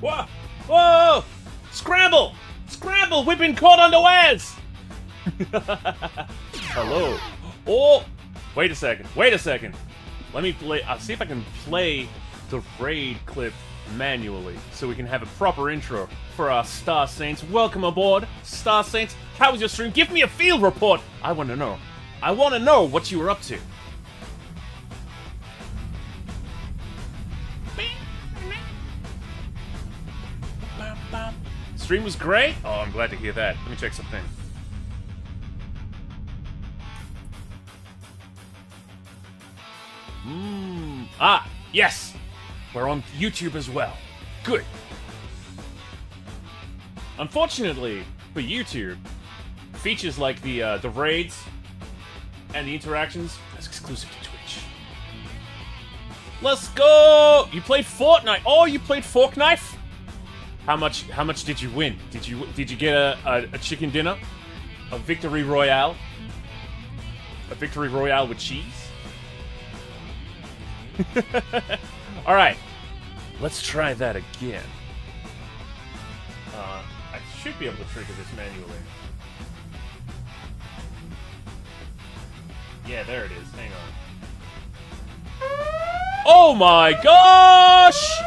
Whoa! Whoa! Scramble! Scramble! We've been caught unawares! Hello. Oh! Wait a second. Wait a second. Let me play. I'll see if I can play the raid clip manually so we can have a proper intro for our Star Saints. Welcome aboard, Star Saints. How was your stream? Give me a field report. I want to know. I want to know what you were up to. Stream was great? Oh, I'm glad to hear that. Let me check something. Ah, yes! We're on YouTube as well. Good. Unfortunately, for YouTube, features like the raids and the interactions, that's exclusive to Twitch. Let's go! You played Fortnite. Oh, you played Fork Knife? How much did you win? Did you get a chicken dinner? A victory royale? A victory royale with cheese? Alright. Let's try that again. I should be able to trigger this manually. Yeah, there it is. Hang on. Oh my gosh!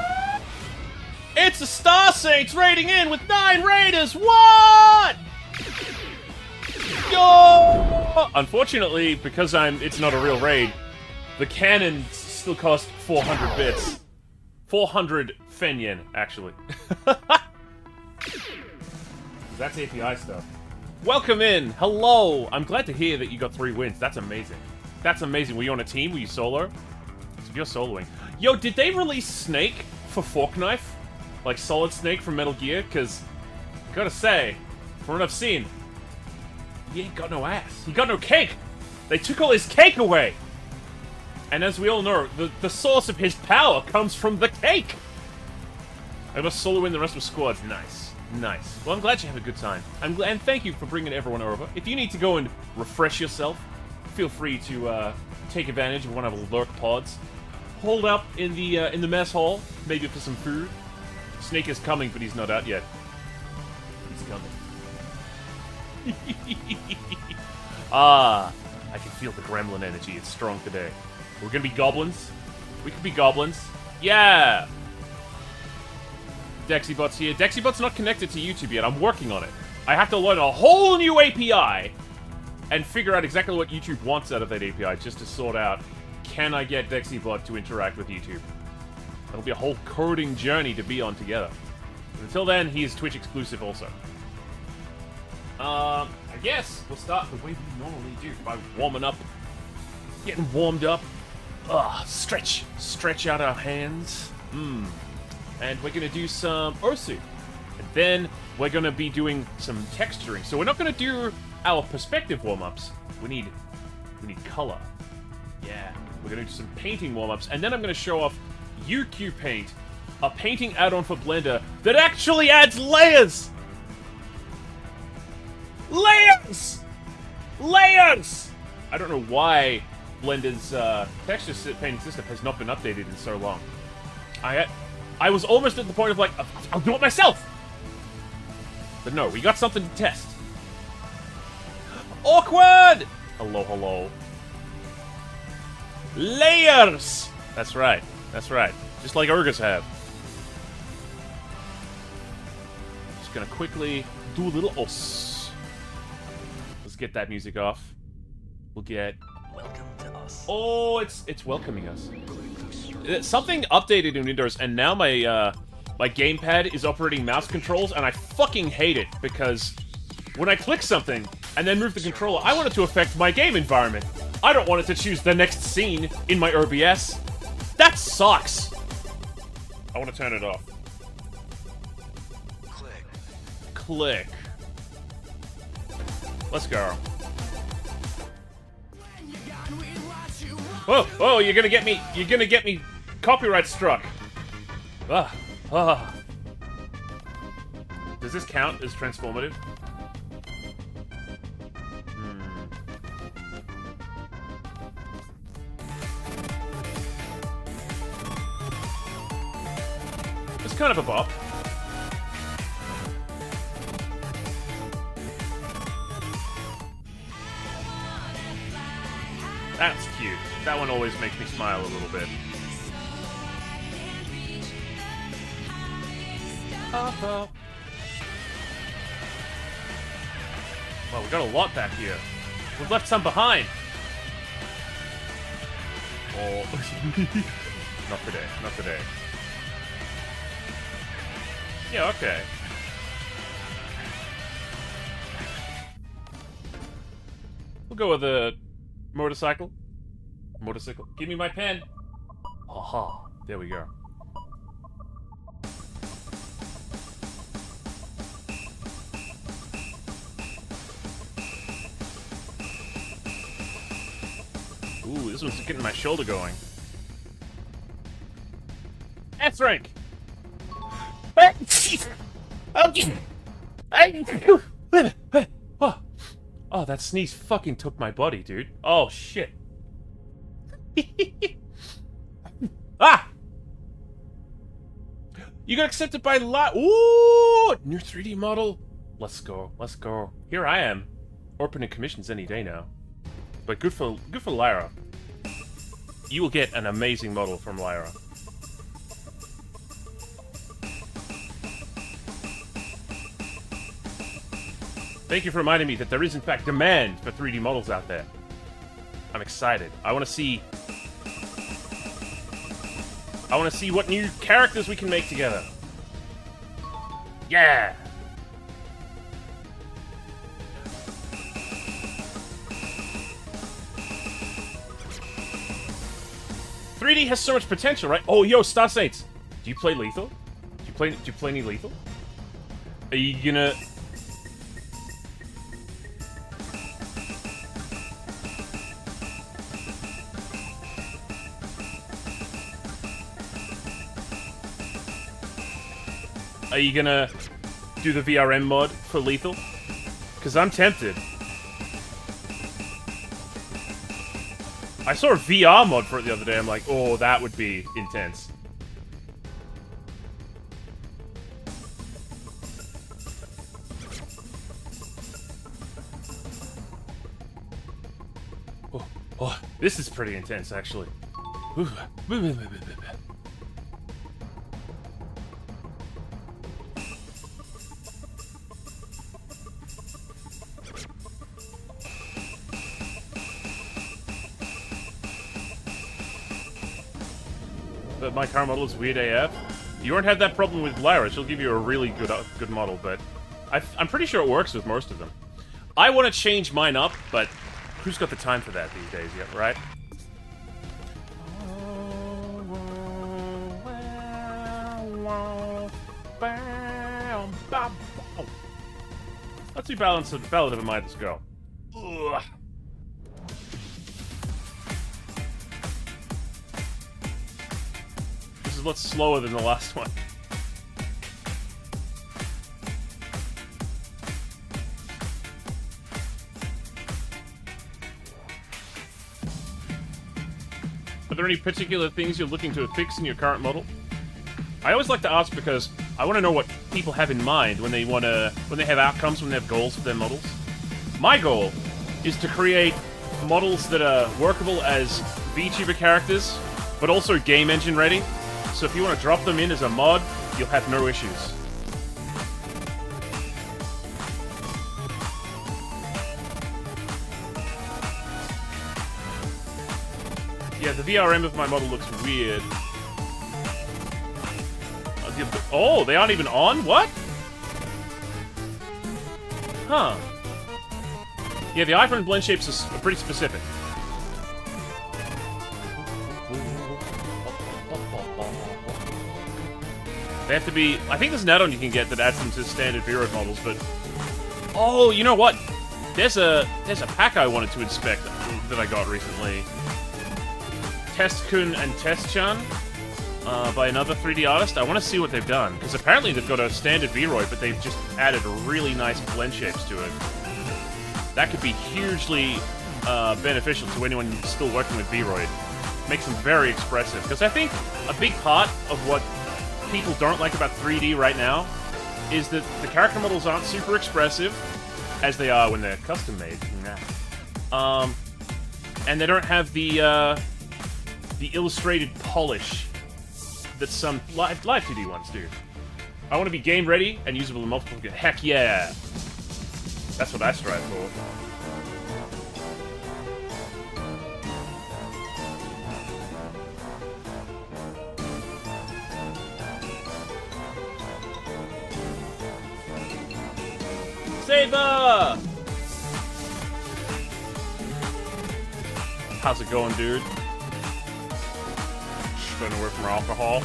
It's the Star Saints raiding in with 9 raiders! What? Yo! Unfortunately, because it's not a real raid, the cannons still cost 400 bits. 400 Fen Yen, actually. That's API stuff. Welcome in! Hello! I'm glad to hear that you got 3 wins. That's amazing. That's amazing. Were you on a team? Were you solo? If you're soloing. Yo, did they release Snake for Fork Knife? Like Solid Snake from Metal Gear? Because, gotta say, from what I've seen, he ain't got no ass. He got no cake! They took all his cake away! And as we all know, the source of his power comes from the cake! I must solo win the rest of squads. Nice. Nice. Well, I'm glad you have a good time. And thank you for bringing everyone over. If you need to go and refresh yourself, feel free to take advantage of one of the lurk pods. Hold up in the mess hall, maybe for some food. Snake is coming, but he's not out yet. He's coming. Ah, I can feel the gremlin energy. It's strong today. We're gonna be goblins. We could be goblins. Yeah! Dexybot's here. Dexybot's not connected to YouTube yet. I'm working on it. I have to learn a whole new API and figure out exactly what YouTube wants out of that API just to sort out, can I get Dexybot to interact with YouTube? That'll be a whole coding journey to be on together. But until then, he is Twitch exclusive also. I guess we'll start the way we normally do, by warming up. Getting warmed up. Stretch out our hands. And we're gonna do some Ursu. And then we're gonna be doing some texturing. So we're not gonna do our perspective warm-ups. We need color. Yeah. We're gonna do some painting warm-ups, and then I'm gonna show off UQ Paint, a painting add-on for Blender that actually adds layers! Layers! Layers! I don't know why Blender's texture painting system has not been updated in so long. I was almost at the point of like, I'll do it myself! But no, we got something to test. Awkward! Hello, hello. Layers! That's right. That's right. Just like Urgas have. Just gonna quickly do a little os. Let's get that music off. We'll get... Welcome to us. Oh, it's welcoming us. Something updated in Windows, and now my my gamepad is operating mouse controls, and I fucking hate it, because when I click something and then move the controller, I want it to affect my game environment. I don't want it to choose the next scene in my OBS. That sucks! I want to turn it off. Click. Click. Let's go. Oh, oh, you're gonna get me copyright struck. Does this count as transformative? It's kind of a bop. That's cute. That one always makes me smile a little bit. Well, we got a lot back here. We've left some behind. Oh. Not today. Not today. Yeah, okay. We'll go with a motorcycle. Motorcycle. Give me my pen. Aha. There we go. Ooh, this one's getting my shoulder going. S rank. Oh, that sneeze fucking took my body, dude. Oh, shit. Ah! You got accepted by Ooh! New 3D model. Let's go. Let's go. Here I am. Opening commissions any day now. But good for Lyra. You will get an amazing model from Lyra. Thank you for reminding me that there is, in fact, demand for 3D models out there. I'm excited. I want to see what new characters we can make together. Yeah! .3D has so much potential, right? Oh, yo, Star Saints! Do you play Lethal? Do you play any Lethal? Are you gonna... Are you gonna do the VRM mod for Lethal? Because I'm tempted. I saw a VR mod for it the other day. I'm like, oh, that would be intense. Oh, this is pretty intense, actually. But my car model is weird AF. You won't have that problem with Lyra. She'll give you a really good model, but I'm pretty sure it works with most of them. I want to change mine up, but who's got the time for that these days yet, right? Let's see balance of ballad of a might as go. Ugh. This is a lot slower than the last one. Are there any particular things you're looking to fix in your current model? I always like to ask because I want to know what people have in mind when they have outcomes, when they have goals for their models. My goal is to create models that are workable as VTuber characters, but also game engine ready. So if you want to drop them in as a mod, you'll have no issues. Yeah, the VRM of my model looks weird. Oh, they aren't even on? What? Huh. Yeah, the iPhone blend shapes are pretty specific. They have to be... I think there's an add-on you can get that adds them to standard V-Road models, but... Oh, you know what? There's a pack I wanted to inspect that I got recently. Test-kun and Test-chan by another 3D artist. I want to see what they've done, because apparently they've got a standard V-Roid, but they've just added really nice blend shapes to it. That could be hugely beneficial to anyone still working with V-Roid. Makes them very expressive, because I think a big part of what people don't like about 3D right now is that the character models aren't super expressive, as they are when they're custom made. and they don't have the illustrated polish that some live 2D ones do. I want to be game ready and usable in multiple. Heck yeah! That's what I strive for. Saber! How's it going, dude? Staying away from alcohol.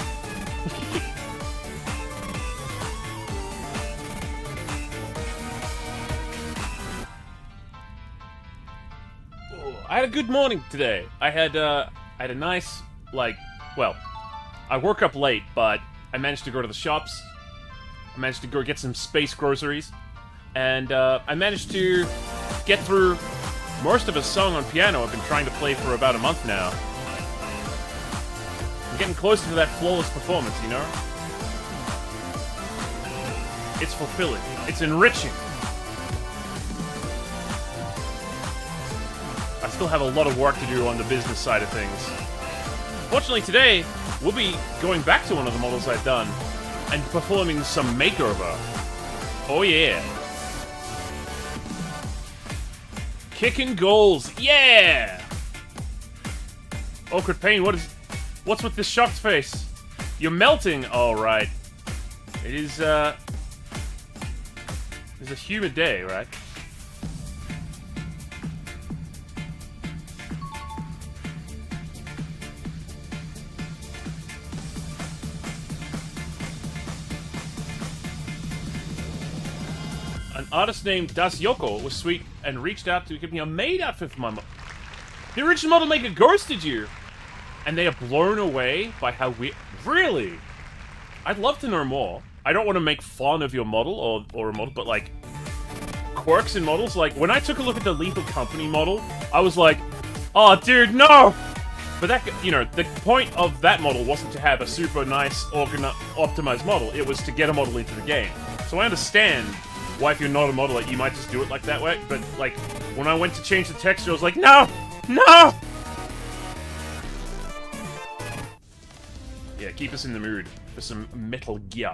I had a good morning today. I had a nice, like, well, I woke up late, but I managed to go to the shops. I managed to go get some space groceries. And I managed to get through most of a song on piano I've been trying to play for about a month now. I'm getting closer to that flawless performance, you know? It's fulfilling. It's enriching. I still have a lot of work to do on the business side of things. Fortunately today, we'll be going back to one of the models I've done and performing some makeover. Oh yeah. Kicking goals, yeah! Awkward pain, what's with this shocked face? You're melting, alright. It is, it's a humid day, right? An artist named Das Yoko was sweet and reached out to give me a maid outfit for my model. The original model maker ghosted you! And they are blown away by how we... Really? I'd love to know more. I don't want to make fun of your model or a model, but like... quirks in models? Like, when I took a look at the Lethal Company model, I was like, oh, dude, no! But that, you know, the point of that model wasn't to have a super nice, optimized model. It was to get a model into the game. So I understand why, if you're not a model, like, you might just do it like that way. But, like, when I went to change the texture, I was like, no! No! Yeah, keep us in the mood for some Metal Gear.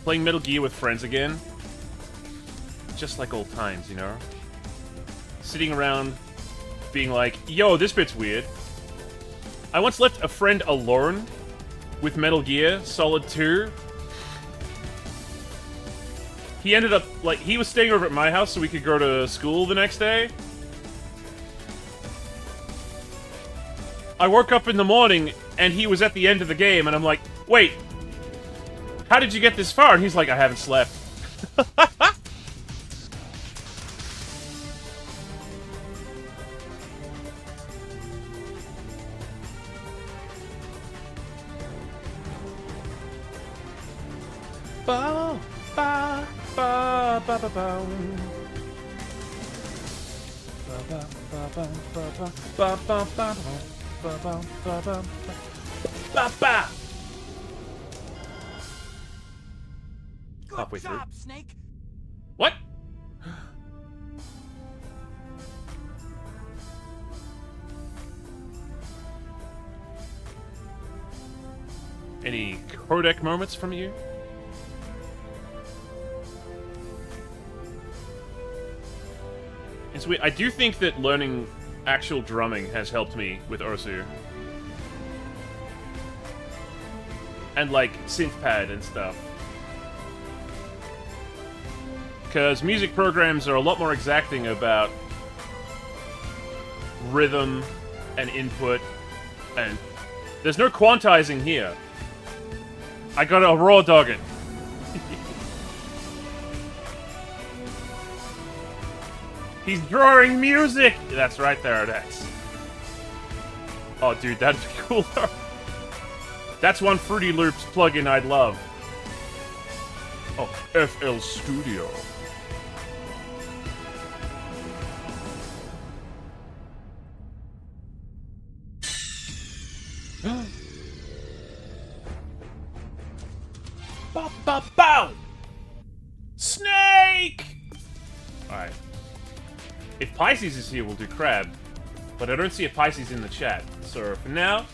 Playing Metal Gear with friends again. Just like old times, you know? Sitting around, being like, yo, this bit's weird. I once left a friend alone with Metal Gear Solid 2. He ended up, like, he was staying over at my house so we could go to school the next day. I woke up in the morning and he was at the end of the game and I'm like, wait, how did you get this far? And he's like, I haven't slept. Ba, ba, ba, ba, ba, ba. Ba, ba, ba, ba, ba, ba, ba, ba, ba, ba, ba, ba, ba, ba. Halfway through. Snake. What? Any codec moments from you? It's weird. I do think that learning actual drumming has helped me with Ursu. And like synthpad and stuff. Because music programs are a lot more exacting about rhythm and input, and there's no quantizing here. I gotta raw dog it. He's drawing music! That's right there, that's. Oh, dude, that'd be cool. That's one Fruity Loops plugin I'd love. Oh, FL Studio. Bow, bow, bow! Snake! Alright. If Pisces is here, we'll do crab. But I don't see a Pisces in the chat. So for now,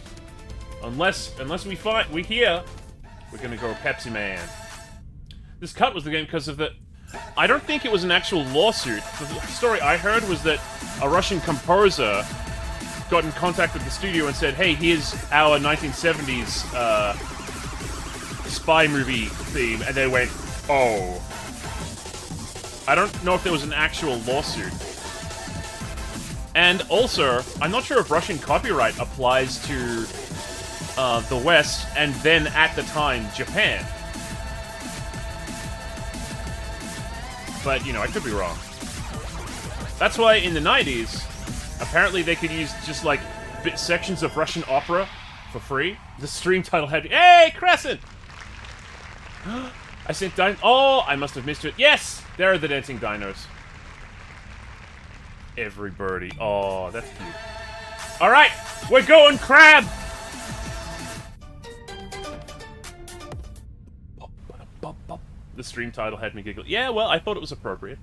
unless we hear, we're gonna go Pepsi Man. This cut was the game because of the... I don't think it was an actual lawsuit. The story I heard was that a Russian composer got in contact with the studio and said, hey, here's our 1970s spy movie theme, and they went, oh. I don't know if there was an actual lawsuit. And also, I'm not sure if Russian copyright applies to the West, and then, at the time, Japan. But, you know, I could be wrong. That's why in the 90s, apparently they could use just, like, sections of Russian opera for free. The stream title had... Hey, Crescent! I sent Oh, I must have missed it. Yes! There are the dancing dinos. Every birdie. Oh, that's cute. Alright! We're going crab! The stream title had me giggle. Yeah, well, I thought it was appropriate.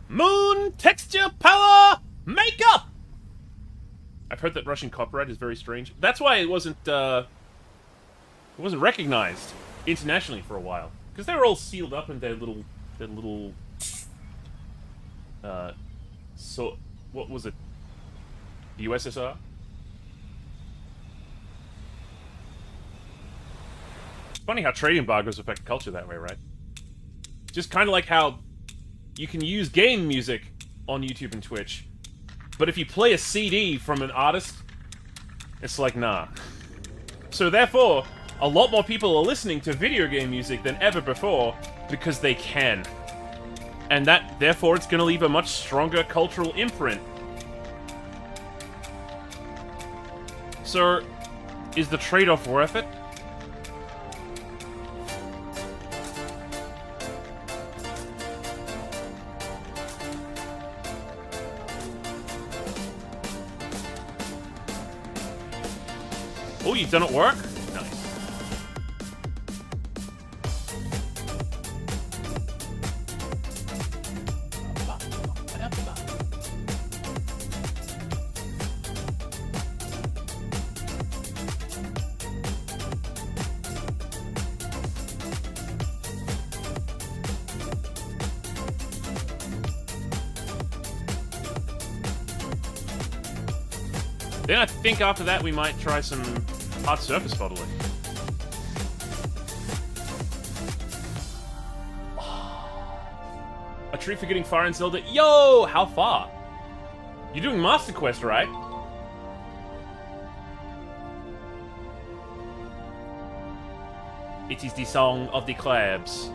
Moon, texture, power, makeup! I've heard that Russian copyright is very strange. That's why it wasn't recognized internationally for a while. Because they were all sealed up in their little, so, what was it? The USSR? It's funny how trade embargoes affect culture that way, right? Just kind of like how you can use game music on YouTube and Twitch, but if you play a CD from an artist, it's like, nah. So therefore, a lot more people are listening to video game music than ever before because they can. And that, therefore, it's gonna leave a much stronger cultural imprint. So, is the trade-off worth it? Oh, you've done it work? Nice. Then I think after that we might try some hard surface modeling. A treat for getting far in Zelda. Yo! How far? You're doing Master Quest, right? It is the song of the crabs.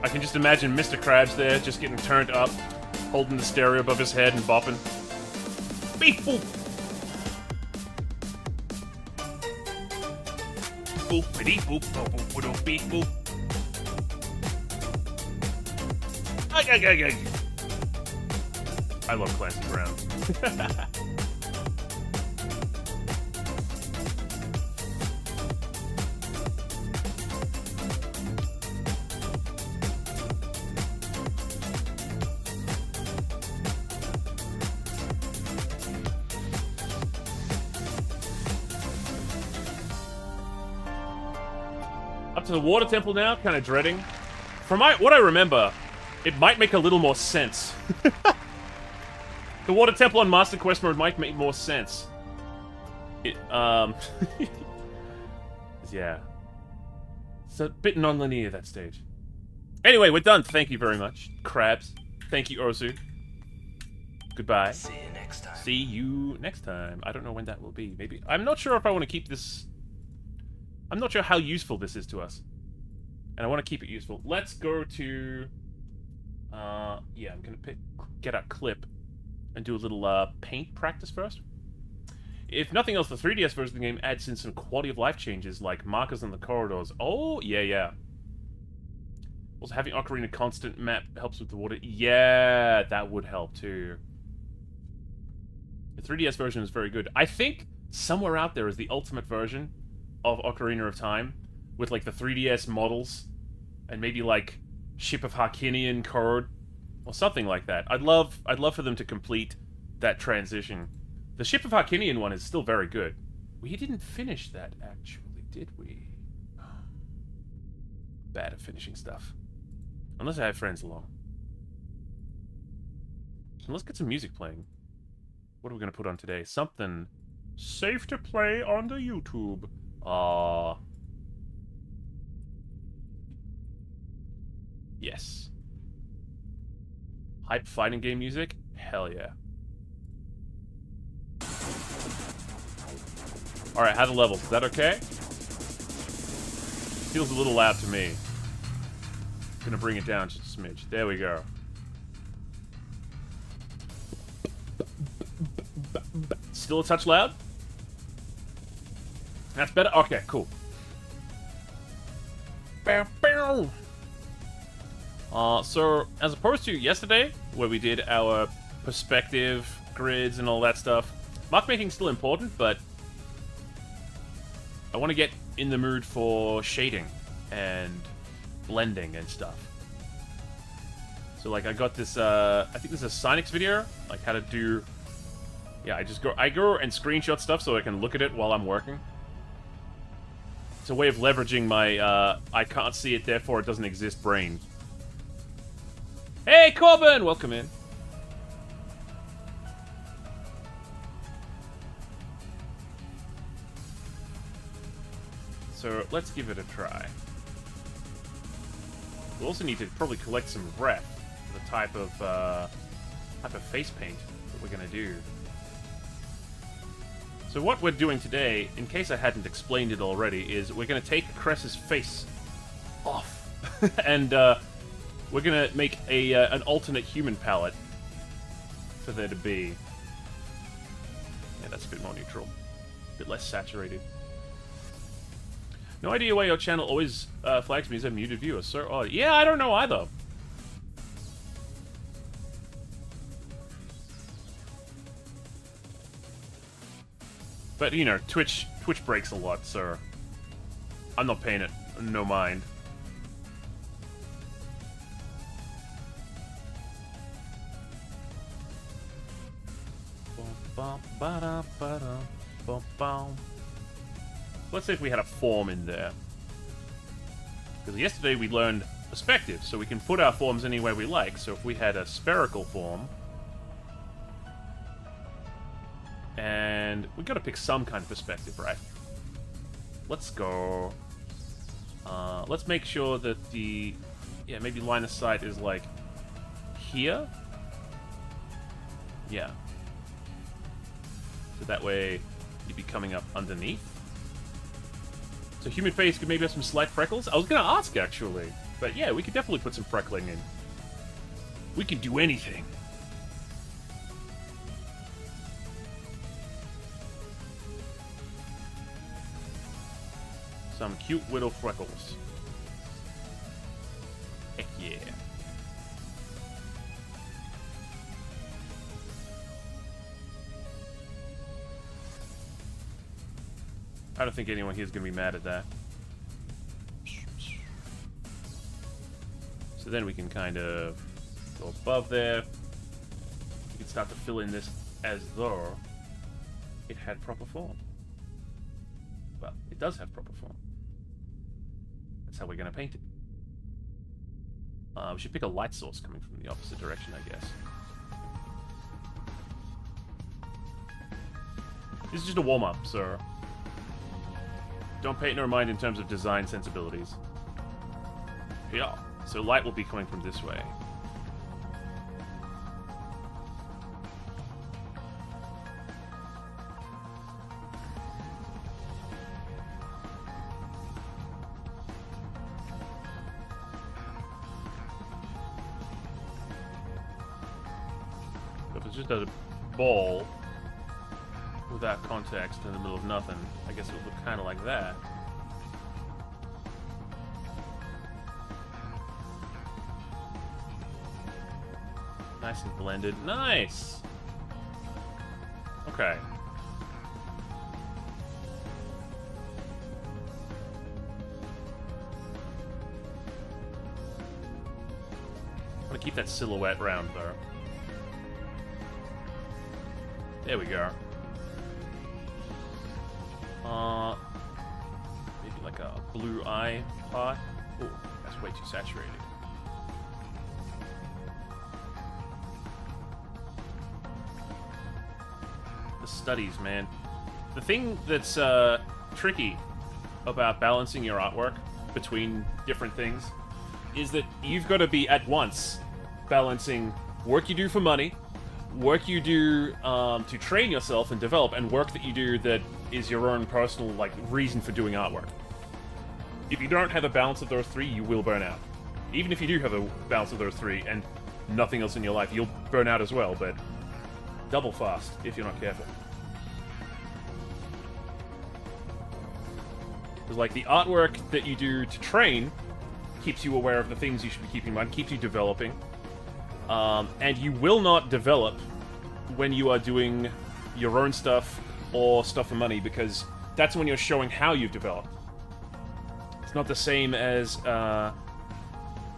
I can just imagine Mr. Krabs there, just getting turned up, holding the stereo above his head and bopping. Beep boop! Boop beep boop boop boop boop beep boop. I love Clancy Brown. Up to the water temple now, kind of dreading. From what I remember, it might make a little more sense. The water temple on Master Quest mode might make more sense. It, yeah. It's a bit non-linear, that stage. Anyway, we're done. Thank you very much. Crabs. Thank you, Osu. Goodbye. See you next time. See you next time. I don't know when that will be. Maybe. I'm not sure if I want to keep this... I'm not sure how useful this is to us. And I want to keep it useful. Let's go to... yeah, I'm going to get a clip and do a little paint practice first. If nothing else, the 3DS version of the game adds in some quality of life changes, like markers on the corridors. Oh, yeah, yeah. Also, having Ocarina constant map helps with the water. Yeah, that would help too. The 3DS version is very good. I think somewhere out there is the ultimate version of Ocarina of Time with like the 3DS models and maybe like Ship of Harkinian code or something like that. I'd love for them to complete that transition. The Ship of Harkinian one is still very good. We didn't finish that actually, did we? Bad at finishing stuff. Unless I have friends along. So let's get some music playing. What are we going to put on today? Something safe to play on the YouTube. Yes. Hype fighting game music? Hell yeah. Alright, how are the levels? Is that okay? Feels a little loud to me. Gonna bring it down just a smidge. There we go. Still a touch loud? That's better? Okay, cool. So, as opposed to yesterday, where we did our perspective grids and all that stuff, mark making's still important, but I want to get in the mood for shading and blending and stuff. So like I got this I think this is a Sinex video, like how to do, yeah, I go and screenshot stuff so I can look at it while I'm working. It's a way of leveraging my I can't see it therefore it doesn't exist brain. Hey Corbin, welcome in. So let's give it a try. We'll also need to probably collect some ref for the type of face paint that we're gonna do. So what we're doing today, in case I hadn't explained it already, is we're gonna take Cress's face off, and we're gonna make an alternate human palette for there to be. Yeah, that's a bit more neutral, a bit less saturated. No idea why your channel always flags me as a muted viewer. So odd. Yeah, I don't know either. But, you know, Twitch breaks a lot, so I'm not paying it no mind. Let's say if we had a form in there. Because yesterday we learned perspective, so we can put our forms anywhere we like. So if we had a spherical form... And we gotta pick some kind of perspective, right? Let's go... let's make sure that the... Yeah, maybe line of sight is like... here? Yeah. So that way you'd be coming up underneath. So human face could maybe have some slight freckles? I was gonna ask, actually. But yeah, we could definitely put some freckling in. We can do anything. Some cute little freckles. Heck yeah. I don't think anyone here is going to be mad at that. So then we can kind of go above there. We can start to fill in this as though it had proper form. Well, it does have proper form. That's how we're going to paint it. We should pick a light source coming from the opposite direction, I guess. This is just a warm-up, so... Don't pay it no mind in terms of design sensibilities. Yeah, so light will be coming from this way. If it's just a ball without context in the middle of nothing, I guess it would look kind of like that. Nice and blended. Nice! Okay. I'm gonna keep that silhouette round, though. There we go. Maybe like a blue eye part. Oh, that's way too saturated. The studies, man. The thing that's tricky about balancing your artwork between different things is that you've got to be at once balancing work you do for money, work you do to train yourself and develop, and work that you do that is your own personal like reason for doing artwork. If you don't have a balance of those three, you will burn out. Even if you do have a balance of those three and nothing else in your life, you'll burn out as well, but double fast if you're not careful. Because like the artwork that you do to train keeps you aware of the things you should be keeping in mind, keeps you developing. And you will not develop when you are doing your own stuff or stuff for money, because that's when you're showing how you've developed. It's not the same as,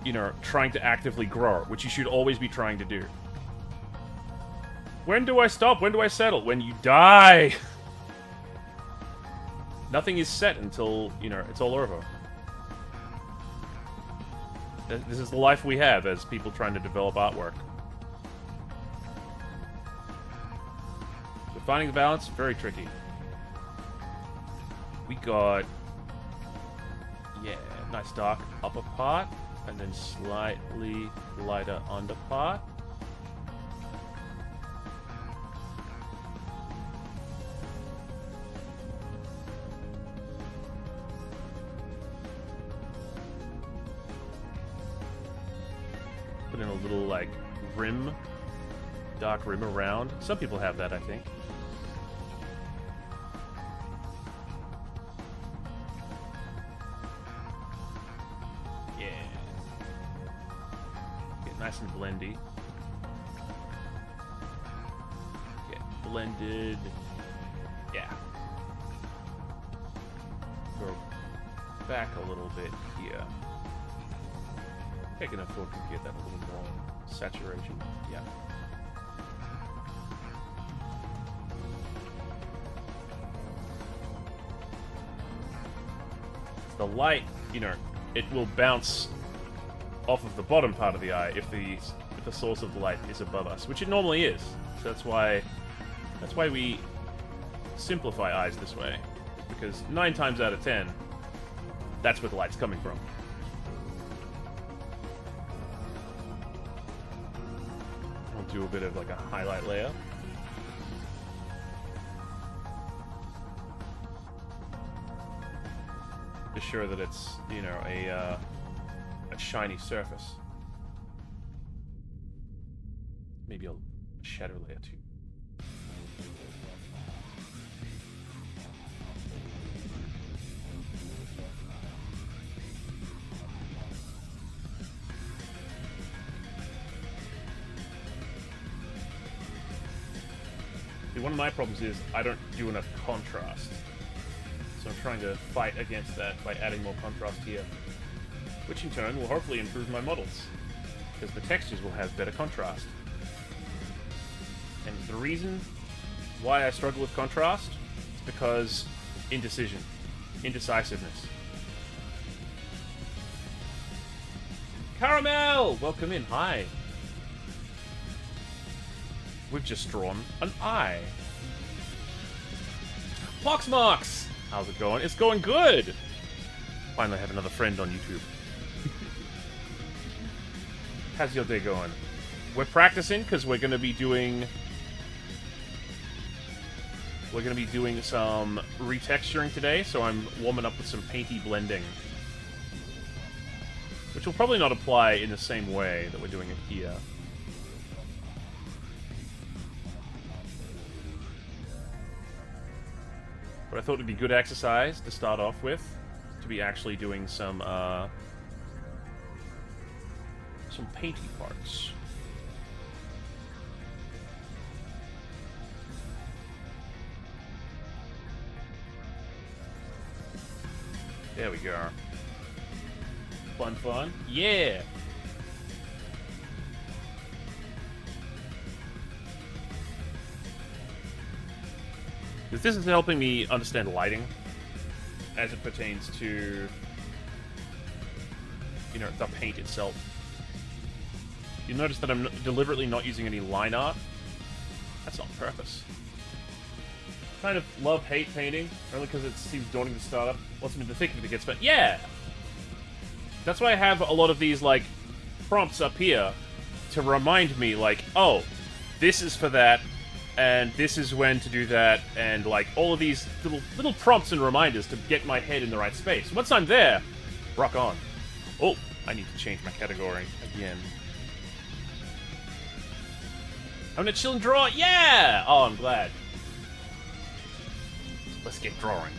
you know, trying to actively grow, which you should always be trying to do. When do I stop? When do I settle? When you die! Nothing is set until, you know, it's all over. This is the life we have as people trying to develop artwork. So finding the balance, very tricky. We got... yeah, nice dark upper part, and then slightly lighter under part. Put in a little, like, rim, dark rim around. Some people have that, I think. Yeah. Get nice and blendy. Get blended. Yeah. Go back a little bit here. I can afford to get that a little more saturation. Yeah. The light, you know, it will bounce off of the bottom part of the eye if the source of the light is above us, which it normally is. So that's why we simplify eyes this way, because 9 times out of 10, that's where the light's coming from. Do a bit of like a highlight layer. To show that it's, you know, a shiny surface. Maybe a shadow layer too. One of my problems is I don't do enough contrast. So I'm trying to fight against that by adding more contrast here. Which in turn will hopefully improve my models, because the textures will have better contrast. And the reason why I struggle with contrast is because indecisiveness. Caramel! Welcome in, hi. We've just drawn an eye. Poxmarks! How's it going? It's going good! Finally have another friend on YouTube. How's your day going? We're practicing because we're going to be doing some retexturing today, so I'm warming up with some painty blending. Which will probably not apply in the same way that we're doing it here. But I thought it'd be good exercise to start off with, to be actually doing some painty parts. There we go. Fun, fun. Yeah! Because this is helping me understand lighting as it pertains to, you know, the paint itself. You'll notice that I'm deliberately not using any line art. That's on purpose. Kind of love-hate painting, only because it seems daunting to start up. Wants me to think if it gets better. Yeah! That's why I have a lot of these, like, prompts up here to remind me, like, oh, this is for that, and this is when to do that, and, like, all of these little prompts and reminders to get my head in the right space. Once I'm there, rock on. Oh, I need to change my category again. I'm gonna chill and draw. Yeah! Oh, I'm glad. Let's get drawing.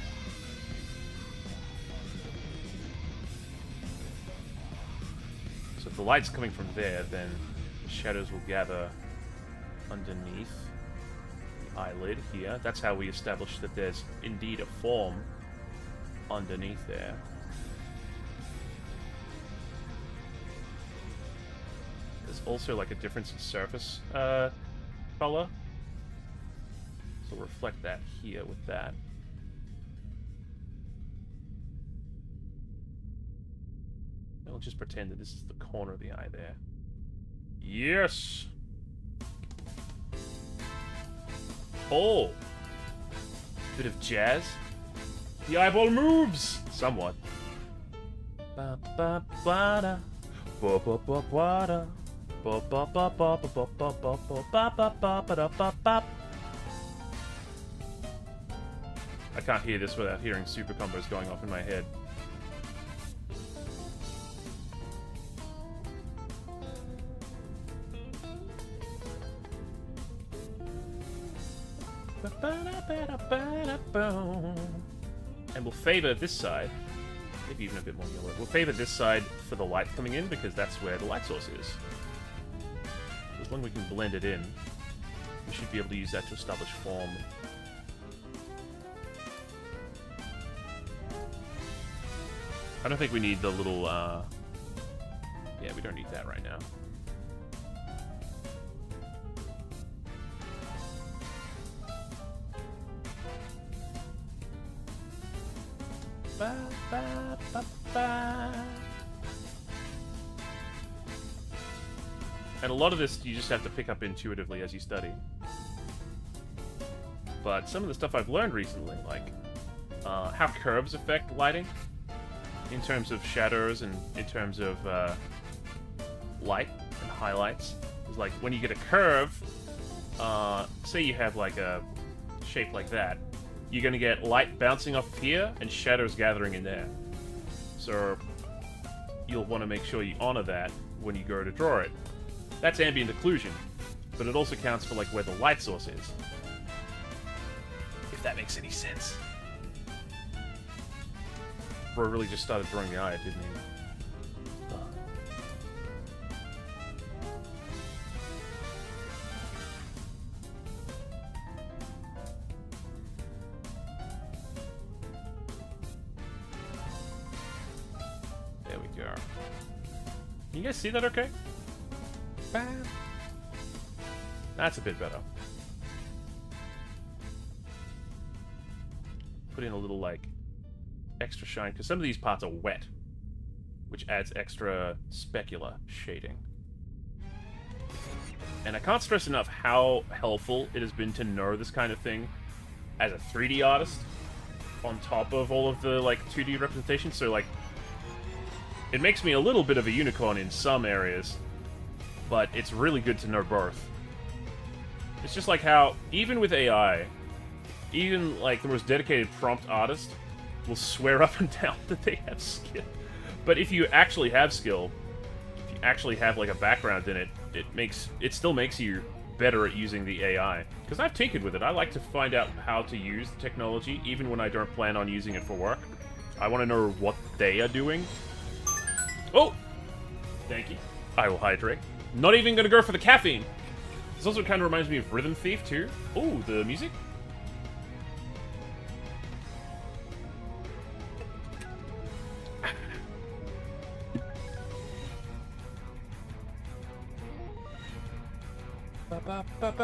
So if the light's coming from there, then the shadows will gather underneath the eyelid here. That's how we establish that there's indeed a form underneath there. There's also like a difference in surface color. So we'll reflect that here with that. And we'll just pretend that this is the corner of the eye there. Yes! Oh! Bit of jazz. The eyeball moves! Somewhat. Ba ba ba da. Ba ba ba ba da. Ba ba ba ba ba ba ba ba ba ba ba ba da ba ba. I can't hear this without hearing super combos going off in my head. And we'll favor this side, maybe even a bit more yellow. We'll favor this side for the light coming in because that's where the light source is. As long as we can blend it in, we should be able to use that to establish form. I don't think we need the little, yeah, we don't need that right now. Ba, ba, ba, ba. And a lot of this you just have to pick up intuitively as you study. But some of the stuff I've learned recently, like how curves affect lighting, in terms of shadows and in terms of light and highlights. It's like when you get a curve, say you have like a shape like that, you're going to get light bouncing off here and shadows gathering in there. So you'll want to make sure you honor that when you go to draw it. That's ambient occlusion, but it also counts for like where the light source is. If that makes any sense. Bro really just started drawing the eye, didn't he? There we go. Can you guys see that okay? Bam. That's a bit better. Put in a little, like, extra shine, because some of these parts are wet, which adds extra specular shading. And I can't stress enough how helpful it has been to know this kind of thing as a 3D artist on top of all of the, like, 2D representation. So, like, it makes me a little bit of a unicorn in some areas, but it's really good to know both. It's just like how, even with AI, even, like, the most dedicated prompt artist will swear up and down that they have skill. But if you actually have skill, if you actually have, like, a background in it, it still makes you better at using the AI. Because I've tinkered with it. I like to find out how to use the technology, even when I don't plan on using it for work. I want to know what they are doing. Oh! Thank you. I will hydrate. Not even going to go for the caffeine. This also kind of reminds me of Rhythm Thief, too. Oh, the music. That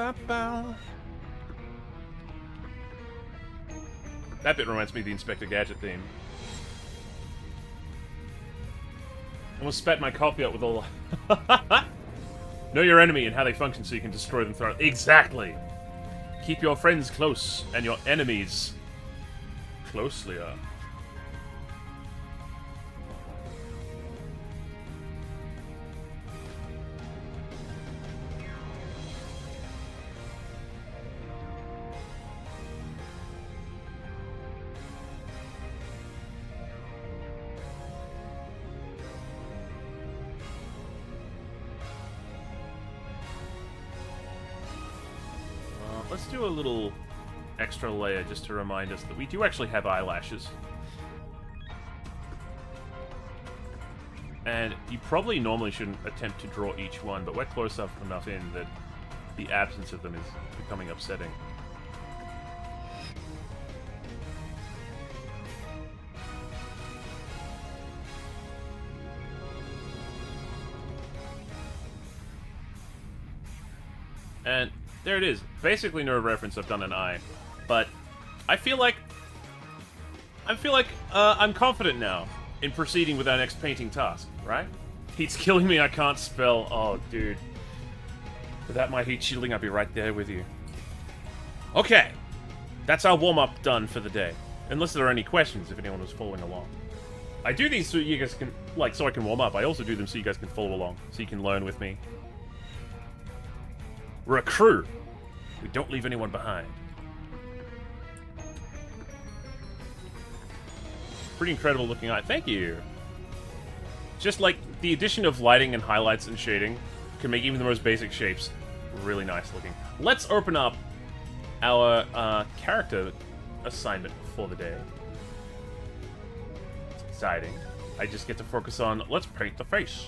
bit reminds me of the Inspector Gadget theme. Almost spat my coffee out with all... Know your enemy and how they function so you can destroy them thoroughly. Exactly! Keep your friends close and your enemies closelier. Let's do a little extra layer just to remind us that we do actually have eyelashes. And you probably normally shouldn't attempt to draw each one, but we're close up enough in that the absence of them is becoming upsetting. And there it is. Basically no reference, I've done an eye. But I feel like I'm confident now in proceeding with our next painting task, right? Heat's killing me, I can't spell. Oh, dude. Without my heat shielding, I'd be right there with you. Okay. That's our warm-up done for the day. Unless there are any questions, if anyone was following along. I do these so you guys can, like, so I can warm up. I also do them so you guys can follow along, so you can learn with me. We're a crew. We don't leave anyone behind. Pretty incredible looking eye. Thank you. Just like the addition of lighting and highlights and shading can make even the most basic shapes really nice looking. Let's open up our character assignment for the day. It's exciting. I just get to focus on, let's paint the face.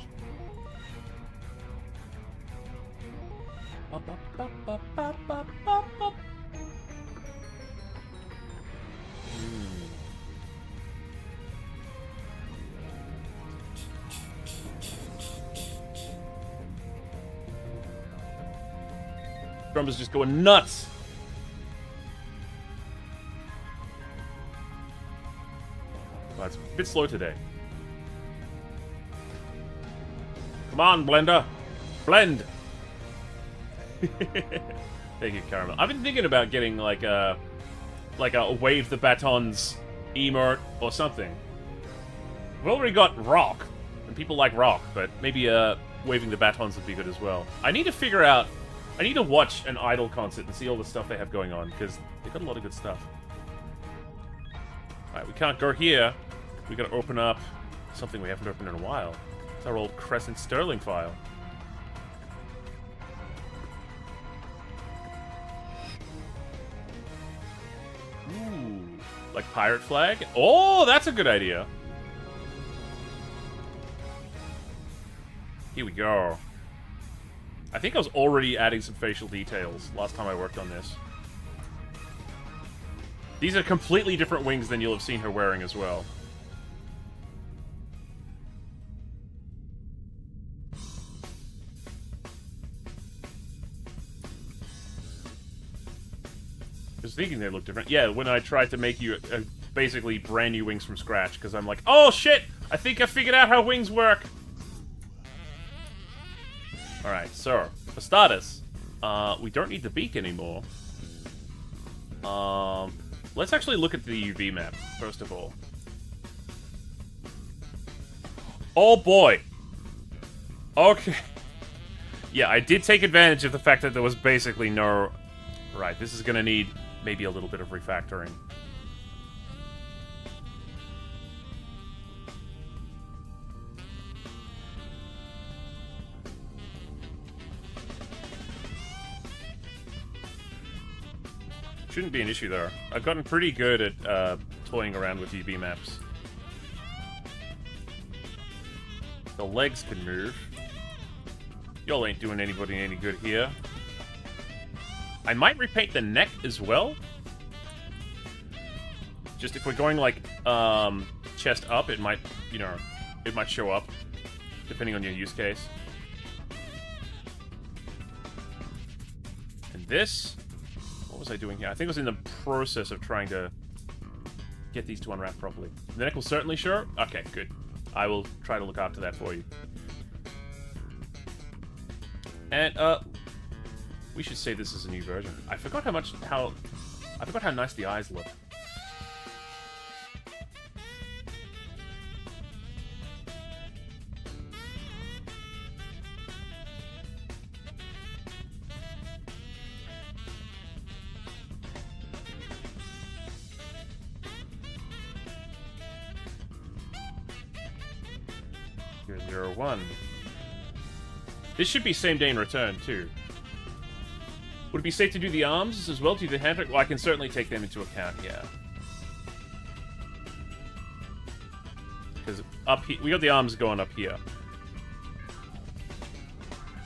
Drummer's just going nuts. Well, it's a bit slow today. Come on, Blender. Blend. Thank you, Caramel. I've been thinking about getting like a wave the batons emote or something. We've already got rock, and people like rock, but maybe waving the batons would be good as well. I need to figure out. I need to watch an Idol concert and see all the stuff they have going on, because they've got a lot of good stuff. Alright, we can't go here. We gotta open up something we haven't opened in a while. It's our old Crescent Sterling file. Ooh, like pirate flag? Oh, that's a good idea. Here we go. I think I was already adding some facial details last time I worked on this. These are completely different wings than you'll have seen her wearing as well. I was thinking they look different. Yeah, when I tried to make you basically brand new wings from scratch, because I'm like, oh shit! I think I figured out how wings work! Alright, so, for starters, we don't need the beak anymore. Let's actually look at the UV map, first of all. Oh boy! Okay. Yeah, I did take advantage of the fact that there was basically no... Right, this is gonna need maybe a little bit of refactoring. Shouldn't be an issue there. I've gotten pretty good at toying around with UV maps. The legs can move. Y'all ain't doing anybody any good here. I might repaint the neck as well. Just if we're going like chest up, it might, you know, it might show up depending on your use case. And this... What was I doing here? I think I was in the process of trying to get these to unwrap properly. The neck will certainly show. Okay, good. I will try to look after that for you. And, we should say this is a new version. I forgot how nice the eyes look. Here's 01. This should be same day in return, too. Would it be safe to do the arms as well? Do the hand... Well, I can certainly take them into account, yeah. Because up here... We got the arms going up here.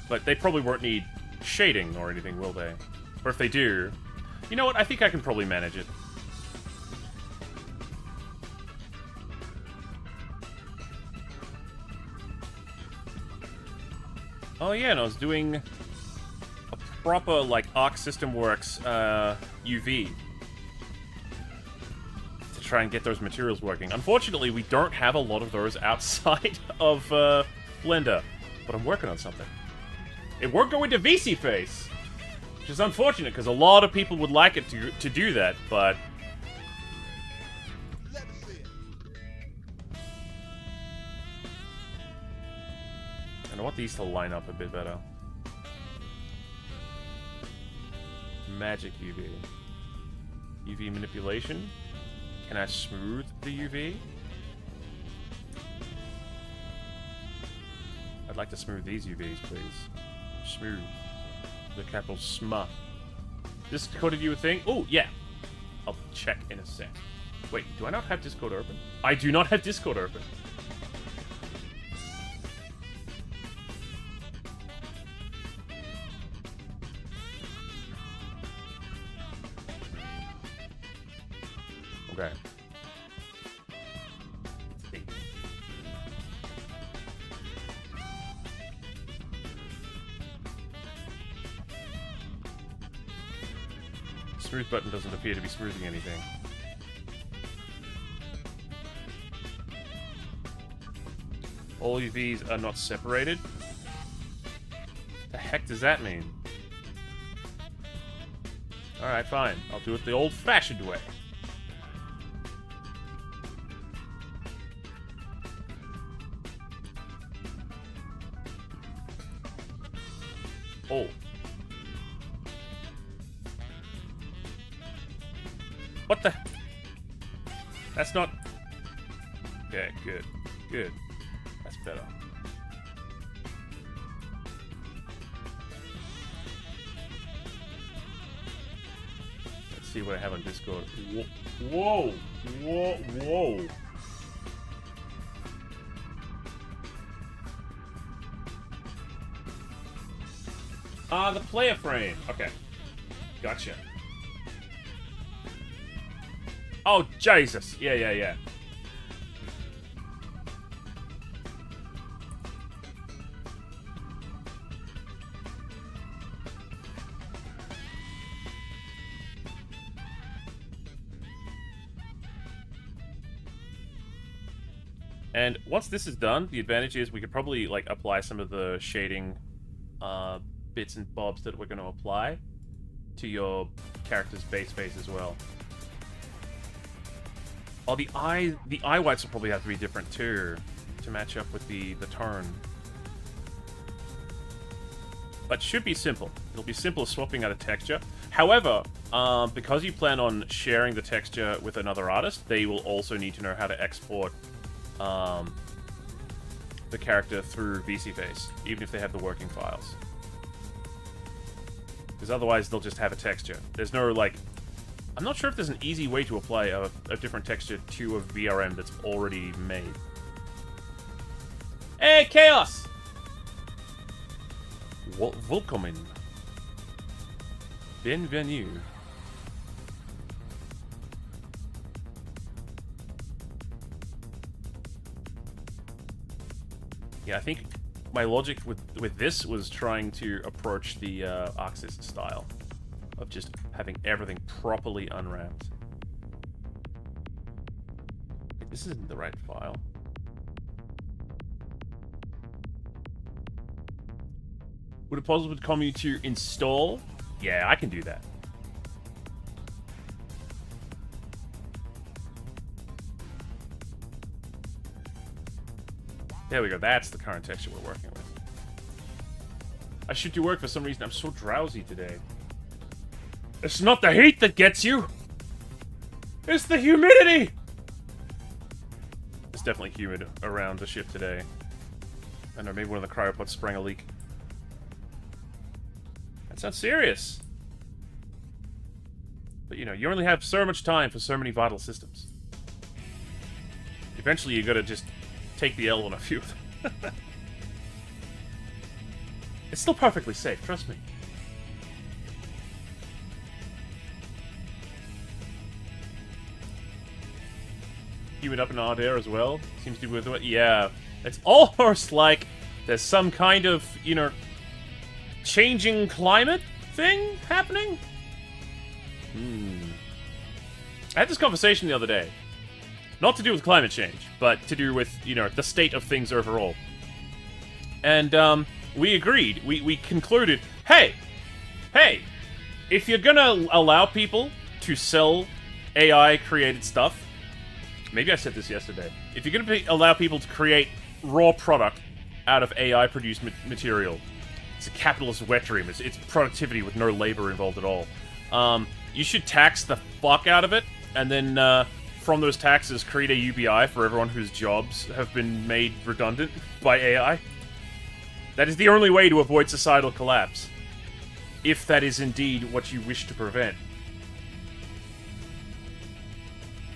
But they probably won't need shading or anything, will they? Or if they do... You know what? I think I can probably manage it. Oh yeah, and I was doing a proper, like, Arc System Works UV to try and get those materials working. Unfortunately, we don't have a lot of those outside of Blender, but I'm working on something. It won't go into VC Face, which is unfortunate, because a lot of people would like it to do that, but... I want these to line up a bit better. Magic UV. UV manipulation. Can I smooth the UV? I'd like to smooth these UVs, please. Smooth. The capital SMA. Discord you a thing? Oh, yeah. I'll check in a sec. Wait, do I not have Discord open? I do not have Discord open. Okay. Smooth button doesn't appear to be smoothing anything. All UVs are not separated? The heck does that mean? Alright, fine. I'll do it the old-fashioned way. Oh. What the? That's not... Okay, good. Good. That's better. Let's see what I have on Discord. Whoa! Whoa! Whoa! The player frame. Okay. Gotcha. Oh, Jesus. Yeah, yeah, yeah. And once this is done, the advantage is we could probably, like, apply some of the shading, bits and bobs that we're going to apply to your character's base face as well. Oh, the eye whites will probably have to be different too to match up with the tone. But should be simple. It'll be simple as swapping out a texture. However, because you plan on sharing the texture with another artist, they will also need to know how to export the character through VC Face, even if they have the working files. Because otherwise they'll just have a texture. There's no, like... I'm not sure if there's an easy way to apply a different texture to a VRM that's already made. Hey, Chaos! Willkommen. Bienvenue. Yeah, I think my logic with this was trying to approach the Arxis style. of just having everything properly unwrapped. Wait, this isn't the right file. Would it possible to come you to install? Yeah, I can do that. There we go. That's the current texture we're working with. I should do work for some reason. I'm so drowsy today. It's not the heat that gets you. It's the humidity. It's definitely humid around the ship today. I don't know, maybe one of the cryopods sprang a leak. That sounds serious. But you know, you only have so much time for so many vital systems. Eventually you gotta just take the L on a few of them. It's still perfectly safe, trust me. Humid up in odd air as well. Seems to be with it. Yeah. It's almost like there's some kind of, you know, changing climate thing happening. I had this conversation the other day. Not to do with climate change, but to do with, you know, the state of things overall. And, we agreed. We concluded, hey, if you're gonna allow people to sell AI-created stuff, maybe I said this yesterday, if you're gonna allow people to create raw product out of AI-produced material, it's a capitalist wet dream. It's productivity with no labor involved at all. You should tax the fuck out of it, and then, from those taxes, create a UBI for everyone whose jobs have been made redundant by AI. That is the only way to avoid societal collapse. If that is indeed what you wish to prevent.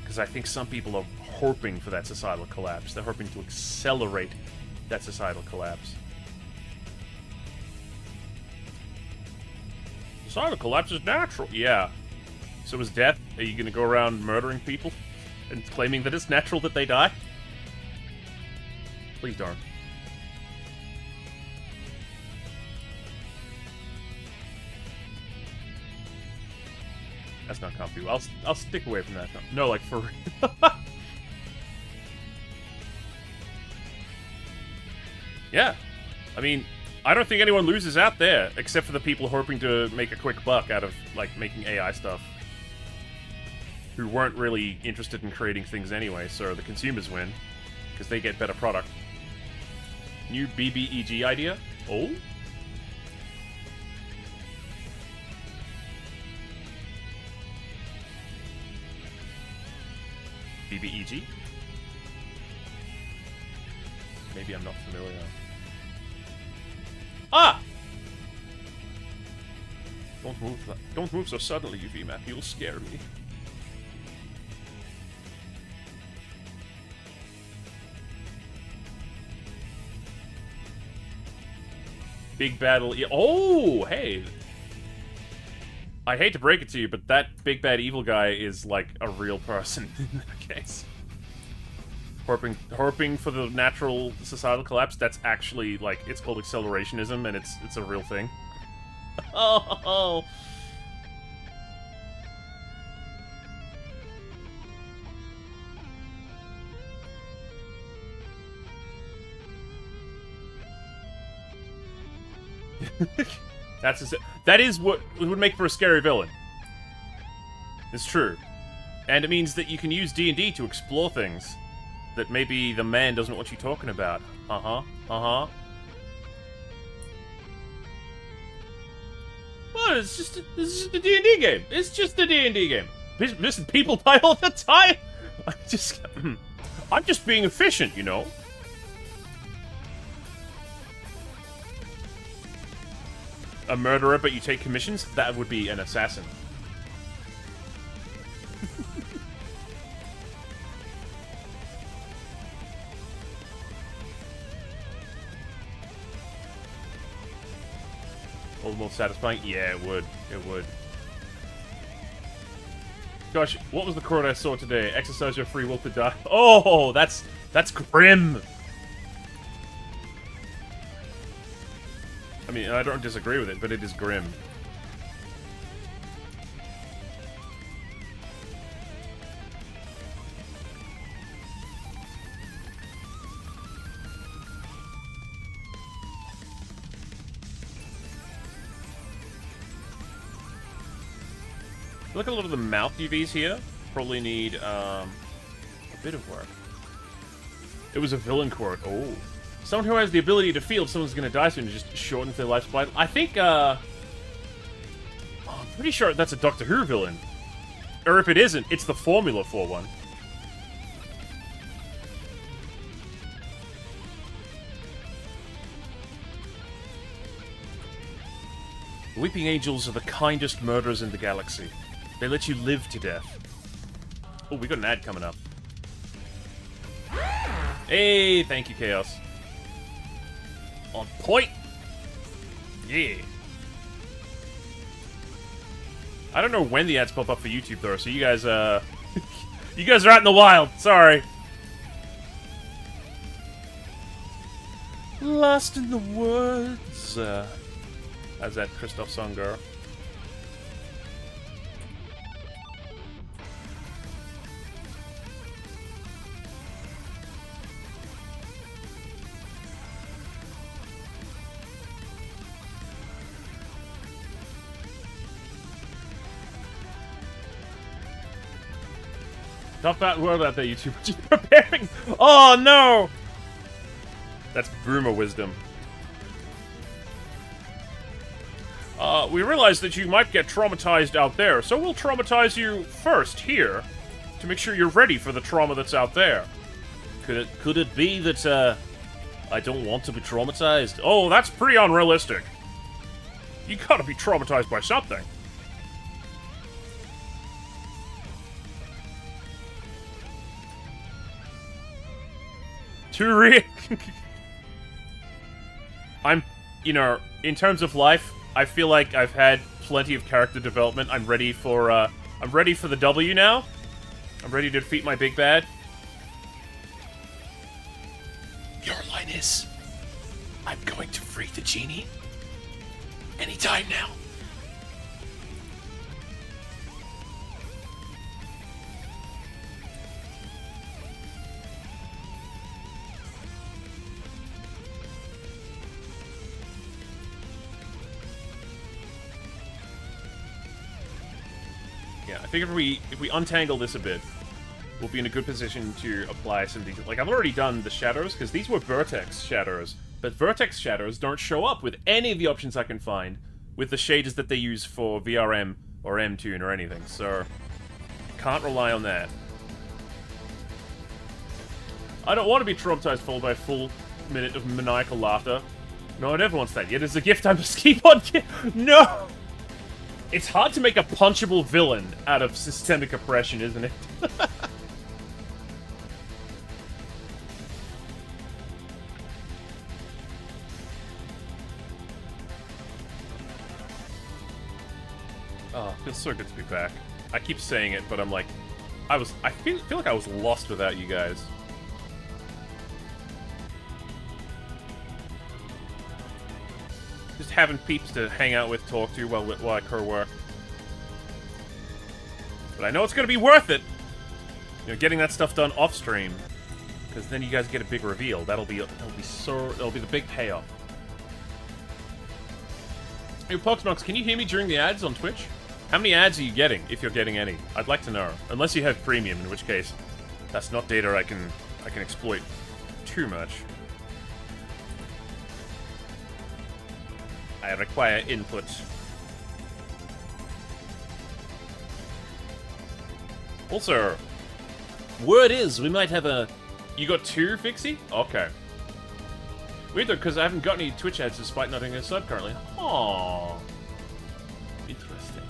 Because I think some people are hoping for that societal collapse. They're hoping to accelerate that societal collapse. Societal collapse is natural. Yeah. So is death? Are you going to go around murdering people? And claiming that it's natural that they die? Please don't. That's not comfy. I'll stick away from that. No, like, for real. Yeah. I mean, I don't think anyone loses out there, except for the people hoping to make a quick buck out of, like, making AI stuff. Who weren't really interested in creating things anyway, so the consumers win. Because they get better product. New BBEG idea? Oh? BBEG? Maybe I'm not familiar. Ah! Don't move so suddenly, UV map. You'll scare me. Big battle. Oh, hey. I hate to break it to you, but that big bad evil guy is like a real person in that case. Hoping for the natural societal collapse. That's actually like it's called accelerationism, and it's a real thing. Oh. That is what would make for a scary villain. It's true. And it means that you can use D&D to explore things that maybe the man doesn't know what you're talking about. Well, it's just a D&D game. It's just a D&D game. Listen, people die all the time. I'm just being efficient, you know. A murderer, but you take commissions? That would be an assassin. Almost satisfying? Yeah, it would. It would. Gosh, what was the quote I saw today? Exercise your free will to die. Oh, that's grim. I mean, I don't disagree with it, but it is grim. Look at a lot of the mouth UVs here. Probably need a bit of work. It was a villain quote. Oh. Someone who has the ability to feel if someone's going to die soon just shortens their lifespan. I think, I'm pretty sure that's a Doctor Who villain. Or if it isn't, it's the formula for one. The Weeping Angels are the kindest murderers in the galaxy. They let you live to death. Oh, we got an ad coming up. Hey, thank you, Chaos. On point! Yeah. I don't know when the ads pop up for YouTube, though, so you guys, you guys are out in the wild. Sorry. Lost in the woods. How's that Christoph song go? Tough world out there, YouTube. Just preparing. Oh no! That's boomer wisdom. We realize that you might get traumatized out there, so we'll traumatize you first here to make sure you're ready for the trauma that's out there. Could it be that I don't want to be traumatized? Oh, that's pretty unrealistic. You gotta be traumatized by something. Too real. I'm, you know, in terms of life, I feel like I've had plenty of character development. I'm ready for the W now. I'm ready to defeat my big bad. Your line is, I'm going to free the genie anytime now. Yeah, I think if we untangle this a bit, we'll be in a good position to apply some detail. Like, I've already done the shadows, because these were vertex shadows, but vertex shadows don't show up with any of the options I can find with the shaders that they use for VRM or M-Tune or anything, so can't rely on that. I don't want to be traumatized followed by a full minute of maniacal laughter. No one ever wants that. Yet as a gift, I must keep on... No! It's hard to make a punchable villain out of systemic oppression, isn't it? Oh, it feels so good to be back. I keep saying it, but I'm like... I feel like I was lost without you guys. Just having peeps to hang out with, talk to while I co-work. But I know it's gonna be worth it! You know, getting that stuff done off-stream. Because then you guys get a big reveal. That'll be the big payoff. Hey, Poxmox, can you hear me during the ads on Twitch? How many ads are you getting, if you're getting any? I'd like to know. Unless you have premium, in which case, that's not data I can exploit too much. I require input. Also, word is we might have a... You got 2, Fixie? Okay. Weird though, because I haven't got any Twitch ads despite not having a sub currently. Aww. Interesting.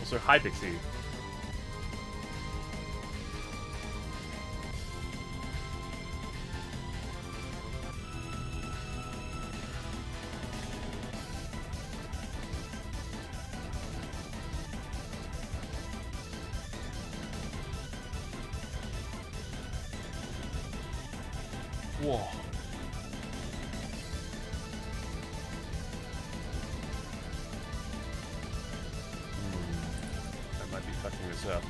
Also, hi Pixie. Whoa. I might be fucking this up.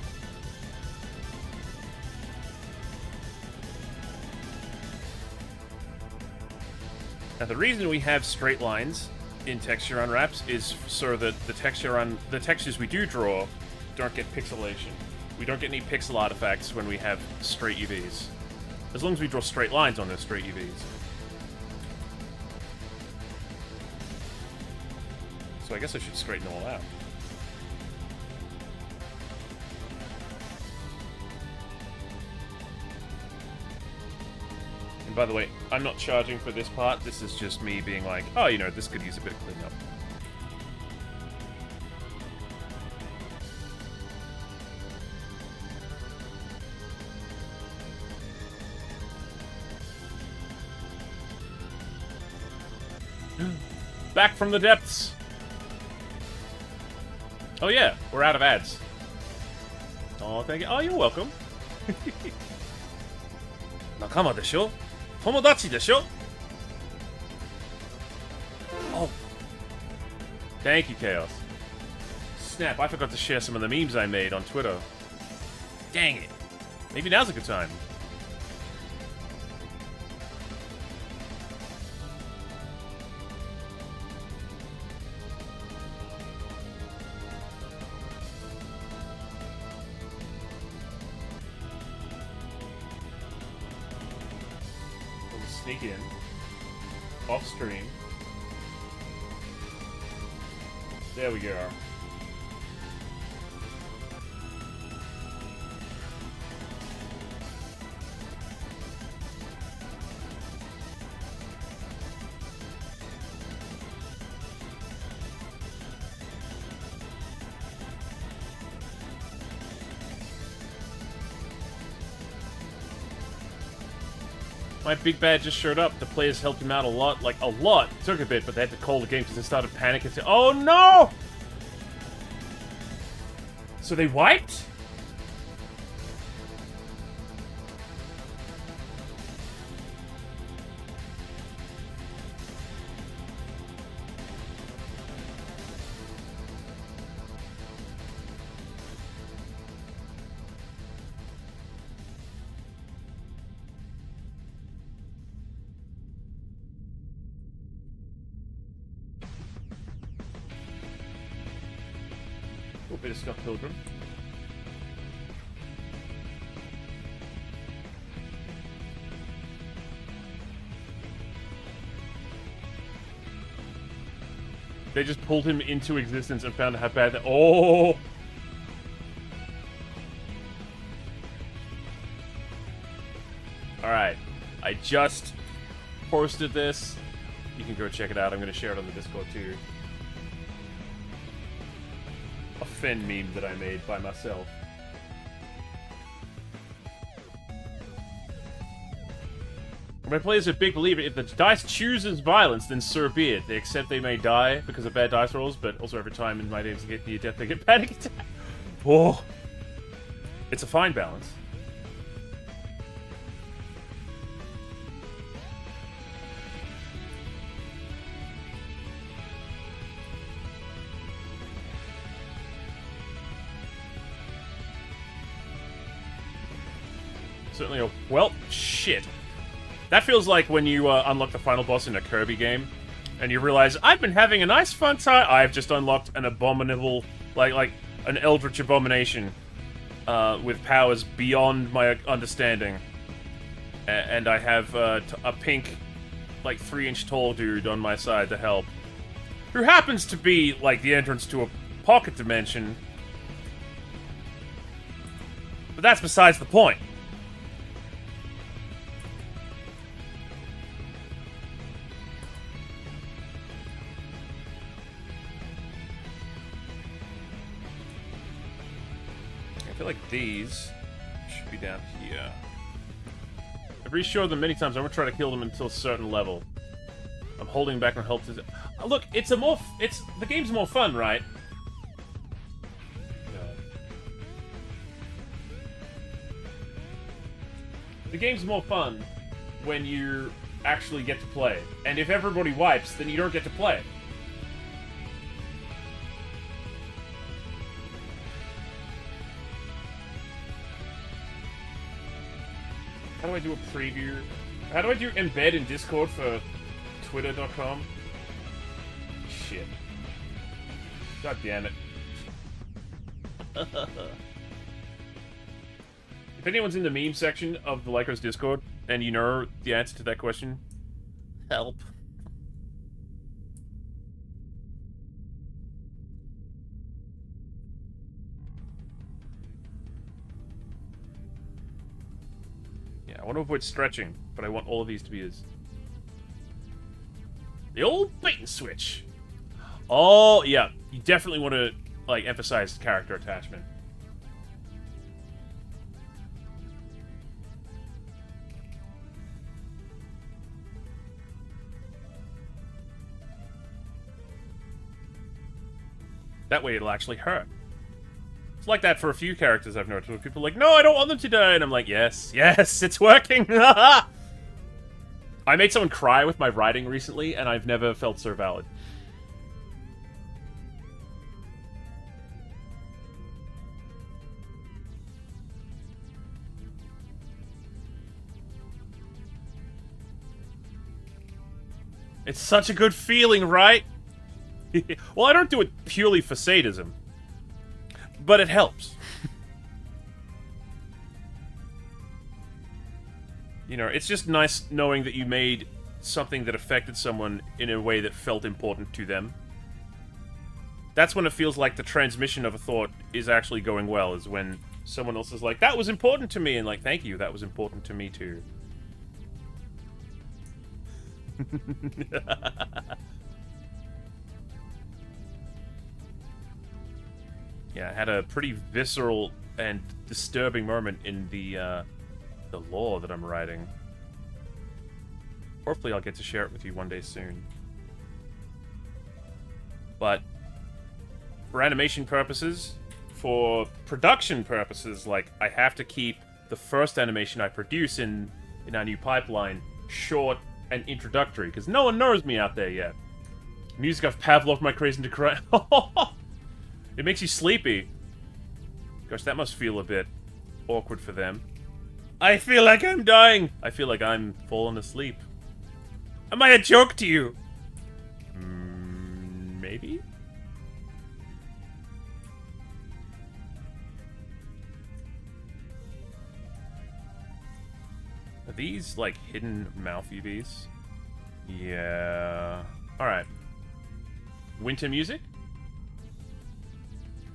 Now the reason we have straight lines in texture unwraps is so that the textures we do draw don't get pixelation. We don't get any pixel artifacts when we have straight UVs. As long as we draw straight lines on those straight UVs. So I guess I should straighten all out. And by the way, I'm not charging for this part. This is just me being like, oh, you know, this could use a bit of cleanup. Back from the depths. Oh yeah, we're out of ads. Oh, thank you. Oh, you're welcome. Nakama desho? Tomodachi desho? Oh. Thank you, Chaos. Snap, I forgot to share some of the memes I made on Twitter. Dang it. Maybe now's a good time. Sneak in, off stream. There we go. My big bad just showed up. The players helped him out a lot. Like, a lot. It took a bit, but they had to call the game because they started panicking. Oh, no! So they wiped? A bit of Scott Pilgrim. They just pulled him into existence and found how bad that. Oh! Alright. I just posted this. You can go check it out. I'm going to share it on the Discord too. A Fen meme that I made by myself. My players are a big believer. If the dice chooses violence, then so be it. They accept they may die because of bad dice rolls, but also every time in my games they get near death, they get panic attack. Oh, it's a fine balance. Certainly a... Well, shit. That feels like when you unlock the final boss in a Kirby game, and you realize, I've been having a nice fun time. I've just unlocked an abominable... Like an eldritch abomination with powers beyond my understanding. And I have a pink, like, 3-inch tall dude on my side to help. Who happens to be, like, the entrance to a pocket dimension. But that's besides the point. I feel like these should be down here. I've reshowed them many times. I'm gonna try to kill them until a certain level. I'm holding back on help to... Look, the game's more fun, right? The game's more fun when you actually get to play. And if everybody wipes, then you don't get to play. How do I do a preview? How do I do embed in Discord for Twitter.com? shit. God damn it. If anyone's in the meme section of the Lycos Discord, and you know the answer to that question, help. Yeah, I want to avoid stretching, but I want all of these to be as... The old bait and switch! Oh, yeah. You definitely want to, like, emphasize character attachment. That way it'll actually hurt. It's like that for a few characters I've noticed, where people are like, no, I don't want them to die, and I'm like, yes, yes, it's working! I made someone cry with my writing recently, and I've never felt so valid. It's such a good feeling, right? Well, I don't do it purely for sadism, but it helps. You know, it's just nice knowing that you made something that affected someone in a way that felt important to them. That's when it feels like the transmission of a thought is actually going well, is when someone else is like, that was important to me, and like, thank you, that was important to me too. Yeah, I had a pretty visceral and disturbing moment in the lore that I'm writing. Hopefully I'll get to share it with you one day soon. But for animation purposes, for production purposes, like, I have to keep the first animation I produce in our new pipeline short and introductory, because no one knows me out there yet. Music of Pavlov, my crazy to cry. It makes you sleepy. Gosh, that must feel a bit awkward for them. I feel like I'm dying. I feel like I'm falling asleep. Am I a joke to you? Maybe? Are these, like, hidden mouth UVs? Yeah. Alright. Winter music?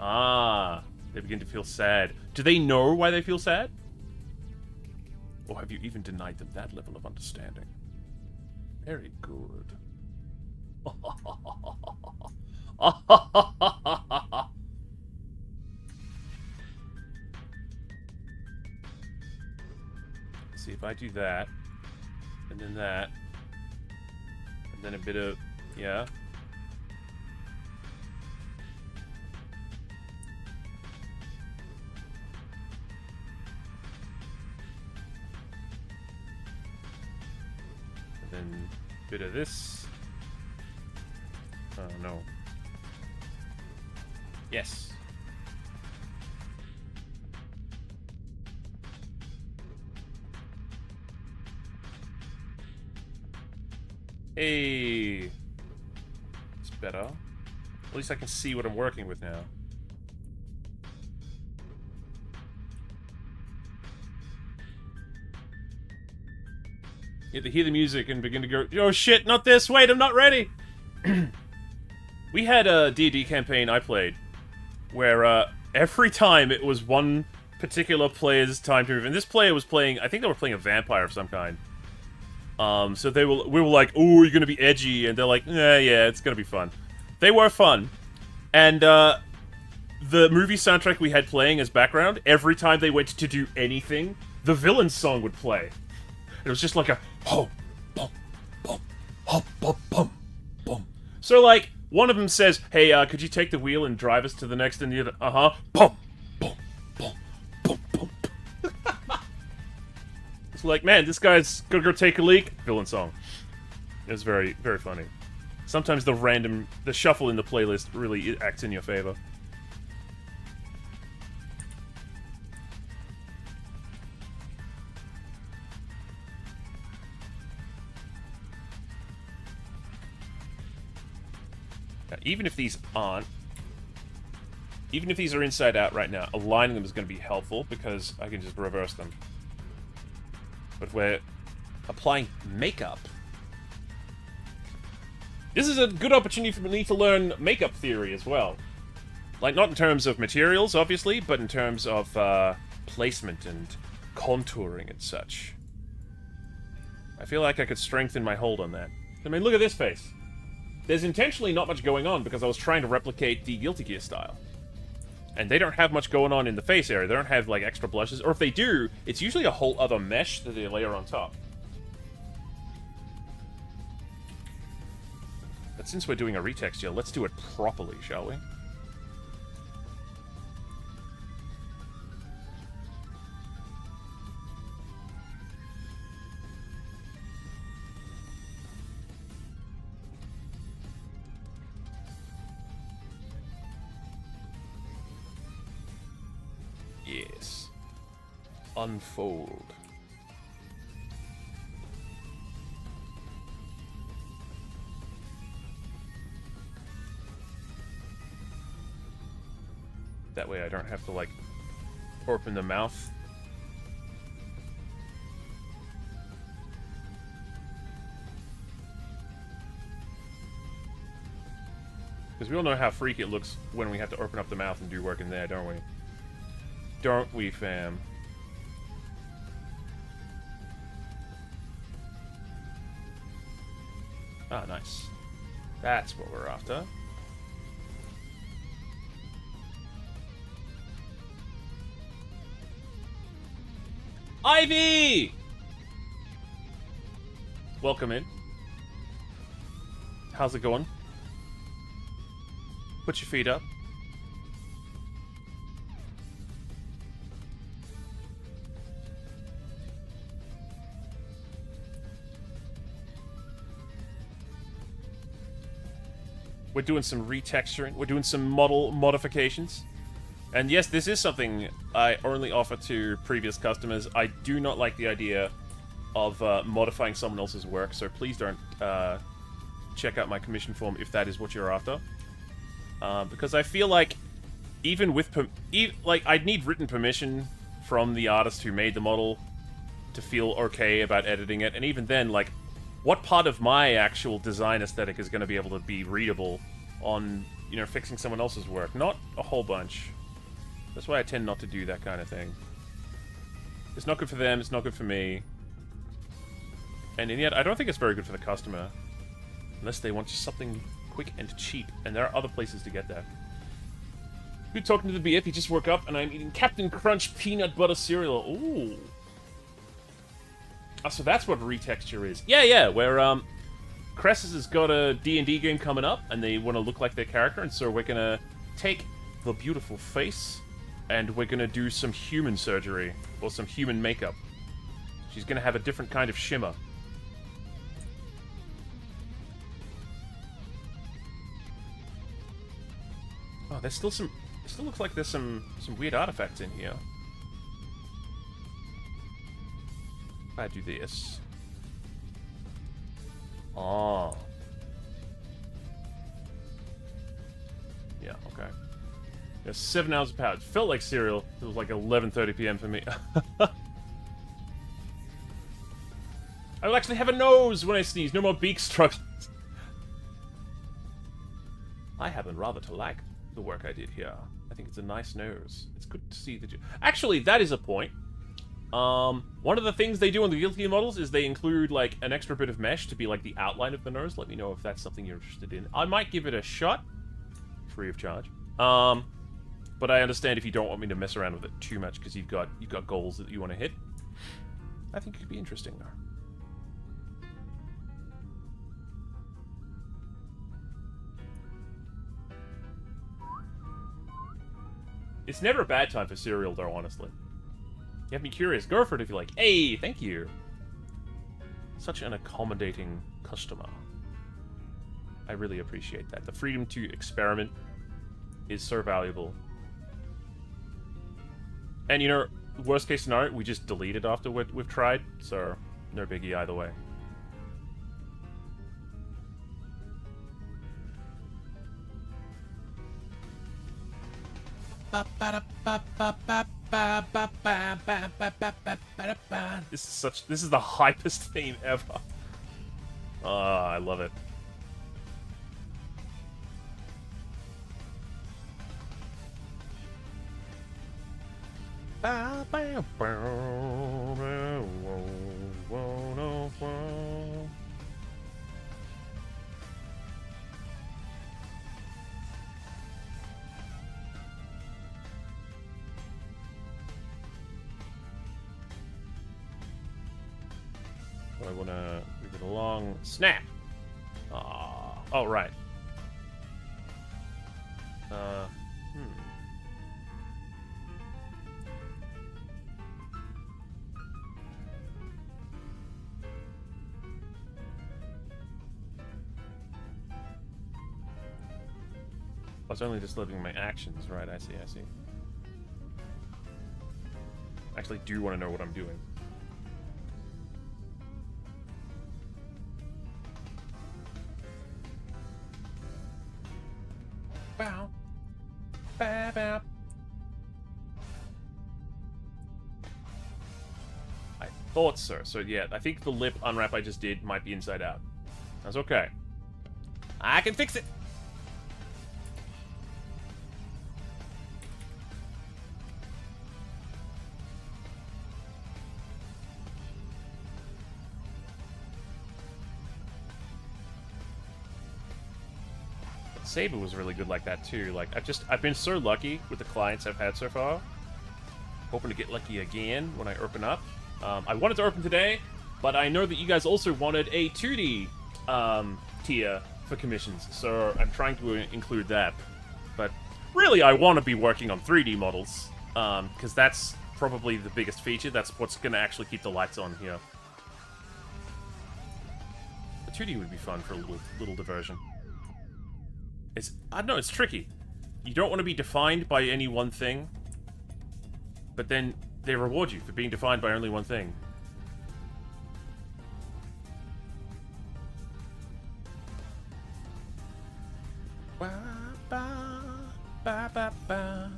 Ah, they begin to feel sad. Do they know why they feel sad? Or have you even denied them that level of understanding? Very good. See, if I do that, and then that, and then a bit of, yeah. Then a bit of this. Oh no. Yes. Hey. It's better. At least I can see what I'm working with now. You have to hear the music and begin to go, oh shit, not this, wait, I'm not ready! We had a D&D campaign I played, where every time it was one particular player's time to move, and this player was playing, I think they were playing a vampire of some kind. So we were like, ooh, you're gonna be edgy, and they're like, yeah, it's gonna be fun. They were fun. And the movie soundtrack we had playing as background, every time they went to do anything, the villain's song would play. It was just like a ho, bum, bum, hop, bum, bum, bum. So like one of them says, "Hey, could you take the wheel and drive us to the next?" And the other, bum, bum, bum, bum, bum. It's like, man, this guy's gonna go take a leak. Villain song. It was very, very funny. Sometimes the shuffle in the playlist really acts in your favor. Now, even if these aren't, even if these are inside out right now, aligning them is going to be helpful because I can just reverse them. But if we're applying makeup, this is a good opportunity for me to learn makeup theory as well. Like, not in terms of materials, obviously, but in terms of placement and contouring and such. I feel like I could strengthen my hold on that. I mean, look at this face. There's intentionally not much going on because I was trying to replicate the Guilty Gear style. And they don't have much going on in the face area. They don't have, like, extra blushes. Or if they do, it's usually a whole other mesh that they layer on top. But since we're doing a retexture, let's do it properly, shall we? Yes. Unfold. That way I don't have to, like, open the mouth. Because we all know how freaky it looks when we have to open up the mouth and do work in there, don't we? Don't we, fam? Ah, nice. That's what we're after. Ivy! Welcome in. How's it going? Put your feet up. We're doing some retexturing. We're doing some model modifications. And yes, this is something I only offer to previous customers. I do not like the idea of modifying someone else's work, so please don't check out my commission form if that is what you're after. Because I feel like even with... like, I'd need written permission from the artist who made the model to feel okay about editing it. And even then, like, what part of my actual design aesthetic is going to be able to be readable on, you know, fixing someone else's work? Not a whole bunch. That's why I tend not to do that kind of thing. It's not good for them, it's not good for me. And yet, I don't think it's very good for the customer. Unless they want just something quick and cheap. And there are other places to get that. Good talking to the BF, he just woke up and I'm eating Captain Crunch peanut butter cereal. Ooh. Oh, so that's what retexture is. Yeah, where, Crescent has got a D&D game coming up, and they want to look like their character, and so we're gonna take the beautiful face, and we're gonna do some human surgery, or some human makeup. She's gonna have a different kind of shimmer. Oh, there's still some... It still looks like there's some weird artifacts in here. If I do this... Oh. Yeah, okay. Yeah, 7 hours of power. It felt like cereal. It was like 11:30 p.m. for me. I will actually have a nose when I sneeze. No more beak struggles. I happen rather to like the work I did here. I think it's a nice nose. It's good to see that you... Actually, that is a point. One of the things they do on the Guilty Gear models is they include, like, an extra bit of mesh to be, like, the outline of the nose. Let me know if that's something you're interested in. I might give it a shot. Free of charge. But I understand if you don't want me to mess around with it too much, because you've got goals that you want to hit. I think it could be interesting, though. It's never a bad time for cereal, though, honestly. You have me curious. Go for it if you like. Hey, thank you. Such an accommodating customer. I really appreciate that. The freedom to experiment is so valuable. And, you know, worst case scenario, we just delete it after we've tried, so no biggie either way. This is the hypest theme ever. Oh, I love it. I want to move it along. Snap! Oh, right. I was only just living my actions. Right, I see, I see. I actually do want to know what I'm doing. Bow. Bow, bow. I thought so. So yeah, I think the lip unwrap I just did might be inside out. That's okay. I can fix it. Saber was really good like that too. Like I've been so lucky with the clients I've had so far. Hoping to get lucky again when I open up. I wanted to open today, but I know that you guys also wanted a 2D tier for commissions, so I'm trying to include that. But really, I want to be working on 3D models, because that's probably the biggest feature. That's what's going to actually keep the lights on here. The 2D would be fun for a little diversion. I don't know, it's tricky. You don't want to be defined by any one thing, but then they reward you for being defined by only one thing. Ba, ba, ba, ba, ba.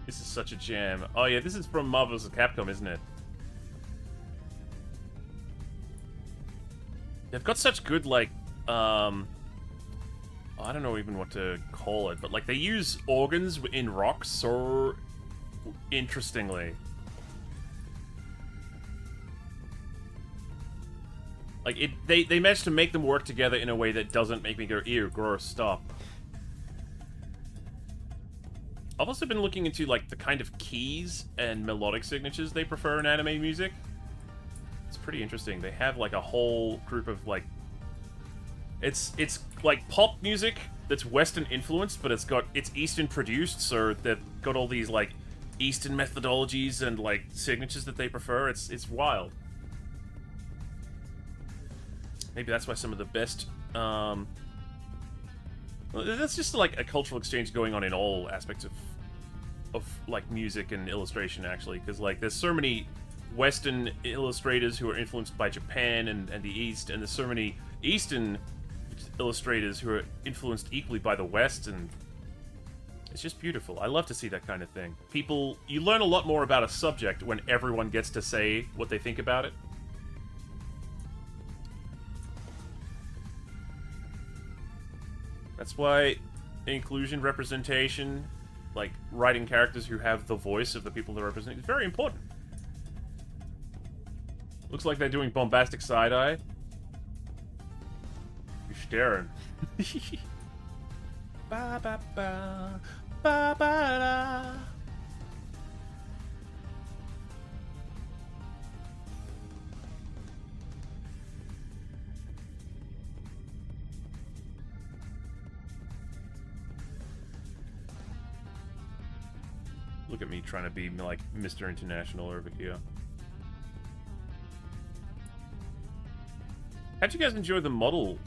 This is such a jam. Oh yeah, this is from Marvel vs. Capcom, isn't it? They've got such good, like, I don't know even what to call it, but, like, they use organs in rocks so interestingly. Like, they managed to make them work together in a way that doesn't make me go, ew, gross, stop. I've also been looking into, like, the kind of keys and melodic signatures they prefer in anime music. It's pretty interesting. They have, like, a whole group of, like... It's like, pop music that's Western influenced, but it's Eastern produced, so they've got all these, like, Eastern methodologies and, like, signatures that they prefer. It's wild. Maybe that's why some of the best, that's just, like, a cultural exchange going on in all aspects of like, music and illustration, actually. Because, like, there's so many Western illustrators who are influenced by Japan and the East, and there's so many Eastern illustrators who are influenced equally by the West, and it's just beautiful. I love to see that kind of thing. You learn a lot more about a subject when everyone gets to say what they think about it. That's why inclusion, representation, like writing characters who have the voice of the people they're representing is very important. Looks like they're doing bombastic side-eye. You're staring. Ba ba ba ba ba da. Look at me trying to be, like, Mr. International over here. How'd you guys enjoy the model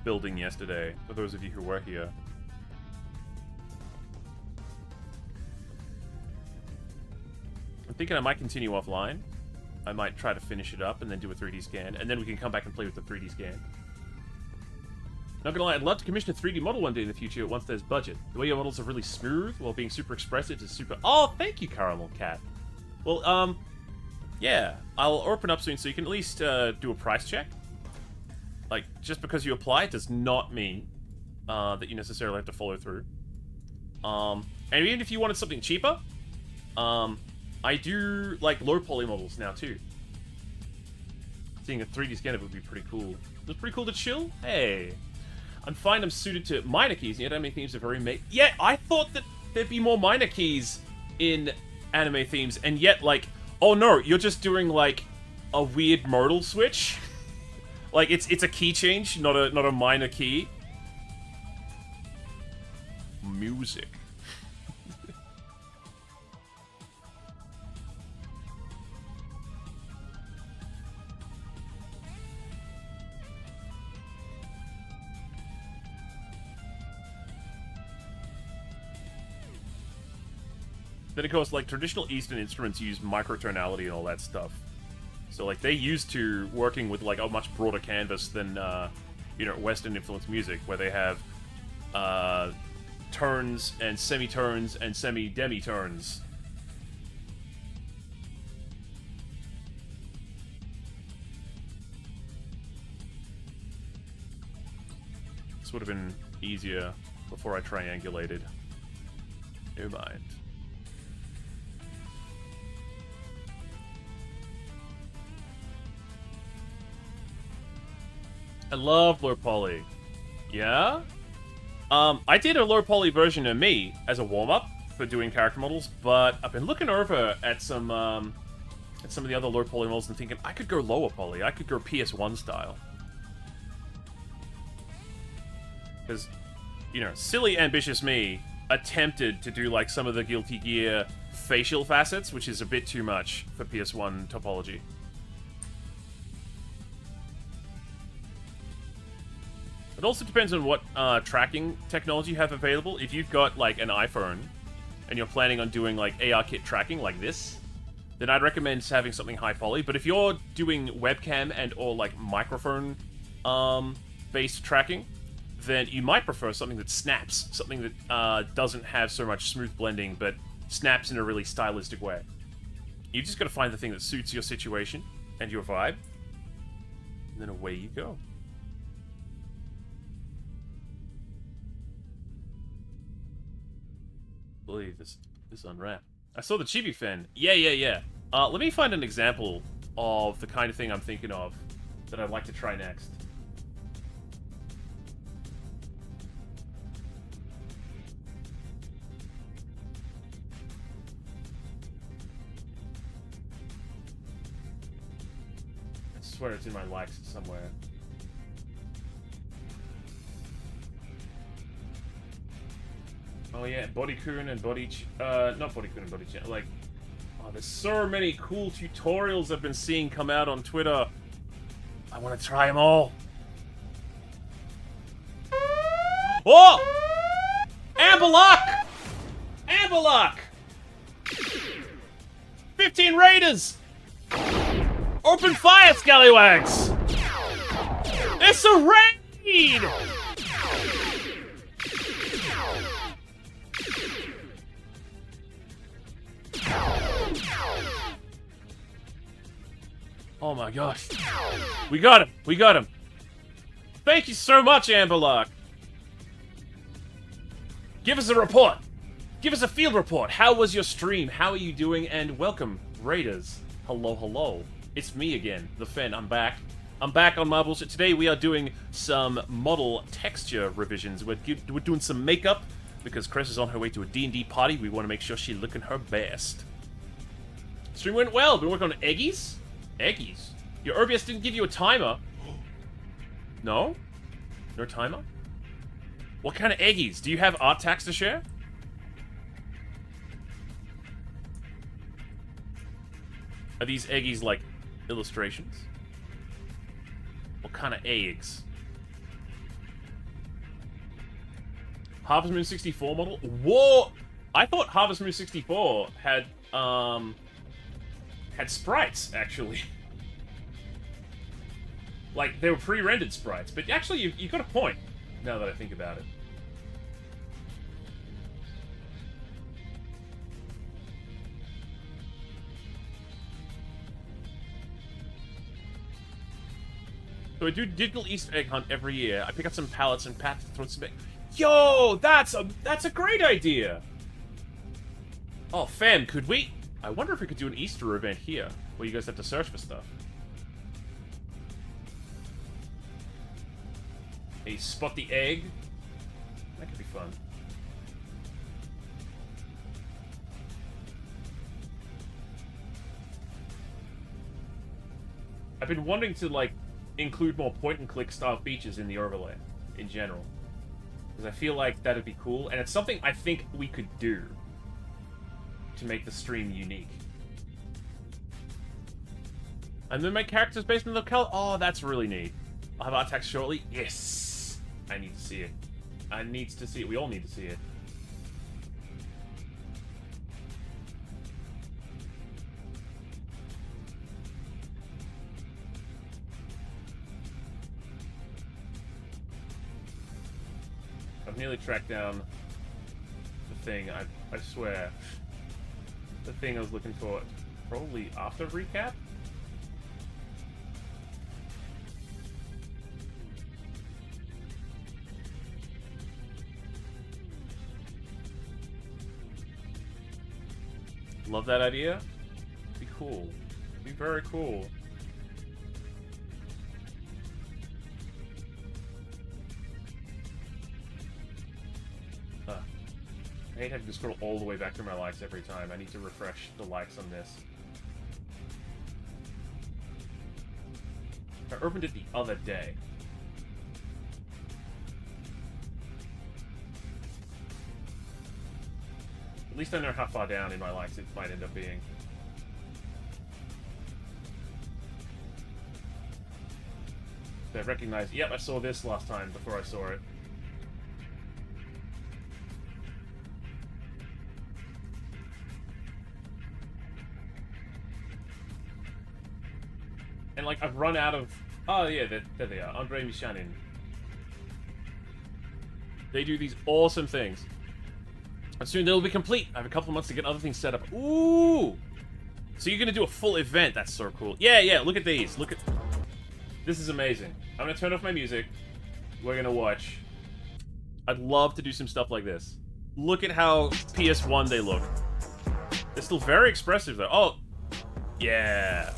building yesterday, for those of you who were here. I'm thinking I might continue offline. I might try to finish it up and then do a 3D scan, and then we can come back and play with the 3D scan. Not gonna lie, I'd love to commission a 3D model one day in the future once there's budget. The way your models are really smooth while being super expressive is super... Oh, thank you, Caramel Cat. Well, yeah, I'll open up soon so you can at least do a price check. Like, just because you apply it does not mean that you necessarily have to follow through. And even if you wanted something cheaper, I do, like, low poly models now, too. Seeing a 3D scan of it would be pretty cool. It's pretty cool to chill? Hey. I'm fine I'm suited to minor keys, and yet anime themes are very Yeah, I thought that there'd be more minor keys in anime themes, and yet, like, oh no, you're just doing, like, a weird modal switch? Like, it's a key change, not a minor key. Music. Then, of course, like, traditional Eastern instruments use microtonality and all that stuff. So, like, they used to working with, like, a much broader canvas than, you know, Western-influenced music, where they have, turns and semitones and semi-demitones. This would have been easier before I triangulated. Never mind. I love low poly. Yeah? I did a low poly version of me as a warm-up for doing character models, but I've been looking over at some of the other low poly models and thinking, I could go lower poly. I could go PS1 style. Because, you know, silly, ambitious me attempted to do, like, some of the Guilty Gear facial facets, which is a bit too much for PS1 topology. It also depends on what tracking technology you have available. If you've got, like, an iPhone, and you're planning on doing, like, ARKit tracking like this, then I'd recommend having something high poly. But if you're doing webcam and or, like, microphone based tracking, then you might prefer something that snaps, something that doesn't have so much smooth blending, but snaps in a really stylistic way. You've just got to find the thing that suits your situation and your vibe, and then away you go. Believe this unwrapped. I saw the Chibi fan. Yeah. Let me find an example of the kind of thing I'm thinking of that I'd like to try next. I swear it's in my likes somewhere. Oh yeah, Bodycoon and not Bodycoon and Bodychan, like, oh, there's so many cool tutorials I've been seeing come out on Twitter. I want to try them all. Oh! Amberlock! Amberlock! 15 raiders! Open fire, scallywags! It's a raid! Oh my gosh. We got him. We got him. Thank you so much, Amberlock. Give us a report. Give us a field report. How was your stream? How are you doing? And welcome, Raiders. Hello, hello. It's me again, the Fen. I'm back. I'm back on my bullshit. Today we are doing some model texture revisions. We're doing some makeup because Cress is on her way to a D&D party. We want to make sure she's looking her best. Stream went well. Been working on eggies? Eggies? Your OBS didn't give you a timer. No? No timer? What kind of eggies? Do you have art tags to share? Are these eggies like illustrations? What kind of eggs? Harvest Moon 64 model? Whoa! I thought Harvest Moon 64 had sprites, actually. Like, they were pre-rendered sprites. But actually, you got a point, now that I think about it. So I do digital Easter egg hunt every year. I pick up some pallets and paths to throw some egg. Yo, that's a great idea. Oh, fam, could we? I wonder if we could do an Easter event here, where you guys have to search for stuff. Hey, spot the egg. That could be fun. I've been wanting to, like, include more point-and-click style features in the overlay, in general. Because I feel like that'd be cool, and it's something I think we could do to make the stream unique. And then my character's based on the color. Oh, that's really neat. I'll have art text shortly. Yes! I need to see it. I need to see it. We all need to see it. I've nearly tracked down the thing, I swear. The thing I was looking for, probably after recap? Love that idea. Be cool. Be very cool. I hate having to scroll all the way back through my likes every time. I need to refresh the likes on this. I opened it the other day. At least I know how far down in my likes it might end up being. So I recognize, yep, I saw this last time before I saw it. And, like, I've run out of... Oh, yeah, there they are. Andre Mishanin. They do these awesome things. And soon they'll be complete. I have a couple of months to get other things set up. Ooh! So you're gonna do a full event. That's so cool. Yeah, yeah, look at these. Look at... This is amazing. I'm gonna turn off my music. We're gonna watch. I'd love to do some stuff like this. Look at how PS1 they look. They're still very expressive, though. Oh! Yeah!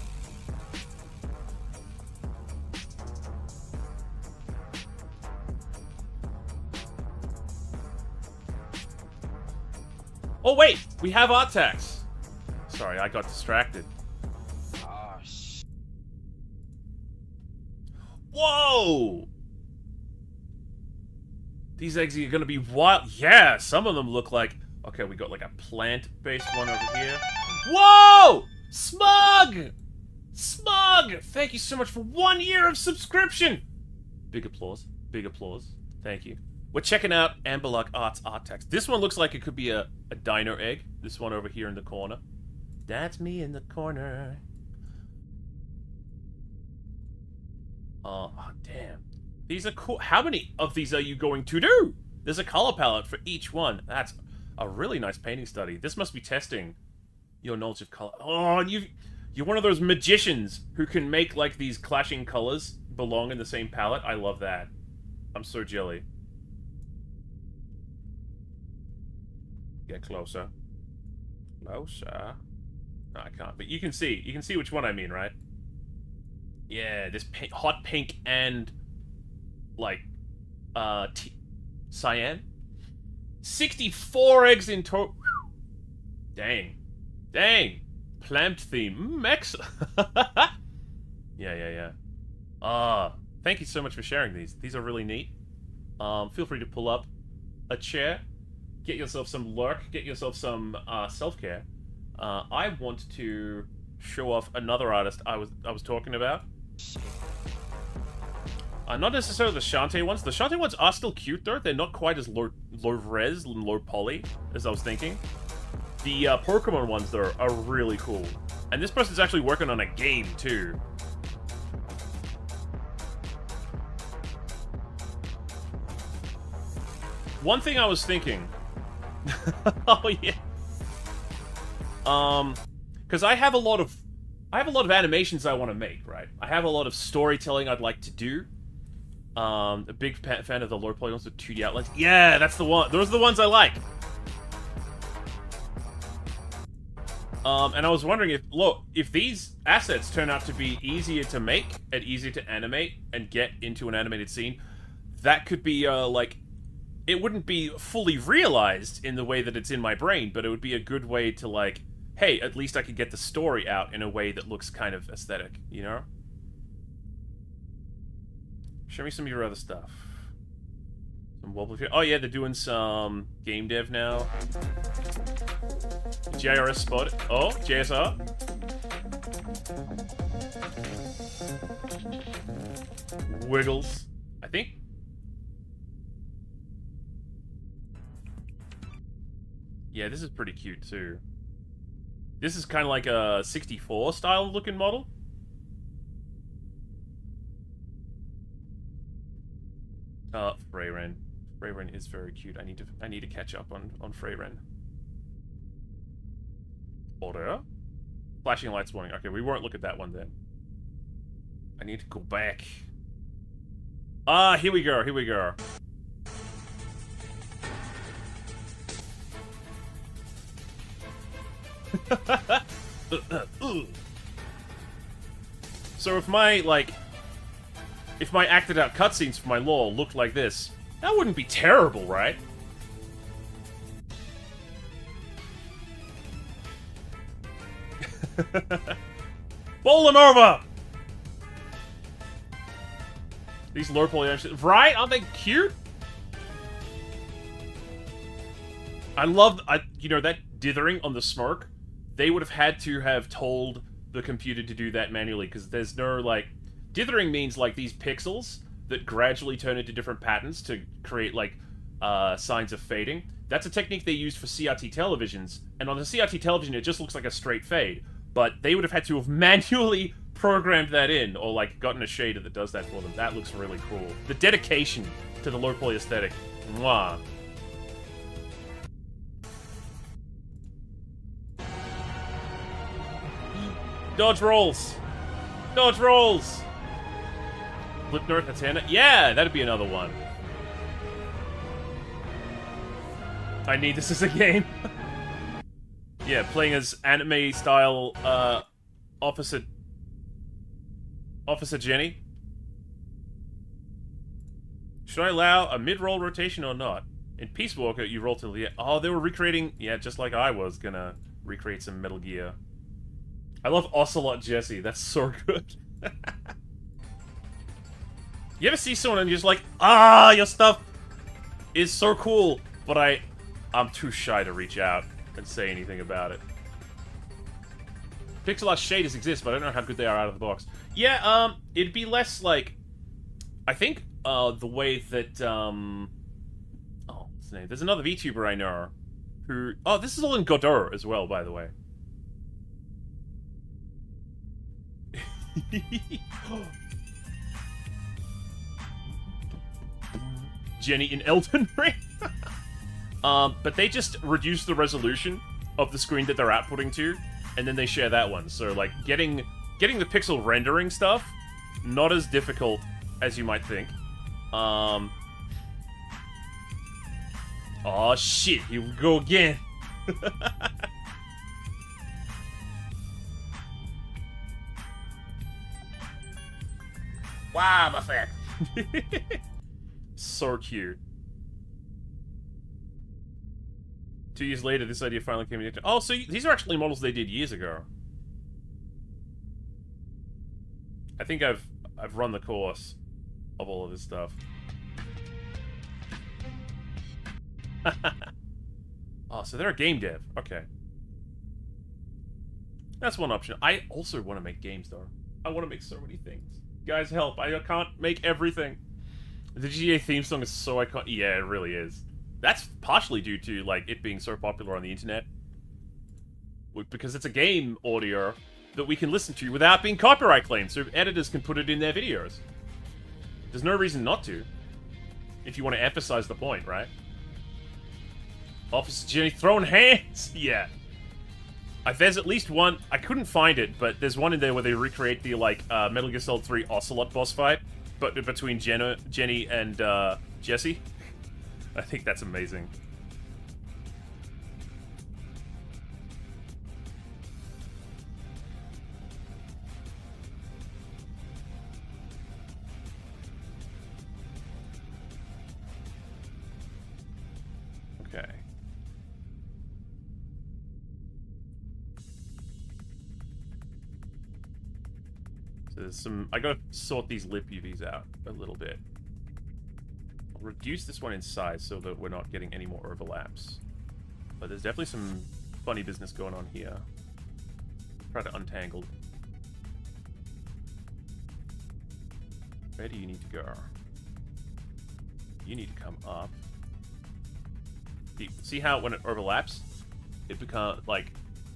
Oh, wait! We have art tags! Sorry, I got distracted. Oh, sh... Whoa! These eggs are gonna be wild. Yeah, some of them look like... Okay, we got like a plant-based one over here. Whoa! Smug! Smug! Thank you so much for 1 year of subscription! Big applause. Big applause. Thank you. We're checking out Amberluck Arts art text. This one looks like it could be a dino egg. This one over here in the corner. That's me in the corner. Oh, damn. These are cool. How many of these are you going to do? There's a color palette for each one. That's a really nice painting study. This must be testing your knowledge of color. Oh, and you're one of those magicians who can make, like, these clashing colors belong in the same palette. I love that. I'm so jelly. Get closer. Closer. No, I can't. But you can see. You can see which one I mean, right? Yeah, this hot pink and, like, cyan. 64 eggs in total. Dang. Dang. Plant theme. Yeah. Thank you so much for sharing these. These are really neat. Feel free to pull up a chair. Get yourself some lurk. Get yourself some self-care. I want to show off another artist I was talking about. Not necessarily the Shantae ones. The Shantae ones are still cute, though. They're not quite as low res and low poly as I was thinking. The Pokemon ones, though, are really cool. And this person's actually working on a game, too. One thing I was thinking... oh, yeah. Because I have a lot of animations I want to make, right? I have a lot of storytelling I'd like to do. A big fan of the lore poly ones with 2D outlines. Yeah, that's the one. Those are the ones I like. And I was wondering if these assets turn out to be easier to make and easier to animate and get into an animated scene, that could be, like, it wouldn't be fully realized in the way that it's in my brain, but it would be a good way to, like, hey, at least I could get the story out in a way that looks kind of aesthetic, you know? Show me some of your other stuff. Some wobble. Oh yeah, they're doing some game dev now. JRS spot. Oh, JSR. Wiggles. I think. Yeah, this is pretty cute too. This is kind of like a 64 style looking model. Freyren. Freyren is very cute. I need to catch up on Freyren. Order. Flashing lights warning. Okay, we won't look at that one then. I need to go back. Ah, here we go. Here we go. So if my, like... if my acted out cutscenes for my lore looked like this, that wouldn't be terrible, right? Bowl them over! These lore poly actions, right? Aren't they cute? I love, you know, that dithering on the smoke. They would have had to have told the computer to do that manually, because there's no, like... Dithering means, like, these pixels that gradually turn into different patterns to create, like, signs of fading. That's a technique they use for CRT televisions, and on the CRT television it just looks like a straight fade. But they would have had to have manually programmed that in, or, like, gotten a shader that does that for them. That looks really cool. The dedication to the low poly aesthetic. Mwah. Dodge rolls! Dodge rolls! Flip North Hatana? Yeah, that'd be another one. I need this as a game. Yeah, playing as anime-style, Officer Jenny. Should I allow a mid-roll rotation or not? In Peace Walker, you roll till the end. Oh, they were recreating... Yeah, just like I was gonna recreate some Metal Gear. I love Ocelot Jesse. That's so good. You ever see someone and you're just like, ah, your stuff is so cool, but I'm too shy to reach out and say anything about it. Pixel art shaders exist, but I don't know how good they are out of the box. Yeah, it'd be less like, I think, the way that, oh, what's his name? There's another VTuber I know who, oh, this is all in Godot as well, by the way. Jenny in Elden Ring. But they just reduce the resolution of the screen that they're outputting to, and then they share that one. So, like, getting the pixel rendering stuff, not as difficult as you might think. Oh shit, here we go again. Wow, my fat. So cute. 2 years later, this idea finally came into... Oh, so these are actually models they did years ago. I think I've run the course of all of this stuff. Oh, so they're a game dev. Okay. That's one option. I also want to make games, though. I want to make so many things. Guys, help. I can't make everything. The GTA theme song is so iconic. Yeah, it really is. That's partially due to, like, it being so popular on the internet. Because it's a game audio that we can listen to without being copyright claimed, so editors can put it in their videos. There's no reason not to. If you want to emphasize the point, right? Officer Jenny throwing hands! Yeah. There's at least one... I couldn't find it, but there's one in there where they recreate the, like, Metal Gear Solid 3 Ocelot boss fight, but between Jenny and, Jesse. I think that's amazing. Okay. So there's some... I gotta sort these lip UVs out a little bit. I'll reduce this one in size so that we're not getting any more overlaps. But there's definitely some funny business going on here. Try to untangle. Where do you need to go? You need to come up. See how when it overlaps, it becomes, like,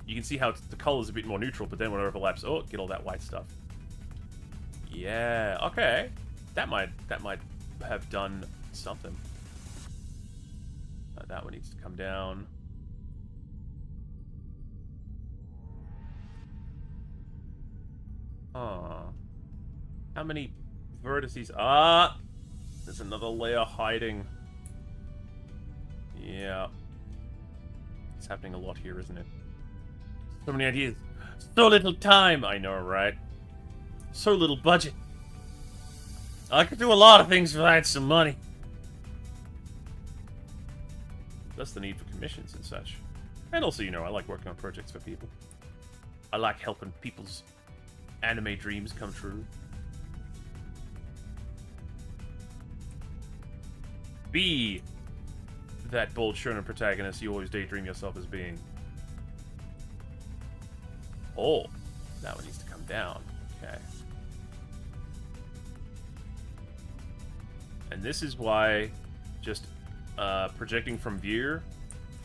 you can see how the color's a bit more neutral, but then when it overlaps, oh, get all that white stuff. Yeah, okay. That might have done something. That one needs to come down. How many vertices? Ah! There's another layer hiding. Yeah. It's happening a lot here, isn't it? So many ideas. So little time! I know, right? So little budget. I could do a lot of things if I had some money. That's the need for commissions and such. And also, you know, I like working on projects for people. I like helping people's anime dreams come true. Be that bold shonen protagonist you always daydream yourself as being. Oh, that one needs to come down. Okay. And this is why just projecting from view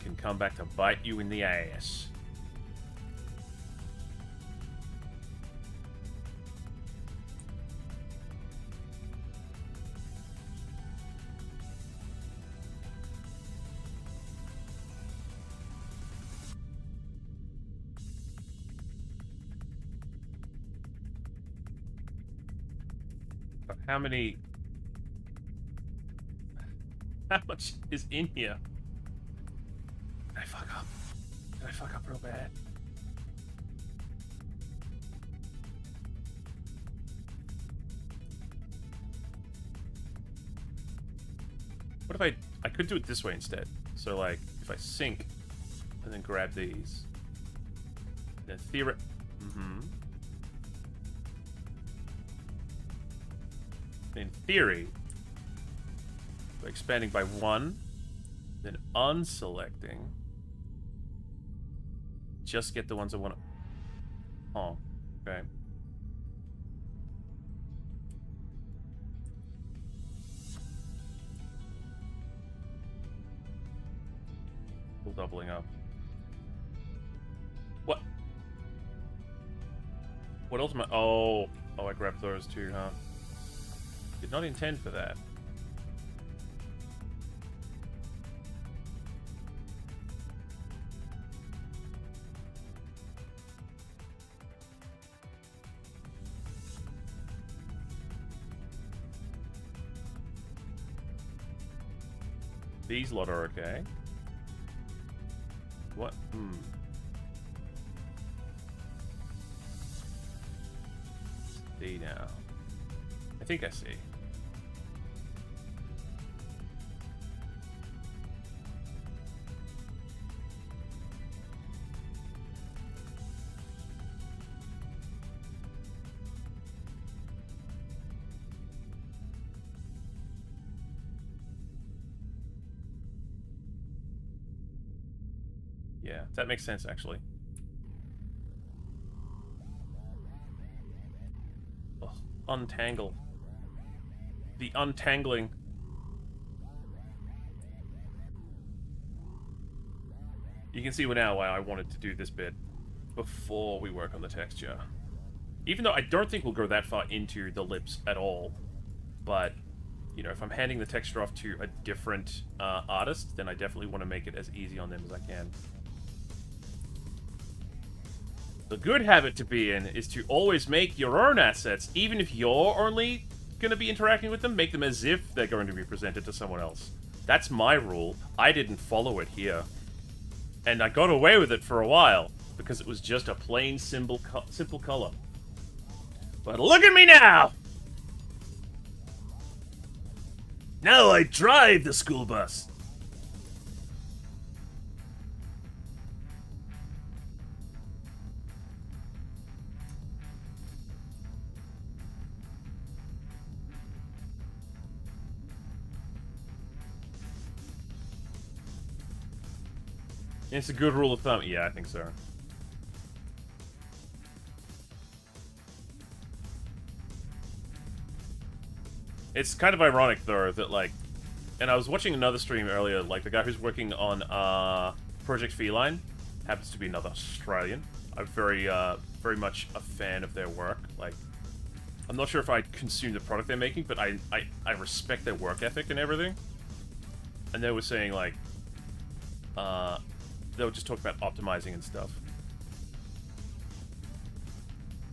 can come back to bite you in the ass. How many... How much is in here? Did I fuck up? Did I fuck up real bad? What if I could do it this way instead. So, like, if I sync and then grab these. Then in theory, by expanding by 1, then unselecting, just get the ones I want to... Oh, okay. Still doubling up. What? What else am I... Oh, I grabbed those too, huh? Did not intend for that. These lot are okay. What? See now. I think I see. Yeah, that makes sense, actually. untangle. The untangling. You can see now why I wanted to do this bit before we work on the texture. Even though I don't think we'll go that far into the lips at all. But, you know, if I'm handing the texture off to a different artist, then I definitely want to make it as easy on them as I can. The good habit to be in is to always make your own assets, even if you're only going to be interacting with them, make them as if they're going to be presented to someone else. That's my rule. I didn't follow it here. And I got away with it for a while, because it was just a plain, simple color. But look at me now! Now I drive the school bus! It's a good rule of thumb. Yeah, I think so. It's kind of ironic, though, that, like... And I was watching another stream earlier, like, the guy who's working on, Project Feline happens to be another Australian. I'm very much a fan of their work. Like, I'm not sure if I consume the product they're making, but I respect their work ethic and everything. And they were saying, like, they were just talking about optimizing and stuff.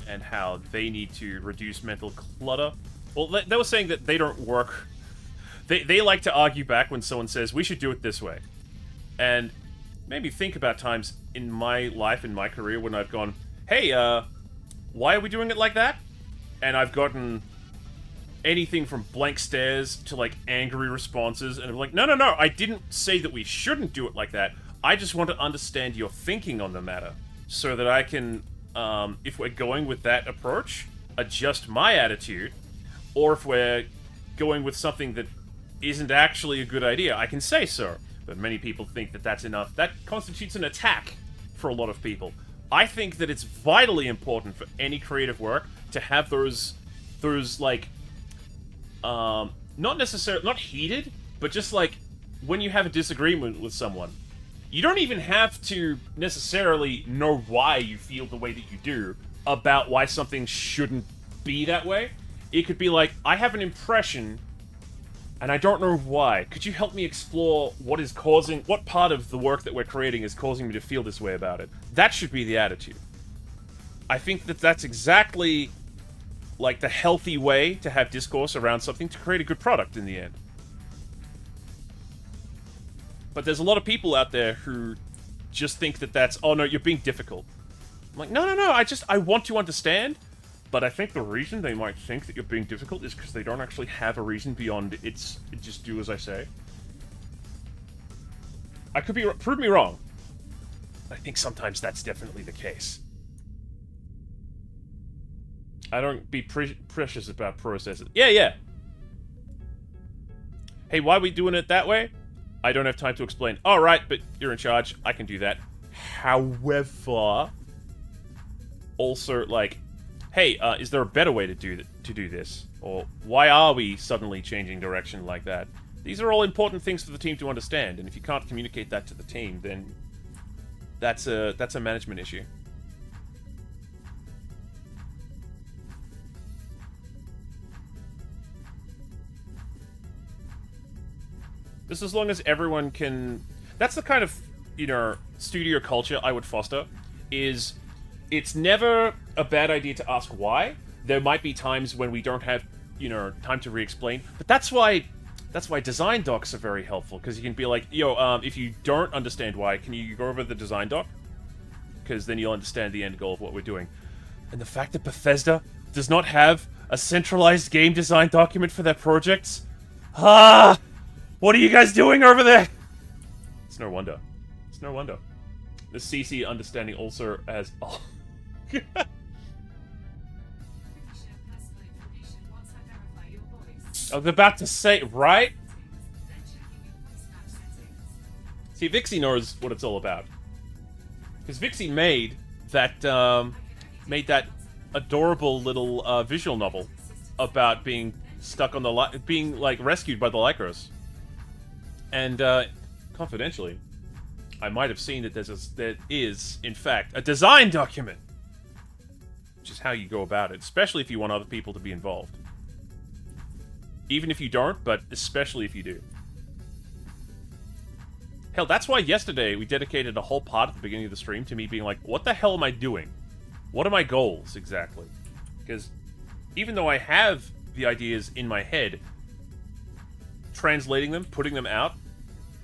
And how they need to reduce mental clutter. Well, they were saying that they don't work... They like to argue back when someone says, we should do it this way. And made me think about times in my life, in my career, when I've gone, hey, why are we doing it like that? And I've gotten anything from blank stares to, like, angry responses. And I'm like, no, I didn't say that we shouldn't do it like that. I just want to understand your thinking on the matter, so that I can, if we're going with that approach, adjust my attitude, or if we're going with something that isn't actually a good idea, I can say so. But many people think that that's enough. That constitutes an attack for a lot of people. I think that it's vitally important for any creative work to have those like, not necessarily, not heated, but just like, when you have a disagreement with someone, you don't even have to necessarily know why you feel the way that you do about why something shouldn't be that way. It could be like, I have an impression, and I don't know why. Could you help me explore what part of the work that we're creating is causing me to feel this way about it? That should be the attitude. I think that that's exactly, like, the healthy way to have discourse around something to create a good product in the end. But there's a lot of people out there who just think that that's, oh no, you're being difficult. I'm like, no, I want to understand. But I think the reason they might think that you're being difficult is because they don't actually have a reason beyond it's just do as I say. I could be, prove me wrong. I think sometimes that's definitely the case. I don't be precious about processes. Yeah. Hey, why are we doing it that way? I don't have time to explain. Alright, but you're in charge. I can do that. However, also, like, hey, is there a better way to do this? Or why are we suddenly changing direction like that? These are all important things for the team to understand, and if you can't communicate that to the team, then that's a management issue. Just as long as everyone can... That's the kind of, you know, studio culture I would foster, is it's never a bad idea to ask why. There might be times when we don't have, you know, time to re-explain, but that's why design docs are very helpful, because you can be like, yo, if you don't understand why, can you go over the design doc? Because then you'll understand the end goal of what we're doing. And the fact that Bethesda does not have a centralized game design document for their projects? What are you guys doing over there? It's no wonder. It's no wonder. The CC understanding also as... Oh. I was about to say, right? See, Vixie knows what it's all about. Because Vixie made that adorable little visual novel about being stuck on the being like rescued by the Lycros. And confidentially, I might have seen that there is in fact a design document, which is how you go about it, especially if you want other people to be involved. Even if you don't, but especially if you do. Hell, that's why yesterday we dedicated a whole part at the beginning of the stream to me being like, what the hell am I doing? What are my goals, exactly? Because even though I have the ideas in my head, translating them, putting them out,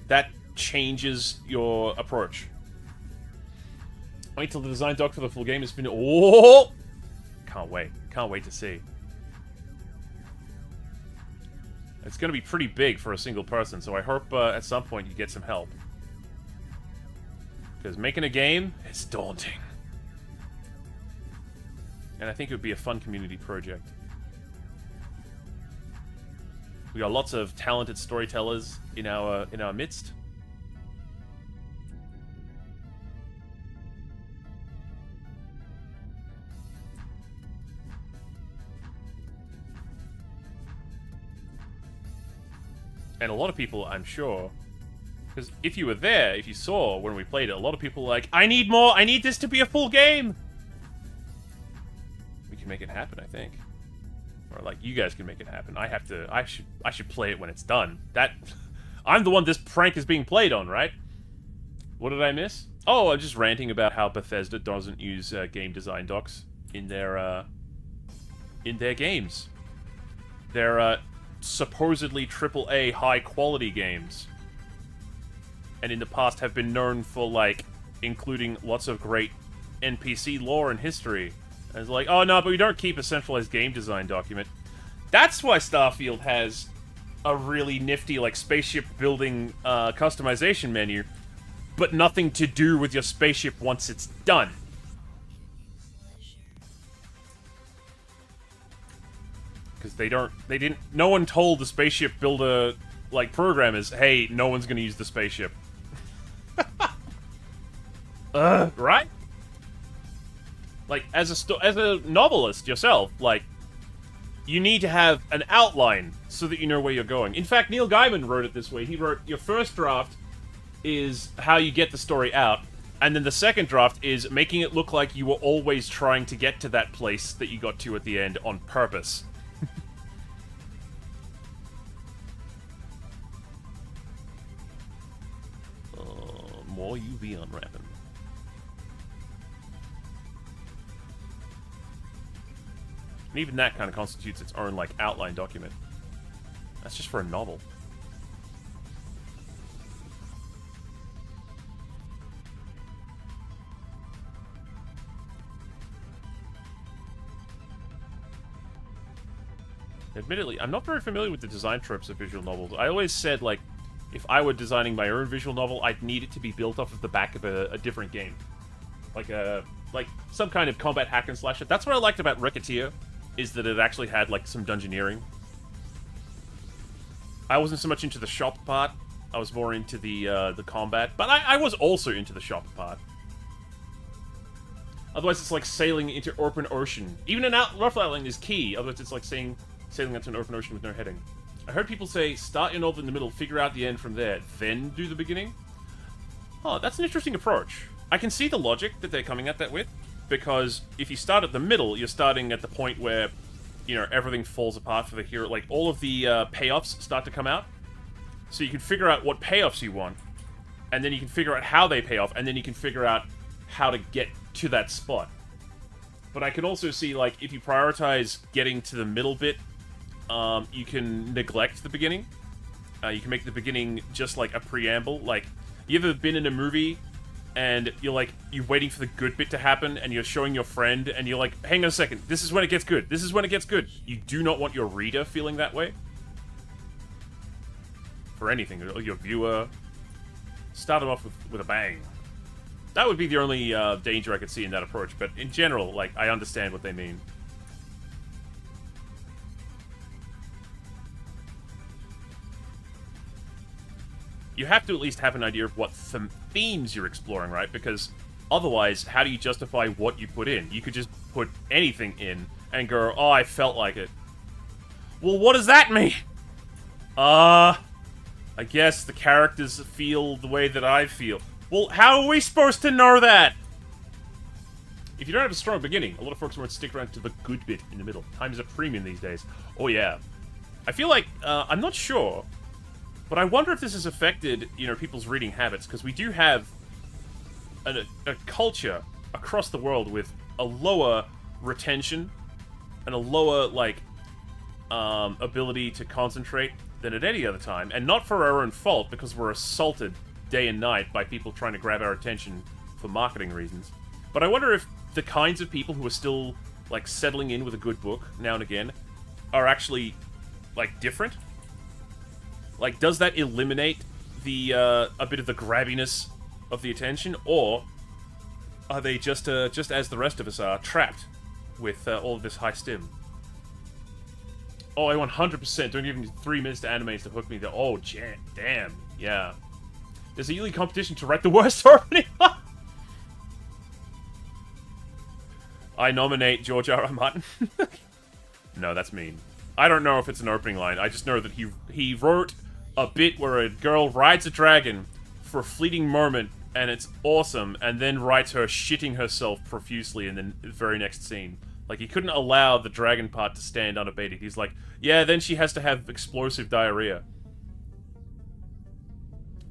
that changes your approach. Wait till the design doc for the full game has been... Oh! Can't wait. Can't wait to see. It's going to be pretty big for a single person, so I hope at some point you get some help. Because making a game is daunting. And I think it would be a fun community project. We got lots of talented storytellers in our midst. And a lot of people, I'm sure, because if you were there, if you saw when we played it, a lot of people were like, I need more, I need this to be a full game! We can make it happen, I think. Or, like, you guys can make it happen. I should play it when it's done. I'm the one this prank is being played on, right? What did I miss? Oh, I'm just ranting about how Bethesda doesn't use game design docs in their games. They're, supposedly AAA high-quality games. And in the past have been known for, like, including lots of great NPC lore and history. And it's like, oh no, but we don't keep a centralized game design document. That's why Starfield has a really nifty, like, spaceship building customization menu, but nothing to do with your spaceship once it's done. Because no one told the spaceship builder, like, programmers, hey, no one's gonna use the spaceship. Right? Like, as a novelist yourself, like, you need to have an outline so that you know where you're going. In fact, Neil Gaiman wrote it this way. He wrote, your first draft is how you get the story out, and then the second draft is making it look like you were always trying to get to that place that you got to at the end on purpose. More UV unwrapping. And even that kind of constitutes its own, like, outline document. That's just for a novel. Admittedly, I'm not very familiar with the design tropes of visual novels. I always said, like, if I were designing my own visual novel, I'd need it to be built off of the back of a different game. Like some kind of combat hack and slasher. That's what I liked about Ricketeer, is that it actually had, like, some dungeoneering. I wasn't so much into the shop part. I was more into the combat. But I was also into the shop part. Otherwise, it's like sailing into open ocean. Even an rough outline is key. Otherwise, it's like sailing into an open ocean with no heading. I heard people say, start your novel in the middle, figure out the end from there, then do the beginning. Oh, that's an interesting approach. I can see the logic that they're coming at that with, because if you start at the middle, you're starting at the point where, you know, everything falls apart for the hero. Like, all of the payoffs start to come out. So you can figure out what payoffs you want, and then you can figure out how they pay off, and then you can figure out how to get to that spot. But I can also see, like, if you prioritize getting to the middle bit, you can neglect the beginning. You can make the beginning just like a preamble. Like, you ever been in a movie and you're waiting for the good bit to happen and you're showing your friend and you're like, hang on a second, this is when it gets good. This is when it gets good. You do not want your reader feeling that way. For anything, your viewer. Start them off with a bang. That would be the only danger I could see in that approach, but in general, like, I understand what they mean. You have to at least have an idea of what themes you're exploring, right? Because otherwise, how do you justify what you put in? You could just put anything in and go, oh, I felt like it. Well, what does that mean? I guess the characters feel the way that I feel. Well, how are we supposed to know that? If you don't have a strong beginning, a lot of folks won't stick around to the good bit in the middle. Time is a premium these days. Oh, yeah. I feel like, I'm not sure, but I wonder if this has affected, you know, people's reading habits, because we do have a culture across the world with a lower retention and a lower, like, ability to concentrate than at any other time, and not for our own fault, because we're assaulted day and night by people trying to grab our attention for marketing reasons. But I wonder if the kinds of people who are still, like, settling in with a good book now and again are actually, like, different? Like, does that eliminate the, a bit of the grabbiness of the attention, or are they just as the rest of us are, trapped with all of this high stim? Oh, I 100% don't even need 3 minutes to animes to hook me there. Oh, damn, yeah. There's a yearly competition to write the worst opening. I nominate George R.R. Martin. No, that's mean. I don't know if it's an opening line. I just know that he wrote a bit where a girl rides a dragon for a fleeting moment, and it's awesome, and then writes her shitting herself profusely in the very next scene. Like, he couldn't allow the dragon part to stand unabated. He's like, yeah, then she has to have explosive diarrhea.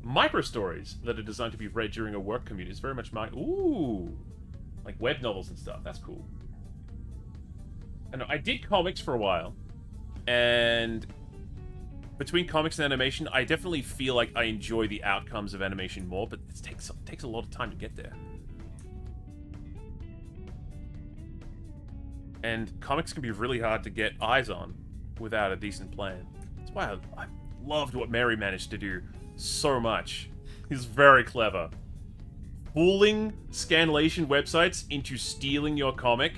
Micro-stories that are designed to be read during a work commute is very much ooh! Like web novels and stuff. That's cool. And I did comics for a while, and between comics and animation, I definitely feel like I enjoy the outcomes of animation more, but it takes a lot of time to get there. And comics can be really hard to get eyes on without a decent plan. That's why I loved what Mary managed to do so much. He's very clever. Fooling Scanlation websites into stealing your comic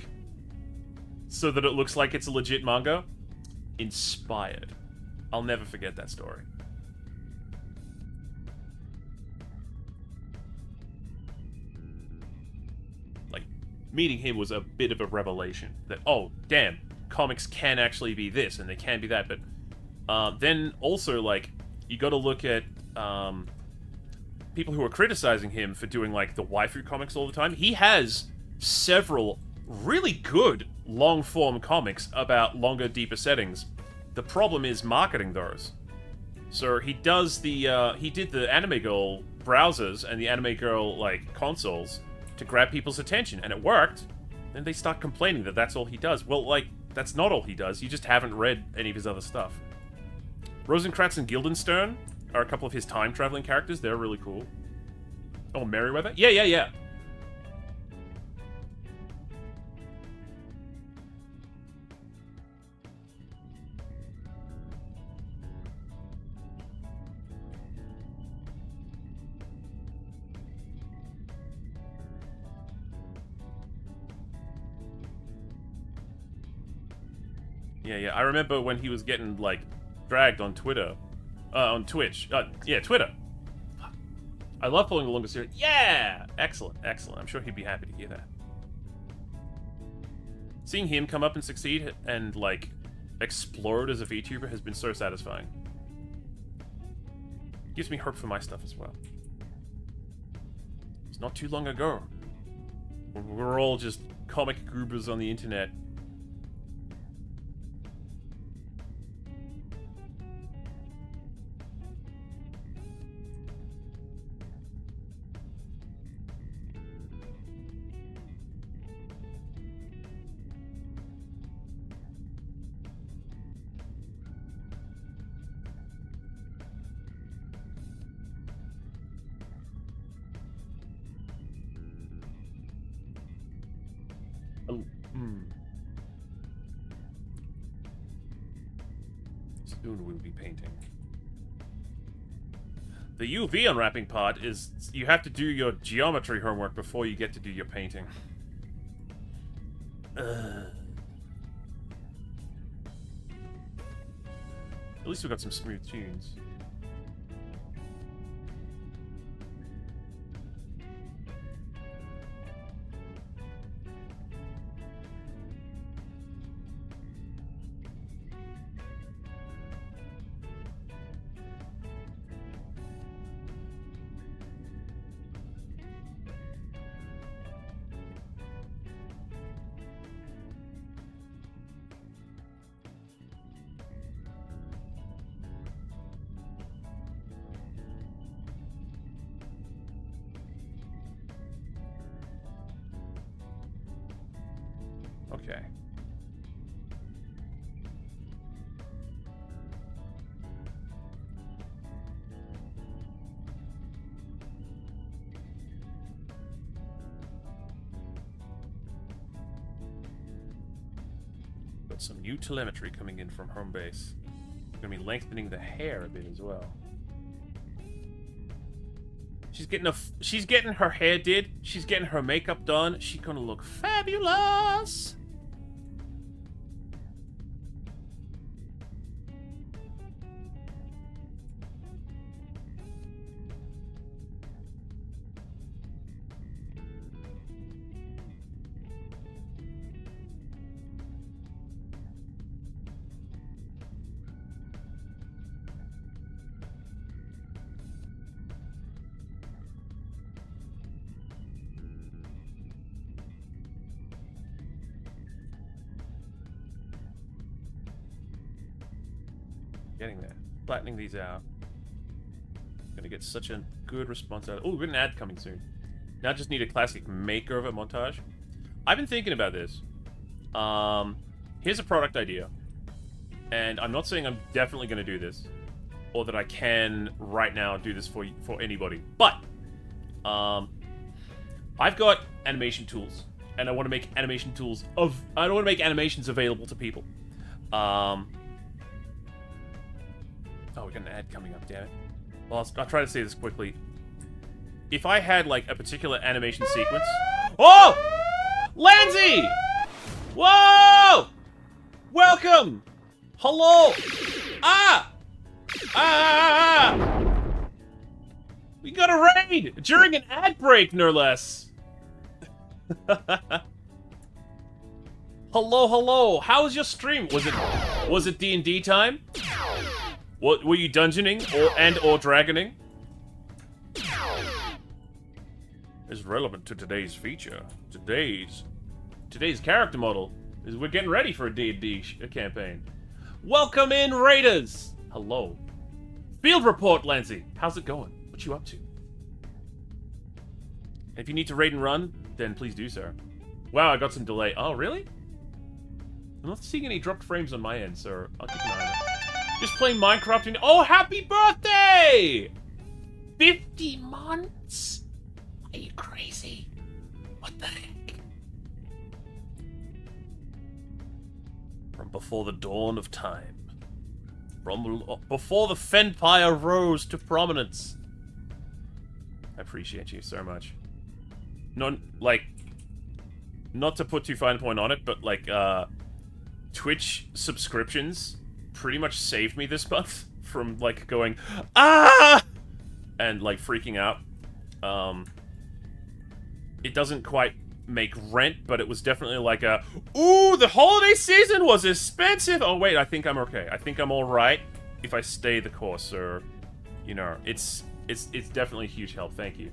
so that it looks like it's a legit manga. Inspired. I'll never forget that story. Like, meeting him was a bit of a revelation. That, oh, damn, comics can actually be this, and they can be that, but then also, like, you gotta look at people who are criticizing him for doing, like, the waifu comics all the time. He has several really good long-form comics about longer, deeper settings. The problem is marketing those. So he does the, he did the Anime Girl browsers and the Anime Girl, like, consoles to grab people's attention, and it worked. Then they start complaining that that's all he does. Well, like, that's not all he does. You just haven't read any of his other stuff. Rosencrantz and Guildenstern are a couple of his time-traveling characters. They're really cool. Oh, Merryweather? Yeah. Yeah, I remember when he was getting, like, dragged on Twitter. On Twitch. Yeah, Twitter. I love pulling the longest series. Yeah! Excellent. I'm sure he'd be happy to hear that. Seeing him come up and succeed and, like, explode as a VTuber has been so satisfying. Gives me hope for my stuff as well. It's not too long ago. We're all just comic goobers on the internet. Soon we'll be painting. The UV unwrapping part is you have to do your geometry homework before you get to do your painting. At least we got some smooth tunes. Okay. Got some new telemetry coming in from home base. Gonna be lengthening the hair a bit as well. She's getting her hair did. She's getting her makeup done. She's gonna look fabulous. Getting there. Flattening these out. Gonna get such a good response out of it. Oh, we've got an ad coming soon. Now I just need a classic makeover montage. I've been thinking about this. Here's a product idea. And I'm not saying I'm definitely gonna do this. Or that I can right now do this for anybody. But I've got animation tools. And I want to make animation tools I don't want to make animations available to people. Oh, we got an ad coming up, damn it. Well, I'll try to say this quickly. If I had, like, a particular animation sequence... Oh! Lanzy! Whoa! Welcome! Hello! Ah! Ah! We got a raid! During an ad break, no less! Hello, hello! How was your stream? Was it D&D time? What were you dungeoning or dragoning? Is relevant to today's feature. Today's character model is we're getting ready for a D&D campaign. Welcome in, raiders. Hello. Field report, Lancy. How's it going? What you up to? If you need to raid and run, then please do so. Wow, I got some delay. Oh, really? I'm not seeing any dropped frames on my end, so I'll keep an eye on it. Just playing Minecraft and... Oh, happy birthday! 50 months? Are you crazy? What the heck? From before the dawn of time. From before the Fenpire rose to prominence. I appreciate you so much. Not to put too fine a point on it, but, like, Twitch subscriptions pretty much saved me this month from, like, going, ah! And, like, freaking out. It doesn't quite make rent, but it was definitely like a, ooh, the holiday season was expensive! Oh, wait, I think I'm okay. I think I'm alright if I stay the course, or, you know, it's definitely a huge help, thank you.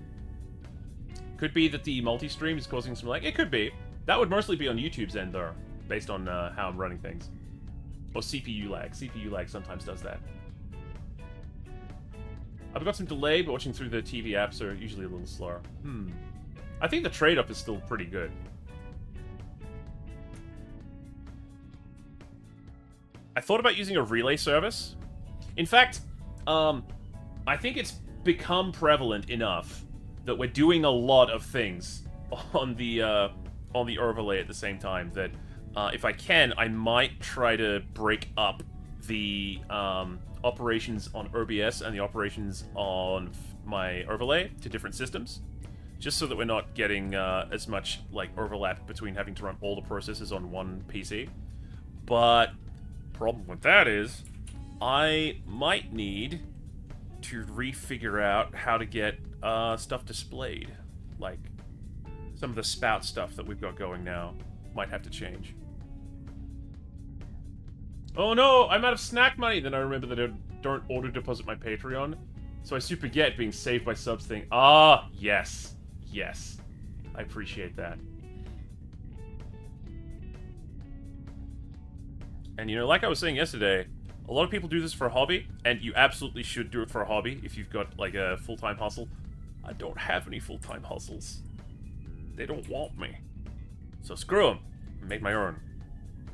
Could be that the multi-stream is causing some lag. It could be. That would mostly be on YouTube's end, though, based on how I'm running things. Or CPU lag. CPU lag sometimes does that. I've got some delay, but watching through the TV apps are usually a little slower. I think the trade-up is still pretty good. I thought about using a relay service. In fact, I think it's become prevalent enough that we're doing a lot of things on the overlay at the same time that if I can, I might try to break up the operations on OBS and the operations on my overlay to different systems, just so that we're not getting as much like overlap between having to run all the processes on one PC. But problem with that is I might need to refigure out how to get stuff displayed. Like some of the spout stuff that we've got going now might have to change. Oh no, I'm out of snack money! Then I remember that I don't auto-deposit my Patreon. So I super get being saved by subs thing. Ah, yes. Yes. I appreciate that. And you know, like I was saying yesterday, a lot of people do this for a hobby, and you absolutely should do it for a hobby if you've got, like, a full-time hustle. I don't have any full-time hustles. They don't want me. So screw them. Make my own.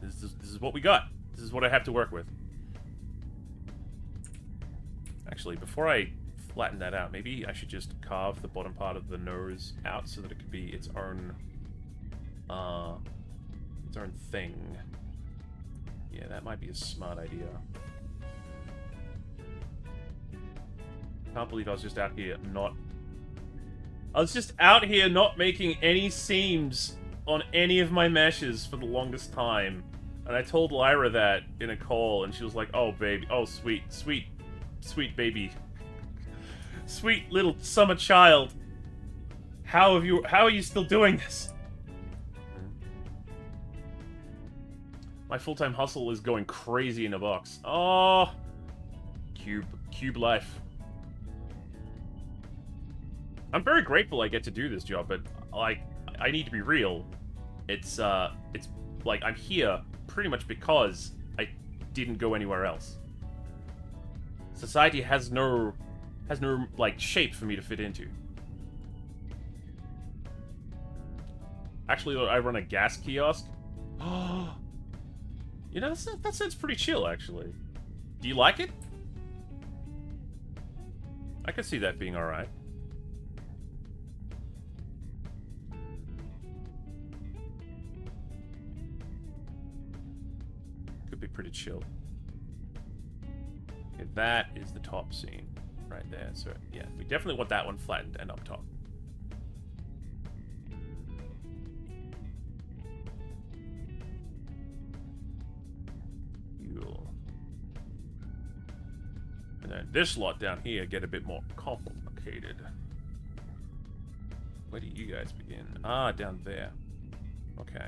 This is what we got. This is what I have to work with. Actually, before I flatten that out, maybe I should just carve the bottom part of the nose out so that it could be its own thing. Yeah, that might be a smart idea. Can't believe I was just out here not... I was just out here not making any seams on any of my meshes for the longest time. And I told Lyra that in a call, and she was like, oh, baby. Oh, sweet, sweet, sweet baby. Sweet little summer child. How are you still doing this? My full-time hustle is going crazy in a box. Oh, cube life. I'm very grateful I get to do this job, but like, I need to be real. It's like I'm here pretty much because I didn't go anywhere else. Society has no like shape for me to fit into. Actually, I run a gas kiosk. Oh. You know, that sounds pretty chill, actually. Do you like it? I could see that being alright. Could be pretty chill. Okay, that is the top scene right there. So, yeah, we definitely want that one flattened and up top. And then this lot down here get a bit more complicated. Where do you guys begin? Ah, down there. Okay.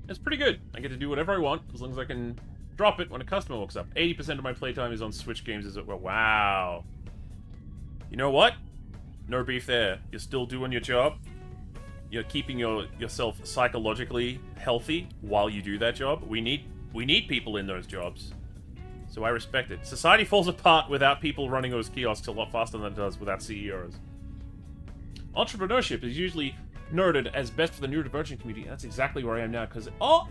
It's pretty good. I get to do whatever I want, as long as I can drop it when a customer walks up. 80% of my playtime is on Switch games as well. Wow. You know what? No beef there. You're still doing your job. You're keeping yourself psychologically healthy while you do that job. We need people in those jobs. So I respect it. Society falls apart without people running those kiosks a lot faster than it does without CEOs. Entrepreneurship is usually noted as best for the neurodivergent community. And that's exactly where I am now, because art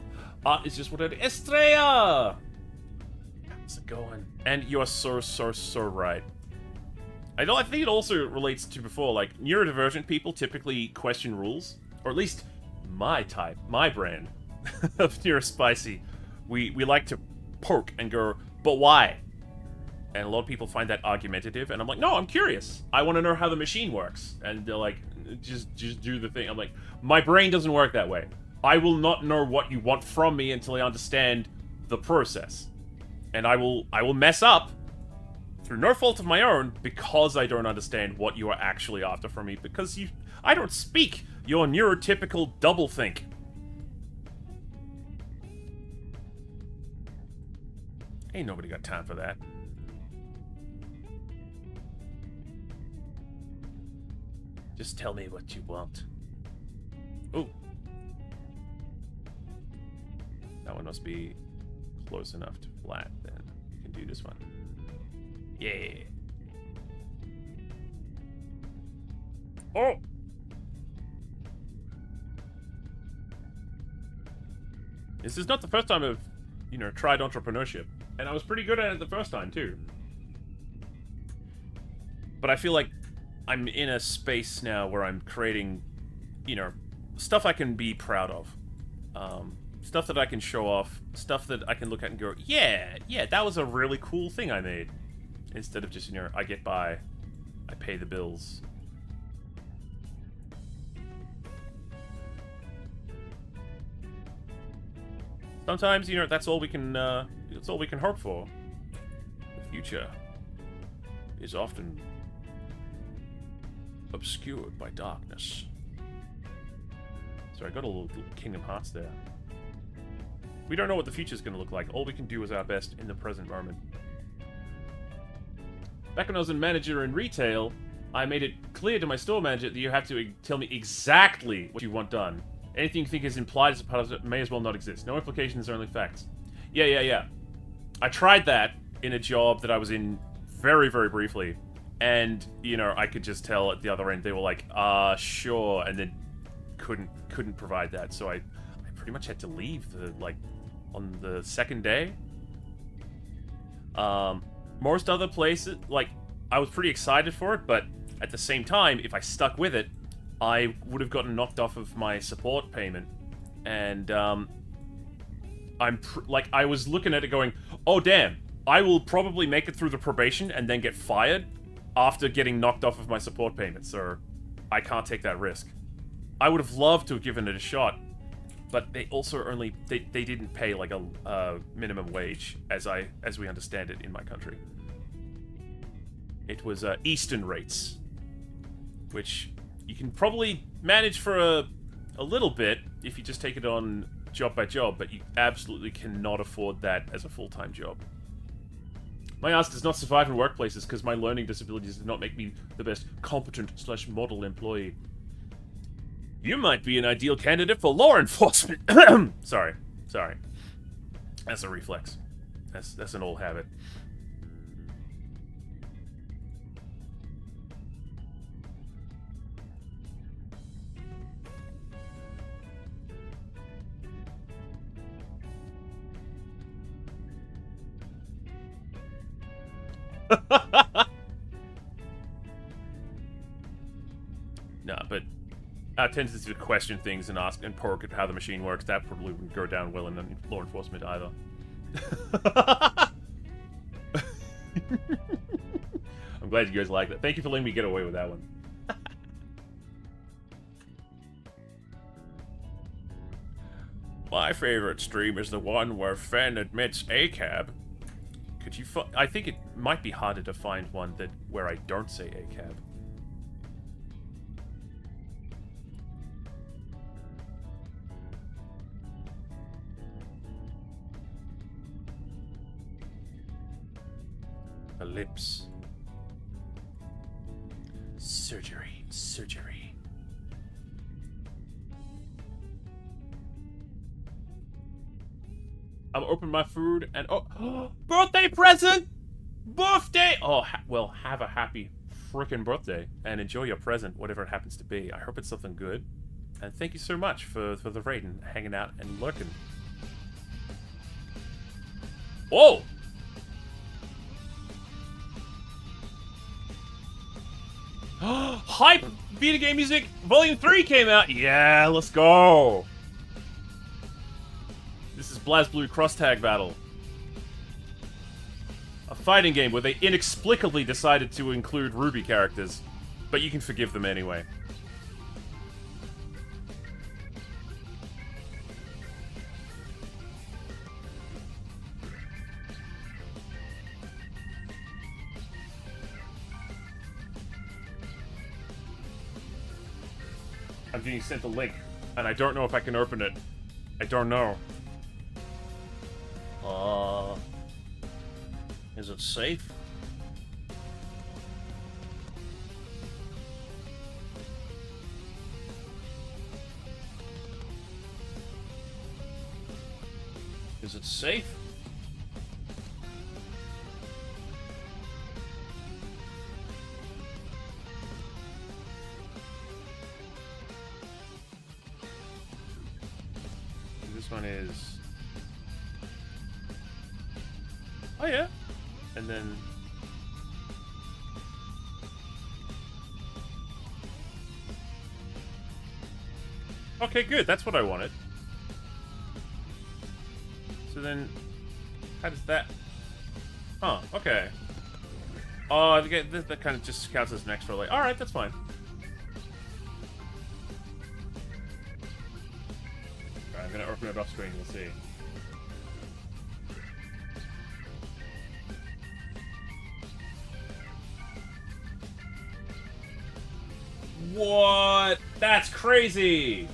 is just what it is. Estrella! How's it going? And you are so right. I think it also relates to before, like, neurodivergent people typically question rules. Or at least my type, my brand of neurospicy. We like to poke and go, but why? And a lot of people find that argumentative, and I'm like, no, I'm curious. I want to know how the machine works. And they're like, just do the thing. I'm like, my brain doesn't work that way. I will not know what you want from me until I understand the process. And I will mess up through no fault of my own because I don't understand what you are actually after from me, because I don't speak your neurotypical doublethink. Ain't nobody got time for that. Just tell me what you want. Ooh. That one must be close enough to flat, then we can do this one. Yeah. Oh! This is not the first time I've, tried entrepreneurship. And I was pretty good at it the first time, too. But I feel like I'm in a space now where I'm creating, stuff I can be proud of. Stuff that I can show off. Stuff that I can look at and go, yeah, that was a really cool thing I made. Instead of just, I get by, I pay the bills. Sometimes, that's all we can hope for. The future is often obscured by darkness. Sorry, I got a little Kingdom Hearts there. We don't know what the future's gonna look like. All we can do is our best in the present moment. Back when I was a manager in retail, I made it clear to my store manager that you have to tell me exactly what you want done. Anything you think is implied as a part of it may as well not exist. No implications, only facts. Yeah. I tried that in a job that I was in very, very briefly. And, you know, I could just tell at the other end, they were like, sure, and then couldn't provide that, so I pretty much had to leave, on the second day. Most other places, like, I was pretty excited for it, but at the same time, if I stuck with it, I would have gotten knocked off of my support payment. And, I was looking at it going, oh damn, I will probably make it through the probation and then get fired after getting knocked off of my support payment, so I can't take that risk. I would have loved to have given it a shot, but they also they didn't pay like a minimum wage as we understand it in my country. It was Eastern rates, which you can probably manage for a little bit if you just take it on job by job, but you absolutely cannot afford that as a full-time job. My ass does not survive in workplaces because my learning disabilities do not make me the best competent/model employee. You might be an ideal candidate for law enforcement. Sorry. That's a reflex. That's an old habit. Nah, but our tendency to question things and ask and poke at how the machine works, that probably wouldn't go down well in law enforcement either. I'm glad you guys like that. Thank you for letting me get away with that one. My favorite stream is the one where Fen admits ACAB. Could you I think it might be harder to find one where I don't say ACAB. The lips. Surgery. I'm opening my food and birthday present! Birthday! Oh, well, have a happy frickin' birthday and enjoy your present, whatever it happens to be. I hope it's something good. And thank you so much for the raid and hanging out and lurking. Whoa! Hype! Video Game Music Volume 3 came out! Yeah, let's go! This is BlazBlue Cross Tag Battle. A fighting game where they inexplicably decided to include Ruby characters, but you can forgive them anyway. I'm being sent a link, and I don't know if I can open it. I don't know. Is it safe? Is it safe? This one is... Oh yeah. And then... Okay, good. That's what I wanted. So then... How does that... Oh, okay. Oh, that kind of just counts as an extra layer. Alright, that's fine. Alright, I'm gonna open it off screen, we'll see. What? That's crazy!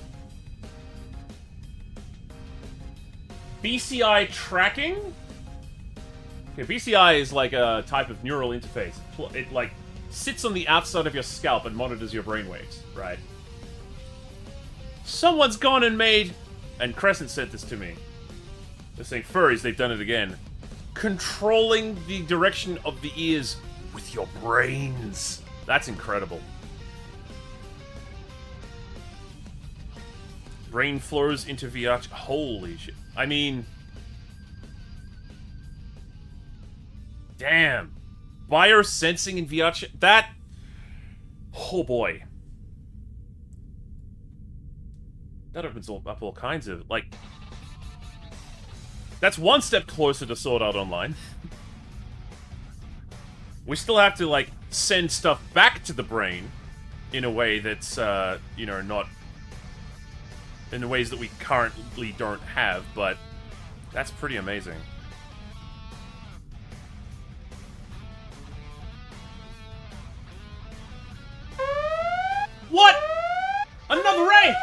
BCI tracking? Okay, BCI is like a type of neural interface. It like sits on the outside of your scalp and monitors your brainwaves, right? Someone's gone and made... And Crescent sent this to me. They're saying, furries, they've done it again. Controlling the direction of the ears with your brains. That's incredible. Brain flows into Viach. Holy shit. I mean... Damn. Biosensing in Viach. That... Oh boy. That opens up all kinds of, like... That's one step closer to Sword Art Online. We still have to, like, send stuff back to the brain in a way that's, you know, not... in the ways that we currently don't have, but that's pretty amazing. What? Another ray!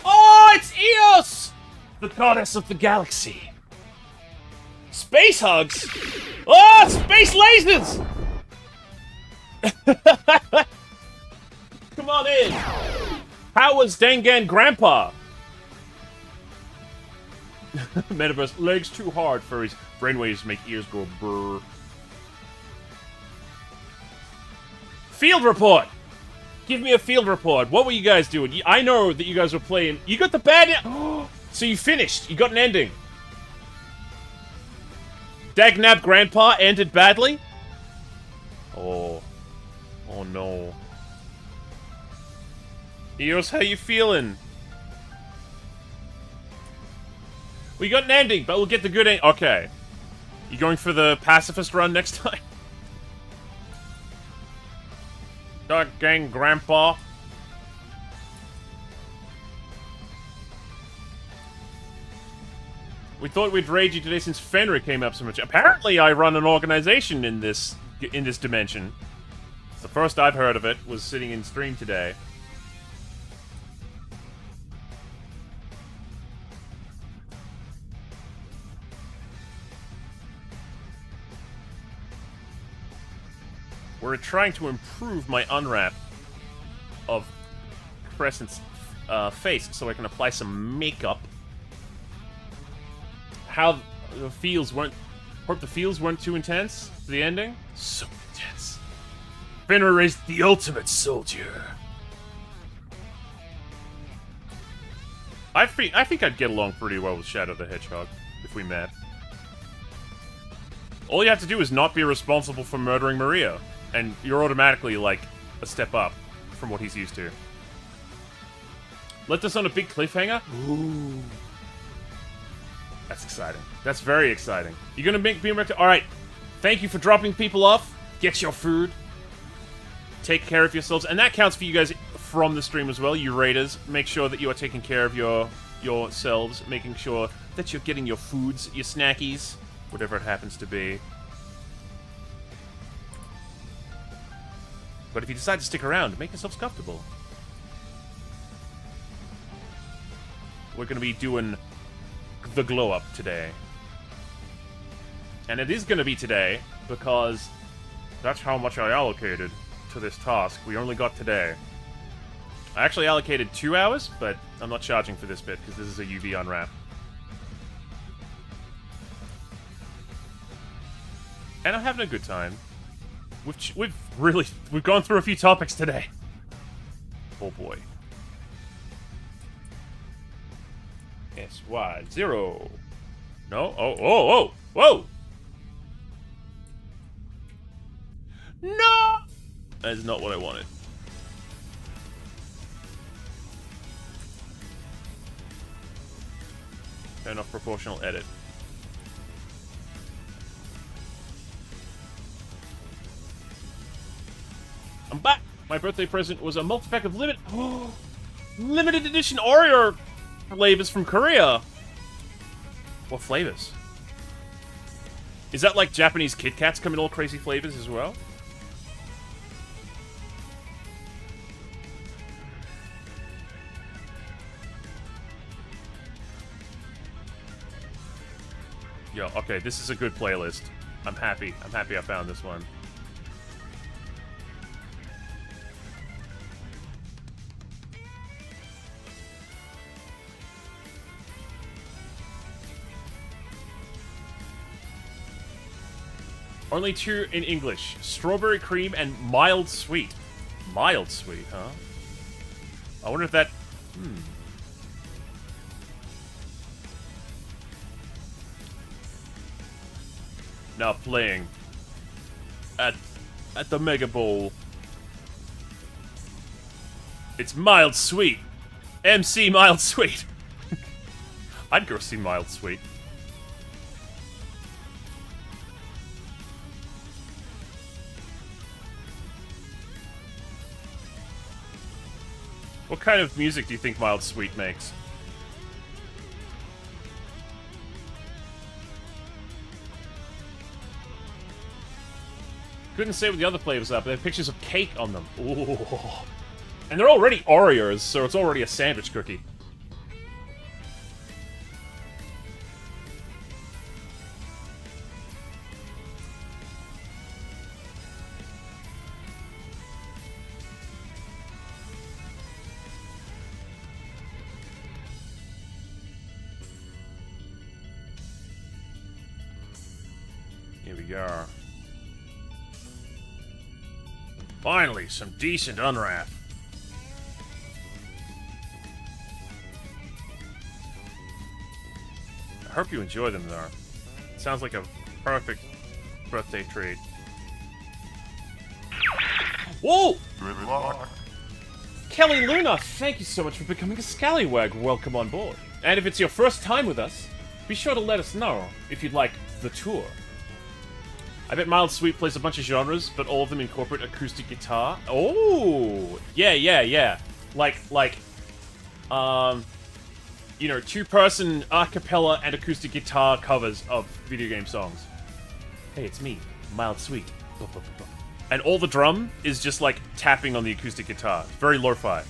Oh, it's Eos! The goddess of the galaxy. Space hugs? Oh, space lasers! Come on in. How was Dangan Grandpa? Metaverse, legs too hard for his brainwaves make ears go brrr. Field report! Give me a field report. What were you guys doing? I know that you guys were playing. You got the bad so you finished. You got an ending. Dagnab Grandpa ended badly? Oh. Oh no. Eos, how you feeling? We got an ending, but we'll get the good end. Okay. You going for the pacifist run next time? Dark gang Grandpa. We thought we'd raid you today since Fenrir came up so much. Apparently I run an organization in this dimension. The first I've heard of it was sitting in stream today. We're trying to improve my unwrap of Crescent's face so I can apply some makeup. How the feels weren't... Hope the feels weren't too intense for the ending? So intense. Fenrir is the ultimate soldier. I think I'd get along pretty well with Shadow the Hedgehog if we met. All you have to do is not be responsible for murdering Maria. And you're automatically, like, a step up from what he's used to. Let this on a big cliffhanger? Ooh. That's exciting. That's very exciting. You're gonna be alright. Thank you for dropping people off. Get your food. Take care of yourselves. And that counts for you guys from the stream as well, you raiders. Make sure that you are taking care of yourselves. Making sure that you're getting your foods, your snackies, whatever it happens to be. But if you decide to stick around, make yourselves comfortable. We're going to be doing the glow up today. And it is going to be today because that's how much I allocated to this task. We only got today. I actually allocated 2 hours, but I'm not charging for this bit because this is a UV unwrap. And I'm having a good time. We've gone through a few topics today. Oh boy. SY0. No? Oh. Whoa! No! That is not what I wanted. Turn off proportional edit. I'm back! My birthday present was a multi-pack of limited edition Oreo flavors from Korea. What flavors? Is that like Japanese Kit Kats come in all crazy flavors as well? Yo, okay, this is a good playlist. I'm happy I found this one. Only 2 in English. Strawberry cream and mild sweet. Mild sweet, huh? I wonder if that... Now playing at the Mega Bowl. It's mild sweet. MC mild sweet. I'd go see mild sweet. What kind of music do you think mild sweet makes? Couldn't say what the other flavors are, but they have pictures of cake on them. Ooh. And they're already Oreos, so it's already a sandwich cookie. Here we go. Finally, some decent unwrap. I hope you enjoy them, though. It sounds like a perfect birthday treat. Whoa! Good luck. Kelly Luna, thank you so much for becoming a scallywag. Welcome on board. And if it's your first time with us, be sure to let us know if you'd like the tour. I bet Mild Sweet plays a bunch of genres, but all of them incorporate acoustic guitar. Oh! Yeah. Like, you know, 2-person a cappella and acoustic guitar covers of video game songs. Hey, it's me, Mild Sweet. And all the drum is just like tapping on the acoustic guitar. Very lo-fi.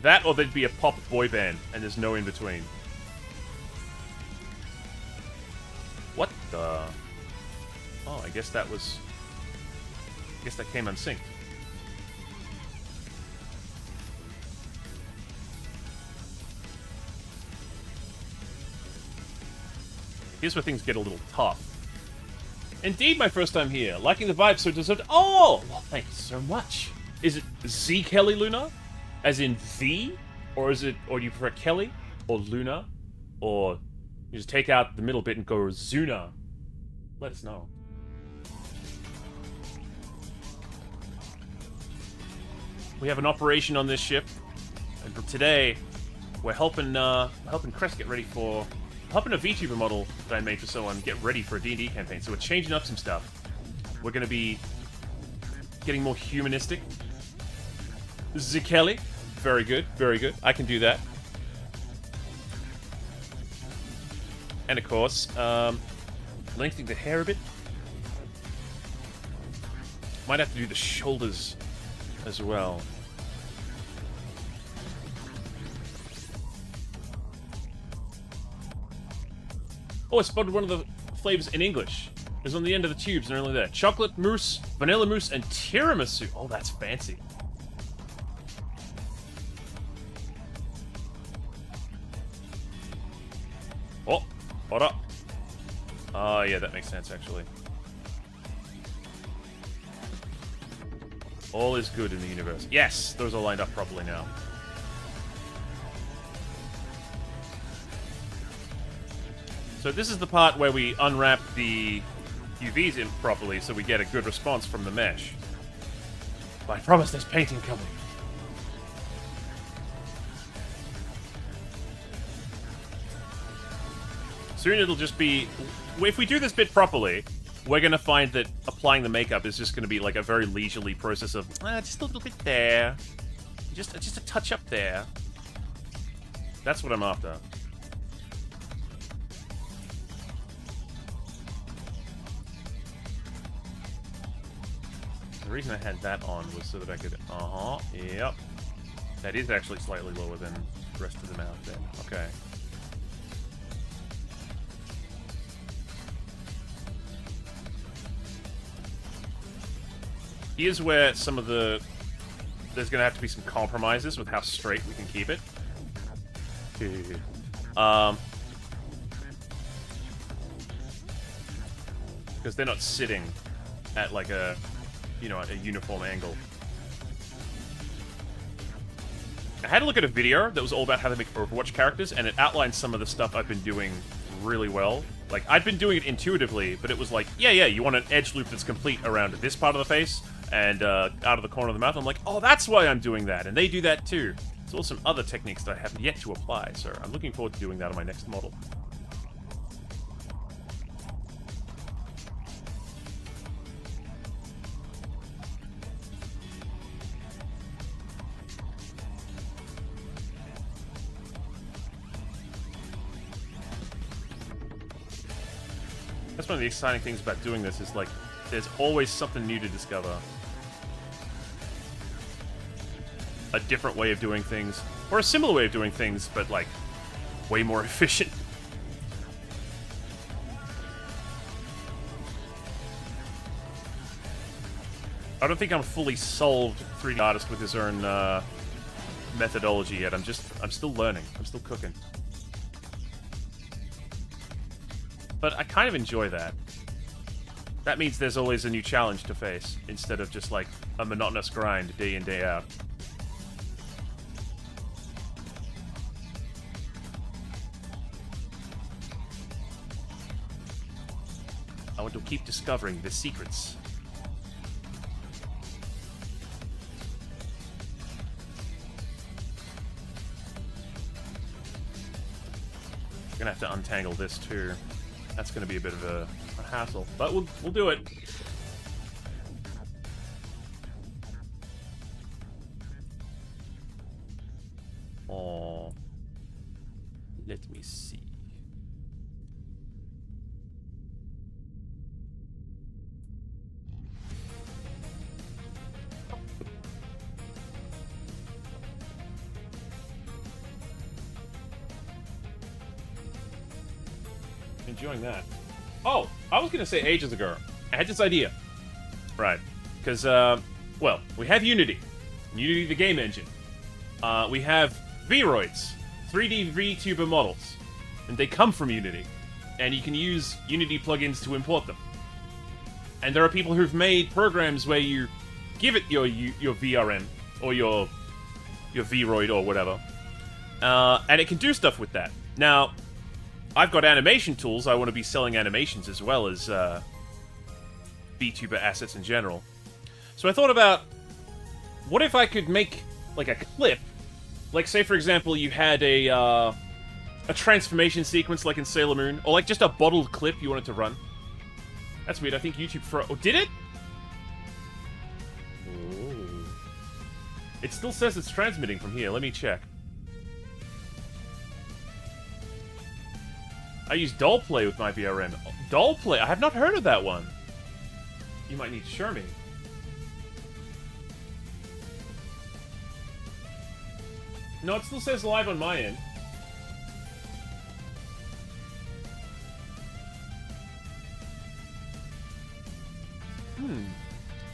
That or there'd be a pop boy band, and there's no in between. What the? Oh, I guess that was... I guess that came unsynced. Here's where things get a little tough. Indeed, my first time here. Liking the vibe, so deserved. Oh! Well, thank you so much. Is it Z Kelly Luna? As in the? Or is it, or do you prefer Kelly? Or Luna? Or you just take out the middle bit and go Zuna? Let us know. We have an operation on this ship, and today we're helping Crest get ready for... helping a VTuber model that I made for someone get ready for a D&D campaign. So we're changing up some stuff. We're going to be getting more humanistic. Z Kelly. Very good, very good. I can do that. And of course, lengthening the hair a bit. Might have to do the shoulders as well. Oh, I spotted one of the flavors in English. It was on the end of the tubes and only there. Chocolate mousse, vanilla mousse, and tiramisu. Oh, that's fancy. Oh, hold up. Oh, yeah, that makes sense, actually. All is good in the universe. Yes, those are lined up properly now. So this is the part where we unwrap the UVs in properly so we get a good response from the mesh. But I promise there's painting coming. Soon it'll just be... if we do this bit properly, we're going to find that applying the makeup is just going to be like a very leisurely process of, just a little bit there. Just a touch up there. That's what I'm after. The reason I had that on was so that I could... yep. That is actually slightly lower than the rest of the mouth then. Okay. Here's where some of the... there's going to have to be some compromises with how straight we can keep it. Because they're not sitting at like a, you know, a uniform angle. I had a look at a video that was all about how to make Overwatch characters, and it outlined some of the stuff I've been doing really well. Like, I'd been doing it intuitively, but it was like, yeah, you want an edge loop that's complete around this part of the face and out of the corner of the mouth. I'm like, oh, that's why I'm doing that, and they do that too. There's also some other techniques that I haven't yet to apply, so I'm looking forward to doing that on my next model. That's one of the exciting things about doing this, is like, there's always something new to discover. A different way of doing things, or a similar way of doing things, but like, way more efficient. I don't think I'm fully solved 3D artist with his own methodology yet. I'm still learning. I'm still cooking. But I kind of enjoy that. That means there's always a new challenge to face, instead of just like a monotonous grind day in, day out. I want to keep discovering the secrets. I'm gonna have to untangle this too. That's going to be a bit of a hassle, but we'll do it. Oh, let me see. Enjoying that. Oh, I was gonna say ages ago, I had this idea. Right. Because, well, we have Unity. Unity, the game engine. We have Vroids, 3D VTuber models. And they come from Unity. And you can use Unity plugins to import them. And there are people who've made programs where you give it your VRM, or your Vroid, or whatever. And it can do stuff with that. Now, I've got animation tools. I want to be selling animations as well as VTuber assets in general. So I thought about, what if I could make like a clip, like say for example you had a transformation sequence like in Sailor Moon, or like just a bottled clip you wanted to run. That's weird. I think YouTube oh, did it? Oh. It still says it's transmitting from here. Let me check. I use Doll Play with my VRM. Doll Play? I have not heard of that one. You might need to show me. No, it still says live on my end.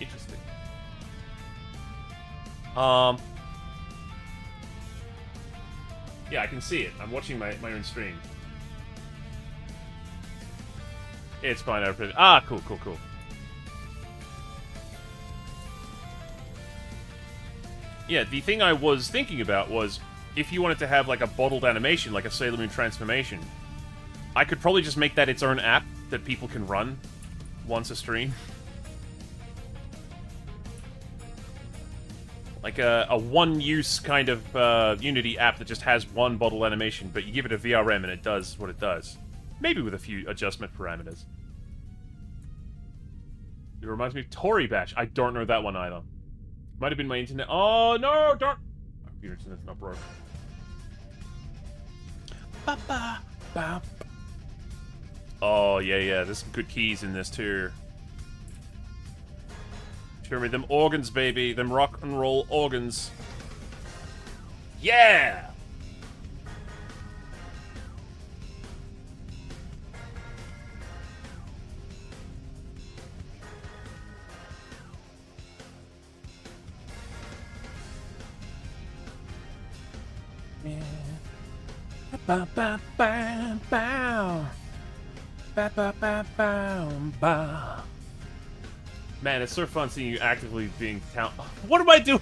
Interesting. Yeah, I can see it. I'm watching my own stream. It's fine. Ah, cool. Yeah, the thing I was thinking about was, if you wanted to have like a bottled animation, like a Sailor Moon transformation, I could probably just make that its own app that people can run once a stream. Like a one-use kind of Unity app that just has one bottle animation, but you give it a VRM and it does what it does. Maybe with a few adjustment parameters. It reminds me of Tory Bash. I don't know that one either. Might have been my internet. Oh, no! Don't! Your internet's not broke. Ba-ba-ba. Oh, yeah. There's some good keys in this, too. Show me them organs, baby. Them rock and roll organs. Yeah! Ba ba ba bow. Ba ba ba bow bow. Man, it's so fun seeing you actively being What am I doing?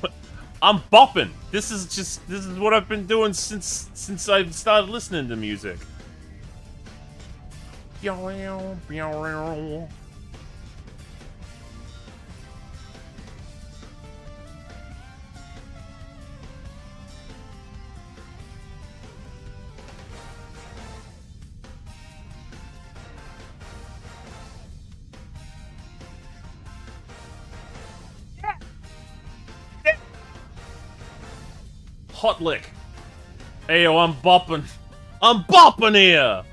I'm bopping. This is what I've been doing since I've started listening to music. Hot lick. Hey yo, I'm bopping. I'm bopping here!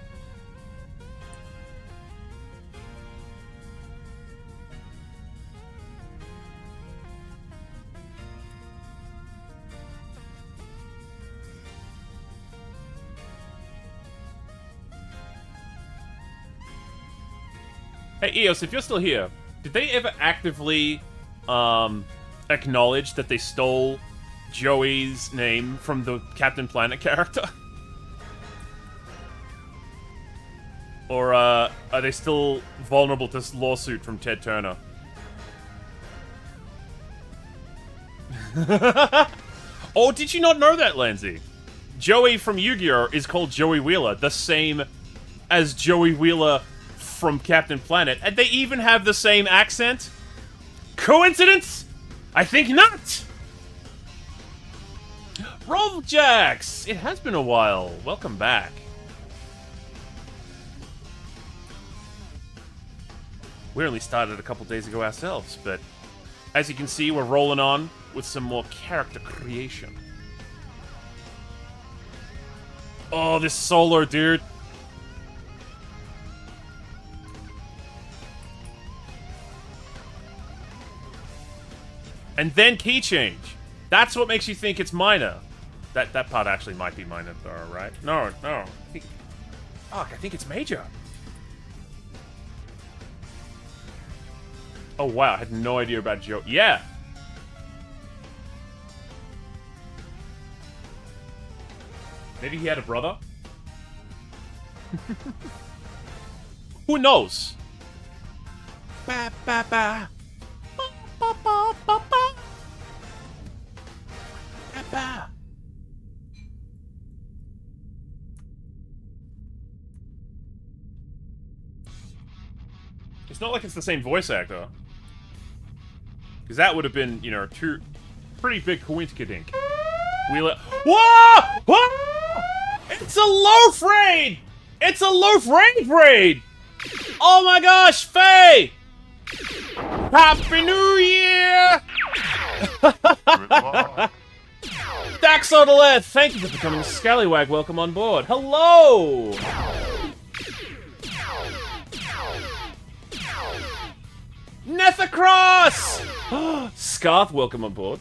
Hey Eos, if you're still here, did they ever actively acknowledge that they stole Joey's name from the Captain Planet character? Or, are they still vulnerable to this lawsuit from Ted Turner? Oh, did you not know that, Lindsay? Joey from Yu-Gi-Oh! Is called Joey Wheeler, the same as Joey Wheeler from Captain Planet, and they even have the same accent? Coincidence? I think not! Roljax! It has been a while. Welcome back. We only started a couple days ago ourselves, but as you can see, we're rolling on with some more character creation. Oh, this solar, dude. And then key change. That's what makes you think it's minor. That part actually might be minor, though, right? No. I think it's major. Oh, wow. I had no idea about Joe. Yeah. Maybe he had a brother? Who knows? Ba, ba, ba. Ba, ba, ba, ba, ba. Ba, ba. It's not like it's the same voice actor. Because that would have been, you know, two pretty big coinkydink. Wheeler. Whoa! Whoa! It's a loaf raid! It's a loaf raid! Oh my gosh, Faye! Happy New Year! Daxodoleth, thank you for becoming a scallywag. Welcome on board. Hello! Nethacross! Scarth, welcome on board.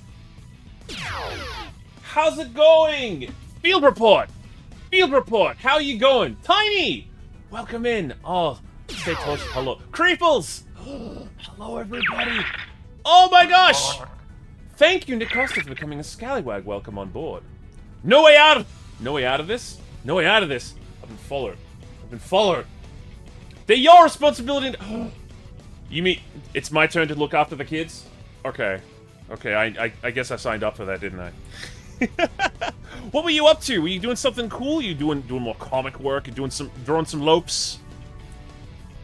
How's it going? Field report! Field report! How are you going? Tiny! Welcome in. Oh, stay close. Hello. Creeples! Hello, everybody. Oh my gosh! Thank you, Nick Costa, for becoming a scallywag. Welcome on board. No way out! No way out of this? No way out of this. I've been followed. I've been followed. They're your responsibility. You mean it's my turn to look after the kids? Okay. Okay, I guess I signed up for that, didn't I? What were you up to? Were you doing something cool? You doing more comic work? You drawing some lopes?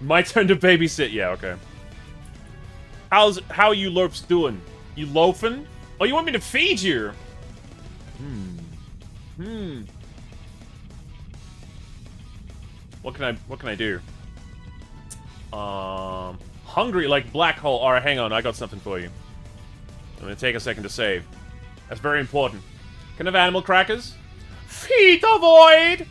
My turn to babysit. Yeah, okay. How are you lopes doing? You loafing? Oh, you want me to feed you? What can I do? Hungry like black hole. Alright, hang on, I got something for you. I'm gonna take a second to save. That's very important. Can I have animal crackers? Feed the void!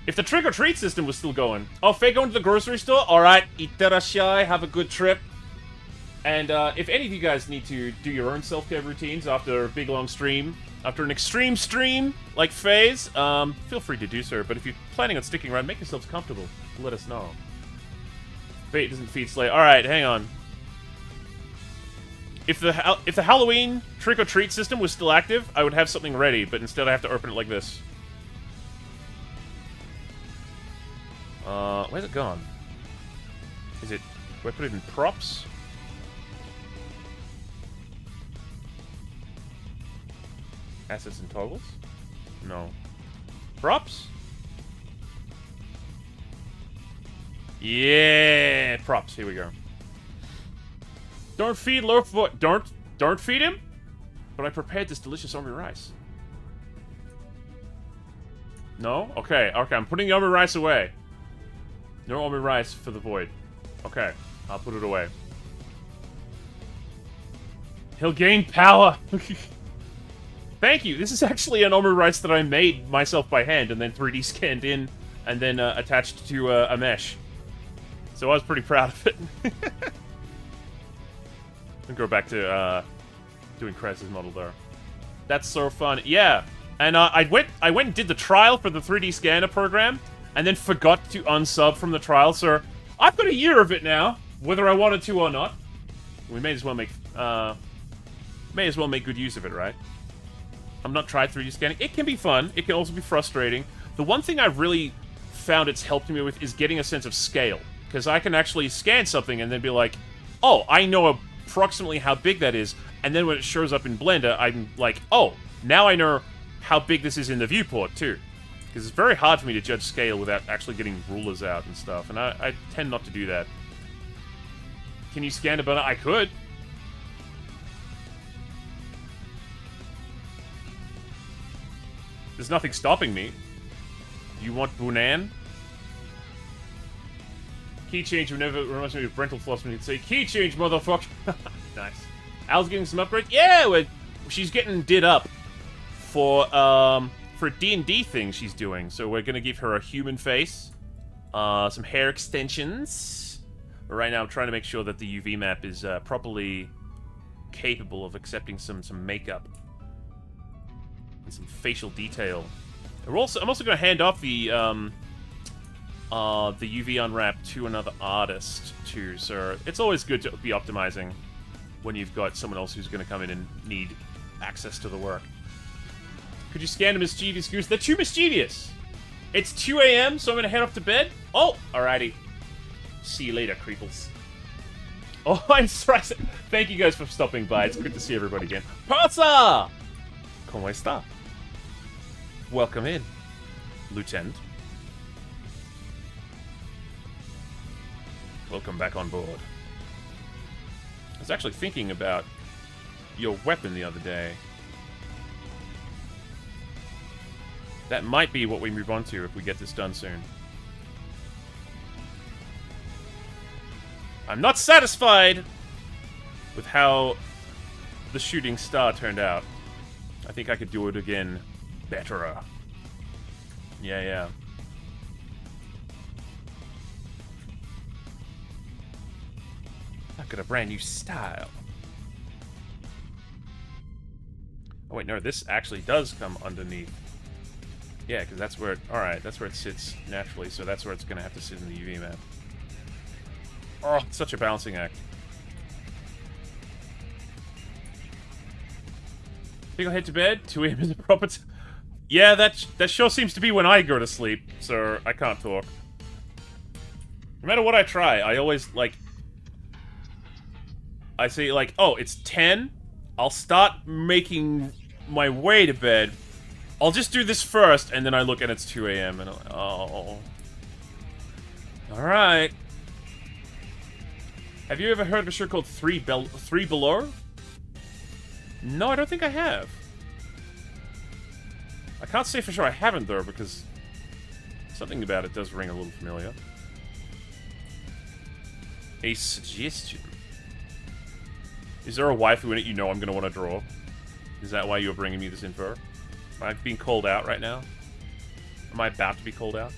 If the trick-or-treat system was still going. Oh, Faye going to the grocery store? Alright, itterashai, have a good trip. And, if any of you guys need to do your own self-care routines after a big long stream, after an extreme stream, like Faye's, feel free to do so. But if you're planning on sticking around, make yourselves comfortable. Let us know. Fate doesn't feed Slay. Alright, hang on. If the Halloween trick-or-treat system was still active, I would have something ready, but instead I have to open it like this. Where's it gone? Is it... Do I put it in props? Assets and toggles? No. Props? Yeah! Props, here we go. Don't feed Loaf... Don't feed him? But I prepared this delicious omri rice. No? Okay, okay, I'm putting the omri rice away. No omri rice for the void. Okay, I'll put it away. He'll gain power! Thank you! This is actually an omri rice that I made myself by hand and then 3D scanned in and then attached to a mesh. So I was pretty proud of it. And go back to doing Cress's model there. That's so fun. Yeah, and I went and did the trial for the 3D scanner program, and then forgot to unsub from the trial. So I've got a year of it now, whether I wanted to or not. We may as well make good use of it, right? I've not tried 3D scanning. It can be fun. It can also be frustrating. The one thing I've really found it's helped me with is getting a sense of scale, because I can actually scan something and then be like, oh, I know approximately how big that is, and then when it shows up in Blender, I'm like, oh, now I know how big this is in the viewport, too. Because it's very hard for me to judge scale without actually getting rulers out and stuff, and I tend not to do that. Can you scan a banana? I could. There's nothing stopping me. You want Bunan? Key change whenever it reminds me of rental floss when you'd say, key change, motherfucker! Nice. Al's getting some upgrades. Yeah, she's getting did up for D&D things she's doing. So we're gonna give her a human face, some hair extensions. But right now I'm trying to make sure that the UV map is properly capable of accepting some makeup and some facial detail. I'm also gonna hand off the UV unwrap to another artist too, so it's always good to be optimizing when you've got someone else who's going to come in and need access to the work. Could you scan a mischievous goose? They're too mischievous! It's 2 AM, so I'm going to head off to bed. Oh, alrighty. See you later, creeples. Oh, I'm sorry. Thank you guys for stopping by. It's good to see everybody again. Pazza! ¿Cómo está? Welcome in, Lieutenant. Welcome back on board. I was actually thinking about your weapon the other day. That might be what we move on to if we get this done soon. I'm not satisfied with how the shooting star turned out. I think I could do it again better. Yeah. I've got a brand new style. Oh wait, no, this actually does come underneath. Yeah, because that's where it... Alright, that's where it sits naturally, so that's where it's going to have to sit in the UV map. Oh, it's such a balancing act. Think I'll head to bed? 2 AM is a proper yeah, that sure seems to be when I go to sleep, so I can't talk. No matter what I try, I always, like... I say, like, oh, it's 10. I'll start making my way to bed. I'll just do this first, and then I look and it's 2 AM, and I'm like, oh. Alright. Have you ever heard of a show called Three Below? No, I don't think I have. I can't say for sure I haven't, though, because something about it does ring a little familiar. A suggestion. Is there a waifu in it you know I'm going to want to draw? Is that why you're bringing me this info? Am I being called out right now? Am I about to be called out?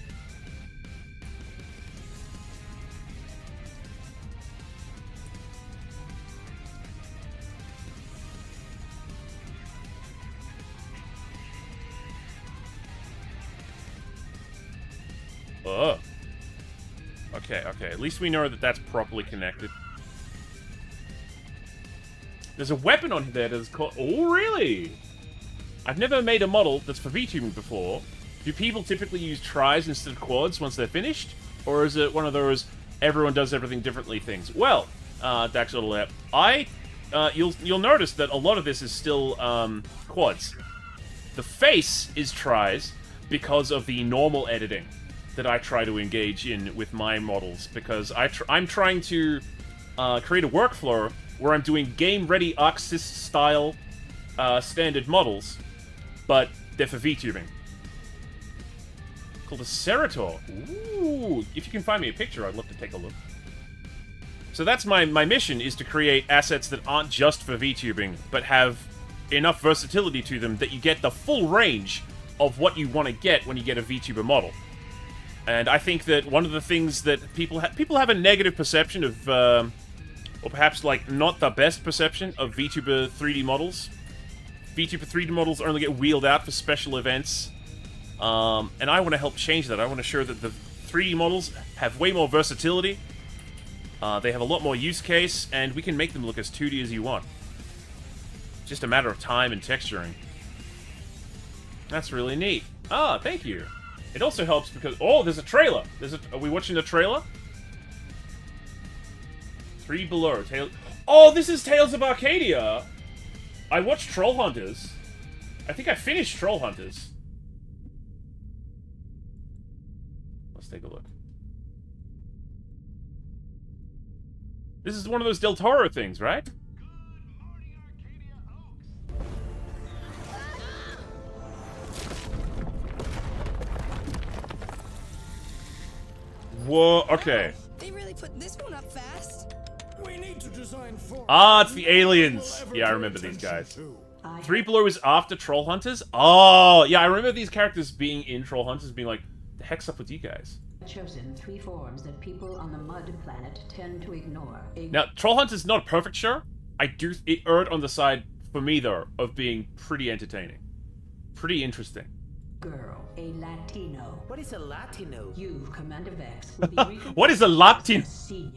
Oh. Okay, okay. At least we know that that's properly connected. There's a weapon on there that's called... Oh, really? I've never made a model that's for VTubing before. Do people typically use tries instead of quads once they're finished? Or is it one of those everyone does everything differently things? Well, Dax Autolab, you'll notice that a lot of this is still quads. The face is tris because of the normal editing that I try to engage in with my models, because I'm trying to create a workflow where I'm doing game-ready ArcSys style standard models, but they're for VTubing. Called a Cerator. Ooh, if you can find me a picture, I'd love to take a look. So that's my mission, is to create assets that aren't just for VTubing, but have enough versatility to them that you get the full range of what you want to get when you get a VTuber model. And I think that one of the things that people have a negative perception of, or perhaps like not the best perception of VTuber 3D models. VTuber 3D models only get wheeled out for special events. And I want to help change that. I want to show that the 3D models have way more versatility. They have a lot more use case, and we can make them look as 2D as you want. Just a matter of time and texturing. That's really neat. Ah, thank you. It also helps because... Oh, there's a trailer! Are we watching the trailer? 3 Below. Oh, this is Tales of Arcadia! I watched Troll Hunters. I think I finished Troll Hunters. Let's take a look. This is one of those Del Toro things, right? Whoa, okay. They really put this one up fast. We need to design for It's the aliens. Yeah, I remember these guys. 3 Below is after Troll Hunters? Oh, yeah, I remember these characters being in Troll Hunters, being like, the heck's up with you guys? Chosen 3 forms that people on the mud planet tend to ignore. Now, Troll Hunters is not a perfect show. It erred on the side, for me though, of being pretty entertaining. Pretty interesting. Girl, a Latino. What is a Latino? You, Commander Vex, will be What is a Latino? senior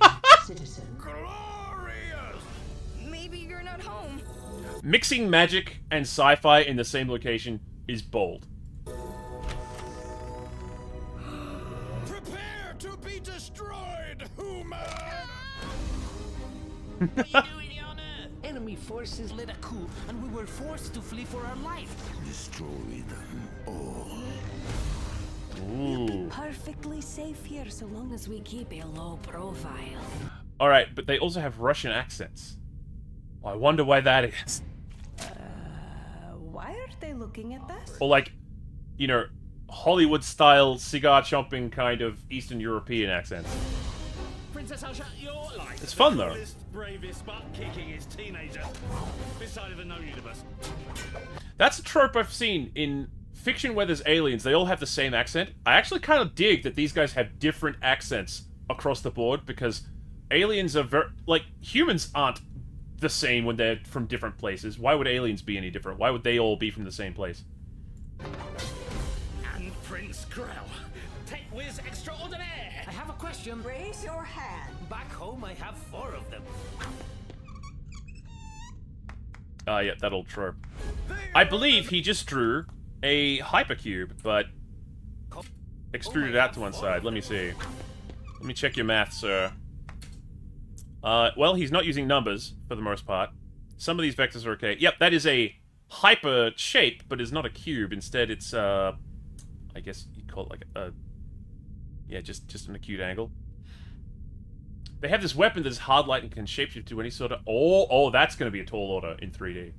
citizen. Glorious! Maybe you're not home. Mixing magic and sci-fi in the same location is bold. Prepare to be destroyed, human! What are you doing here on Earth? Enemy forces led a coup, and we were forced to flee for our life. Destroy them all. Ooh. Perfectly safe here so long as we keep a low profile. Alright, but they also have Russian accents. I wonder why that is. Why are they looking at that? Or like, you know, Hollywood-style, cigar-chomping kind of Eastern European accents. Princess Asha, you're like It's fun, though. Bravest, butt-kickingest teenager this side of the known universe. That's a trope I've seen in fiction where there's aliens. They all have the same accent. I actually kind of dig that these guys have different accents across the board, because aliens are very... Like, humans aren't the same when they're from different places. Why would aliens be any different? Why would they all be from the same place? And Prince Grell, Tech Whiz Extraordinaire. I have a question. Raise your hand. Back home, I have 4 of them. Yeah, that old trope. I believe he just drew a hypercube, but extruded out to one side. Let me see. Let me check your math, sir. Well, he's not using numbers, for the most part. Some of these vectors are okay. Yep, that is a hyper shape, but is not a cube. Instead, it's, I guess you'd call it like a... Yeah, just an acute angle. They have this weapon that's hard light and can shapeshift to any sort of... Oh, that's going to be a tall order in 3D.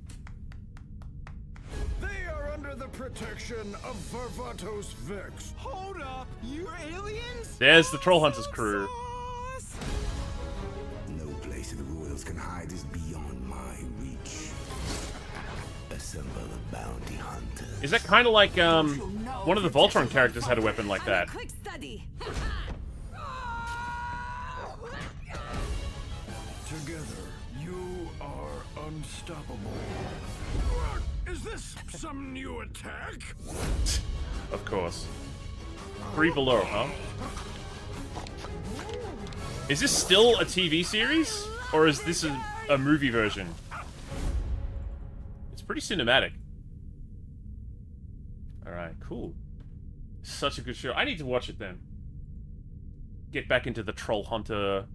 They are under the protection of Varvatos Vex. Hold up, you're aliens? There's the Troll Hunters crew. No place in the Royals can hide is beyond my reach. Assemble the bounty hunter. Is that kind of like, one of the Voltron characters had a weapon like that? Quick study. Together, you are unstoppable. Is this some new attack? Of course. 3 Below, huh? Is this still a TV series? Or is this a movie version? It's pretty cinematic. Alright, cool. Such a good show. I need to watch it then. get back into the Troll Hunter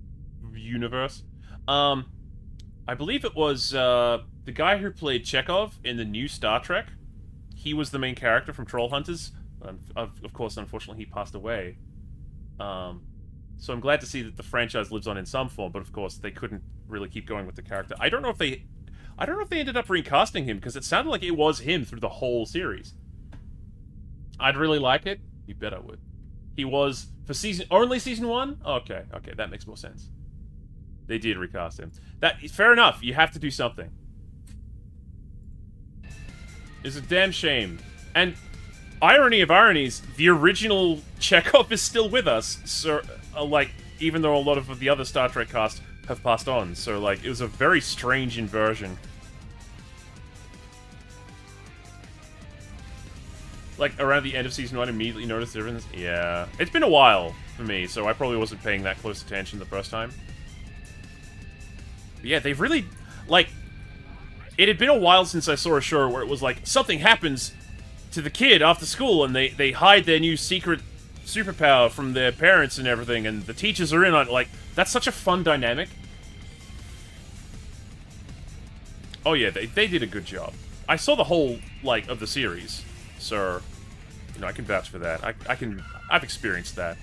universe. I believe it was the guy who played Chekhov in the new Star Trek. He was the main character from Troll Hunters. Of course, unfortunately, he passed away. So I'm glad to see that the franchise lives on in some form, but of course, they couldn't really keep going with the character. I don't know if they ended up recasting him, because it sounded like it was him through the whole series. I'd really like it. You bet I would. He was for only season 1? Okay, that makes more sense. They did recast him. Fair enough. You have to do something. It's a damn shame. And irony of ironies, the original Chekhov is still with us. So, like, even though a lot of the other Star Trek cast have passed on. So, like, it was a very strange inversion. Like, around the end of Season 1, immediately noticed the difference. Yeah. It's been a while for me, so I probably wasn't paying that close attention the first time. But yeah, they've really... Like, it had been a while since I saw a show where it was like, something happens to the kid after school, and they hide their new secret superpower from their parents and everything, and the teachers are in on it. Like, that's such a fun dynamic. Oh yeah, they did a good job. I saw the whole, like, of the series. So, you know, I can vouch for that. I've experienced that.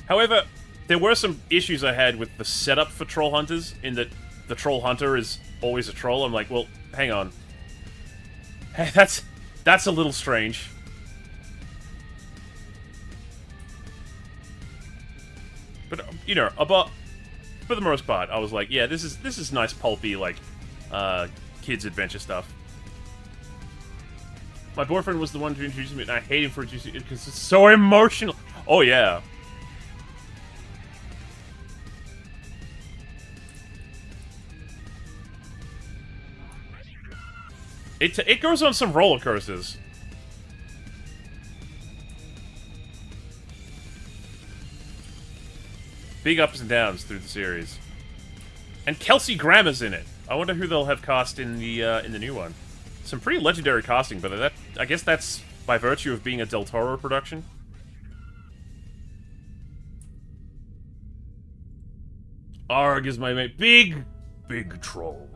However, there were some issues I had with the setup for Troll Hunters, in that the Troll Hunter is always a troll. I'm like, well, hang on. Hey, that's a little strange. But, you know, for the most part, I was like, yeah, this is nice pulpy, like, kids' adventure stuff. My boyfriend was the one to introduce me, and I hate him for introducing it because it's so emotional. Oh, yeah. It goes on some roller coasters. Big ups and downs through the series. And Kelsey Grammer's in it. I wonder who they'll have cast in the new one. Some pretty legendary casting, but I guess that's by virtue of being a Del Toro production. Arg is my mate. Big troll.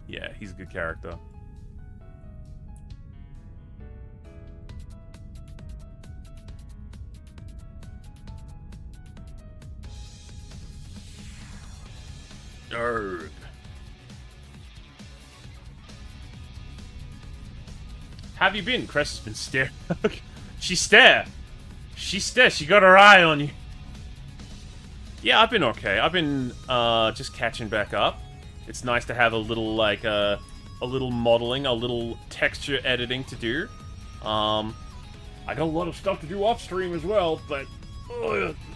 Yeah, he's a good character. Arg. Have you been? Cress has been staring. She got her eye on you. Yeah, I've been okay. I've been just catching back up. It's nice to have a little, like, a little modeling, a little texture editing to do. I got a lot of stuff to do off stream as well, but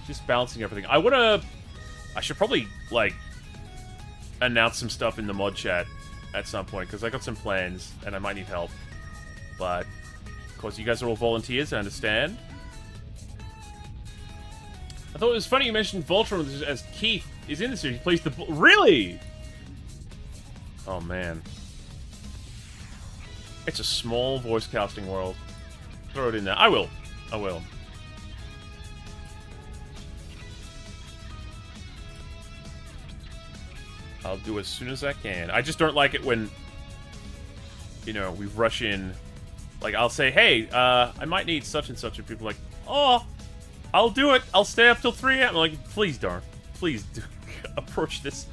just balancing everything. I should probably, like, announce some stuff in the mod chat at some point, because I got some plans, and I might need help. But, of course, you guys are all volunteers, I understand. I thought it was funny you mentioned Voltron as Keith is in the series. He plays the... Really? Oh, man. It's a small voice casting world. Throw it in there. I will. I'll do as soon as I can. I just don't like it when, you know, we rush in. Like, I'll say, hey, I might need such and such, and people are like, oh, I'll do it. I'll stay up till 3 a.m. I'm like, please don't. Please do. Approach this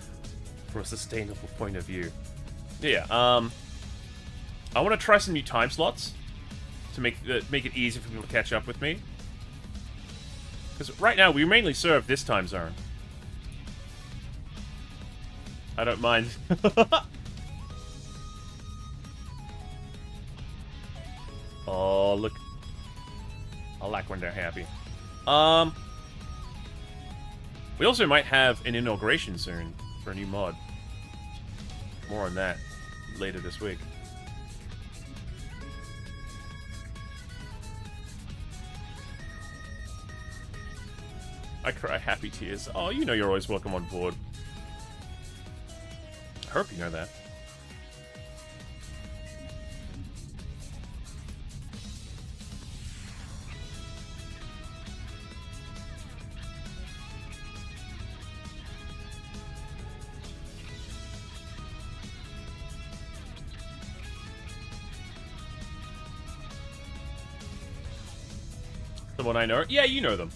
from a sustainable point of view. Yeah, I want to try some new time slots to make it easier for people to catch up with me. Because right now, we mainly serve this time zone. I don't mind. Oh, look. I like when they're happy. We also might have an inauguration soon for a new mod. More on that later this week. I cry happy tears. Oh, you know you're always welcome on board. I hope you know that. someone I know. Yeah, you know them.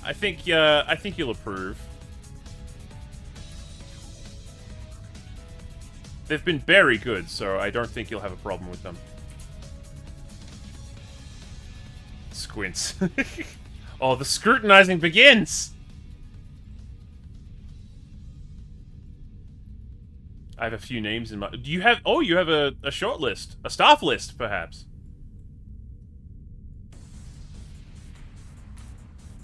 I think you'll approve. They've been very good, so I don't think you'll have a problem with them. Squints. Oh, the scrutinizing begins! I have a few names in my... Do you have... Oh, you have a short list. A staff list, perhaps.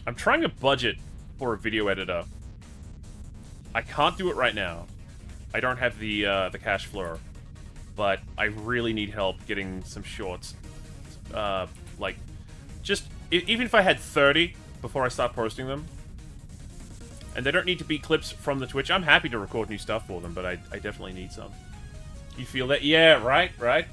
I'm trying to budget for a video editor. I can't do it right now. I don't have the cash flow. But I really need help getting some shorts. Like, just... Even if I had 30 before I start posting them, and they don't need to be clips from the Twitch, I'm happy to record new stuff for them, but I definitely need some. You feel that? Yeah, right, right.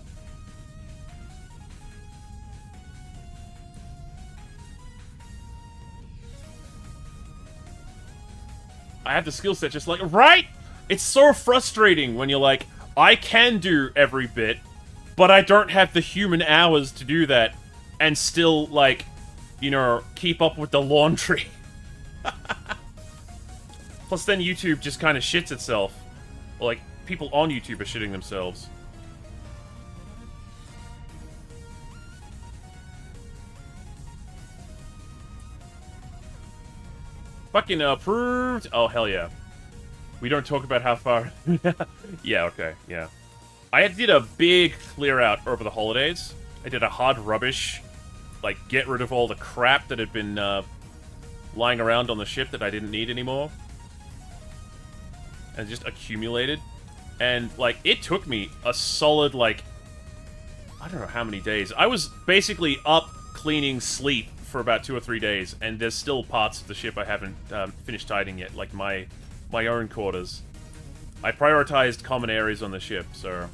I have the skill set just like... Right? It's so frustrating when you're like, I can do every bit, but I don't have the human hours to do that, and still, like, you know, keep up with the laundry. Plus then YouTube just kind of shits itself. Or, like, people on YouTube are shitting themselves. Fucking approved! Oh, hell yeah. We don't talk about how far... Yeah, okay, yeah. I did a big clear out over the holidays. I did a hard rubbish, like, get rid of all the crap that had been lying around on the ship that I didn't need anymore. And just accumulated. And, like, it took me a solid, like, I don't know how many days. I was basically up, cleaning, sleep for about 2 or 3 days, and there's still parts of the ship I haven't finished tidying yet, like my own quarters. I prioritized common areas on the ship, so...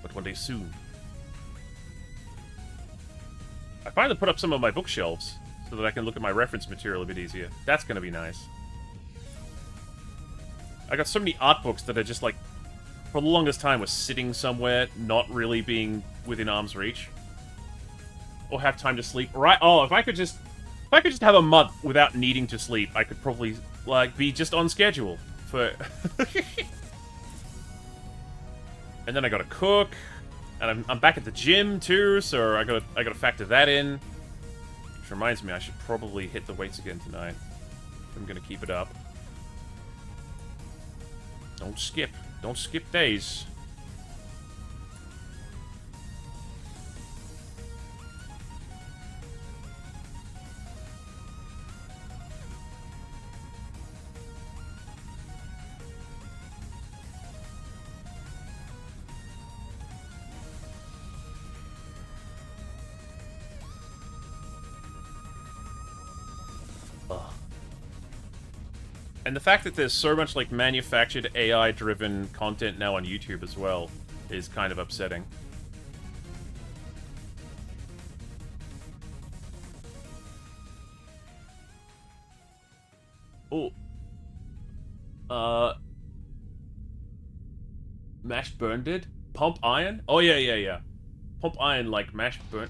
But one day soon. I finally put up some of my bookshelves, so that I can look at my reference material a bit easier. That's gonna be nice. I got so many art books that are just like, for the longest time, was sitting somewhere, not really being within arm's reach. Or have time to sleep. Right? Oh, if I could just have a month without needing to sleep, I could probably, like, be just on schedule for... And then I gotta cook, and I'm back at the gym too, so I gotta factor that in. Which reminds me, I should probably hit the weights again tonight. If I'm gonna keep it up. Don't skip days. And the fact that there's so much, like, manufactured AI-driven content now on YouTube as well is kind of upsetting. Oh. Mashed burn did? Pump iron? Oh, yeah. Pump iron, like, mashed burn...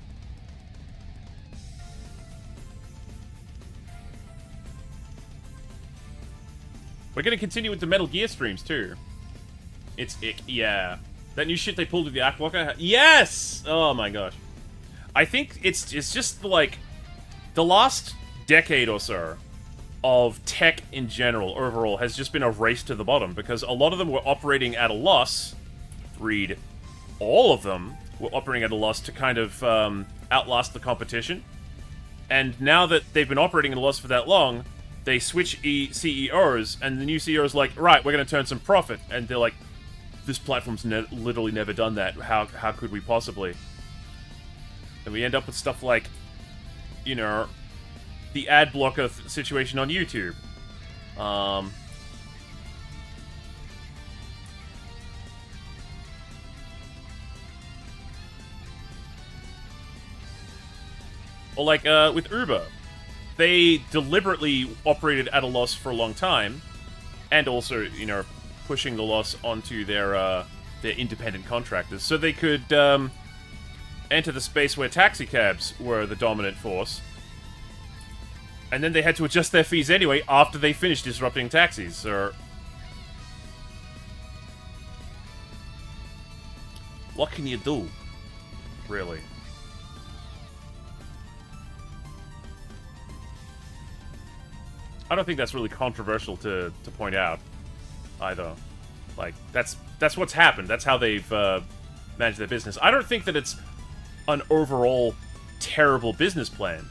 We're gonna continue with the Metal Gear streams, too. It's ick, yeah. That new shit they pulled with the Arc Blocker? Yes! Oh my gosh. I think it's just, like, the last decade or so of tech in general, overall, has just been a race to the bottom, because a lot of them were operating at a loss. Read, all of them were operating at a loss to kind of outlast the competition. And now that they've been operating at a loss for that long, they switch CEOs, and the new CEO is like, right, we're going to turn some profit. And they're like, this platform's literally never done that. How could we possibly? And we end up with stuff like, you know, the ad blocker situation on YouTube. Or like with Uber. They deliberately operated at a loss for a long time, and also, you know, pushing the loss onto their They're independent contractors, so they could enter the space where taxicabs were the dominant force. And then they had to adjust their fees anyway after they finished disrupting taxis, or... What can you do? Really? I don't think that's really controversial to point out, either. Like, that's what's happened. That's how they've managed their business. I don't think that it's an overall terrible business plan,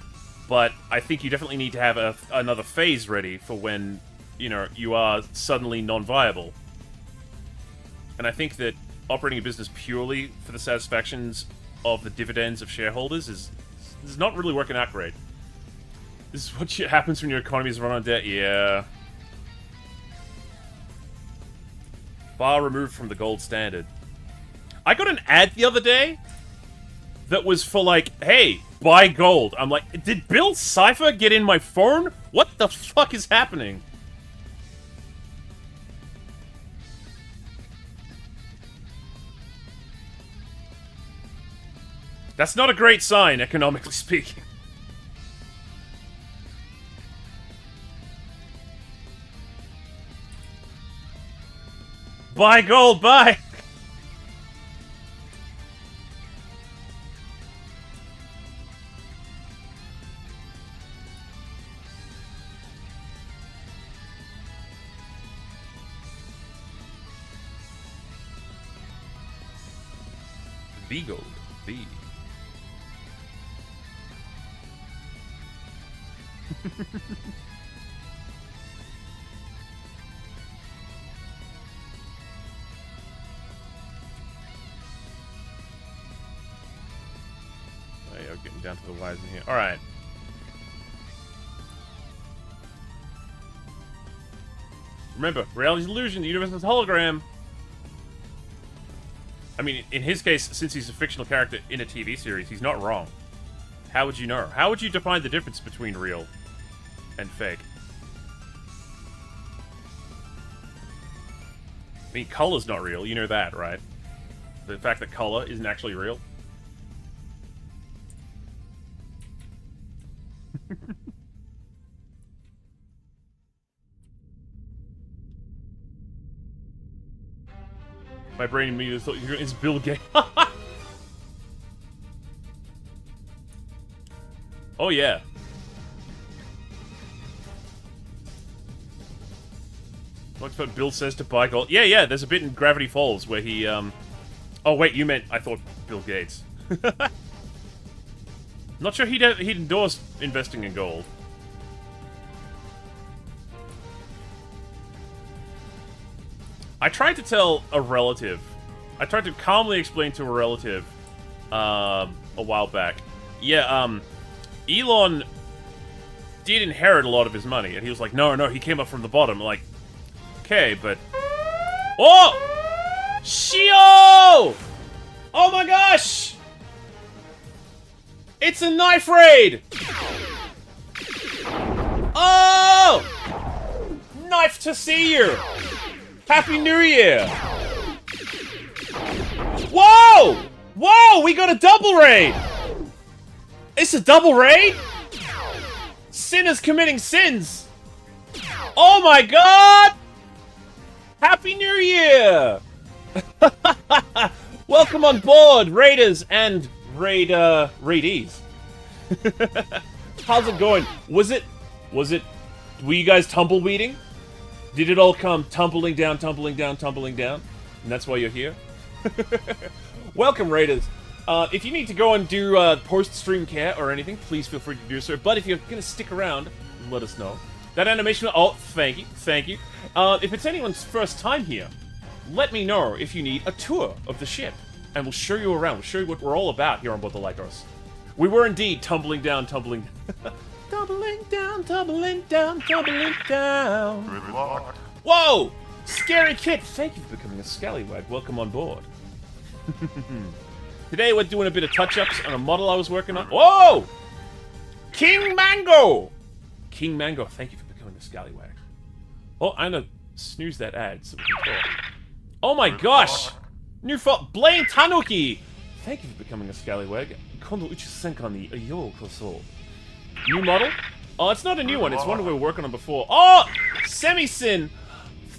but I think you definitely need to have another phase ready for when, you know, you are suddenly non-viable. And I think that operating a business purely for the satisfactions of the dividends of shareholders is not really working out great. This is what happens when your economy is run on debt. Yeah. Far removed from the gold standard. I got an ad the other day that was for like, hey, buy gold. I'm like, did Bill Cipher get in my phone? What the fuck is happening? That's not a great sign, economically speaking. Buy gold, buy! The gold, the. Oh, yeah, we're getting down to the wires in here. Alright. Remember, reality's illusion, the universe is a hologram. I mean, in his case, since he's a fictional character in a TV series, he's not wrong. How would you know? How would you define the difference between real and fake? I mean, color's not real. You know that, right? The fact that color isn't actually real. My brain immediately thought it's Bill Gates. Oh, yeah. What's what Bill says to buy gold? Yeah, there's a bit in Gravity Falls where he, Oh, wait, you meant... I thought Bill Gates. Not sure he'd endorse investing in gold. I tried to tell a relative. I tried to calmly explain to a relative, a while back. Yeah, Elon did inherit a lot of his money, and he was like, no, he came up from the bottom. I'm like, okay, but... Oh! Shiohh! Oh my gosh! It's a knife raid! Oh! Knife to see you! Happy New Year! Whoa! Whoa! We got a double raid! It's a double raid? Sinners committing sins! Oh my god! Happy New Year! Welcome on board, raiders and raidees. How's it going? Were you guys tumbleweeding? Did it all come tumbling down? And that's why you're here? Welcome, raiders. If you need to go and do post-stream care or anything, please feel free to do so. But if you're going to stick around, let us know. That animation... Oh, thank you. If it's anyone's first time here, let me know if you need a tour of the ship. And we'll show you around. We'll show you what we're all about here on board the Lycos. We were indeed tumbling down. Tumbling down. Whoa! Scary Kid, thank you for becoming a scallywag. Welcome on board. Today we're doing a bit of touch-ups on a model I was working on. Whoa! King Mango, thank you for becoming a scallywag. Oh, I'm gonna snooze that ad so we can talk. Oh my gosh! New Blaine Tanuki! Thank you for becoming a scallywag. Kondo Uchisenkan ni yokoso. New model? Oh, it's not a new one. It's one we were working on before. Oh! Semi-Sin!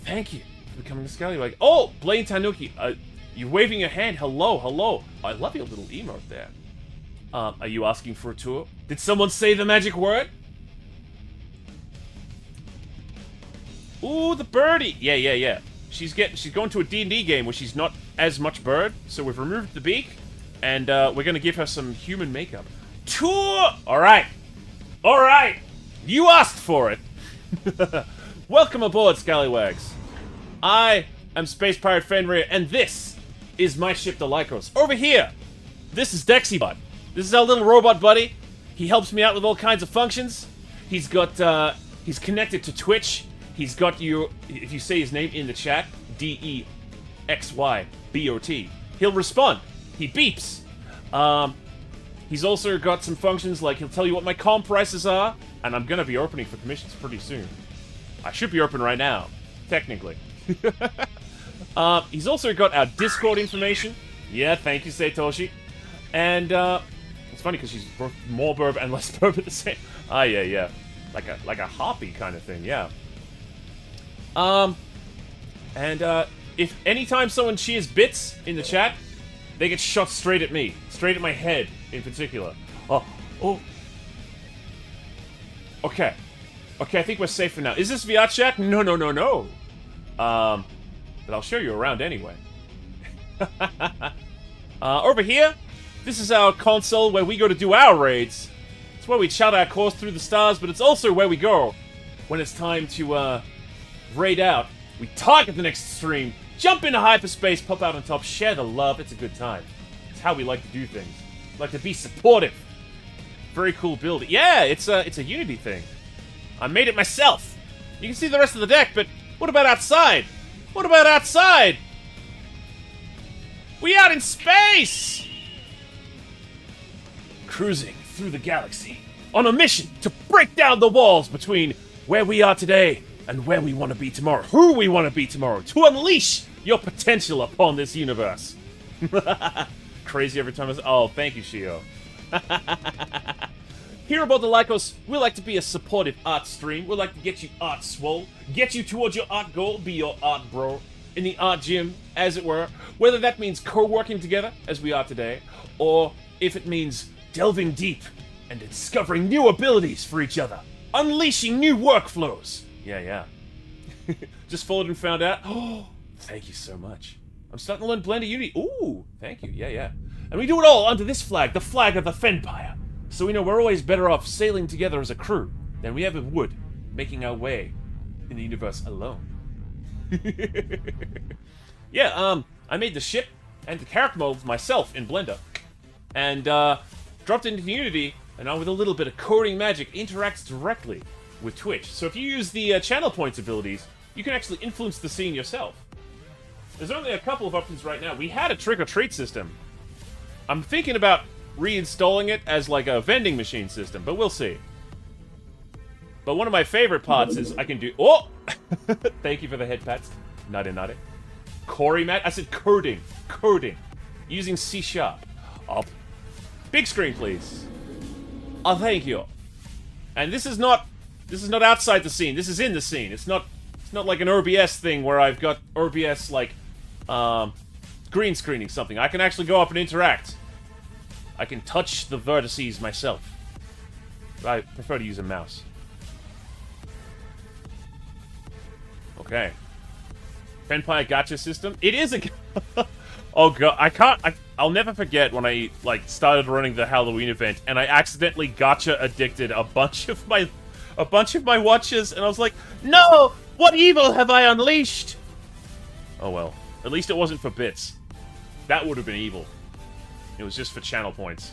Thank you for becoming a scallywag. Oh! Blaine Tanuki. You're waving your hand. Hello, hello. I love your little emote there. Are you asking for a tour? Did someone say the magic word? Ooh, the birdie! Yeah. She's going to a D&D game where she's not as much bird, so we've removed the beak, and we're gonna give her some human makeup. Tour! Alright. You asked for it. Welcome aboard, Scallywags. I am Space Pirate Fenrir, and this is my ship, the Lycos. Over here, this is Dexybot. This is our little robot buddy. He helps me out with all kinds of functions. He's he's connected to Twitch. He's got you, if you say his name in the chat, DEXYBOT, he'll respond. He beeps. He's also got some functions like he'll tell you what my comm prices are, and I'm gonna be opening for commissions pretty soon. I should be open right now, technically. He's also got our Discord information. Yeah, thank you, Satoshi. And, it's funny because she's both more burb and less burb at the same... yeah. Like a hoppy kind of thing, yeah. If anytime someone cheers bits in the chat, they get shot straight at me. Straight at my head, in particular. Oh. Okay, I think we're safe for now. Is this VR chat? No. But I'll show you around anyway. Over here, this is our console where we go to do our raids. It's where we chart our course through the stars, but it's also where we go when it's time to, raid out. We target the next stream, jump into hyperspace, pop out on top, share the love. It's a good time. It's how we like to do things. Like to be supportive. Very cool build. Yeah, it's a Unity thing. I made it myself. You can see the rest of the deck, but what about outside? We out in space! Cruising through the galaxy on a mission to break down the walls between where we are today and where we want to be tomorrow. Who we want to be tomorrow. To unleash your potential upon this universe. Crazy every time I say, oh, thank you, Shiohh. Here about the Lycos, we like to be a supportive art stream. We like to get you art swole. Get you towards your art goal. Be your art bro. In the art gym, as it were. Whether that means co-working together, as we are today, or if it means delving deep and discovering new abilities for each other. Unleashing new workflows. Yeah. Just followed and found out. Oh, thank you so much. I'm starting to learn Blender Unity. Ooh, thank you. Yeah. And we do it all under this flag, the flag of the Fenpire. So we know we're always better off sailing together as a crew than we ever would making our way in the universe alone. Yeah, I made the ship and the character models myself in Blender. And, dropped it into Unity, and now with a little bit of coding magic, interacts directly with Twitch. So if you use the channel points abilities, you can actually influence the scene yourself. There's only a couple of options right now. We had a trick-or-treat system. I'm thinking about reinstalling it as like a vending machine system, but we'll see. But one of my favorite parts is I can do... Oh! Thank you for the head pats. Nade. Corey Matt? I said coding. Using C#. Oh. Big screen, please. Oh, thank you. And this is not outside the scene. This is in the scene. It's not like an OBS thing where I've got OBS like green screening something. I can actually go up and interact. I can touch the vertices myself. I prefer to use a mouse. Okay. Fenpire gacha system. It is a... Oh god, I'll never forget when I like started running the Halloween event and I accidentally gacha addicted a bunch of my watchers, and I was like, no! What evil have I unleashed? Oh well. At least it wasn't for bits. That would have been evil. It was just for channel points.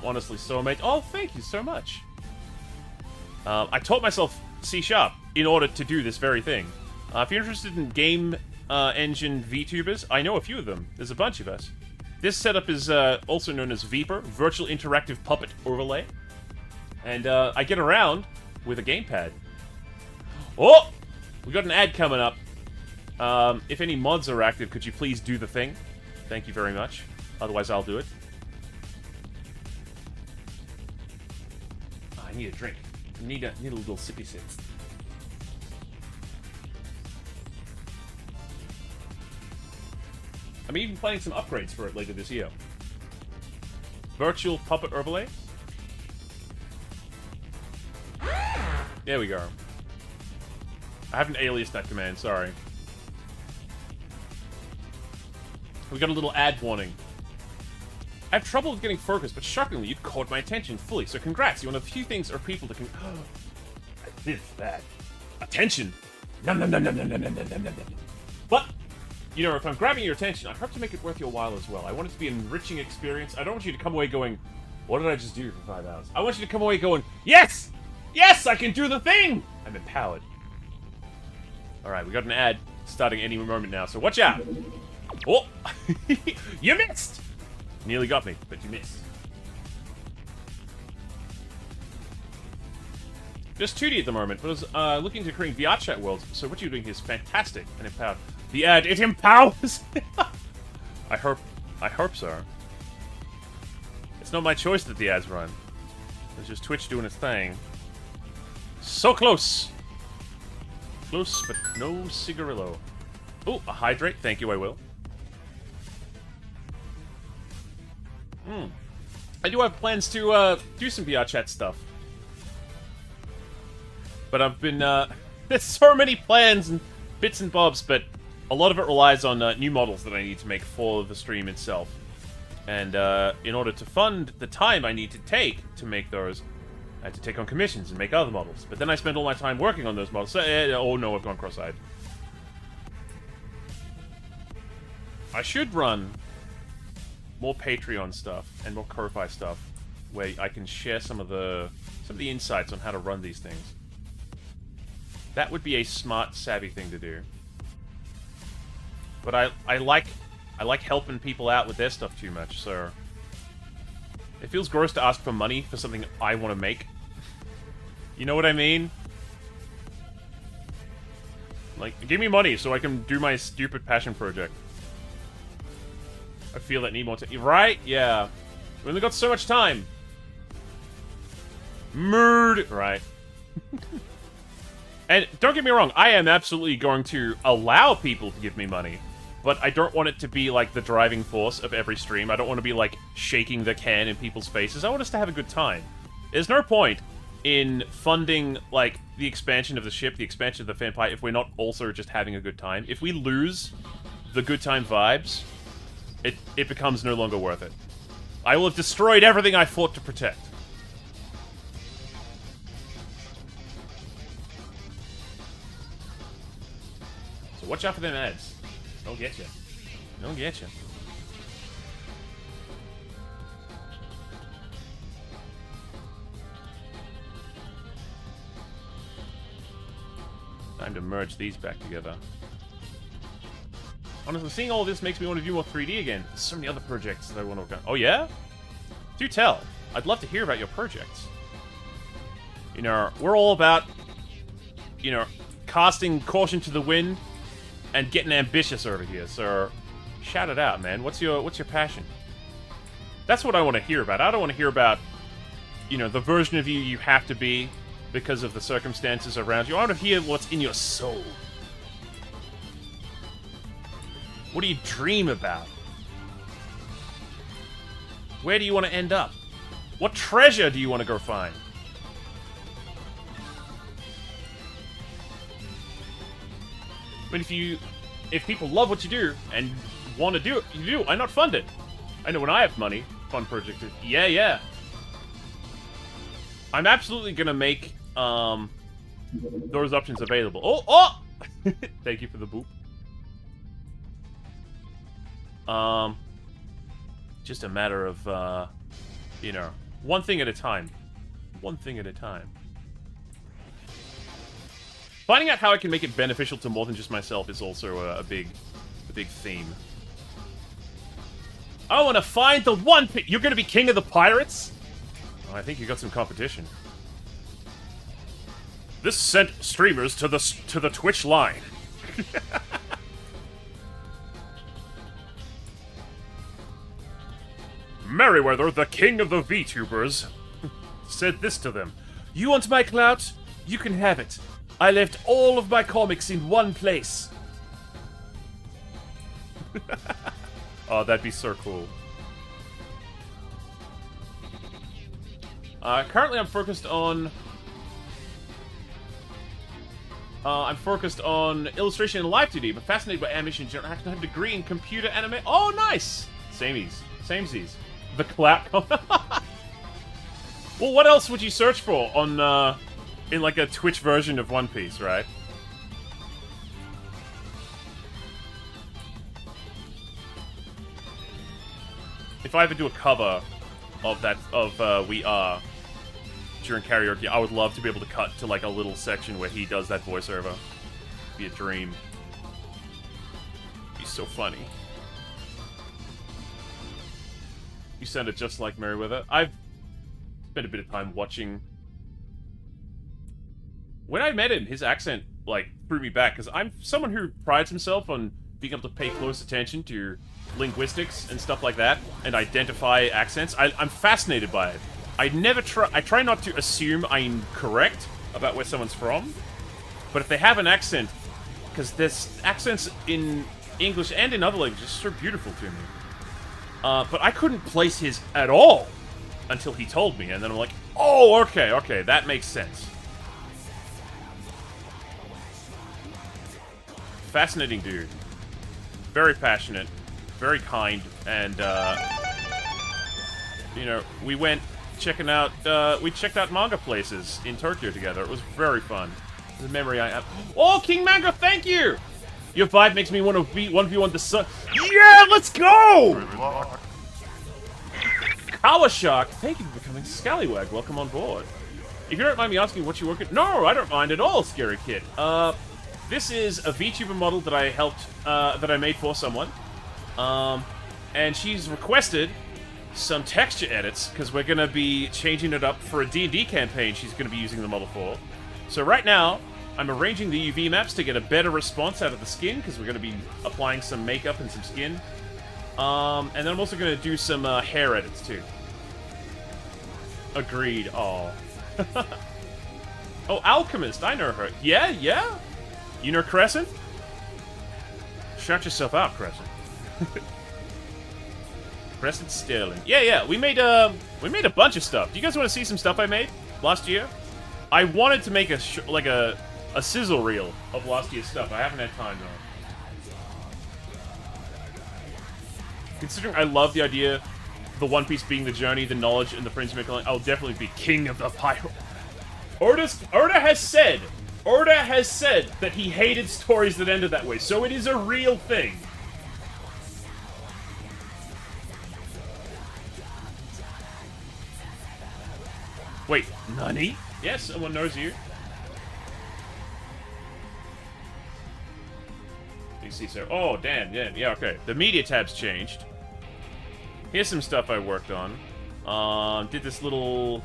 Honestly, so amazing. Oh, thank you so much. I taught myself C# in order to do this very thing. If you're interested in game engine VTubers, I know a few of them. There's a bunch of us. This setup is also known as Veeper, Virtual Interactive Puppet Overlay. And I get around with a gamepad. Oh! We got an ad coming up. If any mods are active, could you please do the thing? Thank you very much. Otherwise, I'll do it. Oh, I need a drink. I need a little sippy sip. I'm even planning some upgrades for it later this year. Virtual puppet overlay. There we go. I haven't aliased that command, sorry. We got a little ad warning. I have trouble with getting focused, but shockingly, you caught my attention fully, so congrats. You're one of the few things or people that can... I did that. Attention! Nom nom nom nom nom nom nom nom nom nom. But, you know, if I'm grabbing your attention, I hope to make it worth your while as well. I want it to be an enriching experience. I don't want you to come away going, what did I just do for 5 hours? I want you to come away going, yes! Yes, I can do the thing! I'm empowered. Alright, we got an ad starting any moment now, so watch out! Oh! You missed! Nearly got me, but you missed. Just 2D at the moment, but I was looking to create VR chat worlds, so what you're doing here is fantastic and empowered. The ad, it empowers! I hope so. It's not my choice that the ads run. It's just Twitch doing its thing. So close! Close, but no cigarillo. Oh, a hydrate. Thank you, I will. I do have plans to do some VR chat stuff. But I've been, there's so many plans and bits and bobs, but a lot of it relies on new models that I need to make for the stream itself. And in order to fund the time I need to take to make those, I had to take on commissions and make other models. But then I spend all my time working on those models. So, oh no, I've gone cross-eyed. I should run more Patreon stuff and more Ko-Fi stuff, where I can share some of the insights on how to run these things. That would be a smart, savvy thing to do. But I like helping people out with their stuff too much, so it feels gross to ask for money for something I want to make. You know what I mean? Like, give me money so I can do my stupid passion project. I feel that need more time. Right? Yeah. We only got so much time. Right. And don't get me wrong, I am absolutely going to allow people to give me money. But I don't want it to be, like, the driving force of every stream. I don't want to be, like, shaking the can in people's faces. I want us to have a good time. There's no point in funding, like, the expansion of the ship, the expansion of the Vampire, if we're not also just having a good time. If we lose the good time vibes, it becomes no longer worth it. I will have destroyed everything I fought to protect. So watch out for them ads. They'll get you. They'll get you. Time to merge these back together. Honestly, seeing all this makes me want to do more 3D again. There's so many other projects that I want to work on. Oh, yeah? Do tell. I'd love to hear about your projects. You know, we're all about, you know, casting caution to the wind and getting ambitious over here. So, shout it out, man. What's your passion? That's what I want to hear about. I don't want to hear about, you know, the version of you have to be because of the circumstances around you. I want to hear what's in your soul. What do you dream about? Where do you want to end up? What treasure do you want to go find? I mean, if people love what you do and want to do it, you do. Why not fund it? I know when I have money, fund projects. Yeah. I'm absolutely gonna make those options available. Oh! Thank you for the boop. Just a matter of, you know, one thing at a time. One thing at a time. Finding out how I can make it beneficial to more than just myself is also a big theme. I want to find the one... You're going to be king of the pirates? Oh, I think you got some competition. This sent streamers to the Twitch line. Merryweather, the king of the VTubers, said this to them. You want my clout? You can have it. I left all of my comics in one place. Oh, that'd be so cool. Currently I'm focused on... illustration and live 2D, but fascinated by animation in general. I have a degree in computer anime. Oh, nice! Samesies. The clout. Well, what else would you search for on, in like a Twitch version of One Piece, right? If I ever do a cover of that, of We Are, during karaoke, I would love to be able to cut to like a little section where he does that voiceover. Be a dream. He's so funny. You sounded just like Merryweather. I've spent a bit of time watching. When I met him, his accent like threw me back because I'm someone who prides himself on being able to pay close attention to linguistics and stuff like that and identify accents. I'm fascinated by it. I try not to assume I'm correct about where someone's from, but if they have an accent, because there's accents in English and in other languages so beautiful to me. But I couldn't place his at all until he told me, and then I'm like, oh, okay, that makes sense. Fascinating dude. Very passionate, very kind, and, you know, we checked out manga places in Tokyo together. It was very fun. It's a memory I have. Oh, King Manga, thank you! Your vibe makes me want to beat 1v1 the sun. Yeah, let's go! Kawashark, thank you for becoming Scallywag. Welcome on board. If you don't mind me asking what you work at... No, I don't mind at all, Scary Kid. This is a VTuber model that I helped, that I made for someone. And she's requested some texture edits, because we're going to be changing it up for a D&D campaign she's going to be using the model for. So right now, I'm arranging the UV maps to get a better response out of the skin, because we're going to be applying some makeup and some skin. And then I'm also going to do some hair edits, too. Agreed. Aw. Oh, Alchemist, I know her. Yeah? You know Crescent? Shout yourself out, Crescent. Crescent Sterling. Yeah, we made a bunch of stuff. Do you guys want to see some stuff I made last year? I wanted to make a sizzle reel of last year's stuff. I haven't had time though. Considering I love the idea, the One Piece being the journey, the knowledge, and the friends you make along, I'll definitely be king of the pirate. Oda has said that he hated stories that ended that way, so it is a real thing. Wait, Nani? Yes, someone knows you. You see, so... Oh, damn, yeah, okay. The media tab's changed. Here's some stuff I worked on. I did this model,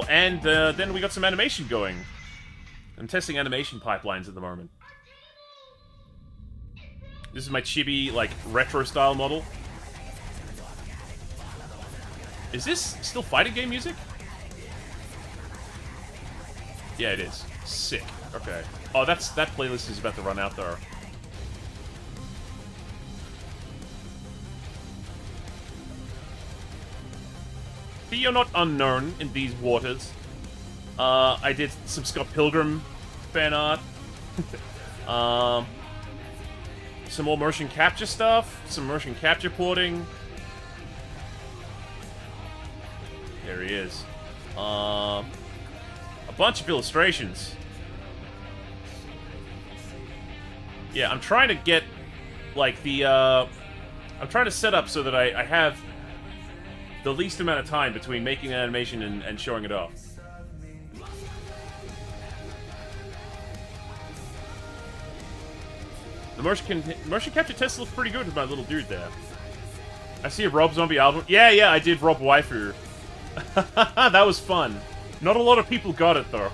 and then we got some animation going. I'm testing animation pipelines at the moment. This is my chibi, like, retro-style model. Is this still fighting game music? Yeah, it is. Sick. Okay. Oh, that playlist is about to run out, though. You're not unknown in these waters. I did some Scott Pilgrim fan art. Some more motion capture stuff. Some motion capture porting. There he is. A bunch of illustrations. Yeah, I'm trying to get, like, the, I'm trying to set up so that I have the least amount of time between making an animation and showing it off. The motion capture test looks pretty good with my little dude there. I see a Rob Zombie album. Yeah, I did Rob Waifu. That was fun. Not a lot of people got it, though.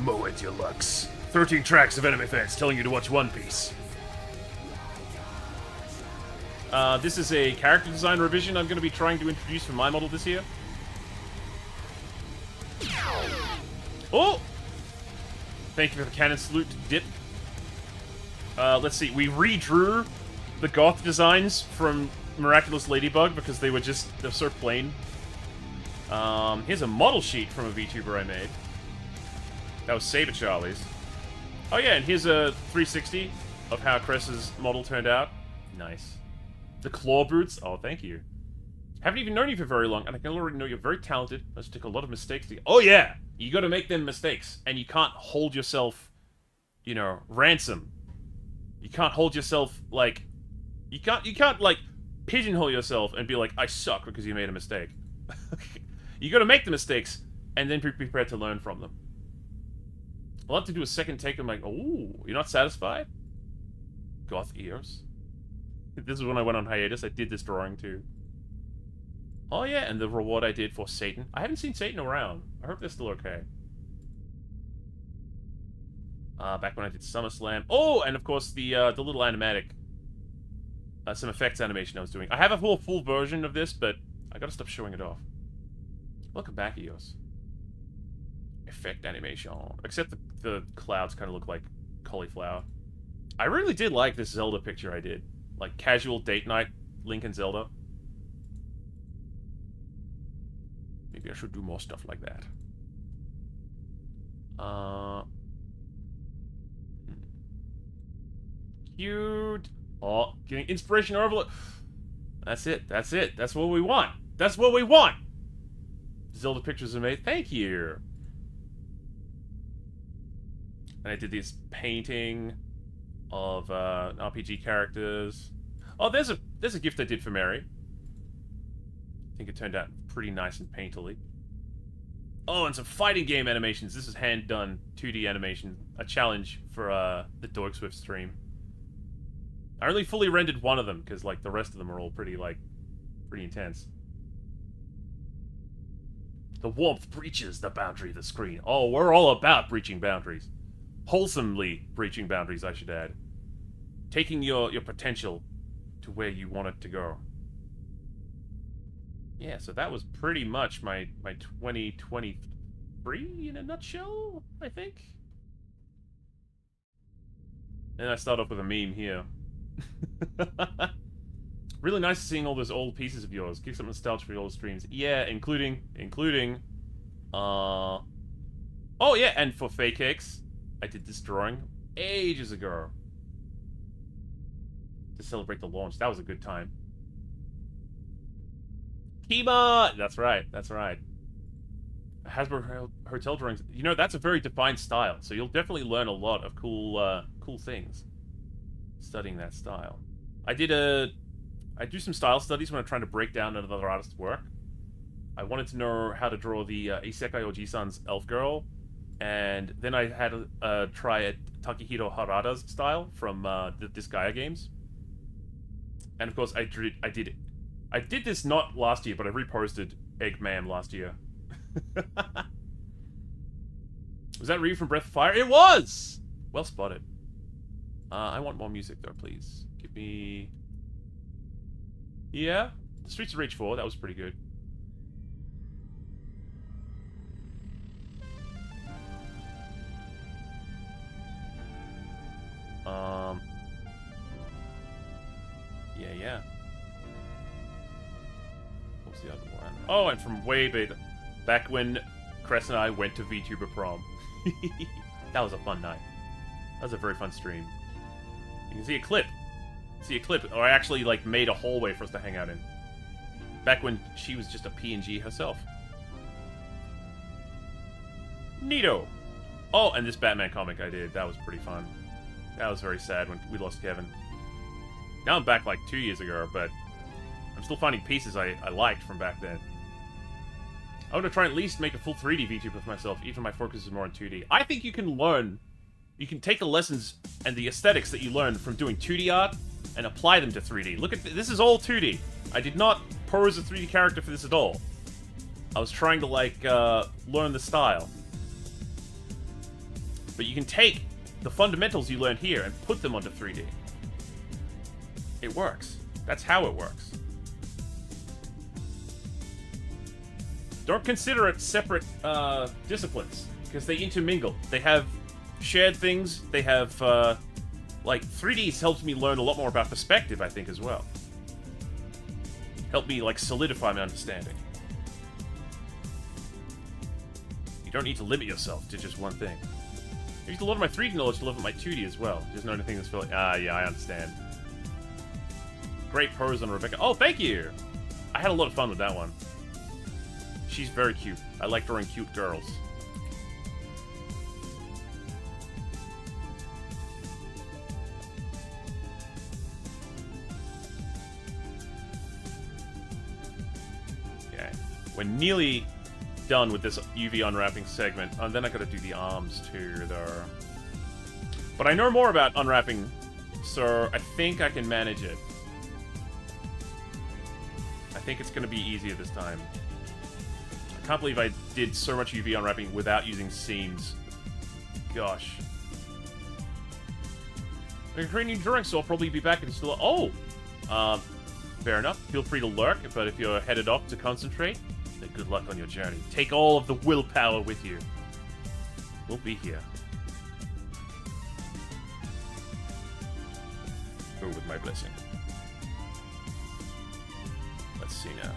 Moe Deluxe. 13 tracks of anime fans telling you to watch One Piece. This is a character design revision I'm going to be trying to introduce for my model this year. Oh! Thank you for the cannon salute, Dip. Let's see. We redrew the goth designs from Miraculous Ladybug because they're so plain. Here's a model sheet from a VTuber I made. That was Saber Charlie's. Oh yeah, and here's a 360 of how Cress's model turned out. Nice. The claw boots. Oh, thank you. Haven't even known you for very long, and I can already know you're very talented. Let's take a lot of mistakes to... Oh yeah! You gotta make them mistakes, and you can't hold yourself, you know, ransom. You can't hold yourself, like... You can't, like, pigeonhole yourself and be like, I suck because you made a mistake. You gotta make the mistakes, and then be prepared to learn from them. I'll have to do a second take. I'm like, oh, you're not satisfied? Goth ears. This is when I went on hiatus. I did this drawing too. Oh yeah, and the reward I did for Satan. I haven't seen Satan around. I hope they're still okay. Back when I did SummerSlam. Oh, and of course the little animatic, some effects animation I was doing. I have a full version of this, but I gotta stop showing it off. Welcome back, EOS. Effect animation. Except the clouds kind of look like cauliflower. I really did like this Zelda picture I did. Like, casual date night, Link and Zelda. Maybe I should do more stuff like that. Cute. Oh, getting inspiration overload. That's it. That's it. That's what we want. That's what we want. Zelda pictures are made. Thank you. And I did this painting of RPG characters. Oh, there's a gift I did for Mary. I think it turned out pretty nice and painterly. Oh, and some fighting game animations. This is hand-done 2D animation. A challenge for the Dork Swift stream. I only fully rendered one of them, because, like, the rest of them are all pretty intense. The warmth breaches the boundary of the screen. Oh, we're all about breaching boundaries. Wholesomely breaching boundaries, I should add. Taking your potential to where you want it to go. Yeah, so that was pretty much my 2023 in a nutshell, I think. And I start off with a meme here. Really nice seeing all those old pieces of yours. Give some nostalgia for your old streams. Yeah, including oh yeah, and for Fake Cakes, I did this drawing ages ago to celebrate the launch. That was a good time. Kima! That's right, that's right. Hasbro Hotel drawings. You know, that's a very defined style, so you'll definitely learn a lot of cool things studying that style. I do some style studies when I'm trying to break down another artist's work. I wanted to know how to draw the Isekai Oji-san's Elf Girl, and then I had a try at Takehiro Harada's style from the Disgaea games. And of course, I did this not last year, but I reposted Eggman last year. Was that Ryu from Breath of Fire? It was! Well spotted. I want more music, though, please. Give me... Yeah? The Streets of Rage 4, that was pretty good. Yeah. What's the other one? Oh, and from way back when Crescent and I went to VTuber prom. That was a fun night. That was a very fun stream. You can see a clip. Or I actually, like, made a hallway for us to hang out in. Back when she was just a PNG herself. Neato. Oh, and this Batman comic I did. That was pretty fun. That was very sad when we lost Kevin. Now I'm back like 2 years ago, but I'm still finding pieces I liked from back then. I want to try and at least make a full 3D VTuber for myself, even if my focus is more on 2D. I think you can learn... You can take the lessons and the aesthetics that you learn from doing 2D art and apply them to 3D. Look at this is all 2D. I did not pose a 3D character for this at all. I was trying to, like, learn the style. But you can take the fundamentals you learn here and put them onto 3D. It works. That's how it works. Don't consider it separate disciplines, because they intermingle. They have shared things. They have, like, 3Ds helped me learn a lot more about perspective, I think, as well. Helped me, like, solidify my understanding. You don't need to limit yourself to just one thing. I used a lot of my 3D knowledge to live at my 2D as well. Just knowing anything that's feeling, yeah, I understand. Great pose on Rebecca. Oh, thank you! I had a lot of fun with that one. She's very cute. I like drawing cute girls. Okay. We're nearly done with this UV unwrapping segment, and then I gotta do the arms too, there. But I know more about unwrapping, so I think I can manage it. I think it's gonna be easier this time. I can't believe I did so much UV unwrapping without using seams. Gosh. I'm creating new drawings, so I'll probably be back and still. Oh! Fair enough. Feel free to lurk, but if you're headed off to concentrate, then good luck on your journey. Take all of the willpower with you. We'll be here. Oh, with my blessing. Let's see now.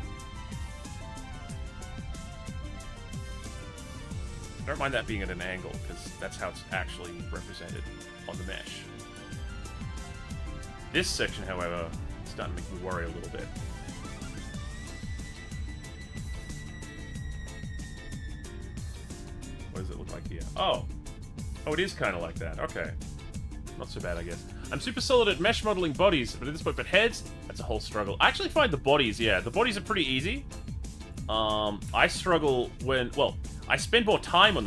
I don't mind that being at an angle, because that's how it's actually represented on the mesh. This section, however, is starting to make me worry a little bit. What does it look like here? Oh! Oh, it is kind of like that. Okay. Not so bad, I guess. I'm super solid at mesh modeling bodies, but at this point, heads, that's a whole struggle. I actually find the bodies, yeah, the bodies are pretty easy. I struggle when, well, I spend more time on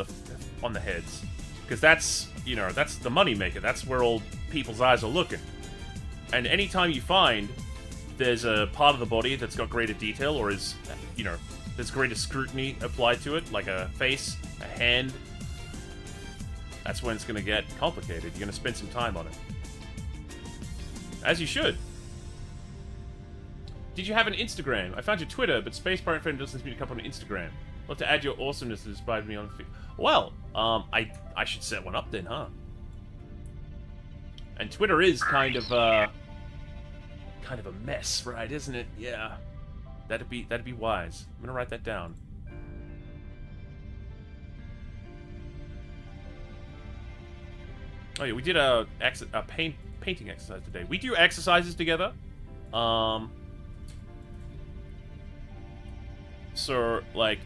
the heads, because that's, you know, that's the money maker. That's where all people's eyes are looking. And anytime you find there's a part of the body that's got greater detail, or is, you know, there's greater scrutiny applied to it, like a face, a hand, that's when it's going to get complicated. You're going to spend some time on it. As you should. Did you have an Instagram? I found your Twitter, but Space Pirate Friend doesn't seem to come up on Instagram. Love to add your awesomeness that inspired me on feed. Well, I should set one up then, huh? And Twitter is kind of a mess, right? Isn't it? Yeah. That'd be wise. I'm gonna write that down. Oh yeah, we did a painting exercise today. We do exercises together. So like,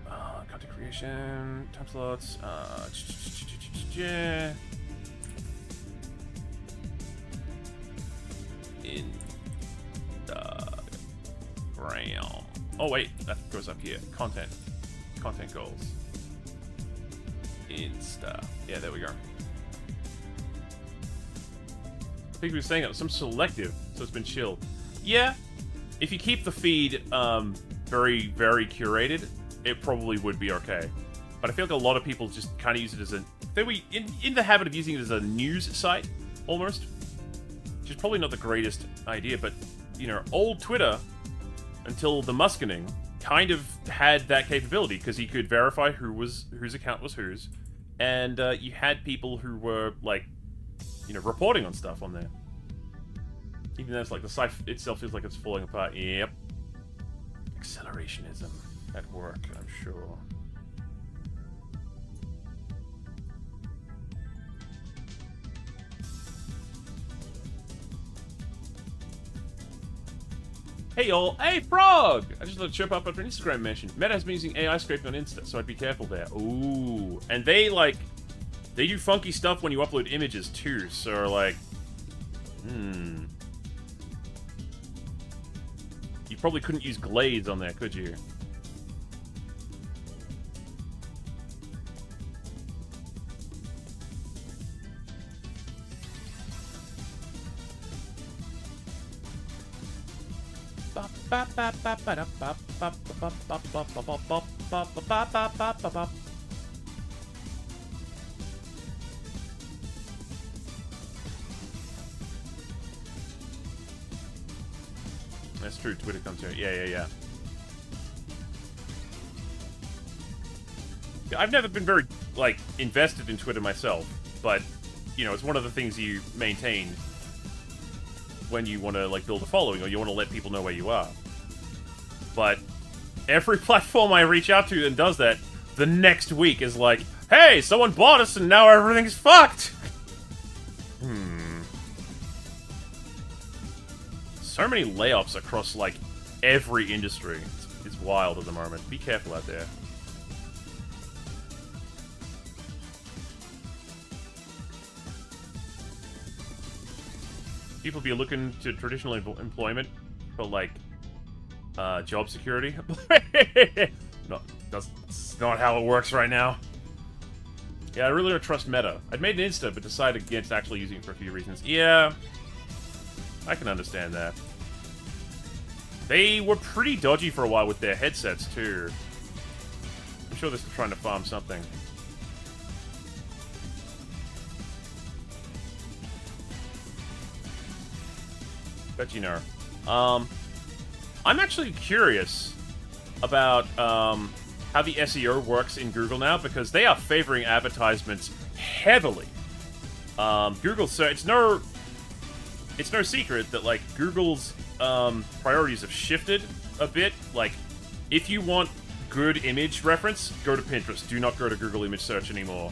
content creation, time slots, in the ground. Oh wait, that goes up here. Content goals. Insta. Yeah, there we go. I think we were saying that some selective, so it's been chilled. Yeah, if you keep the feed very, very curated, it probably would be okay. But I feel like a lot of people just kind of use it as a... They were in the habit of using it as a news site, almost. Which is probably not the greatest idea, but, you know, old Twitter, until the Muskining, kind of had that capability, because he could verify whose account was whose, and you had people who were, like, you know, reporting on stuff on there. Even though it's like the site itself feels like it's falling apart. Yep. Accelerationism at work, I'm sure. Hey y'all, hey Frog! I just let it chirp up after an Instagram mention. Meta has been using AI scraping on Insta, so I'd be careful there. Ooh. And they do funky stuff when you upload images too, so like... You probably couldn't use glades on there, could you? That's true, Twitter comes here. Yeah. I've never been very, like, invested in Twitter myself, but, you know, it's one of the things you maintain when you want to, like, build a following, or you want to let people know where you are. But every platform I reach out to and does that, the next week is like, hey, someone bought us and now everything's fucked! So many layoffs across, like, every industry. It's wild at the moment. Be careful out there. People be looking to traditional employment for, like, job security. No, that's not how it works right now. Yeah, I really don't trust Meta. I'd made an Insta, but decided against actually using it for a few reasons. Yeah, I can understand that. They were pretty dodgy for a while with their headsets, too. I'm sure they're still trying to farm something. Bet you know. I'm actually curious about how the SEO works in Google now, because they are favoring advertisements heavily. Google, so it's no secret that, like, Google's priorities have shifted a bit. Like, if you want good image reference, go to Pinterest. Do not go to Google image search anymore.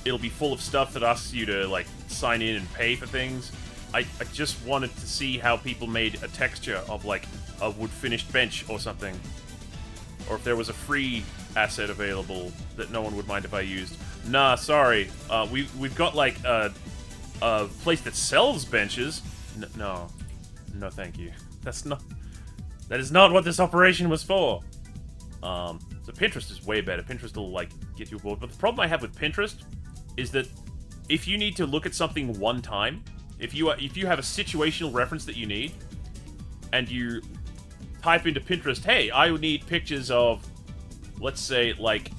It'll be full of stuff that asks you to, like, sign in and pay for things. I just wanted to see how people made a texture of, like, a wood-finished bench or something. Or if there was a free asset available that no one would mind if I used. Nah, sorry. We've got, like, a place that sells benches. No, thank you. That is not what this operation was for. So Pinterest is way better. Pinterest will, like, get you aboard. But the problem I have with Pinterest is that if you need to look at something one time, if you have a situational reference that you need, and you type into Pinterest, hey, I would need pictures of, let's say, like,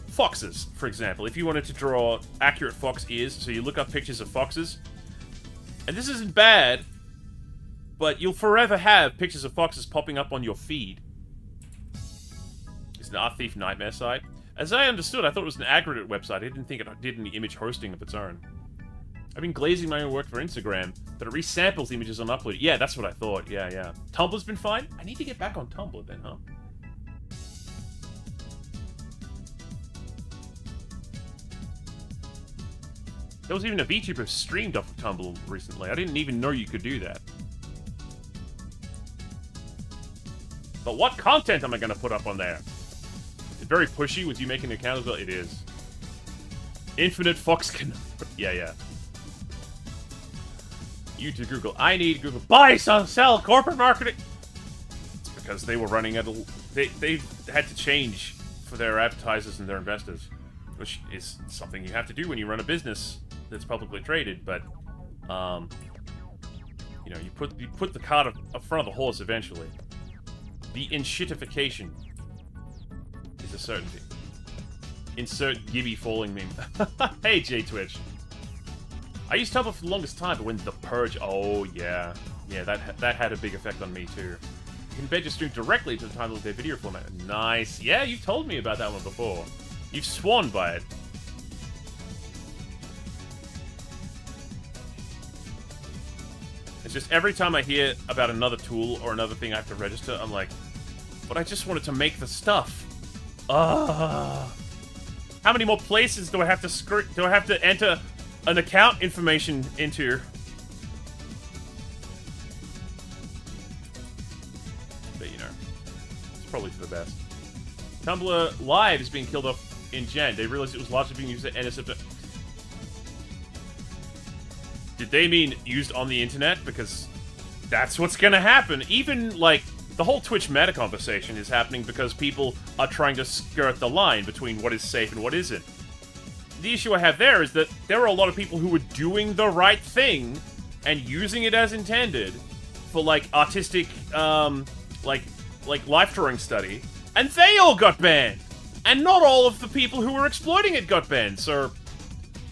foxes, for example. If you wanted to draw accurate fox ears, so you look up pictures of foxes, and this isn't bad, but you'll forever have pictures of foxes popping up on your feed. It's an Art Thief Nightmare site. As I understood, I thought it was an aggregate website. I didn't think it did any image hosting of its own. I've been glazing my own work for Instagram, but it resamples images on upload. Yeah, that's what I thought. Yeah. Tumblr's been fine? I need to get back on Tumblr then, huh? There was even a VTuber who streamed off of Tumblr recently. I didn't even know you could do that. But what content am I going to put up on there? It's very pushy with you making an account as well. It is. Infinite Fox can... Yeah. You to Google. I need Google. Buy, sell, corporate marketing. It's because they were running at a... They had to change for their advertisers and their investors, which is something you have to do when you run a business that's publicly traded. But, you know, you put the cart up front of the horse eventually. The enshittification is a certainty. Insert Gibby falling meme. Hey, J-Twitch. I used Tumblr for the longest time, but when The Purge... Oh, yeah. Yeah, that had a big effect on me, too. You can embed your stream directly to the title of their video format. Nice. Yeah, you've told me about that one before. You've sworn by it. It's just every time I hear about another tool or another thing I have to register, I'm like, but I just wanted to make the stuff. How many more places do I have to enter an account information into? But, you know, it's probably for the best. Tumblr Live is being killed off in Jan. They realized it was largely being used at end of September. Did they mean used on the internet? Because that's what's gonna happen. Even, like, the whole Twitch meta conversation is happening because people are trying to skirt the line between what is safe and what isn't. The issue I have there is that there are a lot of people who were doing the right thing and using it as intended for, like, artistic, like life drawing study, and they all got banned! And not all of the people who were exploiting it got banned, so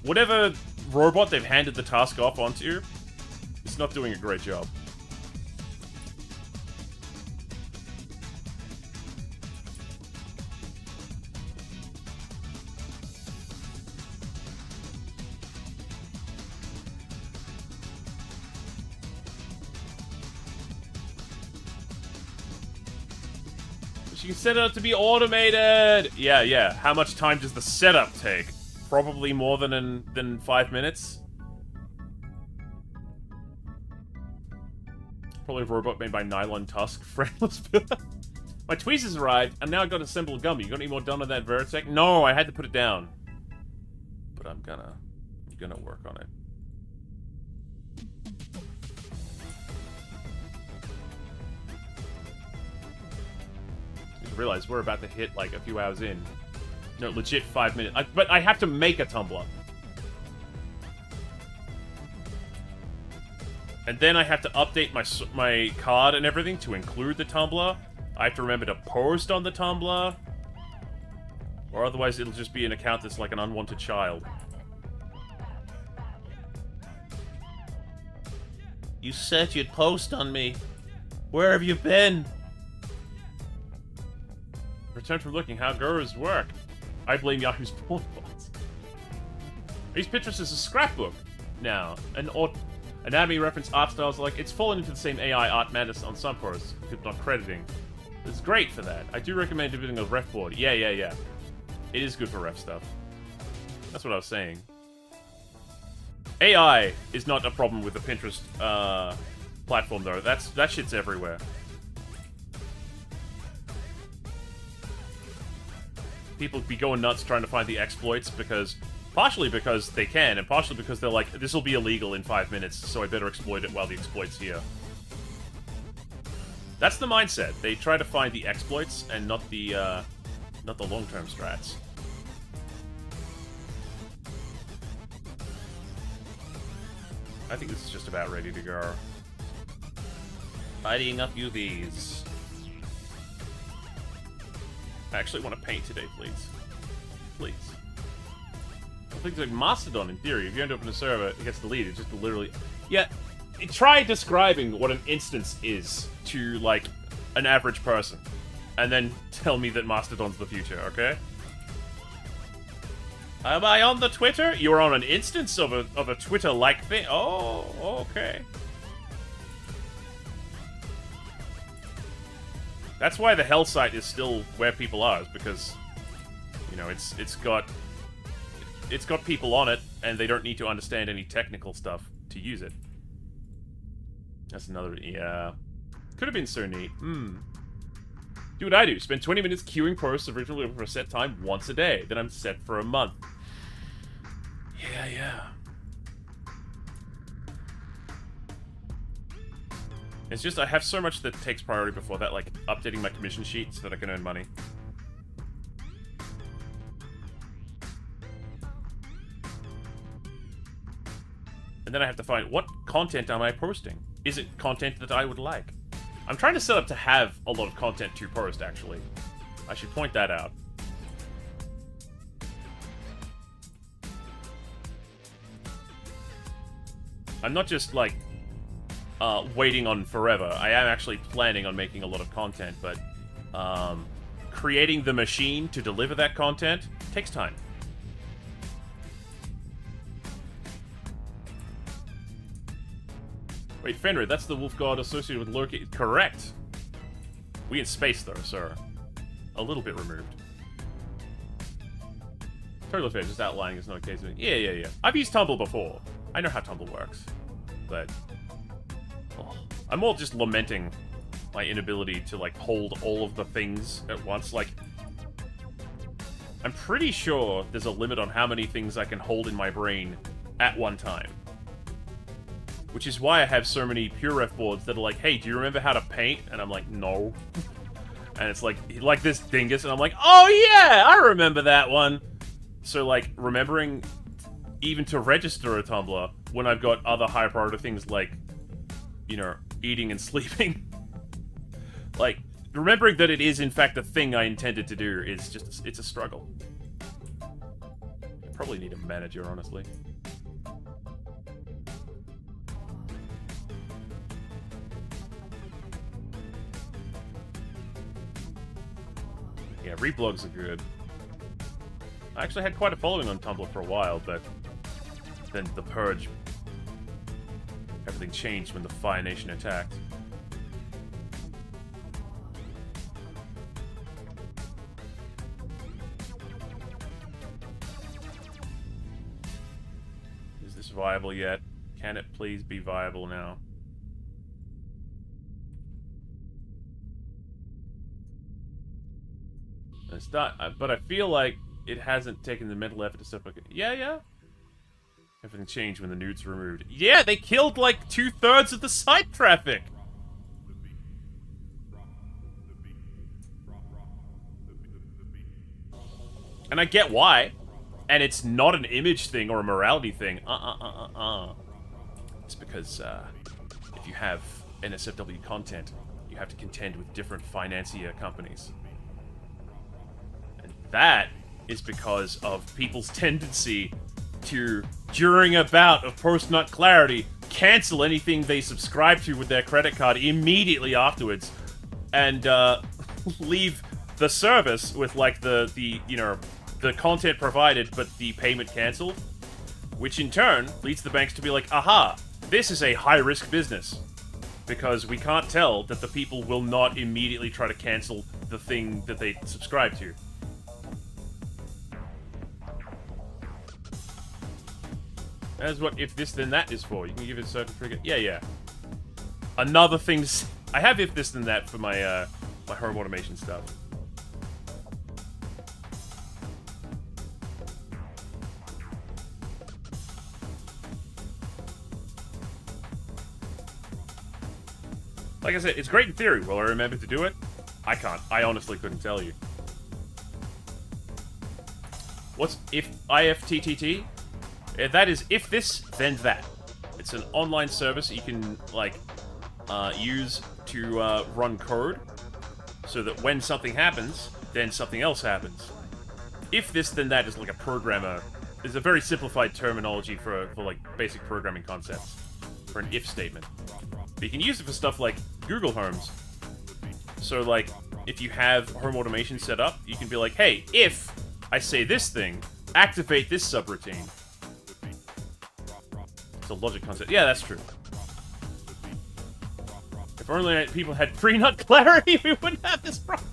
whatever robot they've handed the task off onto is not doing a great job. She can set it up to be automated! Yeah. How much time does the setup take? Probably more than 5 minutes. Probably a robot made by Nylon Tusk. Friendless. My tweezers arrived, and now I've got to assemble a gummy. You got any more done on that Veritech? No, I had to put it down. But I'm gonna work on it. Just realized we're about to hit like a few hours in. No, legit 5 minutes. But I have to make a tumbler. And then I have to update my card and everything to include the tumbler. I have to remember to post on the Tumblr. Or otherwise it'll just be an account that's like an unwanted child. You said you'd post on me. Where have you been? Return from looking how gurus work. I blame Yahoo's porn bots. These pictures is a scrapbook now. An anatomy reference art styles like it's fallen into the same AI art madness on some posts. People not crediting. It's great for that. I do recommend doing a ref board. Yeah. It is good for ref stuff. That's what I was saying. AI is not a problem with the Pinterest platform, though. That shit's everywhere. People be going nuts trying to find the exploits because... Partially because they can, and partially because they're like, this will be illegal in 5 minutes, so I better exploit it while the exploit's here. That's the mindset. They try to find the exploits and not the long-term strats. I think this is just about ready to go. Tidying up UVs. I actually want to paint today, please. Please. I think like Mastodon, in theory, if you end up in a server, it gets deleted. It's just literally... Yeah, try describing what an instance is to, like, an average person. And then tell me that Mastodon's the future, okay? Am I on the Twitter? You're on an instance of a Twitter-like thing? Oh, okay. That's why the Hell site is still where people are, is because, you know, it's got people on it, and they don't need to understand any technical stuff to use it. That's another... Yeah. Could have been so neat. Do what I do. Spend 20 minutes queuing posts originally for a set time once a day. Then I'm set for a month. Yeah. It's just I have so much that takes priority before that, like updating my commission sheet so that I can earn money. And then I have to find, what content am I posting? Is it content that I would like? I'm trying to set up to have a lot of content to post, actually. I should point that out. I'm not just, like, waiting on forever. I am actually planning on making a lot of content, but creating the machine to deliver that content takes time. Wait, Fenrir, that's the wolf god associated with Loki. Correct. We in space, though, sir. A little bit removed. Totally fair, just outlining is not a case of... Yeah. I've used Tumblr before. I know how Tumblr works. But... Oh, I'm more just lamenting my inability to, like, hold all of the things at once. Like... I'm pretty sure there's a limit on how many things I can hold in my brain at one time. Which is why I have so many PureRef boards that are like, hey, do you remember how to paint? And I'm like, no. And it's like this dingus, and I'm like, oh yeah, I remember that one. So like, remembering even to register a Tumblr when I've got other high priority things like, you know, eating and sleeping. Like, remembering that it is in fact a thing I intended to do is just, it's a struggle. I probably need a manager, honestly. Yeah, reblogs are good. I actually had quite a following on Tumblr for a while, but then the Purge... Everything changed when the Fire Nation attacked. viable yet. Can it please be viable now? It's not, but I feel like it hasn't taken the mental effort to stuff like it. Yeah. Everything changed when the nudes were removed. Yeah, they killed like 2/3 of the site traffic. And I get why. And it's not an image thing or a morality thing. It's because if you have NSFW content, you have to contend with different financier companies. And that is because of people's tendency to, during a bout of post-nut clarity, cancel anything they subscribe to with their credit card immediately afterwards, and leave the service with like the content provided but the payment cancelled, which in turn leads the banks to be like, aha, this is a high-risk business, because we can't tell that the people will not immediately try to cancel the thing that they subscribe to. That's what if this then that is for. You can give it a certain trigger. Yeah. Another thing I have if this then that for my my home automation stuff. Like I said, it's great in theory. Will I remember to do it? I can't. I honestly couldn't tell you. What's if IFTTT? That is if this, then that. It's an online service you can, like, use to run code, so that when something happens, then something else happens. If this, then that is like a programmer. Is a very simplified terminology for like basic programming concepts. For an if statement. But you can use it for stuff like Google Homes. So, like, if you have home automation set up, you can be like, hey, if I say this thing, activate this subroutine. It's a logic concept. Yeah, that's true. If only people had pre-nut clarity, we wouldn't have this problem.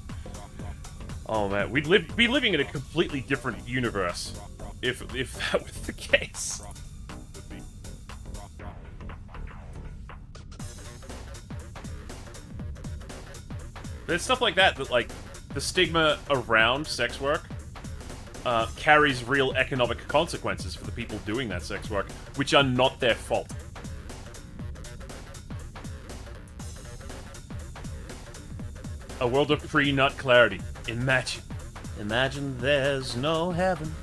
Oh man, we'd be living in a completely different universe if that was the case. There's stuff like that like, the stigma around sex work carries real economic consequences for the people doing that sex work, which are not their fault. A world of pre-nut clarity. Imagine there's no heaven.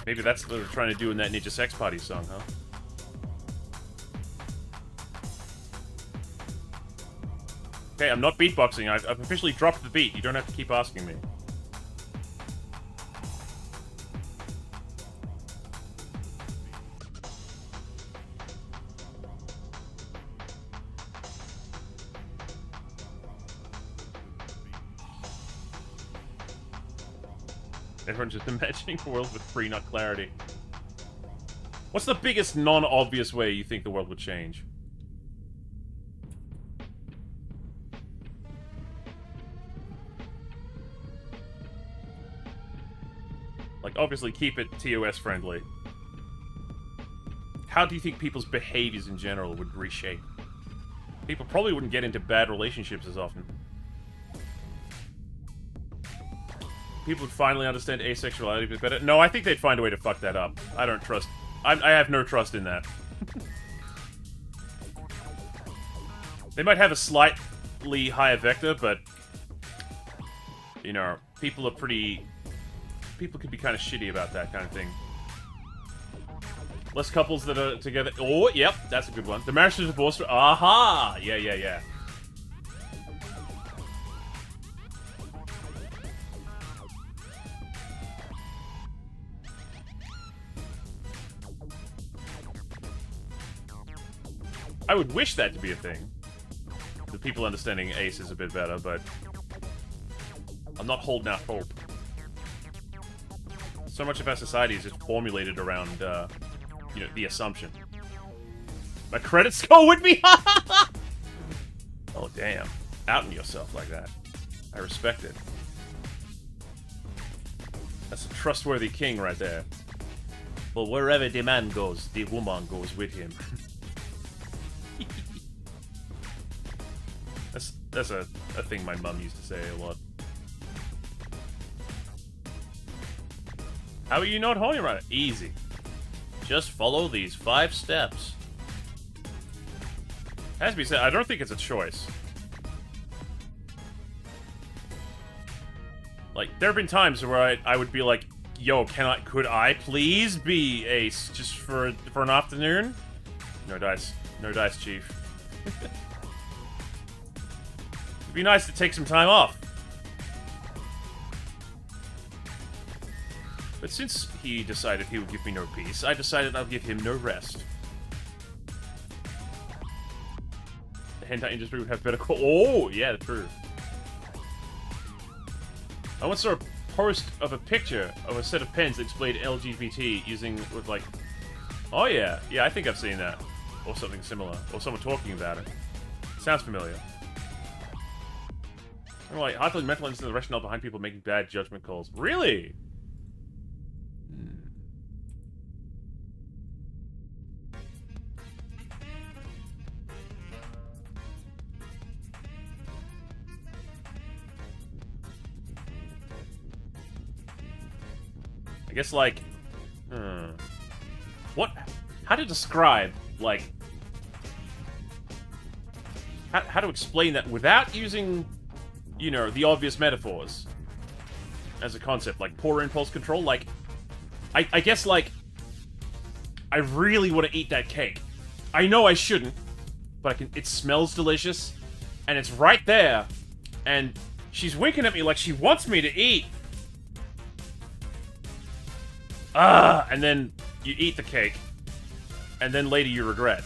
Maybe that's what they're trying to do in that Ninja Sex Party song, huh? Okay, I'm not beatboxing. I've officially dropped the beat. You don't have to keep asking me. Everyone's just imagining a world with pre-nut clarity. What's the biggest non-obvious way you think the world would change? Like, obviously keep it TOS friendly. How do you think people's behaviors in general would reshape? People probably wouldn't get into bad relationships as often. People would finally understand asexuality a bit better. No, I think they'd find a way to fuck that up. I don't trust... I have no trust in that. They might have a slightly higher vector, but... You know, people are pretty... People could be kind of shitty about that kind of thing. Less couples that are together... Oh, yep, that's a good one. The marriage to divorce... Aha! Yeah. I would wish that to be a thing. The people understanding ace is a bit better, but... I'm not holding out hope. So much of our society is just formulated around, you know, the assumption. My credit score would be... Oh, damn. Outing yourself like that. I respect it. That's a trustworthy king right there. Well, wherever the man goes, the woman goes with him. That's a thing my mum used to say a lot. How are you not horny right now? Easy. Just follow these 5 steps. Has to be said, I don't think it's a choice. Like, there have been times where I would be like, yo, could I please be ace just for an afternoon? No dice. No dice, chief. It'd be nice to take some time off. But since he decided he would give me no peace, I decided I'll give him no rest. The hentai industry would have better Oh, yeah, true. I once saw a post of a picture of a set of pens that explained LGBT using with like... Oh yeah, yeah, I think I've seen that. Or something similar. Or someone talking about it. Sounds familiar. I'm like, hardly mental understand the rationale behind people making bad judgment calls. Really? I guess, like... What? How to describe, like... How to explain that without using, you know, the obvious metaphors as a concept, like poor impulse control, like... I guess, like... I really want to eat that cake. I know I shouldn't, but I can. It smells delicious, and it's right there, and she's winking at me like she wants me to eat. And then you eat the cake, and then later you regret.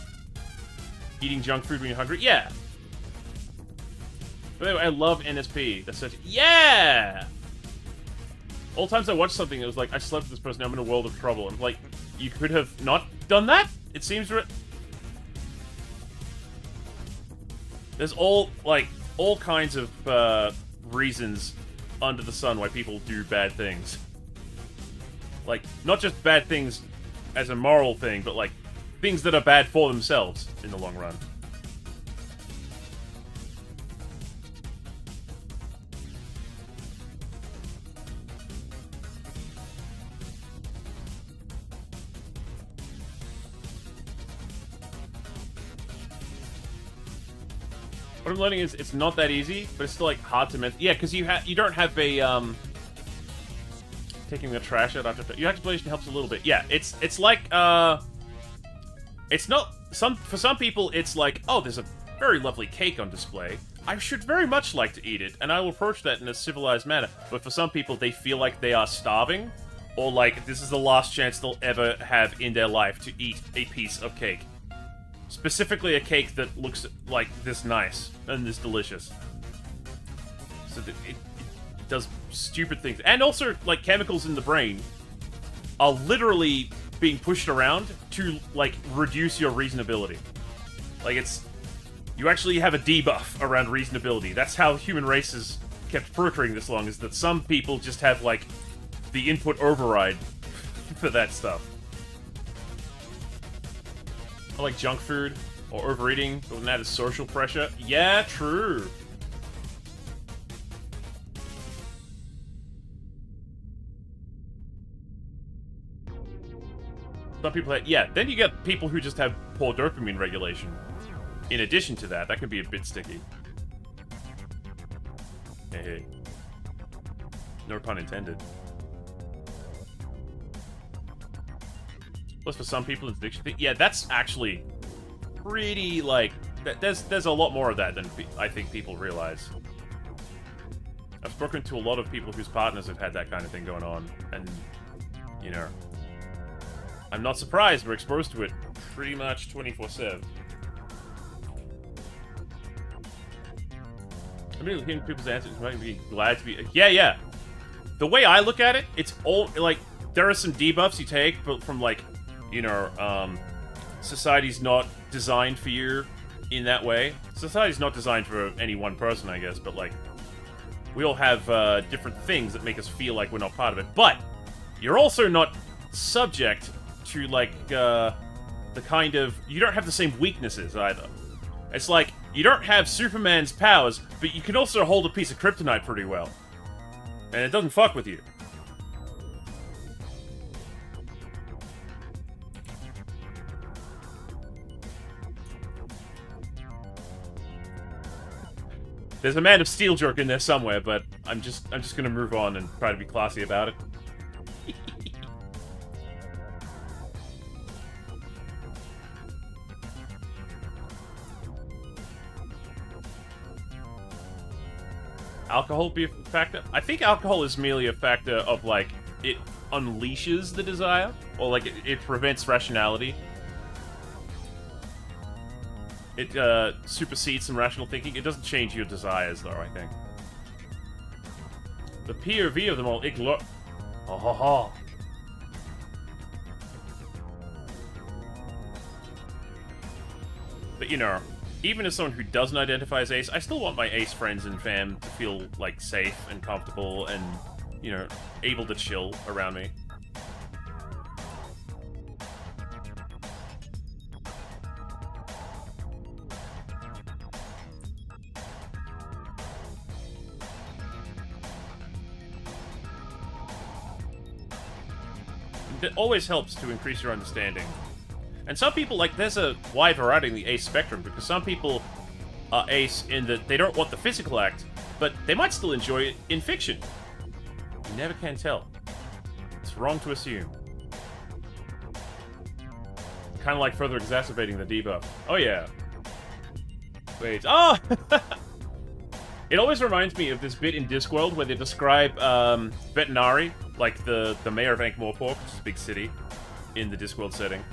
Eating junk food when you're hungry? Yeah. By the way, I love NSP. That's such... Yeah! All times I watched something, it was like, I slept with this person, I'm in a world of trouble. I'm like, you could have not done that? It seems... There's all kinds of, reasons under the sun why people do bad things. Like, not just bad things as a moral thing, but, like, things that are bad for themselves in the long run. What I'm learning is it's not that easy, but it's still, like, hard to yeah, because you don't have a, taking the trash out after... Your explanation helps a little bit. Yeah, it's like, it's not... For some people, it's like, oh, there's a very lovely cake on display. I should very much like to eat it, and I will approach that in a civilized manner. But for some people, they feel like they are starving, or like this is the last chance they'll ever have in their life to eat a piece of cake. Specifically a cake that looks like this nice and this delicious. So that it does stupid things. And also, like, chemicals in the brain are literally being pushed around to, like, reduce your reasonability. Like, it's... You actually have a debuff around reasonability. That's how human races kept procreating this long, is that some people just have, like, the input override for that stuff. I like junk food or overeating, but when that is social pressure. Yeah, true. Some people have, yeah, then you get people who just have poor dopamine regulation. In addition to that, that can be a bit sticky. Hey. No pun intended. Plus, for some people, it's addiction thing. Yeah, that's actually pretty, like... There's a lot more of that than I think people realize. I've spoken to a lot of people whose partners have had that kind of thing going on, and, you know... I'm not surprised we're exposed to it pretty much 24/7. I mean, hearing people's answers might be glad to be... Yeah. The way I look at it, it's all, like, there are some debuffs you take, but from, like, you know, society's not designed for you in that way. Society's not designed for any one person, I guess, but, like, we all have different things that make us feel like we're not part of it. But you're also not subject to, like, the kind of... You don't have the same weaknesses, either. It's like, you don't have Superman's powers, but you can also hold a piece of kryptonite pretty well. And it doesn't fuck with you. There's a Man of Steel joke in there somewhere, but I'm just gonna move on and try to be classy about it. Alcohol be a factor? I think alcohol is merely a factor of, like, it unleashes the desire, or, like, it prevents rationality. It supersedes some rational thinking. It doesn't change your desires, though, I think. The POV of them all ignore. Oh, ho, ho. But, you know, even as someone who doesn't identify as ace, I still want my ace friends and fam to feel, like, safe and comfortable and, you know, able to chill around me. It always helps to increase your understanding. And some people, like, there's a wide variety in the ace spectrum, because some people are ace in that they don't want the physical act, but they might still enjoy it in fiction. You never can tell. It's wrong to assume. Kind of like further exacerbating the debuff. Oh, yeah. Wait. Oh! It always reminds me of this bit in Discworld where they describe Vetinari, like the mayor of Ankh-Morpork, which is a big city in the Discworld setting.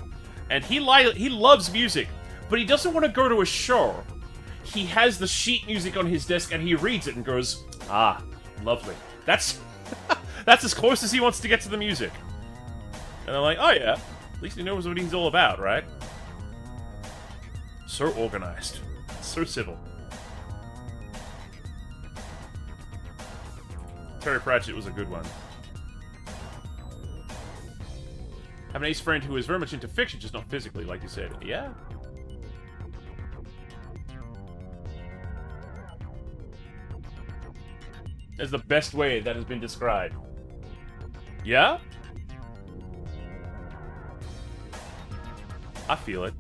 And he loves music, but he doesn't want to go to a show. He has the sheet music on his desk and he reads it and goes, ah, lovely. That's that's as close as he wants to get to the music. And I'm like, oh yeah, at least he knows what he's all about, right? So organized. So civil. Terry Pratchett was a good one. Have an ace friend who is very much into fiction, just not physically, like you said. Yeah. That's the best way that has been described. Yeah? I feel it.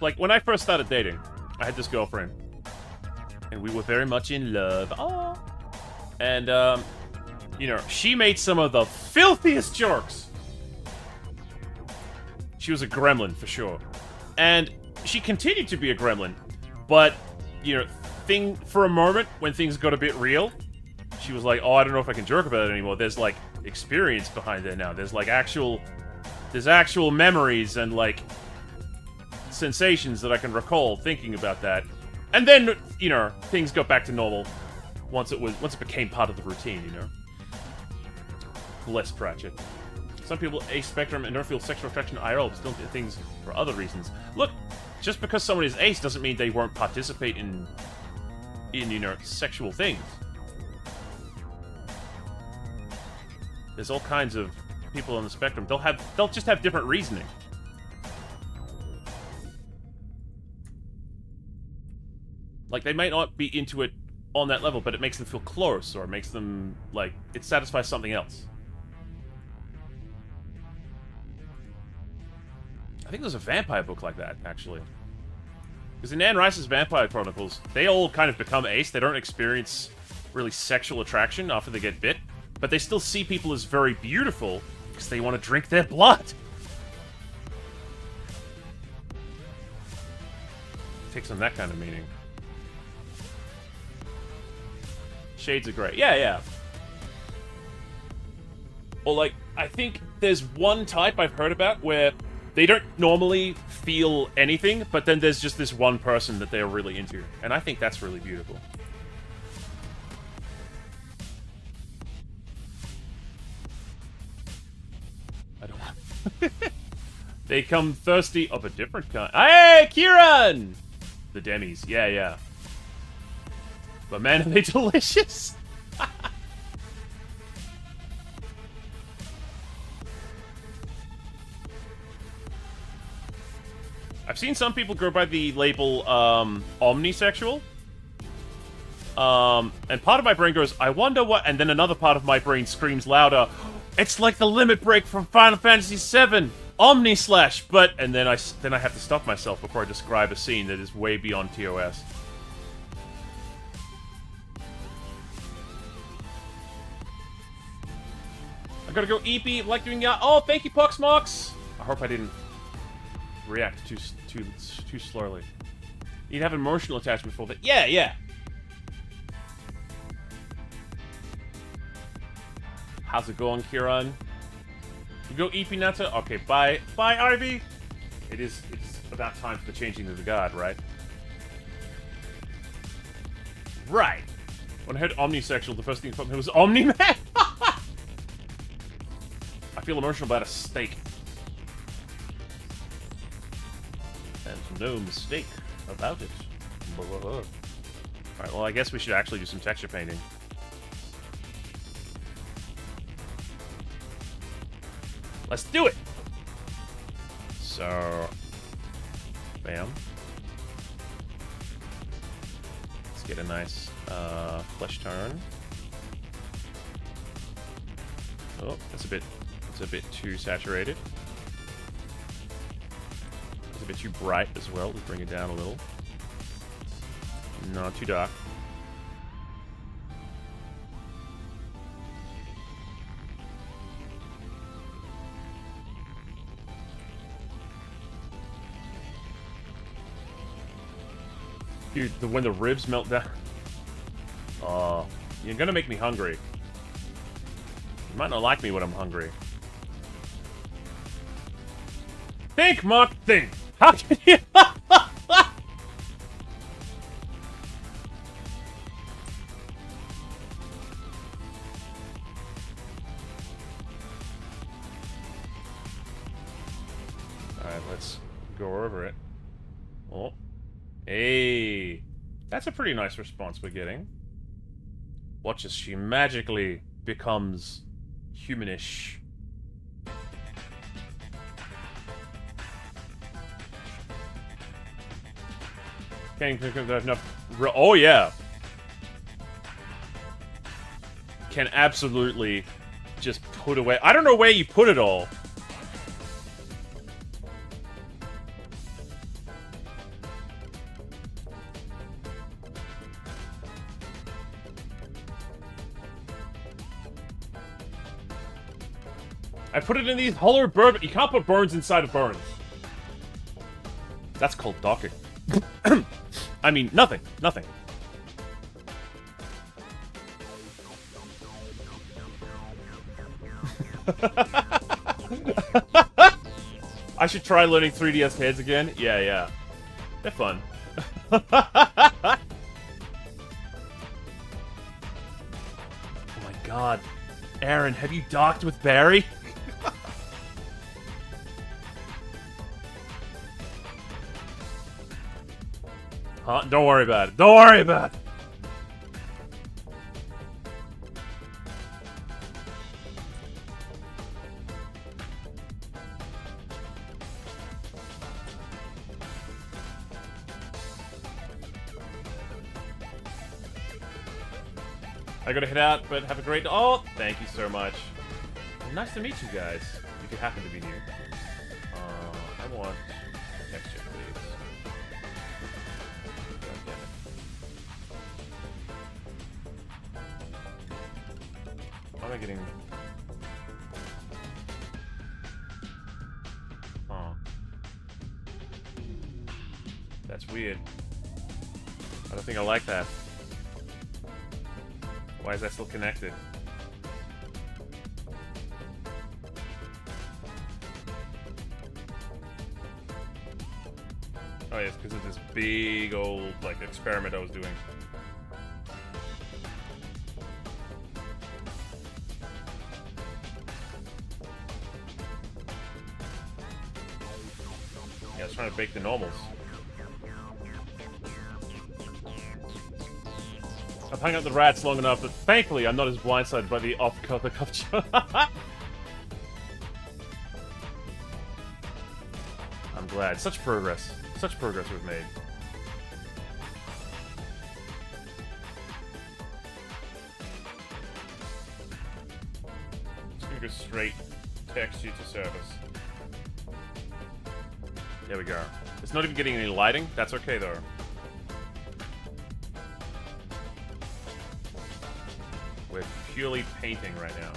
Like, when I first started dating, I had this girlfriend. And we were very much in love. Oh. And, you know, she made some of the filthiest jokes. She was a gremlin, for sure. And she continued to be a gremlin. But, you know, for a moment, when things got a bit real, she was like, oh, I don't know if I can joke about it anymore. There's, like, experience behind there now. There's, like, actual memories and, like, sensations that I can recall thinking about that. And then, you know, things got back to normal once it became part of the routine, you know? Bless Pratchett. Some people ace spectrum and don't feel sexual attraction to IRL, but still do things for other reasons. Look, just because someone is ace doesn't mean they won't participate in you know, sexual things. There's all kinds of people on the spectrum. They'll just have different reasoning. Like, they might not be into it on that level, but it makes them feel close, or it makes them, like, it satisfies something else. I think there's a vampire book like that, actually. Because in Anne Rice's Vampire Chronicles, they all kind of become ace. They don't experience really sexual attraction after they get bit, but they still see people as very beautiful because they want to drink their blood. Takes on that kind of meaning. Shades of Grey. Yeah, yeah. Or, like, I think there's one type I've heard about where they don't normally feel anything, but then there's just this one person that they're really into. And I think that's really beautiful. I don't want... They come thirsty of a different kind. Hey, Kieran! The demis. Yeah, yeah. But man, are they delicious? I've seen some people go by the label omnisexual. And part of my brain goes, I wonder what, and then another part of my brain screams louder, it's like the limit break from Final Fantasy VII, Omni-slash, but, and then I have to stop myself before I describe a scene that is way beyond TOS. I gotta go EP, like doing that. Oh, thank you, Poxmox! I hope I didn't react too slowly. You'd have an emotional attachment for that. Yeah, yeah. How's it going, Kieran? You go EP Nata? Okay, bye. Bye, Ivy! It's about time for the changing of the god, right? Right! When I heard omnisexual, the first thing that popped in was Omni-Man! I feel emotional about a steak. And no mistake about it. Alright, well, I guess we should actually do some texture painting. Let's do it! So... Bam. Let's get a nice, flesh tone. Oh, that's a bit too saturated. It's a bit too bright as well. Let's bring it down a little. Not too dark. Dude, when the ribs melt down... you're gonna make me hungry. You might not like me when I'm hungry. Think, Mark, think! How can you... Alright, let's go over it. Oh. Hey! That's a pretty nice response we're getting. Watch as she magically becomes humanish. Oh yeah! Can absolutely just put away. I don't know where you put it all. I put it in these hollow burns. You can't put burns inside of burns. That's called docking. I mean, nothing. Nothing. I should try learning 3DS heads again. Yeah, yeah. They're fun. Oh my god. Aaron, have you docked with Barry? Huh? Don't worry about it. Don't worry about it. I gotta head out, but have a great... Oh, thank you so much. Nice to meet you guys, if you happen to be new. I want texture, please. God damn it. Why am I getting... Oh. That's weird. I don't think I like that. Why is that still connected? Oh yes, because of this big old, like, experiment I was doing. Yeah, I was trying to bake the normals. I've hung out the rats long enough that thankfully I'm not as blindsided by the off-the-cuff joke. I'm glad. Such progress. Such progress we've made. Just gonna go straight texture to surface. There we go. It's not even getting any lighting. That's okay, though. We're purely painting right now.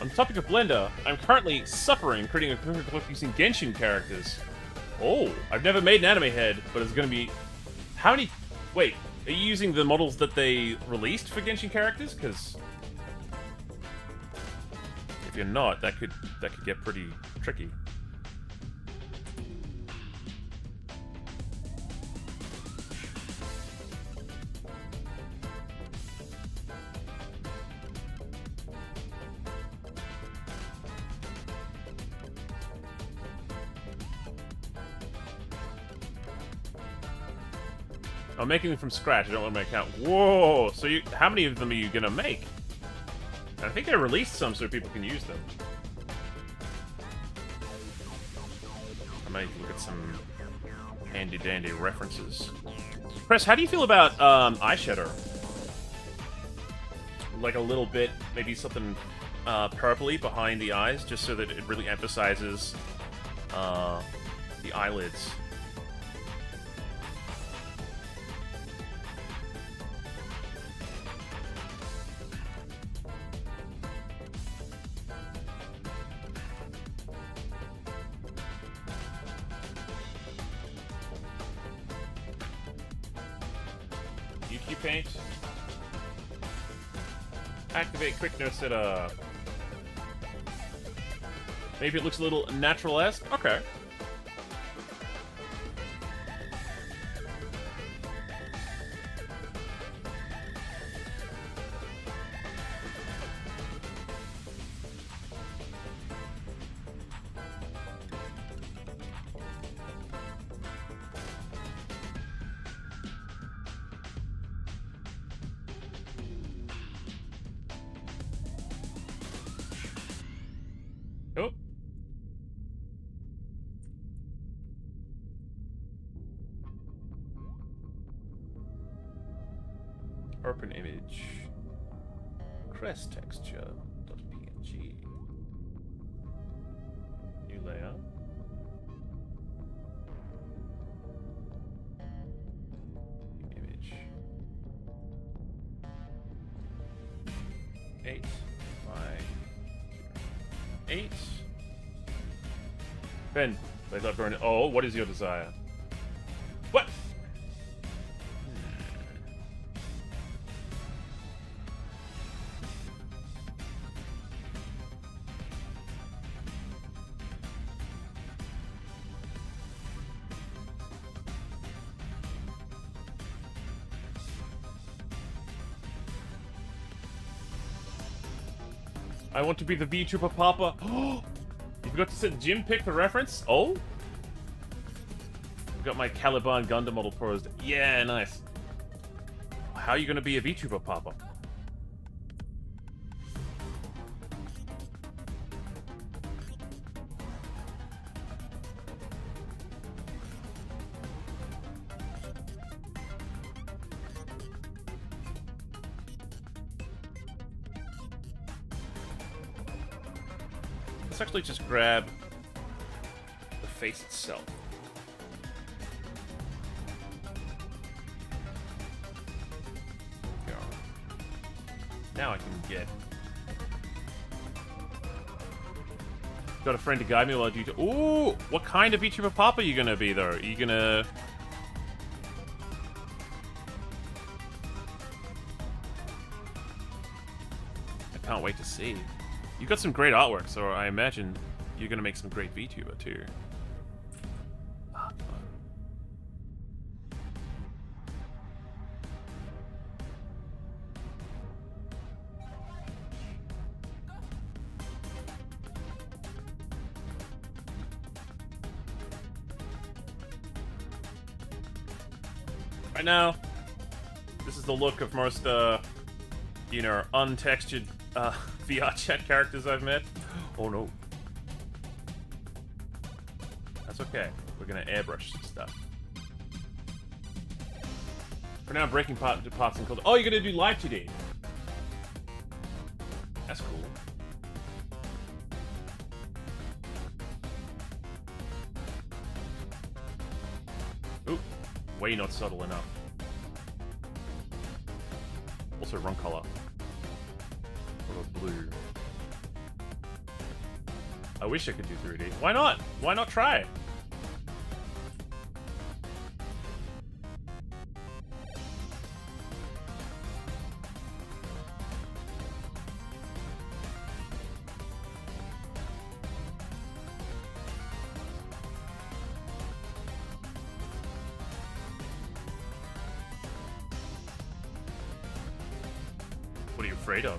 On the topic of Blender, I'm currently suffering creating a clip using Genshin characters. Oh, I've never made an anime head, but it's gonna be... How many... Wait, are you using the models that they released for Genshin characters? Because... if you're not, that could get pretty tricky. I'm making them from scratch. I don't want to make out. Whoa! So you, how many of them are you gonna make? I think they released some so people can use them. I might look at some handy-dandy references. Chris, how do you feel about eyeshadow? Like a little bit, maybe something purpley behind the eyes, just so that it really emphasizes the eyelids. Paint. Activate quick note setup. Maybe it looks a little natural-esque? Okay. Oh. Open image. Crest texture.png. New layer. New image. 8 by 8. Ben, they thought burn. Oh, what is your desire? What? I want to be the VTuber Papa. Oh, you forgot to set Jim pick the reference? Oh? I've got my Caliban Gundam model posed. Yeah, nice. How are you going to be a VTuber Papa? Let's actually just grab the face itself. Go. Now I can get... Got a friend to guide me while I do... Ooh! What kind of VTuber Papa are you gonna be, though? Are you gonna... I can't wait to see. You've got some great artwork, so I imagine you're gonna make some great VTuber too. Right now, this is the look of most you know, untextured VR chat characters I've met. Oh no. That's okay. We're gonna airbrush some stuff. For now, breaking parts and called. Oh, you're gonna do live today. That's cool. Oop, way not subtle enough. Also, wrong color. What a blue. I wish I could do 3D. Why not? Why not try? What are you afraid of?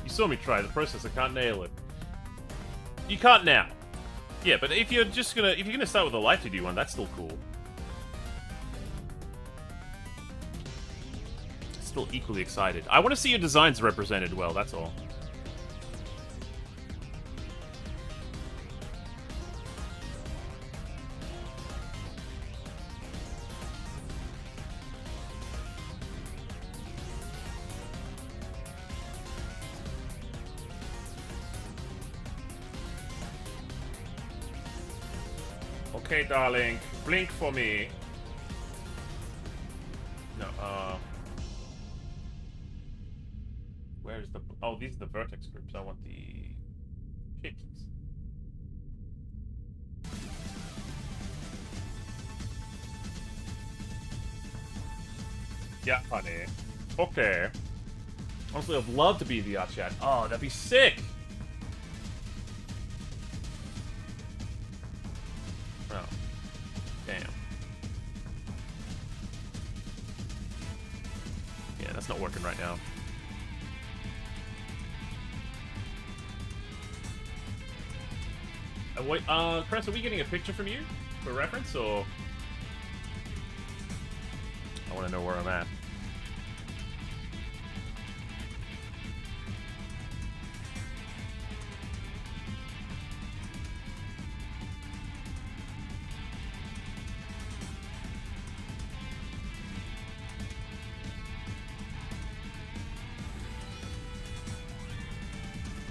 You saw me try the process, I can't nail it. You can't now. Yeah, but if you're gonna start with a light 2D one, that's still cool. Still equally excited. I want to see your designs represented well, that's all. Okay, darling. Blink for me. No, where's the... Oh, these are the vertex groups. I want the shapes. Yeah, honey. Okay. Honestly, I'd love to be in the VR chat. Oh, that'd be sick! Oh. Damn. Yeah, that's not working right now. Wait, Crest, are we getting a picture from you for reference, or...? I want to know where I'm at.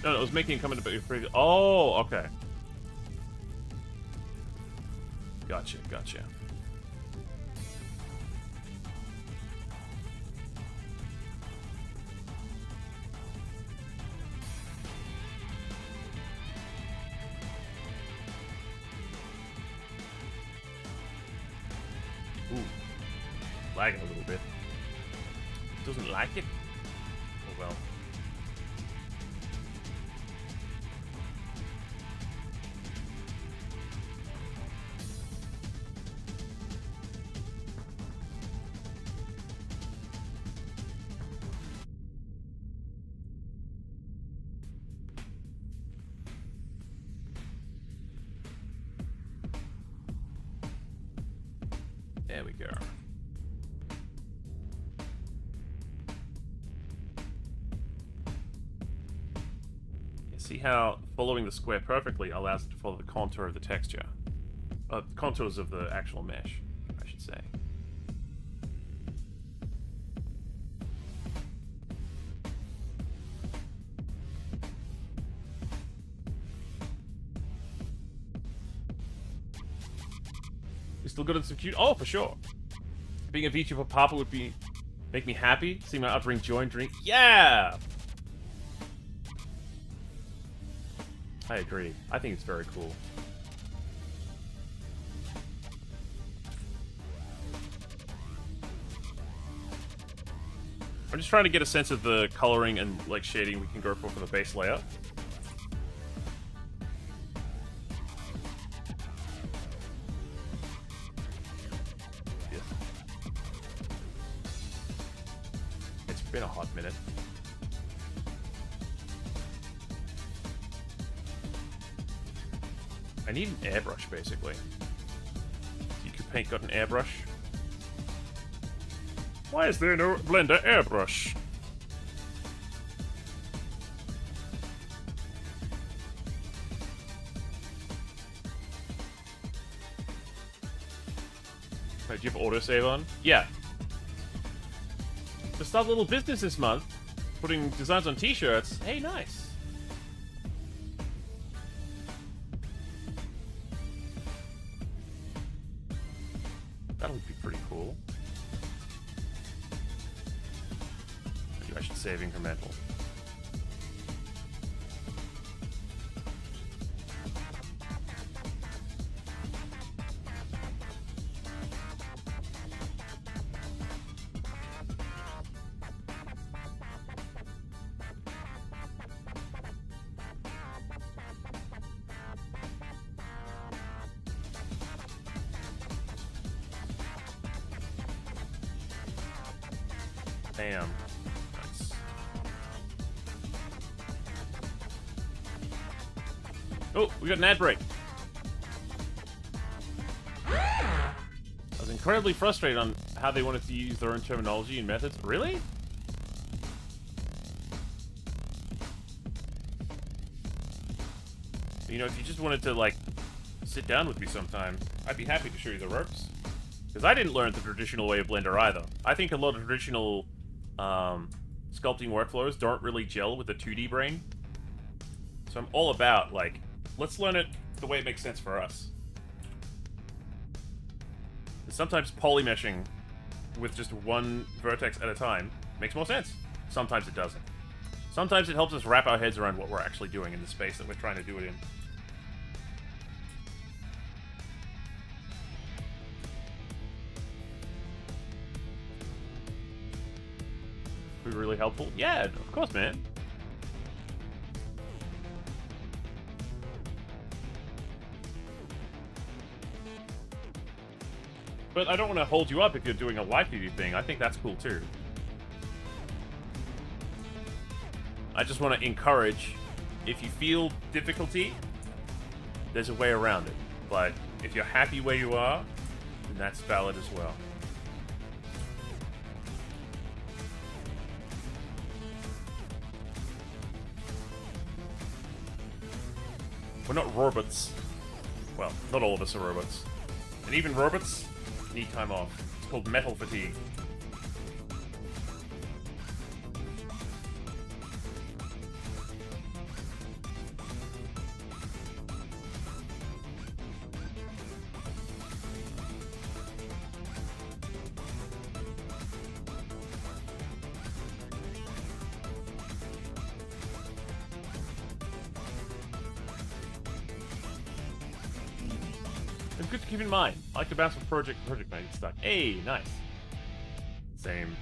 No, it was making a comment about your previous... Oh, okay. Gotcha, gotcha. Ooh. Lagging a little bit. Doesn't like it? Oh well. There we go. You see how following the square perfectly allows it to follow the contour of the texture? Contours of the actual mesh, I should say. Still good at some cute. Oh, for sure. Being a VTuber Papa would make me happy. Seeing my upbringing joy and drink. Yeah! I agree. I think it's very cool. I'm just trying to get a sense of the coloring and like shading we can go for the base layer. Been a hot minute. I need an airbrush, basically. You could paint got an airbrush. Why is there no Blender airbrush? Wait, do you have autosave on? Yeah. To start a little business this month, putting designs on t-shirts. Hey, nice. That'll be pretty cool. Maybe I should save incremental. Bam. Nice. Oh, we got an ad break. I was incredibly frustrated on how they wanted to use their own terminology and methods. Really? You know, if you just wanted to, like, sit down with me sometime, I'd be happy to show you the ropes. Because I didn't learn the traditional way of Blender either. I think a lot of traditional sculpting workflows don't really gel with the 2D brain. So I'm all about, like, let's learn it the way it makes sense for us. And sometimes polymeshing with just one vertex at a time makes more sense. Sometimes it doesn't. Sometimes it helps us wrap our heads around what we're actually doing in the space that we're trying to do it in. Be really helpful? Yeah, of course, man. But I don't want to hold you up if you're doing a live TV thing. I think that's cool too. I just want to encourage, if you feel difficulty, there's a way around it. But if you're happy where you are, then that's valid as well. We're not robots. Well, not all of us are robots. And even robots need time off. It's called metal fatigue. It's good to keep in mind. I like to bounce from project to project when I get stuck. Hey, nice. Same.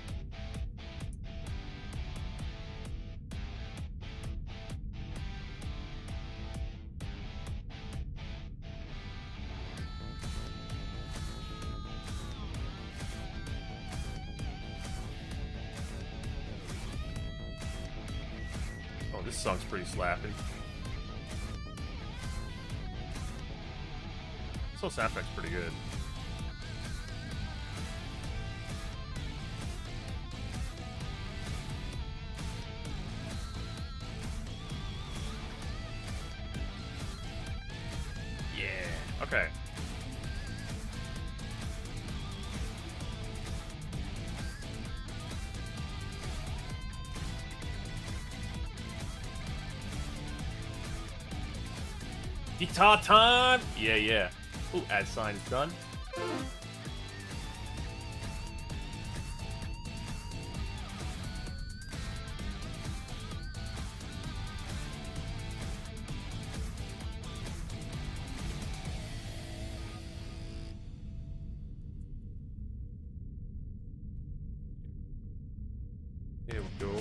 Oh, this song's pretty slapping. This whole soundtrack's pretty good. Yeah, okay. Guitar time! Yeah, yeah. Ooh, add sign is done. Here we go.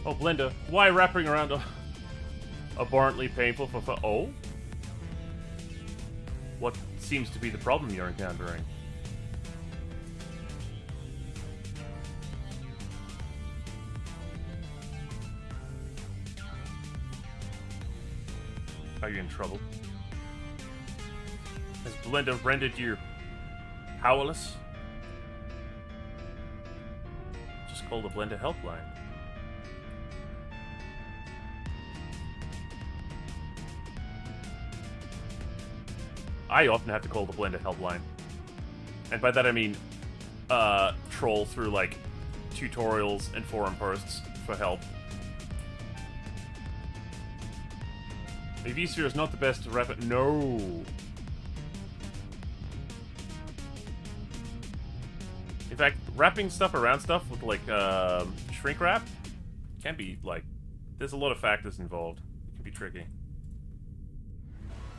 Oh, Blender, why wrapping around abhorrently painful for oh? What seems to be the problem you're encountering? Are you in trouble? Has Blender rendered you powerless? Just call the Blender helpline. I often have to call the Blender helpline. And by that I mean, troll through, like, tutorials and forum posts for help. The vSphere is not the best to wrap it. No! In fact, wrapping stuff around stuff with, like, shrink wrap can be, like, there's a lot of factors involved. It can be tricky.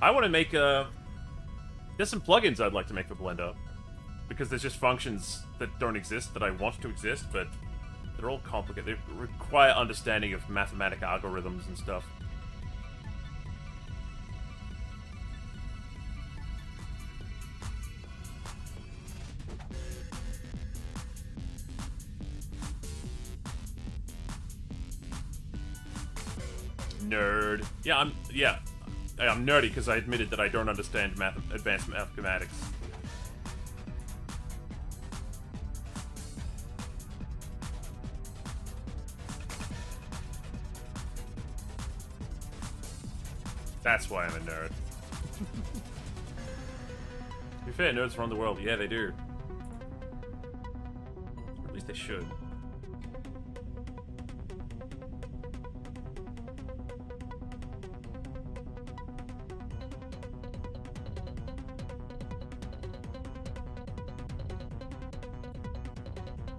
I want to make, there's some plugins I'd like to make for Blender. Because there's just functions that don't exist that I want to exist, but they're all complicated. They require understanding of mathematical algorithms and stuff. Nerd. Yeah, I'm nerdy because I admitted that I don't understand advanced mathematics. That's why I'm a nerd. To be fair, nerds run the world. Yeah, they do. Or at least they should.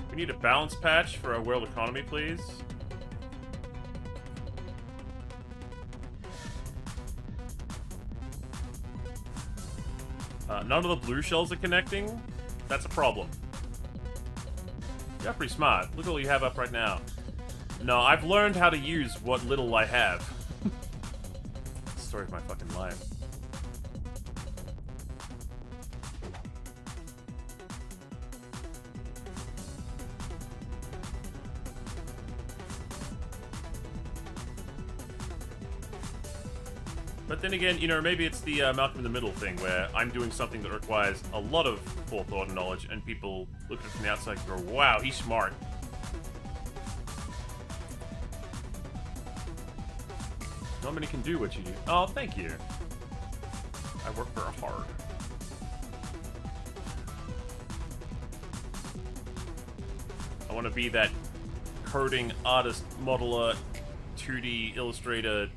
We need a balance patch for our world economy, please. None of the blue shells are connecting? That's a problem. You're pretty smart. Look at what you have up right now. No, I've learned how to use what little I have. Story of my fucking life. But then again, you know, maybe it's the Malcolm in the Middle thing, where I'm doing something that requires a lot of forethought and knowledge, and people look at it from the outside and go, wow, he's smart. Not many can do what you do. Oh, thank you. I work very hard. I want to be that coding artist, modeler, 2D illustrator,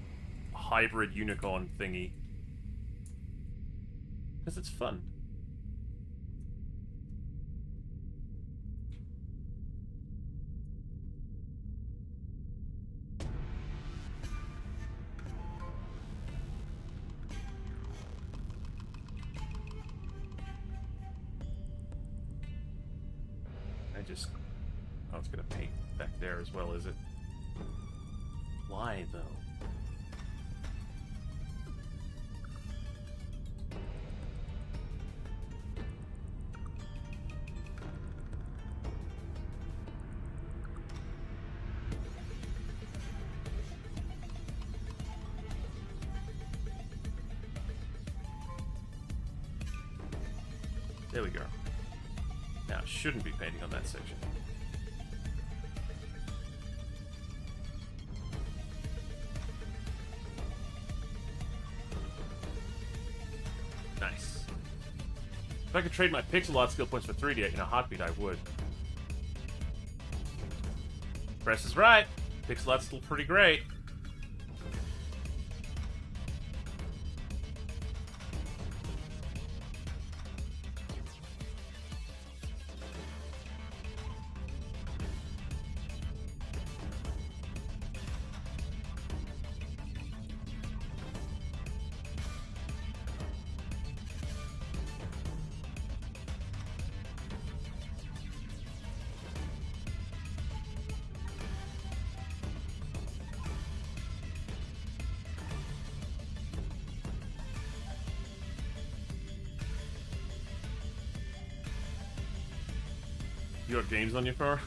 hybrid unicorn thingy. Because it's fun. Oh, it's gonna paint back there as well, is it? Why, though? There we go. Now, I shouldn't be painting on that section. Nice. If I could trade my pixel art skill points for 3D in a heartbeat, I would. Press is right. Pixel art's still pretty great. You got games on your phone?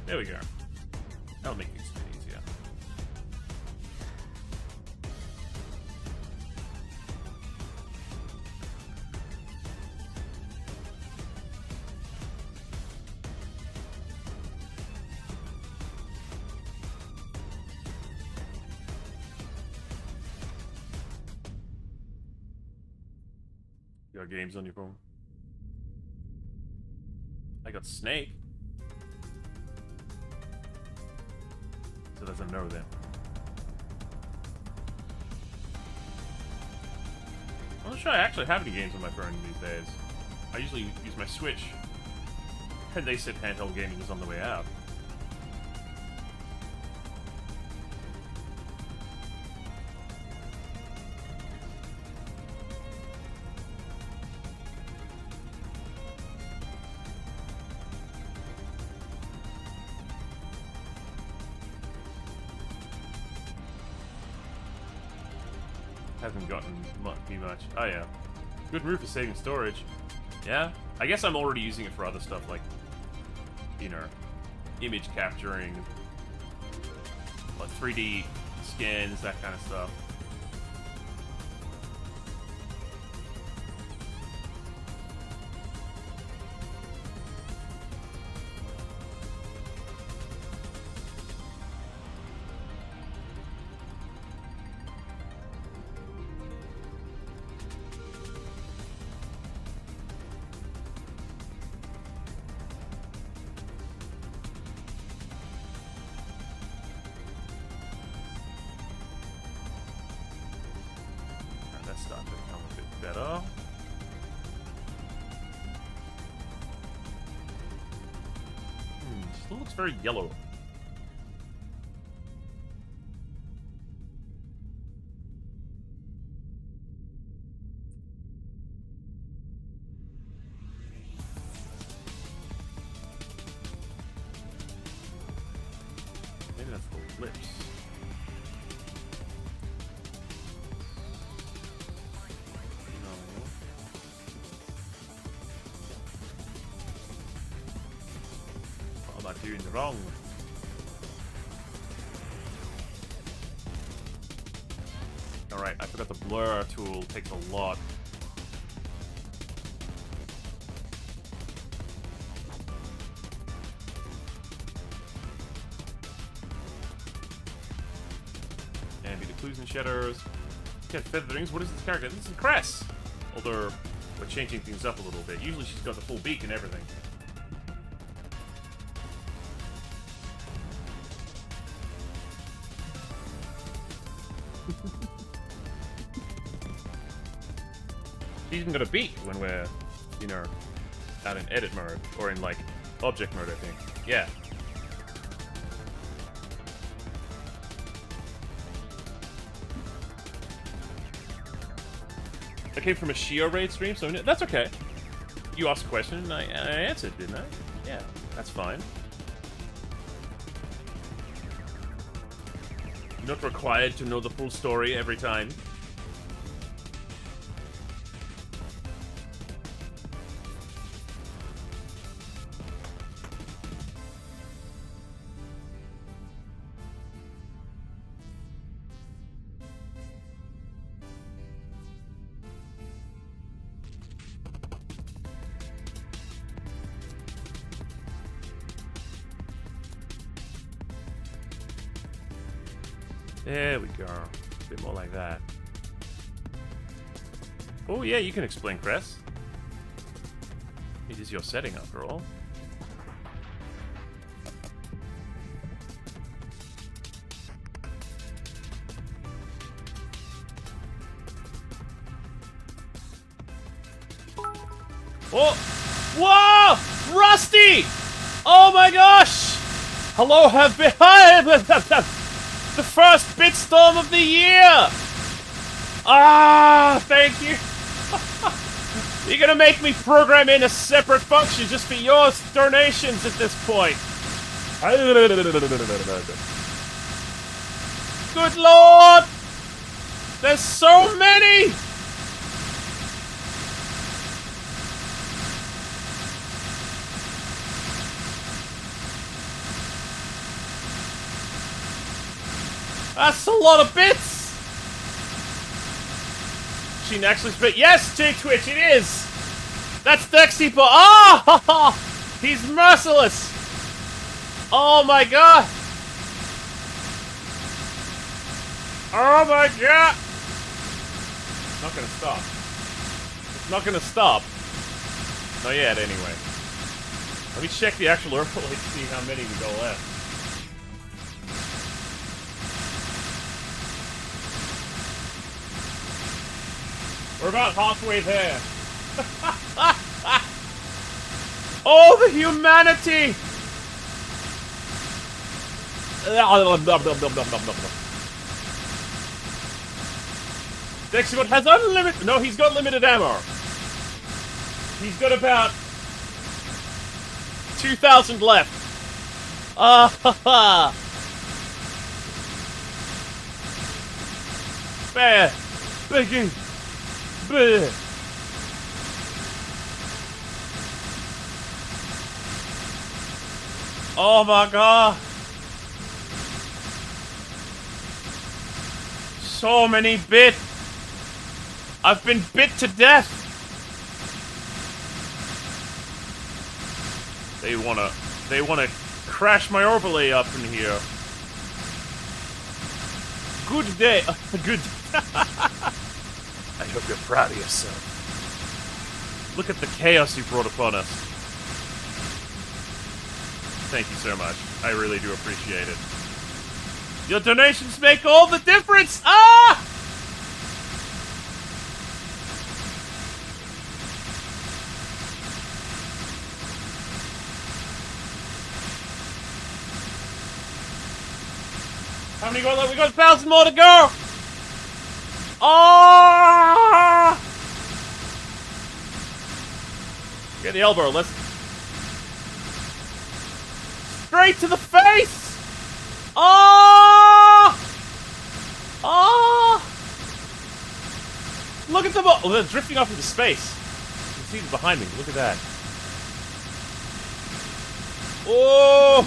There we go. That'll make things a bit easier. You got games on your phone? I got Snake. So there's a no then. I'm not sure I actually have any games on my phone these days. I usually use my Switch. And they said handheld gaming was on the way out. Hasn't gotten too much. Oh yeah. Good move for saving storage. Yeah? I guess I'm already using it for other stuff like, you know, image capturing, like 3D scans, that kind of stuff. Start to become a bit better. Still looks very yellow. Maybe that's the lips. Doing wrong. Alright, I forgot the blur tool takes a lot. Ambient occlusion shadows. Get featherings. What is this character? This is Cress! Although, we're changing things up a little bit. Usually she's got the full beak and everything. She's even got a beak when we're, you know, out in edit mode, or in, like, object mode, I think. Yeah. I came from a Shiohh raid stream, so that's okay. You asked a question, and I answered, didn't I? Yeah, that's fine. You're not required to know the full story every time. There we go. A bit more like that. Oh, yeah, you can explain, Cress. It is your setting, after all. Oh! Whoa! Rusty! Oh my gosh! Hello, have been the first bitstorm of the year! Ah, thank you. You're gonna make me program in a separate function just for your donations at this point. Good lord! There's so many! That's a lot of bits! She actually spit. Yes, J-Twitch, it is! That's Dexy, but oh! He's merciless! Oh my god! Oh my god! It's not gonna stop. It's not gonna stop. Not yet, anyway. Let me check the actual overlay to see how many we go left. We're about halfway there. Oh, the humanity! Dexibot has unlimited... No, he's got limited ammo. He's got about 2,000 left. Ha! Bear! Biggie! Bleh. Oh my god! So many bit! I've been bit to death! They wanna crash my overlay up in here. Good day. Good. I hope you're proud of yourself. Look at the chaos you brought upon us. Thank you so much. I really do appreciate it. Your donations make all the difference! Ah! How many got left? We got 1,000 more to go! Oh! Get the elbow, let's... Straight to the face! Oh! Oh! Look at them all! Oh, they're drifting off into space. You can see them behind me. Look at that. Oh!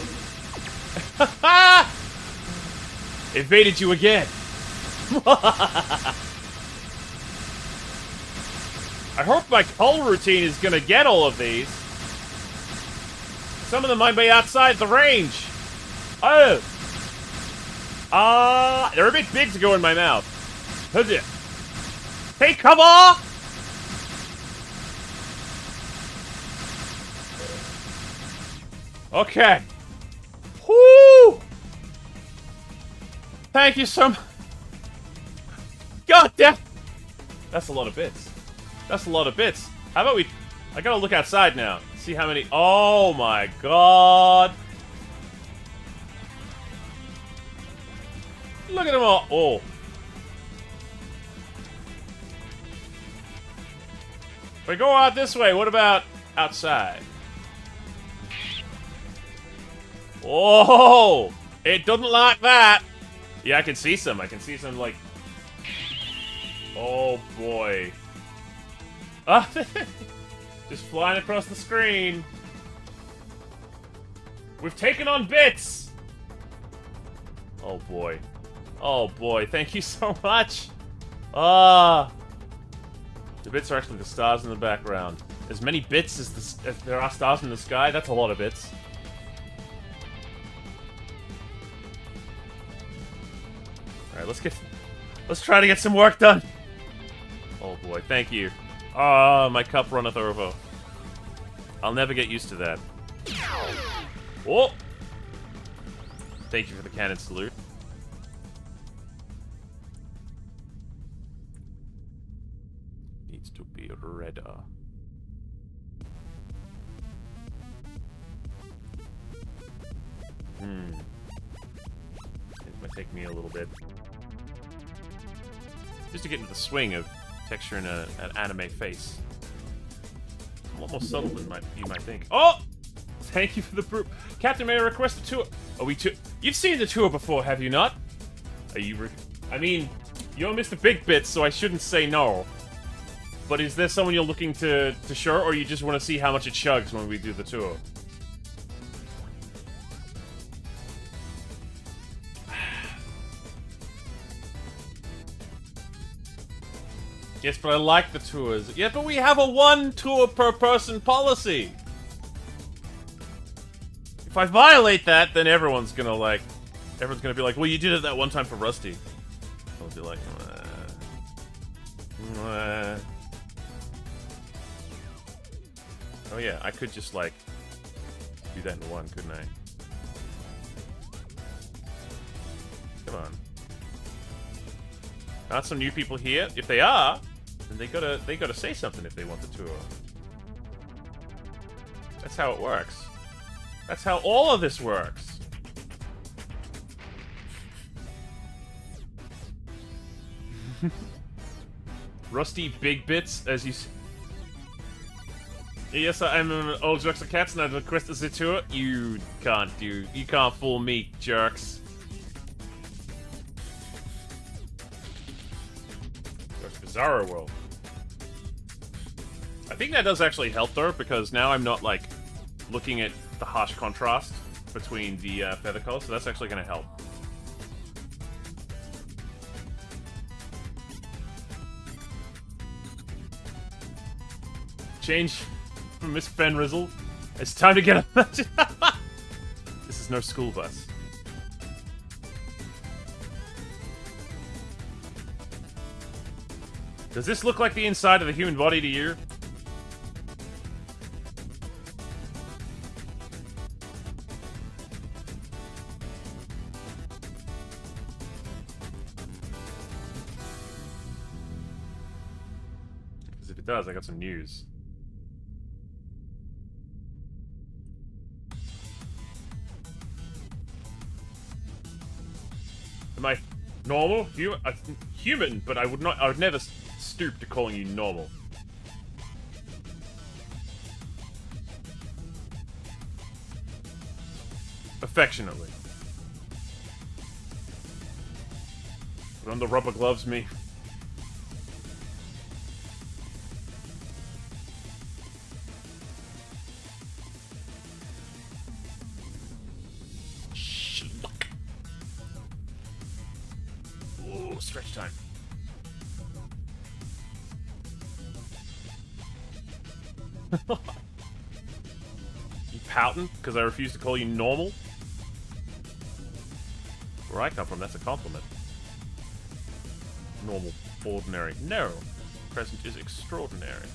Evaded you again. I hope my cull routine is gonna get all of these. Some of them might be outside the range. Oh! They're a bit big to go in my mouth. Take cover! Okay. Whoo! Thank you so much. God damn! That's a lot of bits. That's a lot of bits. How about we... I gotta look outside now. See how many... Oh my god! Look at them all. Oh. If we go out this way, what about outside? Oh! It doesn't like that! Yeah, I can see some. I can see some, like... Oh, boy. Just flying across the screen. We've taken on bits! Oh, boy. Oh, boy. Thank you so much. The bits are actually the stars in the background. As many bits as there are stars in the sky, that's a lot of bits. Alright, let's try to get some work done. Oh boy, thank you. Ah, my cup runneth over. I'll never get used to that. Oh! Thank you for the cannon salute. Needs to be redder. It might take me a little bit. Just to get into the swing of texturing an anime face. A lot more subtle than you might think. Oh! Thank you for the proof. Captain, may I request a tour? Are we You've seen the tour before, have you not? Are you I mean, you're Mr. Big Bits, so I shouldn't say no. But is there someone you're looking to show, or you just want to see how much it chugs when we do the tour? Yes, but I like the tours. Yeah, but we have a one tour per person policy. If I violate that, then everyone's gonna be like, well, you did it that one time for Rusty. I'll be like, oh yeah, I could just like do that in one, couldn't I? Come on. Not some new people here. If they are, then they gotta say something if they want the tour. That's how it works. That's how all of this works. Rusty Big Bits, as you yes, I'm an old Jerks and Cats and I'd request a tour. You can't fool me, jerks. Bizarro World. I think that does actually help though, because now I'm not like looking at the harsh contrast between the feather color, so that's actually going to help. Change from Miss Fenrizzle. It's time to get a This is no school bus. Does this look like the inside of the human body to you? Because if it does, I got some news. Am I normal? Human, but I would never stoop to calling you normal. Affectionately. Put on the rubber gloves, me. Ooh, stretch time. You pouting because I refuse to call you normal? Where I come from, that's a compliment. Normal, ordinary. No, Crescent is extraordinary.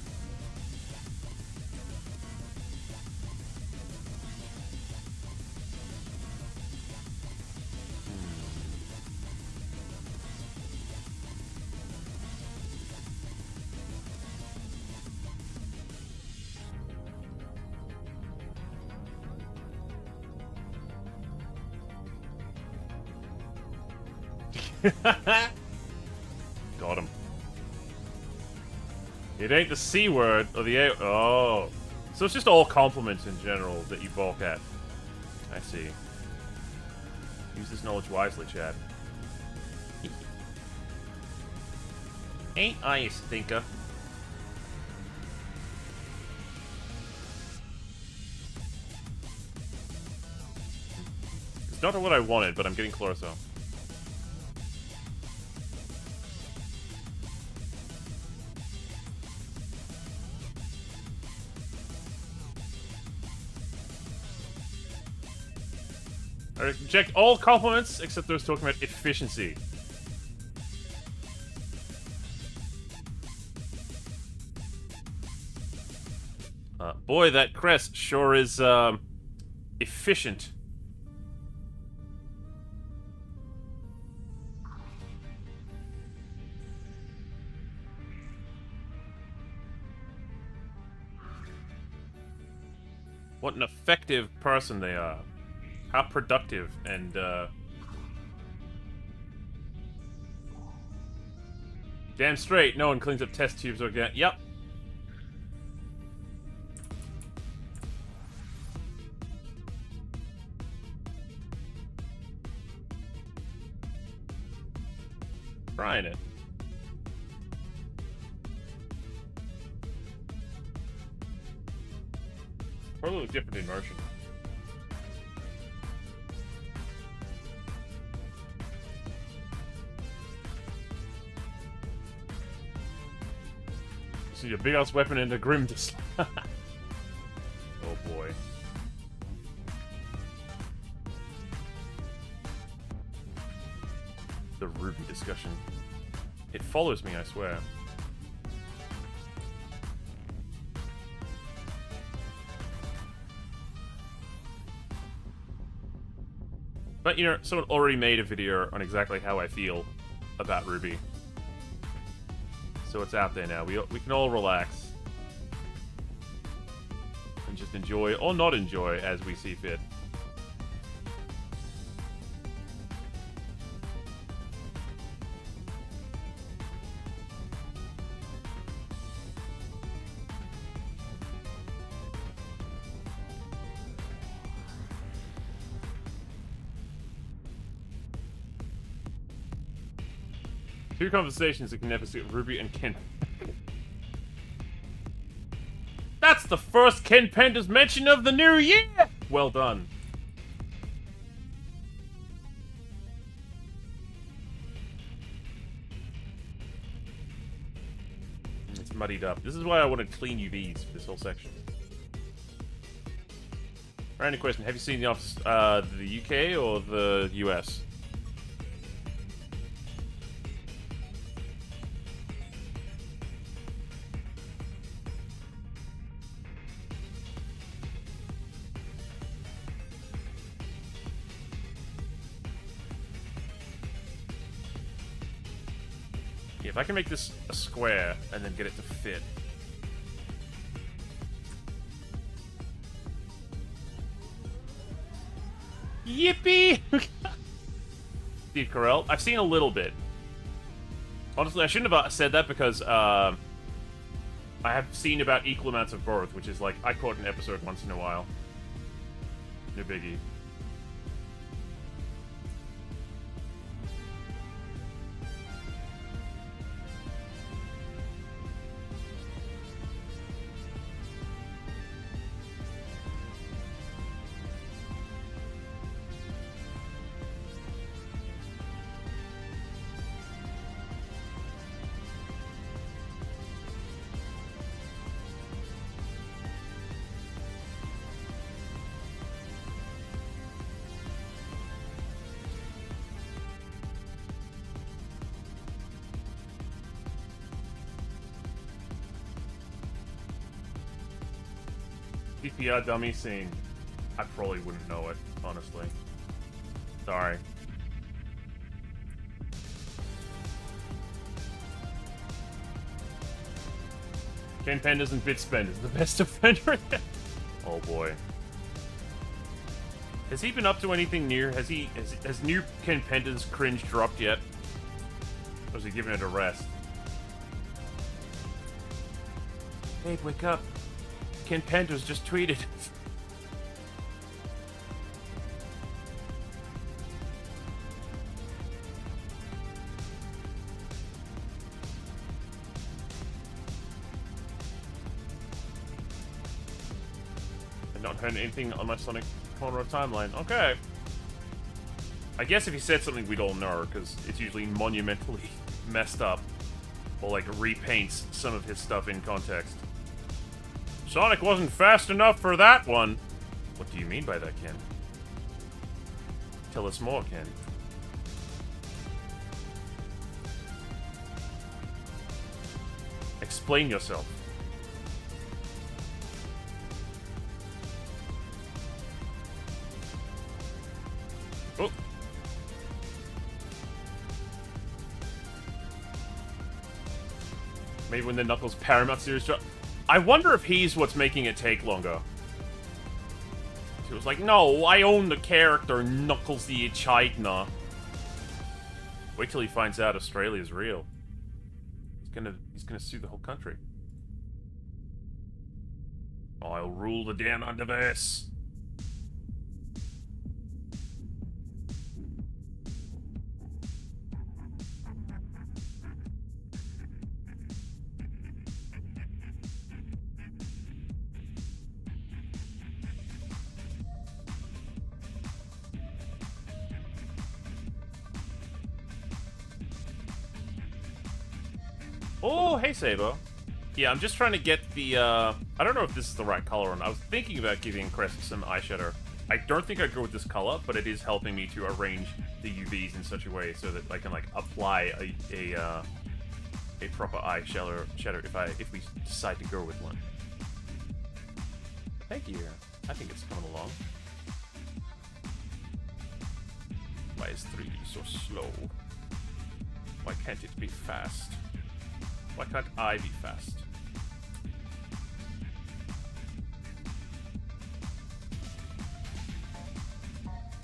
Got him. It ain't the C word or the A. Oh. So it's just all compliments in general that you balk at. I see. Use this knowledge wisely, Chad. Ain't I a stinker? It's not what I wanted, but I'm getting closer. I reject all compliments except those talking about efficiency. Boy, that crest sure is, efficient. What an effective person they are. How productive and, damn straight, no one cleans up test tubes again. Yep. Trying it. Probably look different in motion. See a big ass weapon and a grim dis- Oh boy. The Ruby discussion. It follows me, I swear. But, you know, someone already made a video on exactly how I feel about Ruby. So it's out there now. We can all relax. And just enjoy, or not enjoy, as we see fit. Two conversations that can never see Ruby and Ken. That's the first Ken Pender's mention of the new year! Well done. It's muddied up. This is why I wanted clean UVs for this whole section. Random question. Have you seen The Office, the UK or the US? If I can make this a square and then get it to fit. Yippee! Steve Carell. I've seen a little bit. Honestly, I shouldn't have said that because I have seen about equal amounts of both, which is like, I caught an episode once in a while. No biggie. DPR dummy scene. I probably wouldn't know it, honestly. Sorry. Ken Penders and Bitspend is the best offender. Oh boy. Has he been up to anything new? Has new Ken Penders cringe dropped yet? Or is he giving it a rest? Hey, wake up. Ken Penders just tweeted. I've not heard anything on my Sonic Corner timeline. Okay. I guess if he said something, we'd all know, because it's usually monumentally messed up. Or, like, repaints some of his stuff in context. Sonic wasn't fast enough for that one. What do you mean by that, Ken? Tell us more, Ken. Explain yourself. Oh. Maybe when the Knuckles Paramount series drop. I wonder if he's what's making it take longer. He was like, no, I own the character Knuckles the Echidna. Wait till he finds out Australia's real. He's gonna sue the whole country. I'll rule the damn universe. Oh, hey, Sabo. Yeah, I'm just trying to get the, I don't know if this is the right color or not. I was thinking about giving Crescent some eyeshadow. I don't think I'd go with this color, but it is helping me to arrange the UVs in such a way so that I can, like, apply a proper eyeshadow if we decide to go with one. Thank you. I think it's coming along. Why is 3D so slow? Why can't it be fast? Why can't I be fast?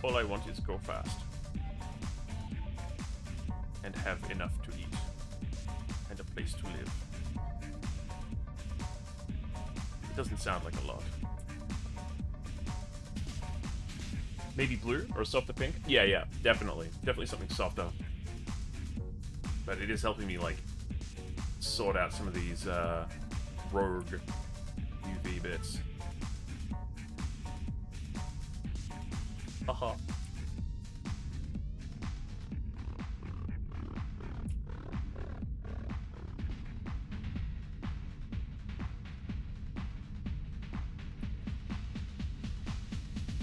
All I want is go fast. And have enough to eat. And a place to live. It doesn't sound like a lot. Maybe blue or softer pink? Yeah, definitely. Definitely something softer. But it is helping me, like, sort out some of these rogue UV bits. Haha.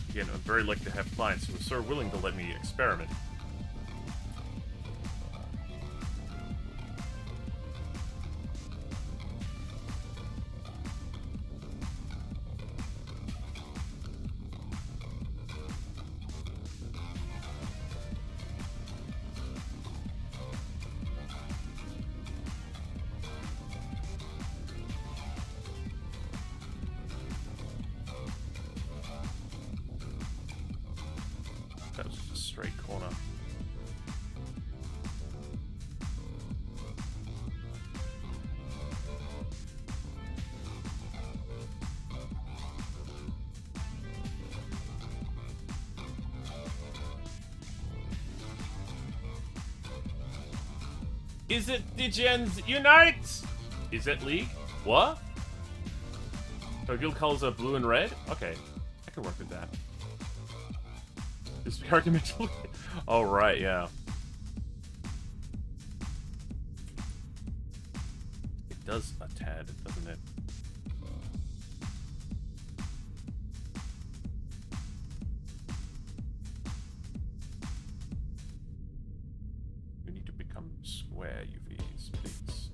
Again, I'm very lucky to have clients who are so willing to let me experiment. That was just a straight corner. Is it Digens Unite? Is it League? What? So guild colors are blue and red? Okay, I can work with that. This argument. Oh, right, yeah. It does a tad, doesn't it? We need to become square UVs, please.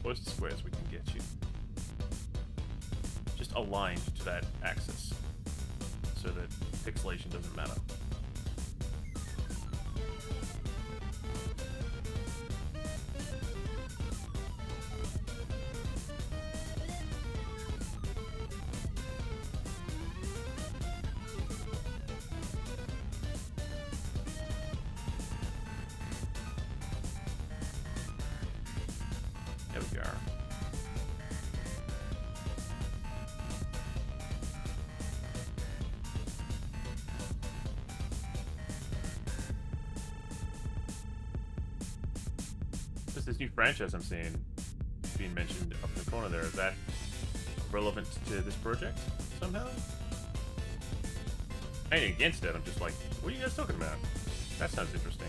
Closest squares we can get you. Just aligned to that axis so that pixelation doesn't matter. There we go. There's this new franchise I'm seeing being mentioned up in the corner there. Is that relevant to this project somehow? I ain't against it. I'm just like, what are you guys talking about? That sounds interesting.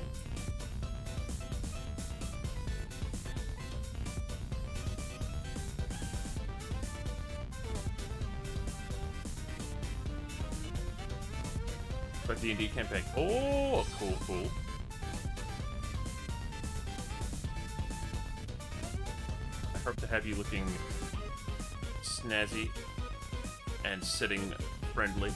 But D&D campaign. Oh, cool, cool. I hope to have you looking snazzy and sitting friendly.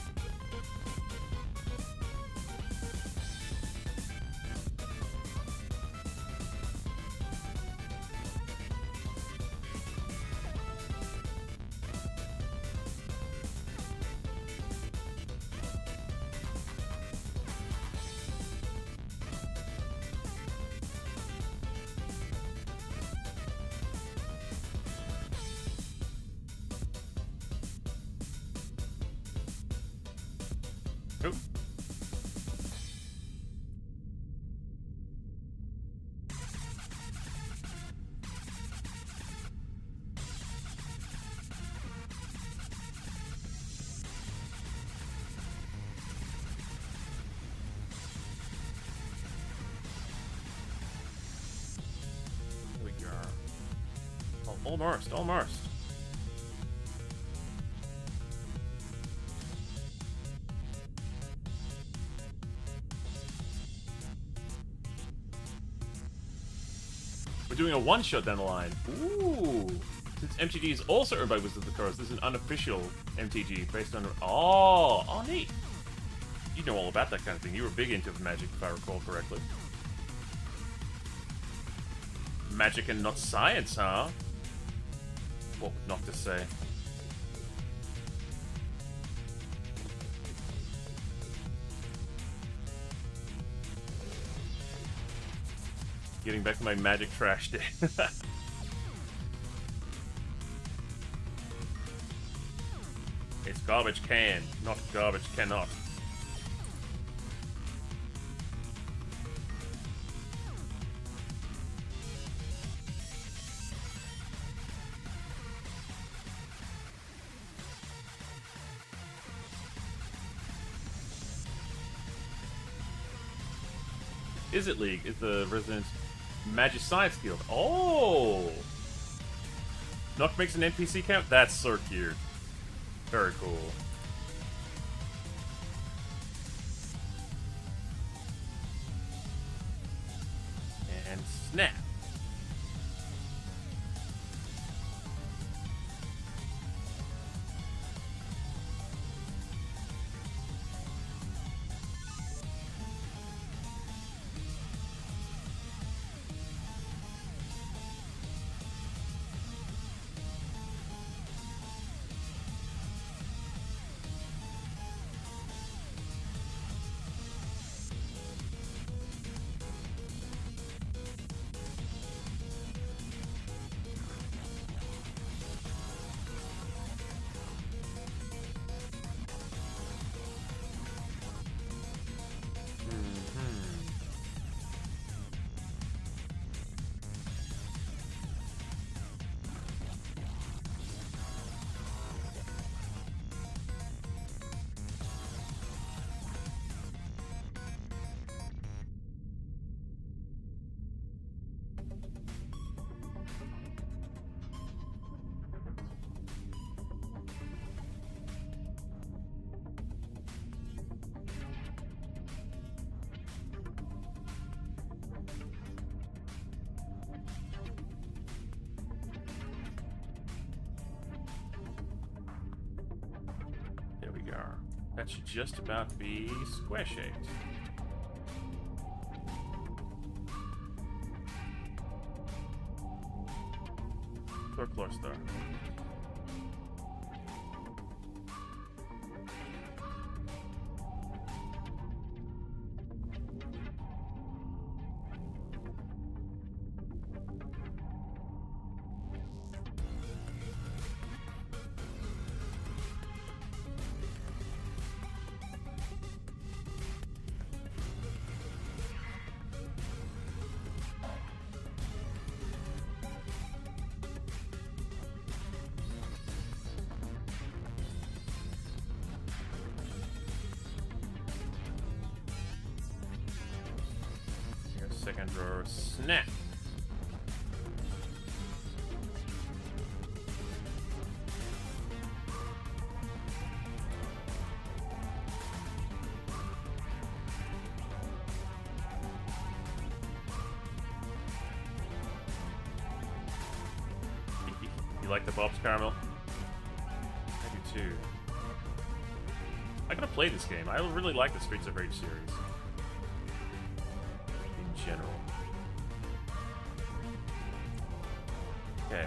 Oop. Here we go. Oh, almost, almost. We're doing a one-shot down the line. Ooh! Since MTG is also owned by Wizards of the Coast, this is an unofficial MTG based on... Oh, neat! You know all about that kind of thing. You were big into Magic, if I recall correctly. Magic and not science, huh? What not to say. Getting back to my Magic trash day. It's garbage can, not garbage cannot. Izzet League is the resident Magic Science Guild. Oh! Nock makes an NPC camp? That's so cute. Very cool. And snap. That should just about be square-shaped. Folklore Star. Second row snap. like the Bob's Caramel? I do too. I gotta play this game. I really like the Streets of Rage series. In general. Okay.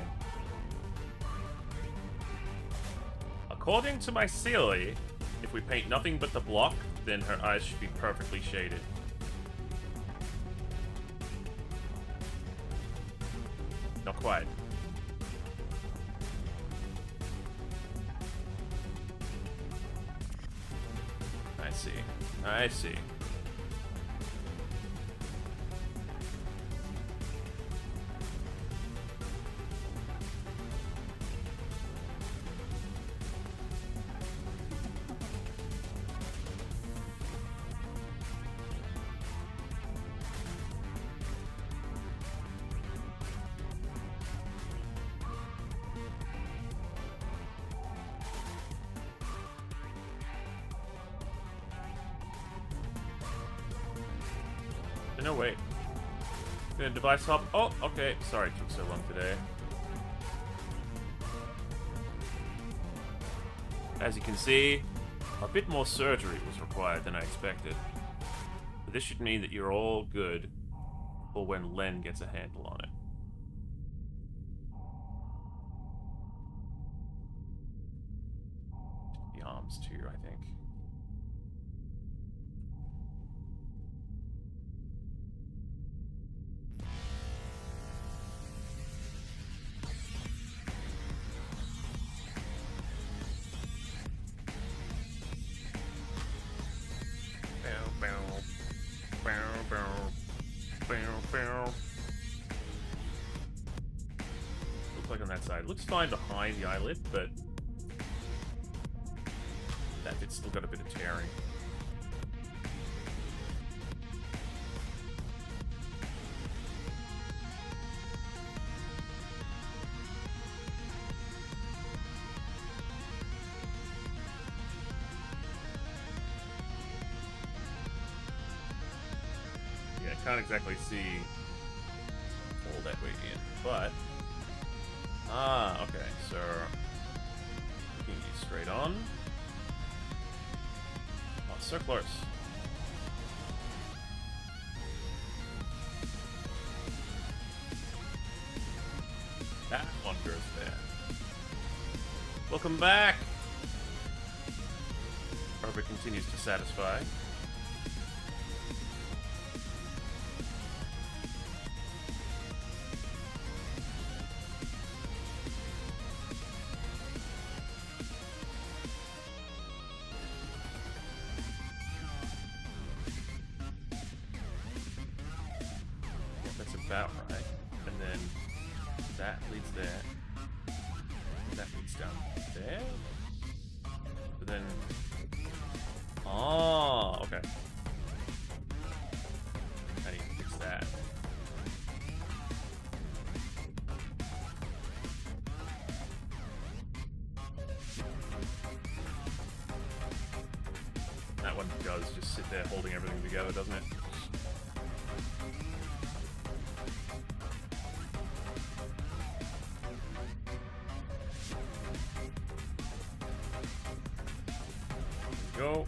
According to my Sealy, if we paint nothing but the block, then her eyes should be perfectly shaded. Not quite. I see. I see. No, wait. Gonna device hop. Oh, okay. Sorry it took so long today. As you can see, a bit more surgery was required than I expected. But this should mean that you're all good for when Len gets a handle on it. The arms too, I think. Looks like on that side. Looks fine behind the eyelid, but that bit's still got a bit of tearing. Can't exactly see all that way in, but okay, so looking straight on. Oh, so close. That one goes there. Welcome back. Hope it continues to satisfy. About right, and then that leads there. That leads down there. But then, oh, okay. How do you fix that? That one does just sit there holding everything together, doesn't it? Go.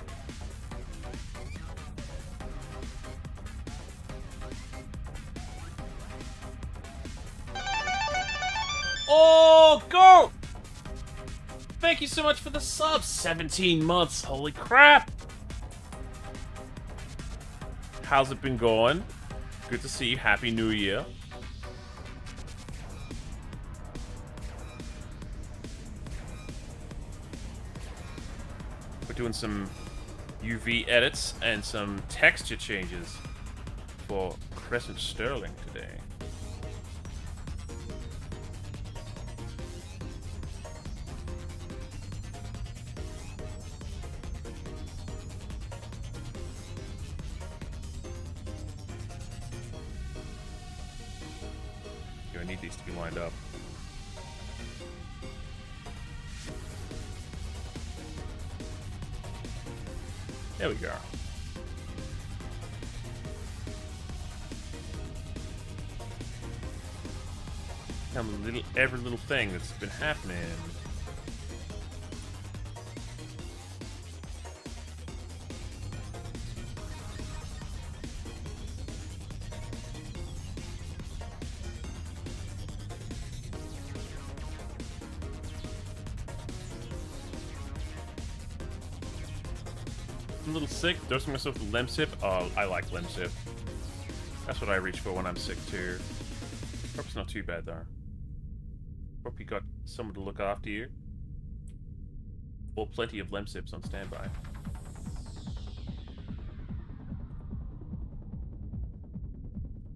Oh, go! Thank you so much for the sub. 17 months. Holy crap. How's it been going? Good to see you. Happy New Year. Doing some UV edits and some texture changes for Crescent Sterling today. I need these to be lined up. There we go. every little thing that's been happening. I'm a little sick. Dosing myself with Lemsip. Oh, I like Lemsip. That's what I reach for when I'm sick too. Probably not too bad though. Hope you got someone to look after you. Or plenty of Lemsips on standby.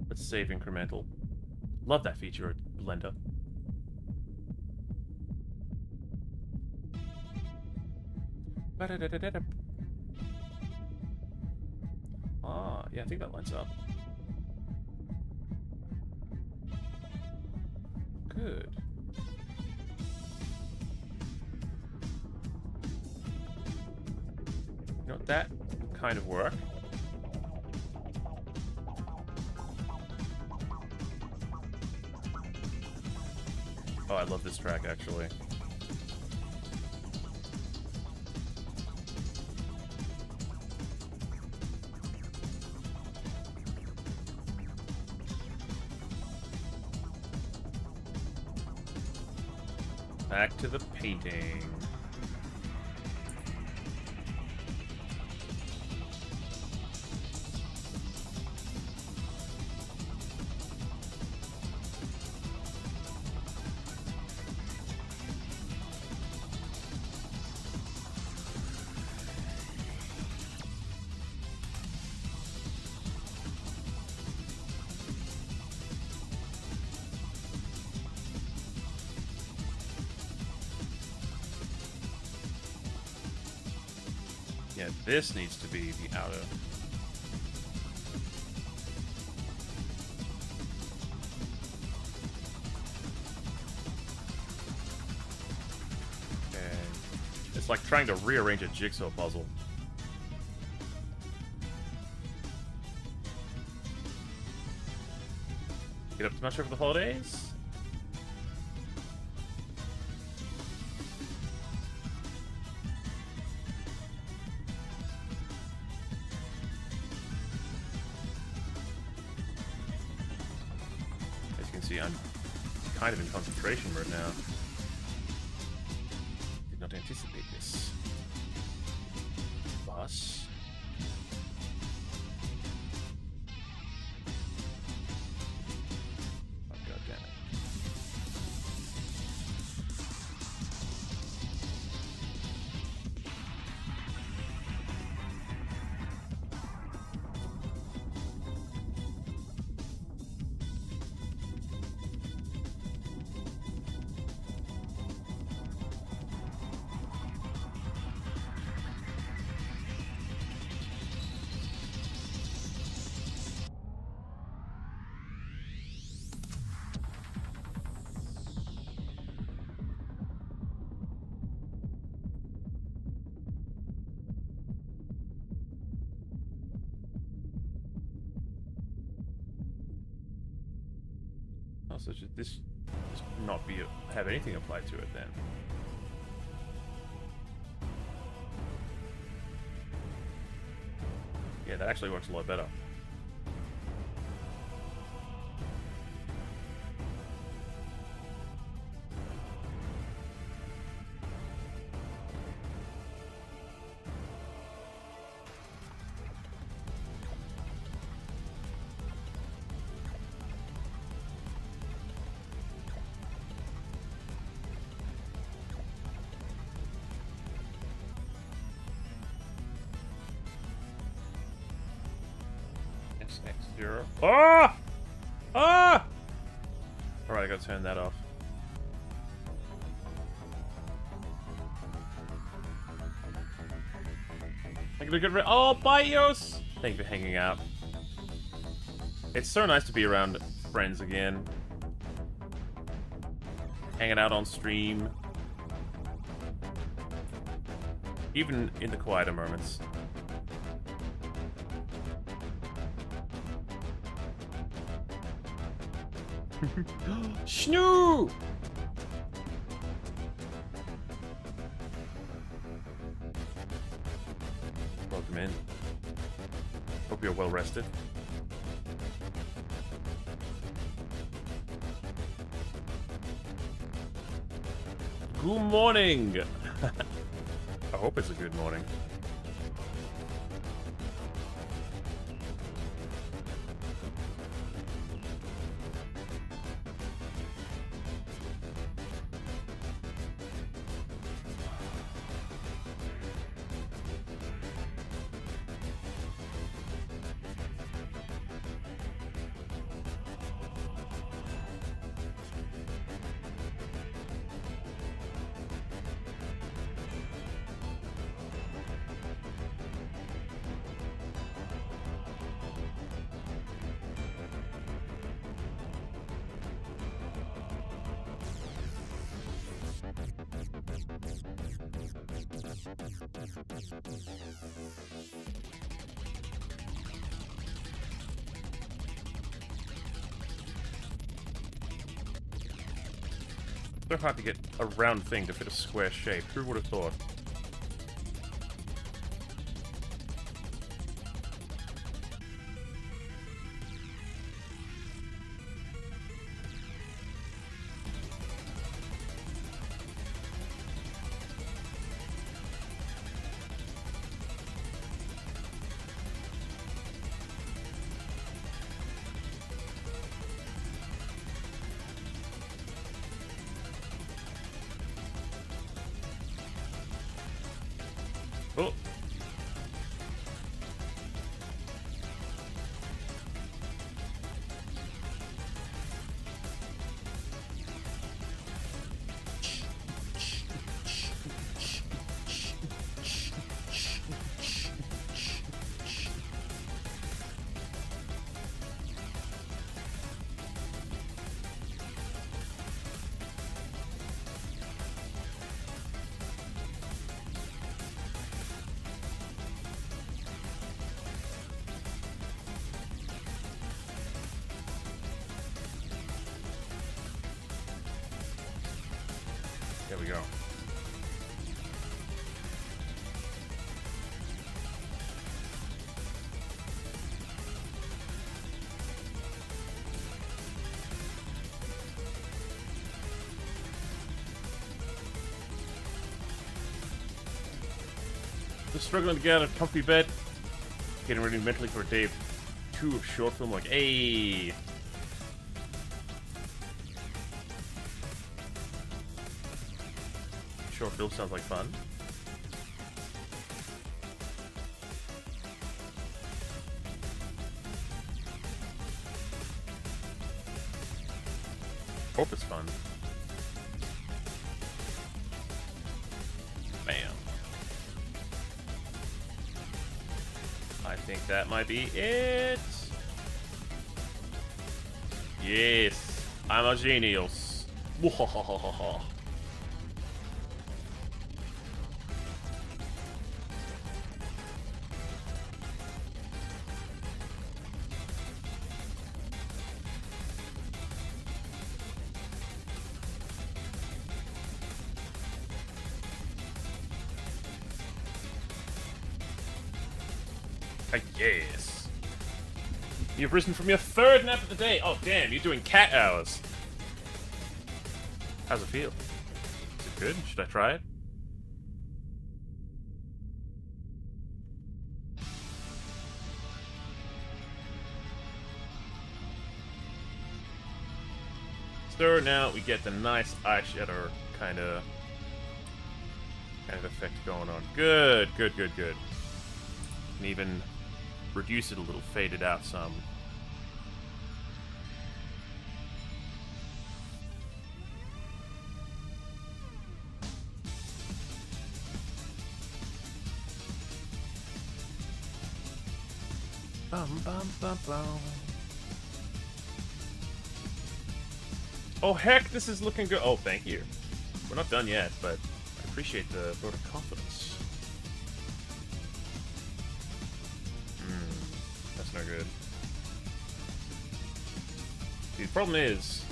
Let's save incremental. Love that feature, Blender. Ah, yeah, I think that lines up. Good. You know, that kind of work. Oh, I love this track, actually. Back to the painting. Yeah, this needs to be the outer. Okay. It's like trying to rearrange a jigsaw puzzle. Get up to much over the holidays? I'm kind of in concentration mode now. Did not anticipate this. Boss. Oh, God damn it. So should this just not be have anything applied to it then? Yeah, that actually works a lot better. X0. Ah! Ah! Alright, I gotta turn that off. Thank you for good. Oh, bye, Yos! Thank you for hanging out. It's so nice to be around friends again. Hanging out on stream. Even in the quieter moments. Snoo! Welcome in. Hope you're well rested. Good morning! I hope it's a good morning. So hard to get a round thing to fit a square shape. Who would have thought? Oh. There we go. Just struggling to get out of a comfy bed. Getting ready mentally for day 2 of short film. Like, hey. Short film sounds like fun. Hope it's fun. Bam. I think that might be it. Yes, I'm a genius. Yes. You've risen from your 3rd nap of the day. Oh, damn, you're doing cat hours. How's it feel? Is it good? Should I try it? So now we get the nice eyeshadow kind of effect going on. Good, good, good, good. And even reduce it a little, fade it out some. Bum, bum, bum, bum. Oh heck, this is looking good. Oh, thank you. We're not done yet, but I appreciate the vote of confidence. That's no good. The problem is...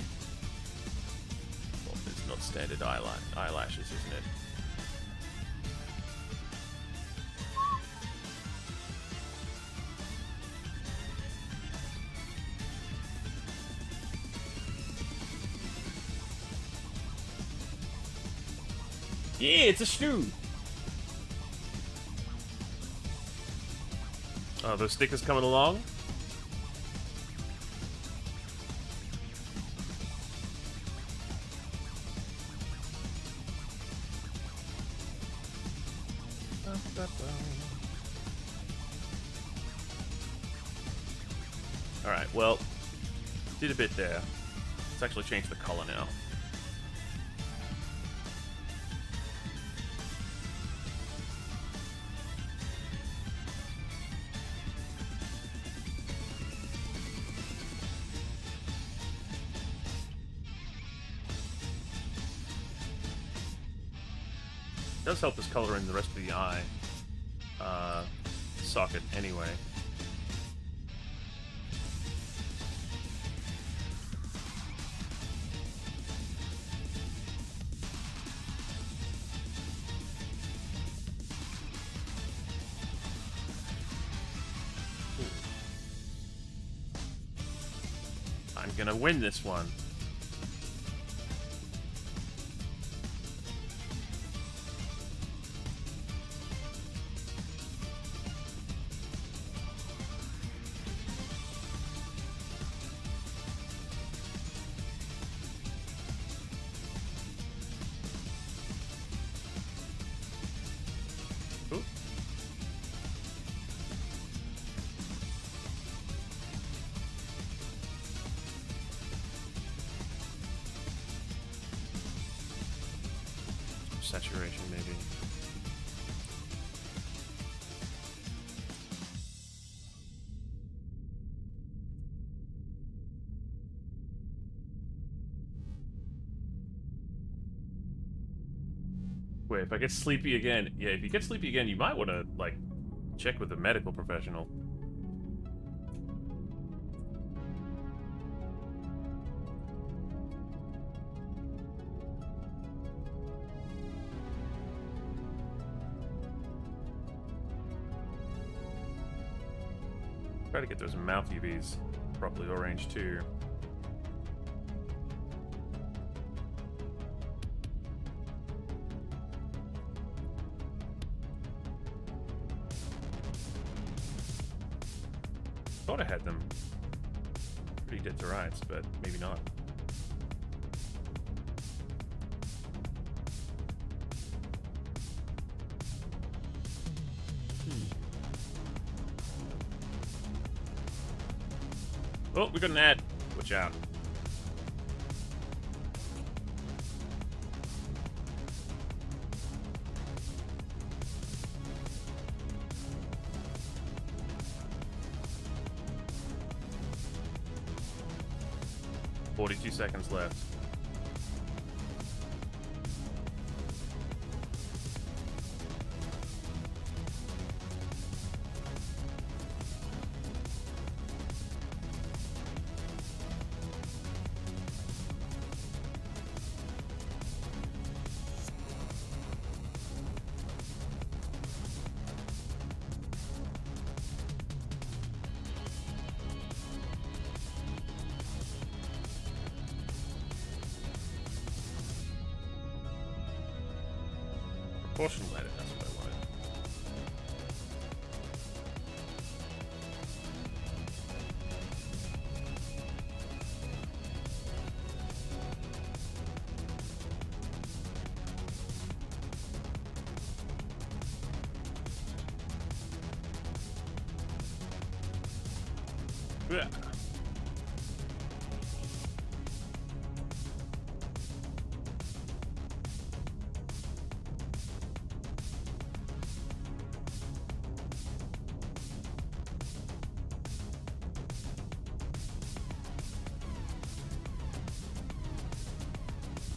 Well, it's not standard eyelashes, isn't it? Yeah, it's a stew! Oh, those stickers coming along? Alright, well, did a bit there. Let's actually change the color now. It does help us color in the rest of the eye socket anyway. I'm gonna win this one. Ooh. Saturation, maybe. Wait, if I get sleepy again... Yeah, if you get sleepy again, you might want to, like, check with a medical professional. Try to get those mouth UVs properly arranged too. Thought I had them pretty dead to rights, but maybe not. Oh, we got an ad. Watch out. $42 left. Proportion lighter, that's what I wanted. Yeah.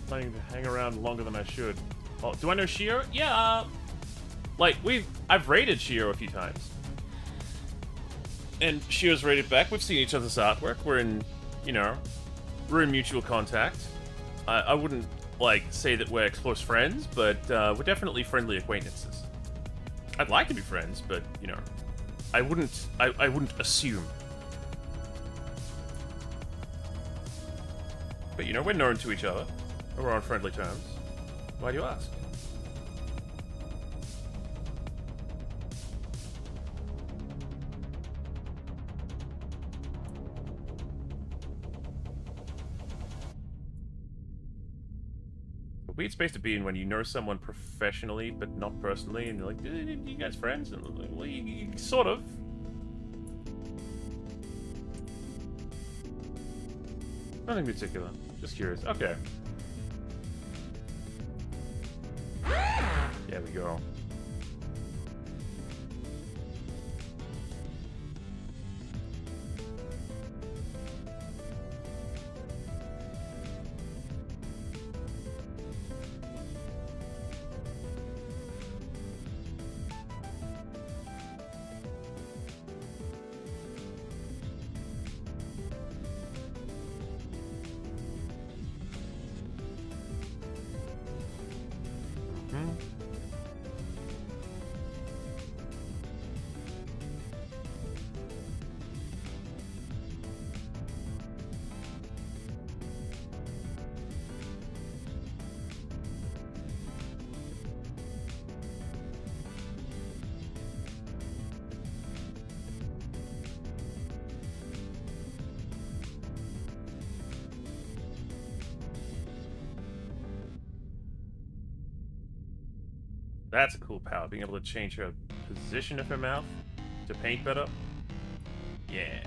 Planning to hang around longer than I should. Oh, do I know Shiohh? Yeah, like I've raided Shiohh a few times. And Shiohh's raided back. We've seen each other's artwork. We're in, you know, We're in mutual contact. I wouldn't, like, say that we're close friends, but we're definitely friendly acquaintances. I'd like to be friends, but, you know, I wouldn't assume. But, you know, we're known to each other. We're on friendly terms. Why do you ask? A weird space to be in when you know someone professionally, but not personally, and you're like, you guys friends? And like, well, sort of. Nothing particular. Just curious. Okay. There we go. That's a cool power, being able to change her position of her mouth to paint better. Yeah.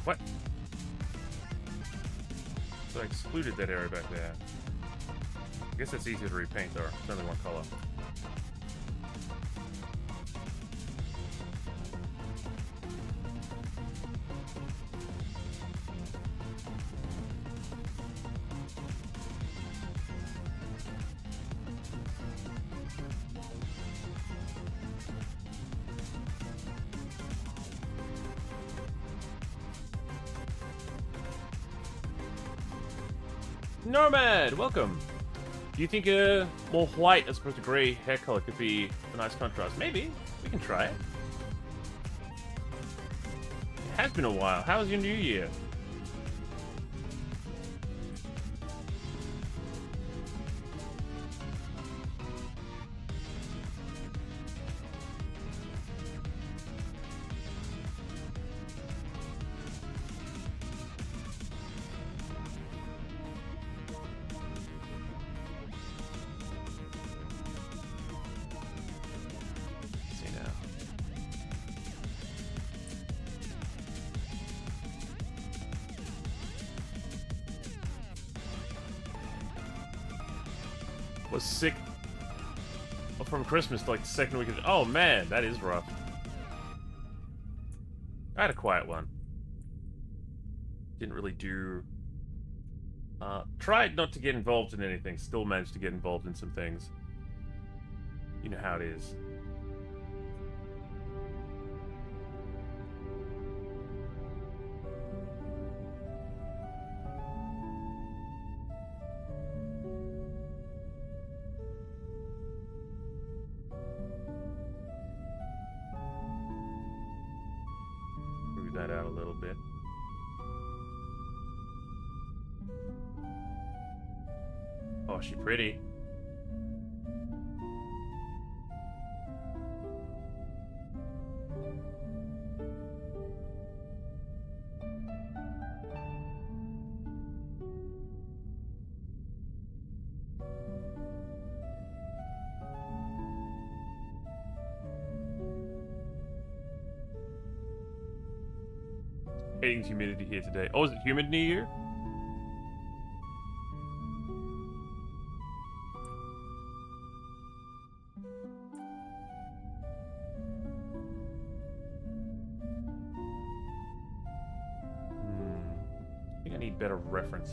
What? So I excluded that area back there. I guess it's easy to repaint though. It's only one color. Nomad, welcome. Do you think more white as opposed to grey hair color could be a nice contrast? Maybe. We can try it. It has been a while. How was your new year? Was sick from Christmas like the second week of... Oh man, that is rough. I had a quiet one. Didn't really do... tried not to get involved in anything. Still managed to get involved in some things. You know how it is. That out a little bit. Oh, she pretty. Hating humidity here today. Oh, is it humid near you? I think I need better reference.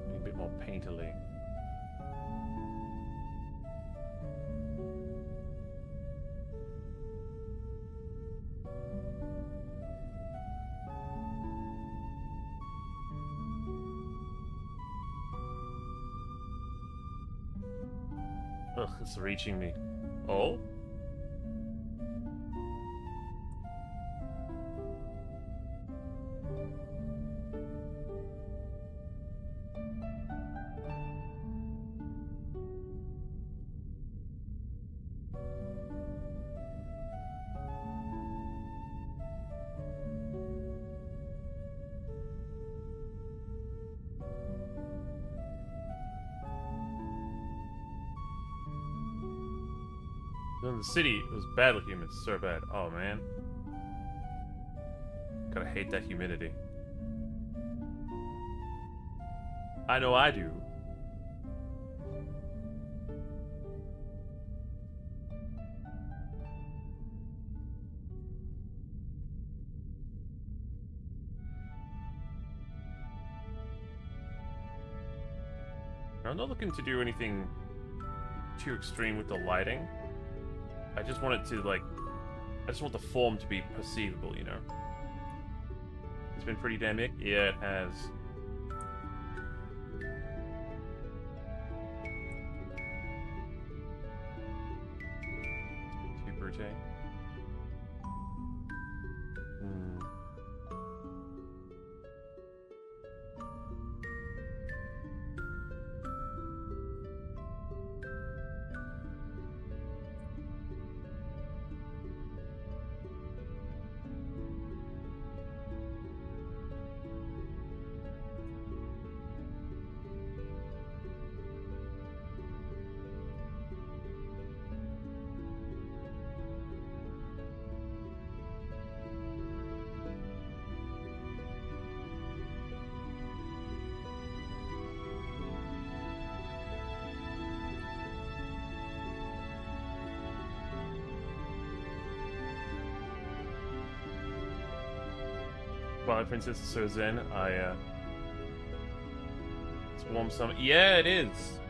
Need a bit more painterly. Ugh, it's reaching me. Oh? In the city, it was badly humid. So bad. Oh, man. Gotta hate that humidity. I know I do. I'm not looking to do anything too extreme with the lighting. I just want it to, like... I just want the form to be perceivable, you know? It's been pretty damn ick. Yeah, it has. Too brute. Twilight Princess is so zen. It's warm summer. Yeah, it is.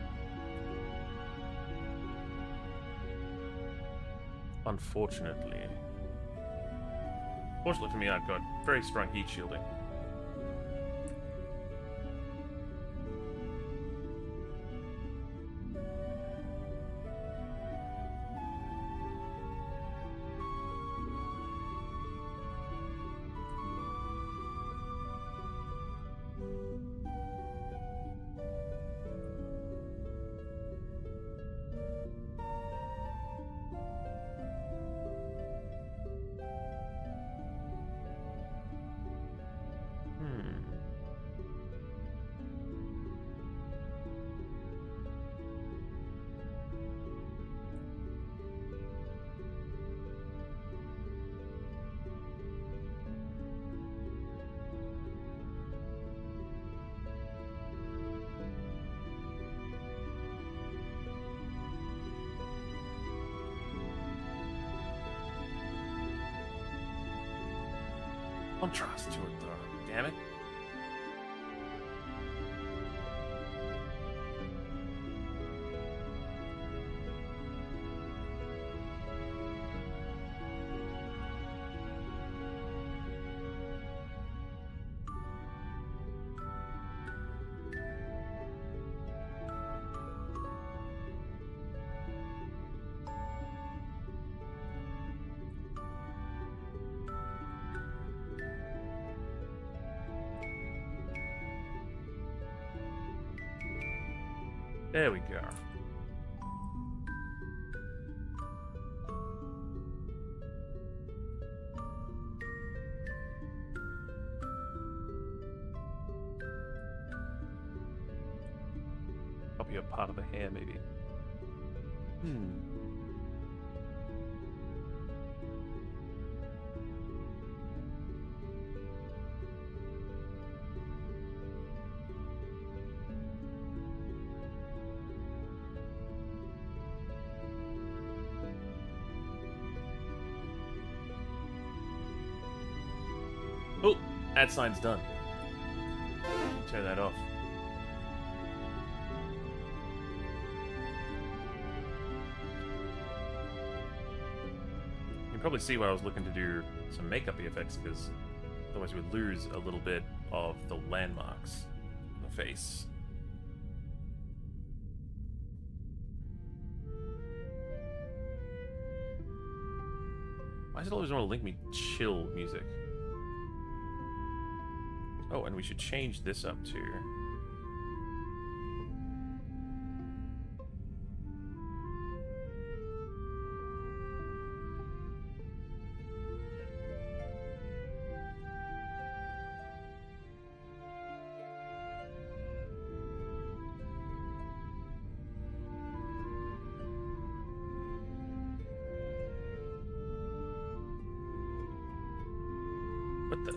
Unfortunately. Fortunately for me, I've got very strong heat shielding. Contrast to it, though. Damn it. There we go. Copy a part of the hair, maybe. Hmm. Oh, ad sign's done. Turn that off. You can probably see why I was looking to do some makeup effects, because otherwise we would lose a little bit of the landmarks on the face. Why does it always want to link me chill music? Oh, and we should change this up too. What the?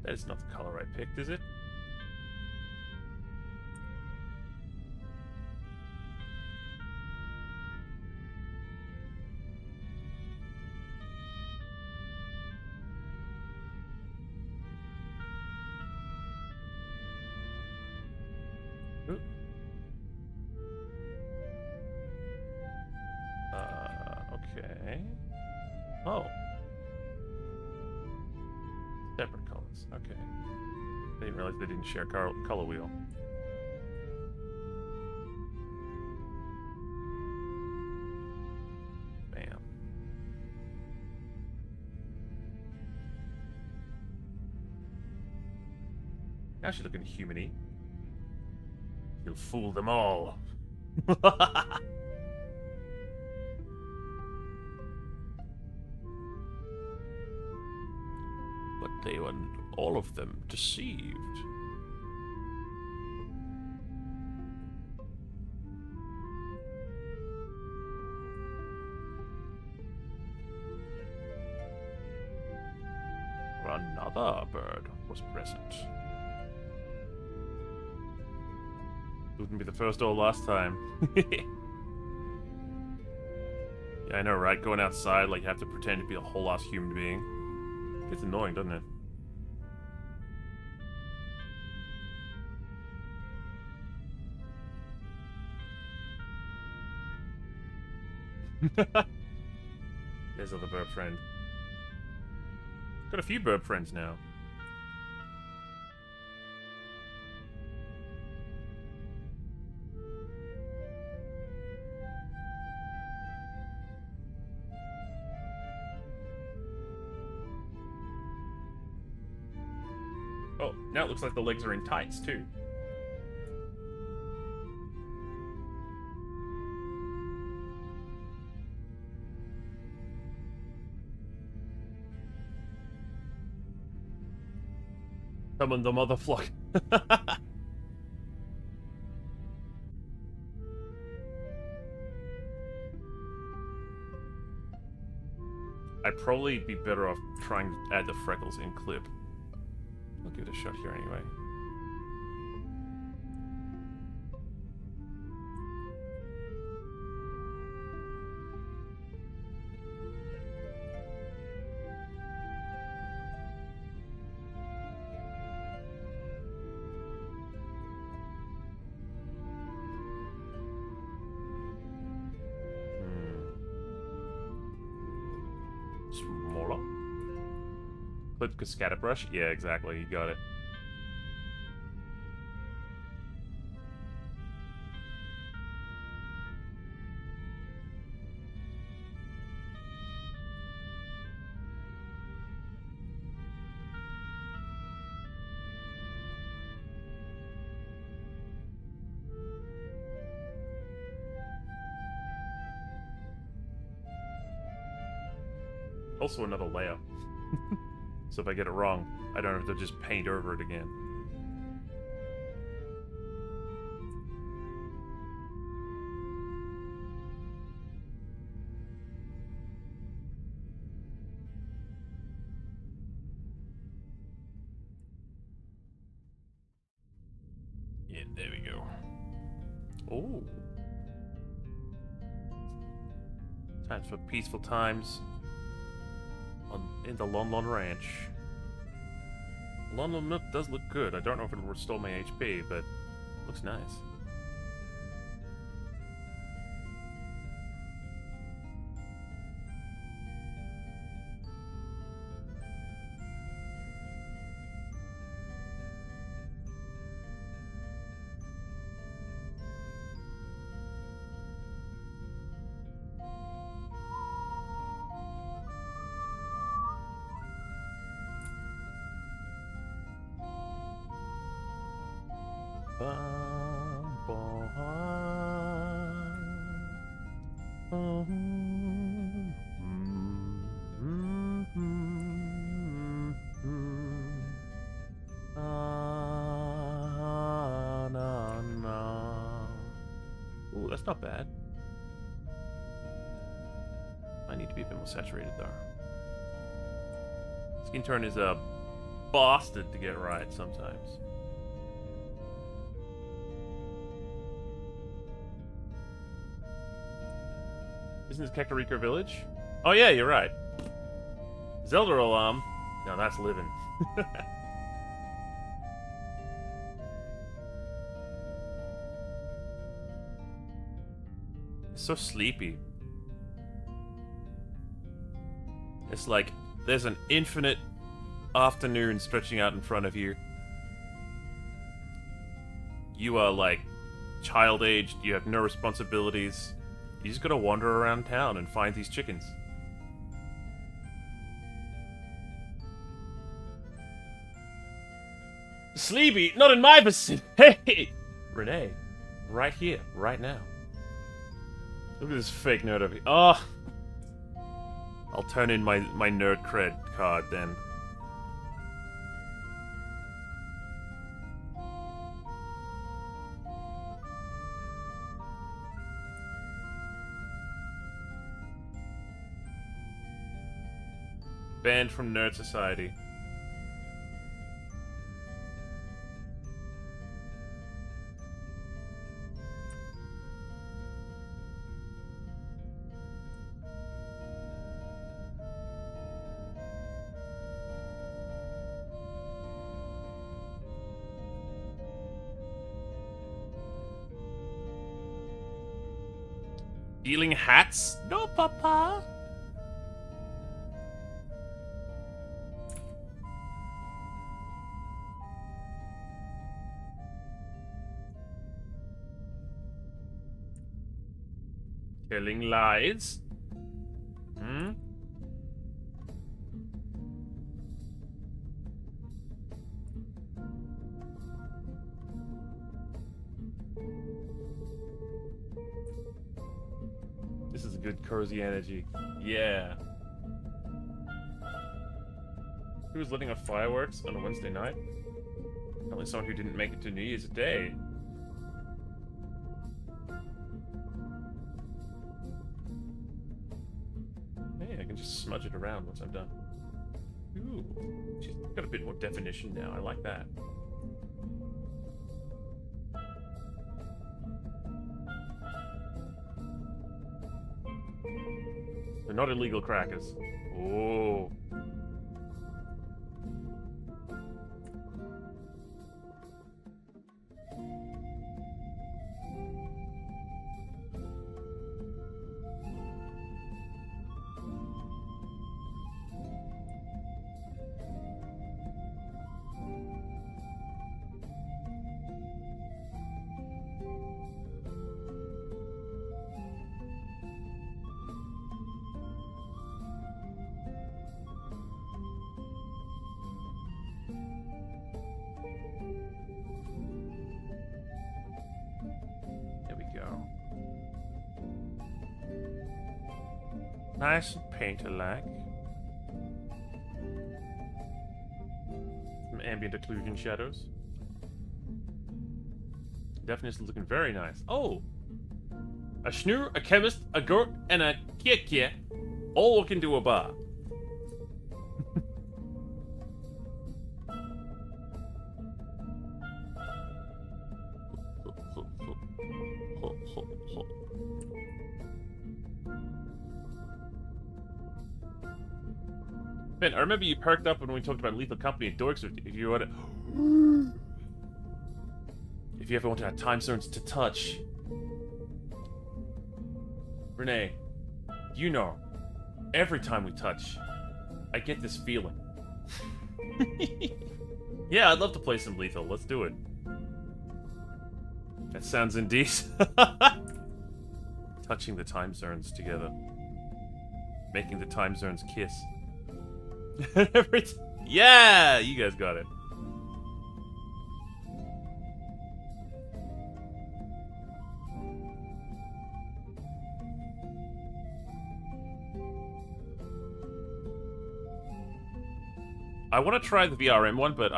That is not the color I picked, is it? Ooh. Okay. Oh. Separate colors. Okay. I didn't realize they didn't share color wheel. Bam. Now she's looking human-y. You'll fool them all. But they were all of them deceived. Another bird was present. Wouldn't be the first or last time. Yeah, I know, right? Going outside, like, you have to pretend to be a whole ass human being. It's annoying, doesn't it? There's other bird friend. Got a few bird friends now. Oh, now it looks like the legs are in tights, too. Summon the mother flock. I'd probably be better off trying to add the freckles in clip. I'll give it a shot here anyway. Smaller? Clip cascada brush? Yeah, exactly. You got it. Also another layer. So if I get it wrong, I don't have to just paint over it again. There we go. Oh. Time for peaceful times in the Lon Lon Ranch. Lon Lon Milk does look good. I don't know if it'll restore my HP, but it looks nice. Ooh, that's not bad. I need to be a bit more saturated though. Skin tone is a bastard to get right sometimes. Isn't this Kakariko Village? Oh yeah, you're right. Zelda alarm. Now that's living. It's so sleepy. It's like there's an infinite afternoon stretching out in front of you. You are like child-aged, you have no responsibilities. You just gotta wander around town and find these chickens. Sleepy, not in my vicinity. Hey, Renee, right here, right now. Look at this fake nerd over here. Oh, I'll turn in my nerd cred card then. Banned from Nerd Society. Stealing hats? No, Papa. Telling lies? Hmm? This is a good cozy energy. Yeah. Who was letting off fireworks on a Wednesday night? Probably someone who didn't make it to New Year's Day. Just smudge it around once I'm done. Ooh, she's got a bit more definition now. I like that. They're not illegal crackers. Oh. Nice paint-alike. Some ambient occlusion shadows. Definitely looking very nice. Oh! A schnur, a chemist, a gort, and a kia all walk into a bar. Man, I remember you perked up when we talked about Lethal Company and Dorks. If you want to... If you ever want to have time zones to touch... Renee, you know, every time we touch, I get this feeling. Yeah, I'd love to play some Lethal. Let's do it. That sounds indecent. Touching the time zones together. Making the time zones kiss. Yeah! You guys got it. I want to try the VRM one, but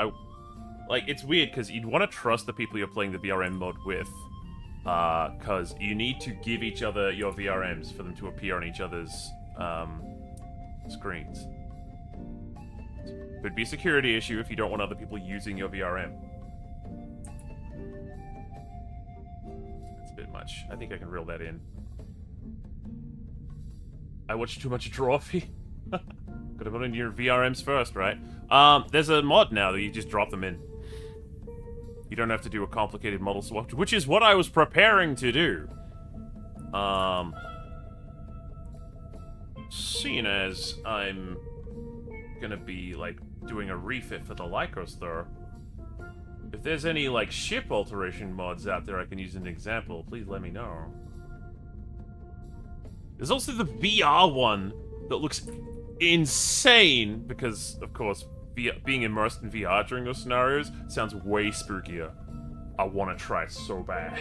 it's weird because you'd want to trust the people you're playing the VRM mode with, because you need to give each other your VRMs for them to appear on each other's screens. Could be a security issue if you don't want other people using your VRM. That's a bit much. I think I can reel that in. I watched too much Drawfee. Could have gone into your VRMs first, right? There's a mod now that you just drop them in. You don't have to do a complicated model swap, which is what I was preparing to do. Seeing as I'm gonna be, like, doing a refit for the Lycra store, if there's any, like, ship alteration mods out there I can use as an example, please let me know. There's also the VR one that looks insane, because, of course, being immersed in VR during those scenarios sounds way spookier. I want to try so bad.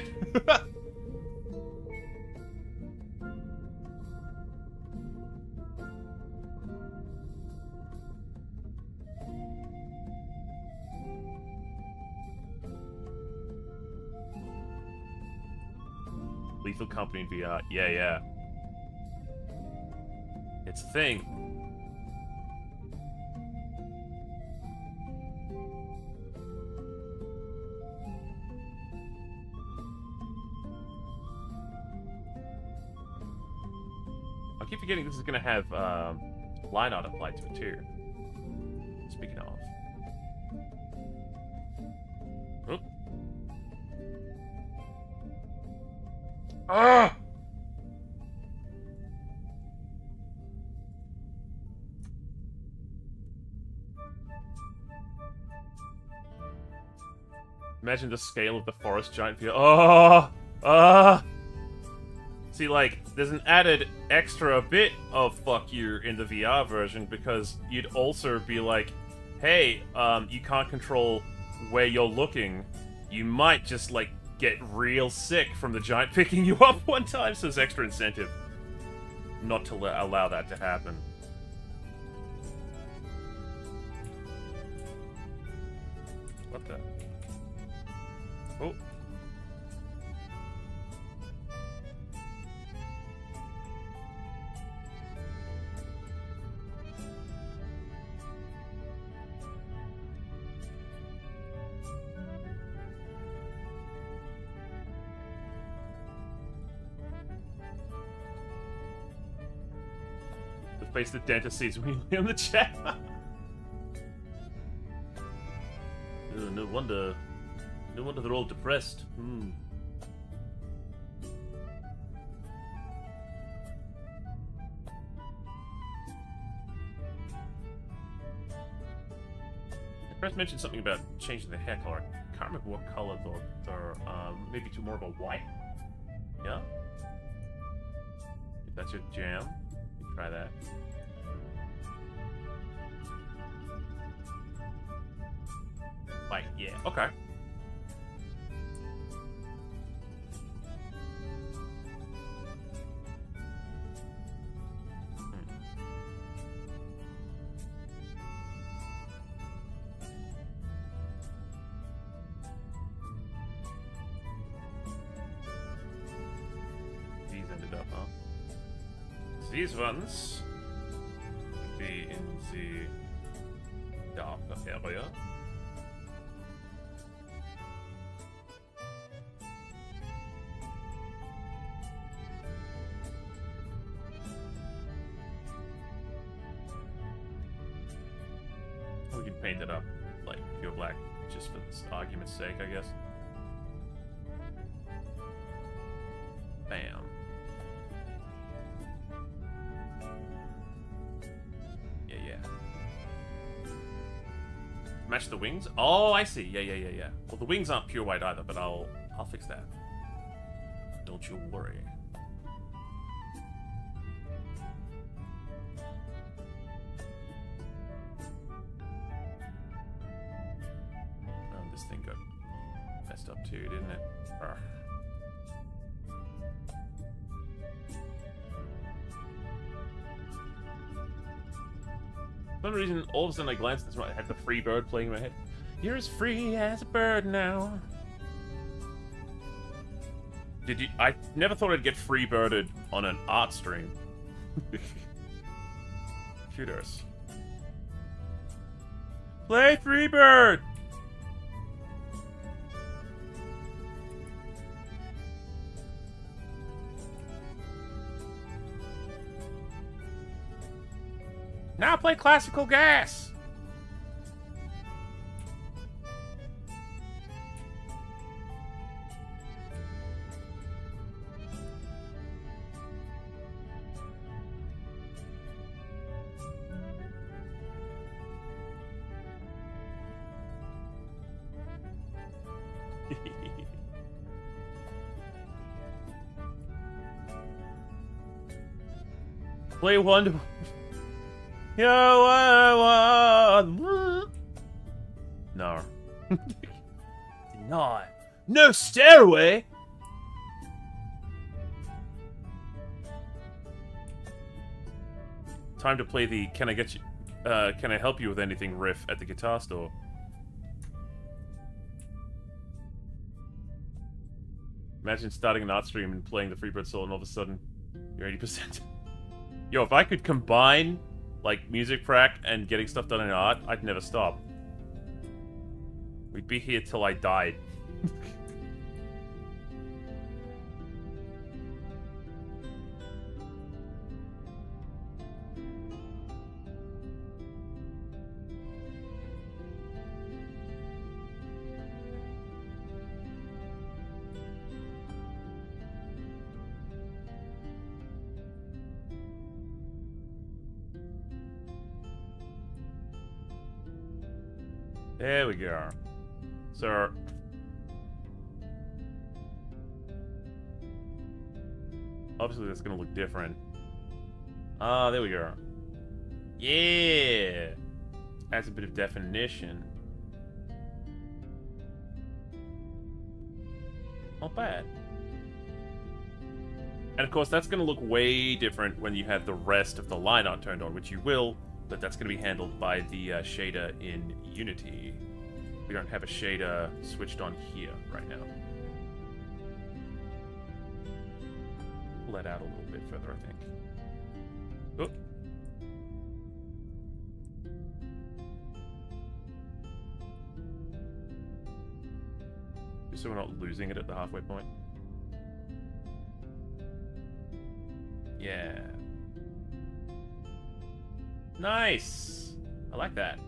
Lethal Company in VR. Yeah, yeah. It's a thing. I keep forgetting this is going to have line art applied to it too. Speaking of. Oh. Ah! Imagine the scale of the forest giant view. Oh! See, like, there's an added extra bit of fuck you in the VR version because you'd also be like, hey, you can't control where you're looking. You might just, like, get real sick from the giant picking you up one time, so there's extra incentive not to allow that to happen. What the? Oh. The face the dentist sees when you lay on the chair. Oh, no wonder. No wonder they're all depressed. Hmm. Chris mentioned something about changing the hair color. I can't remember what color though. Or maybe to more of a white. Yeah? If that's your jam, you can try that. White, yeah. Okay. These ended up, huh? These ones would be in the darker area. We can paint it up like pure black, just for this argument's sake, I guess. Bam. Yeah. Match the wings? Oh, I see. Yeah. Well, the wings aren't pure white either, but I'll fix that. Don't you worry. This thing got messed up too, didn't it? Arrgh. For some reason, all of a sudden I glanced at this, I had the free bird playing in my head. You're as free as a bird now. Did you? I never thought I'd get free birded on an art stream. Kudos. Play free bird! Now play classical gas! Play wonderful. Yo, no. Not. No stairway. Time to play the "Can I get you? Can I help you with anything?" riff at the guitar store. Imagine starting an art stream and playing the Freebird solo, and all of a sudden, you're 80%. Yo, if I could combine, like, music prac and getting stuff done in art, I'd never stop. We'd be here till I died. There we go. So, obviously that's gonna look different. Ah, there we go. Yeah! Adds a bit of definition. Not bad. And of course, that's gonna look way different when you have the rest of the line art turned on, which you will. But that's going to be handled by the shader in Unity. We don't have a shader switched on here right now. Pull that out a little bit further, I think. Oh. Just so we're not losing it at the halfway point. Yeah. Nice! I like that.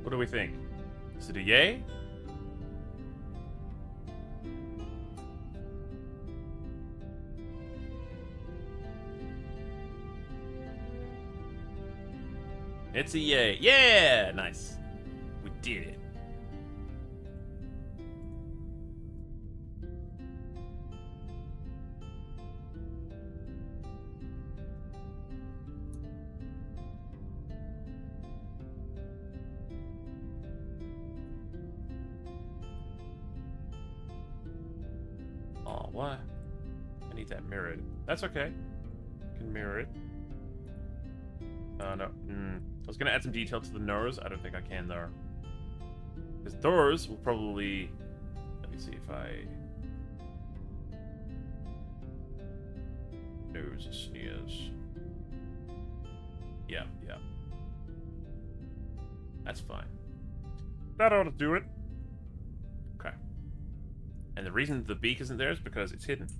What do we think? Is it a yay? It's a yay. Yeah! Nice. We did it. Oh, what? I need that mirrored. That's okay. Can mirror it. No. I was gonna add some detail to the nose. I don't think I can though. Because those will probably... Let me see if I... Nose sneers. Yeah. That's fine. That ought to do it. Okay. And the reason the beak isn't there is because it's hidden. So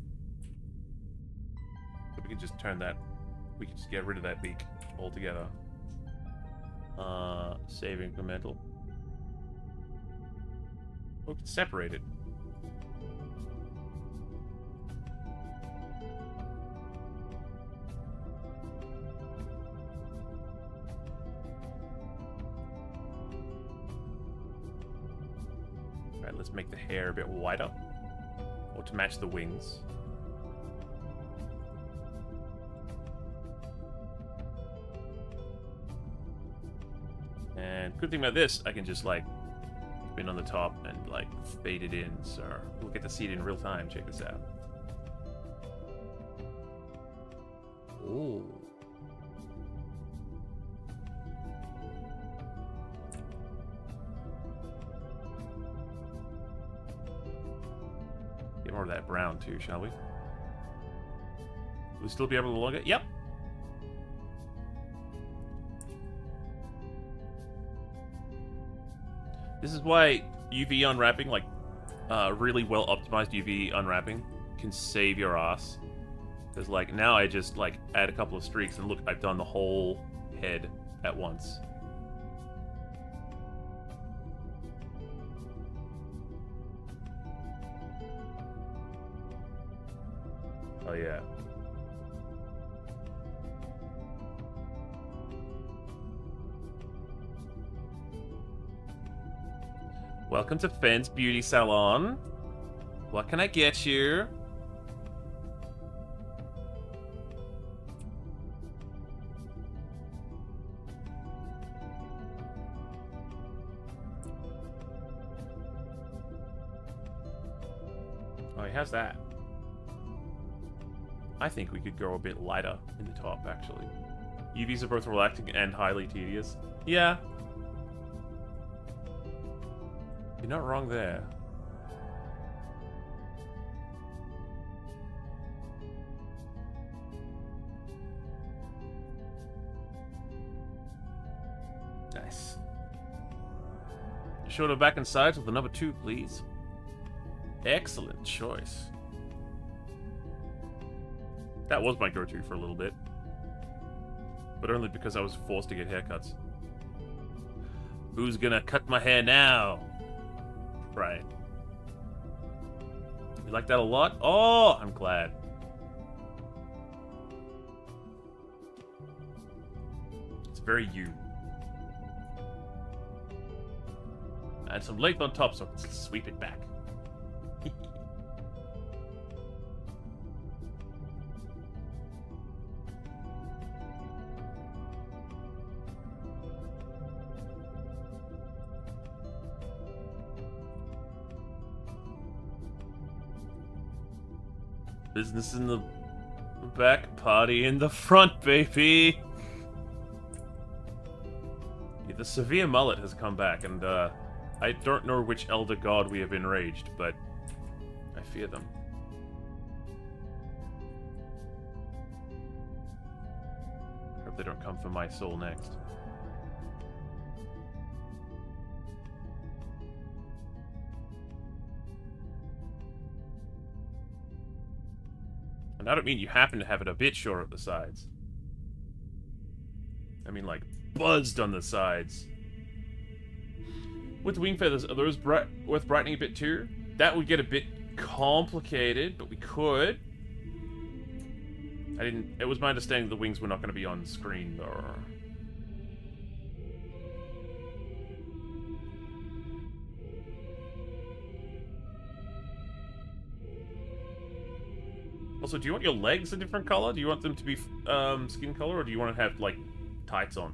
we can just turn that. We can just get rid of that beak altogether. Save incremental. We can separate it. Alright, let's make the hair a bit wider. Or to match the wings. And good thing about this, I can just like spin on the top and like fade it in, so we'll get to see it in real time. Check this out. Ooh. Get more of that brown too, shall we? Will we still be able to log it? Yep. This is why UV unwrapping, like really well optimized UV unwrapping, can save your ass. Because like now I just like add a couple of streaks and look, I've done the whole head at once. Oh yeah. Welcome to Fenn's Beauty Salon. What can I get you? Oh, he has that. I think we could go a bit lighter in the top, actually. UVs are both relaxing and highly tedious. Yeah. You're not wrong there. Nice. Shoulder back and sides with the number 2, please. Excellent choice. That was my go-to for a little bit. But only because I was forced to get haircuts. Who's gonna cut my hair now? Right. You like that a lot? Oh, I'm glad. It's very you. Add some length on top so I can sweep it back. Business in the back, party in the front, baby! Yeah, the severe mullet has come back, and I don't know which elder god we have enraged, but I fear them. I hope they don't come for my soul next. And I don't mean you happen to have it a bit short at the sides. I mean, like, buzzed on the sides. With the wing feathers, are those worth brightening a bit too? That would get a bit complicated, but we could. It was my understanding the wings were not going to be on screen, though. Also, do you want your legs a different color? Do you want them to be skin color, or do you want to have, like, tights on?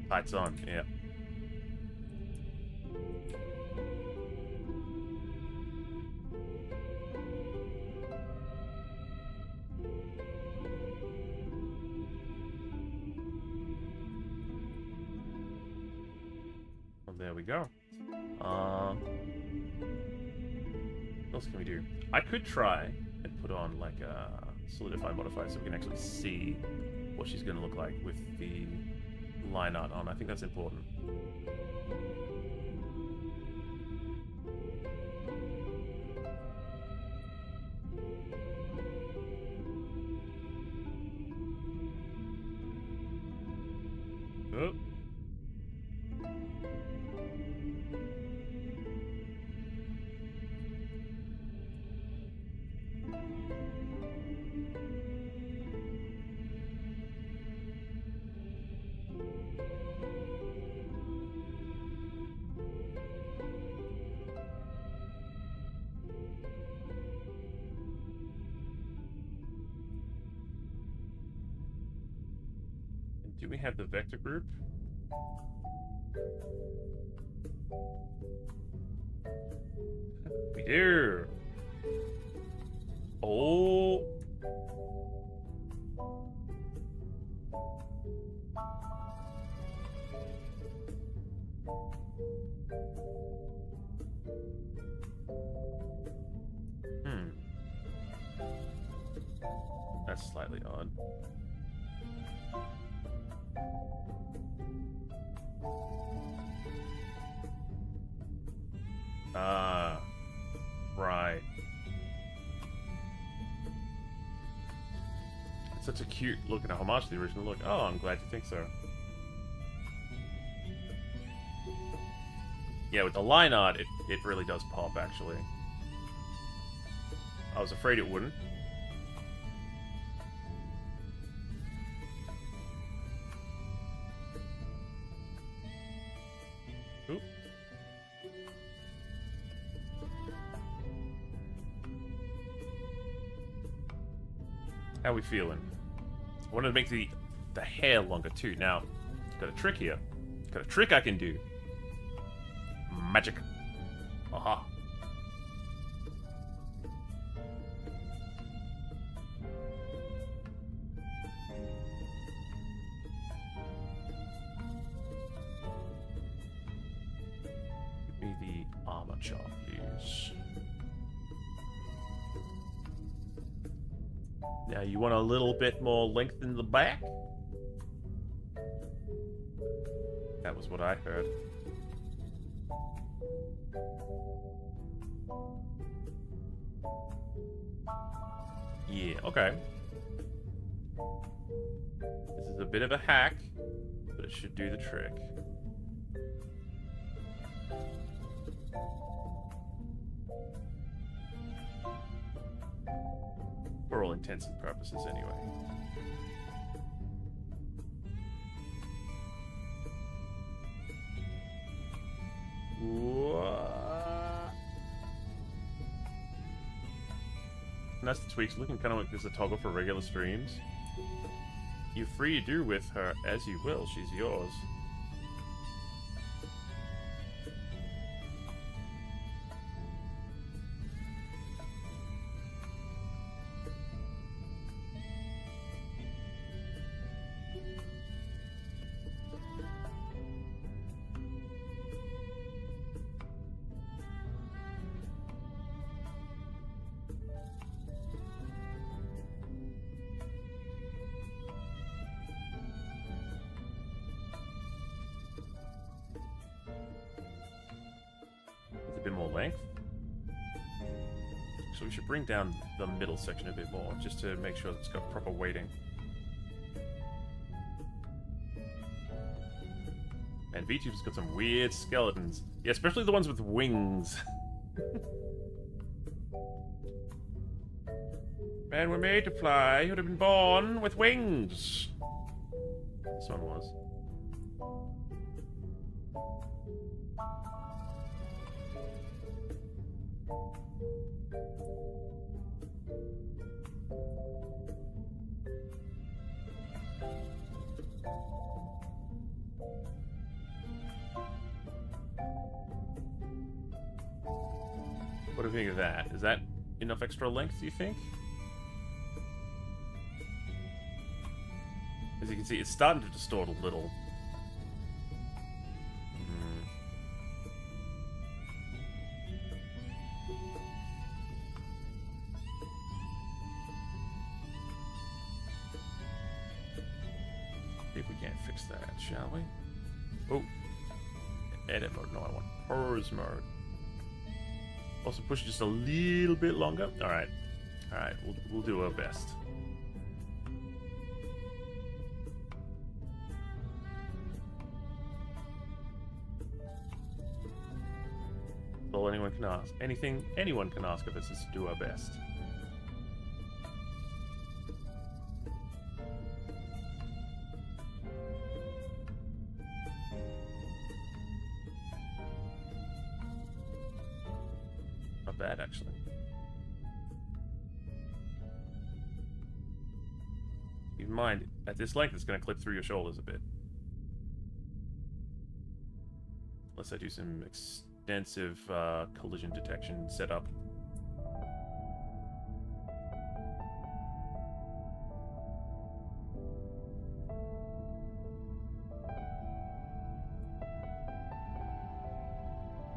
Tights on, yeah. There we go. What else can we do? I could try and put on like a solidify modifier so we can actually see what she's going to look like with the line art on. I think that's important. Oh. Do we have the vector group? We do. Oh. That's slightly odd. Ah, right. It's such a cute looking homage to the original look. Oh, I'm glad you think so. Yeah, with the line art, it really does pop, actually. I was afraid it wouldn't. Oop. How we feeling? I wanted to make the hair longer too. Now, got a trick here. Got a trick I can do. Magic. Aha. Give me the armor chart, please. Now, you want a little bit more length in the back? That was what I heard. Yeah, okay. This is a bit of a hack, but it should do the trick. For all intents and purposes, anyway. And that's the tweaks, looking kind of like there's a toggle for regular streams. You're free to do with her as you will, she's yours. More length. So we should bring down the middle section a bit more, just to make sure that it's got proper weighting. And VTube's got some weird skeletons. Yeah, especially the ones with wings. Man, we're made to fly. You would have been born with wings. This one was. What do you think of that? Is that enough extra length, do you think? As you can see, it's starting to distort a little. aren't we? Oh. Edit mode. No, I want pose mode. Also push just a little bit longer. Alright. Alright, we'll do our best. All anyone can ask. Anything anyone can ask of us is to do our best. Not bad, actually. Keep in mind, at this length, it's going to clip through your shoulders a bit. Unless I do some extensive collision detection setup.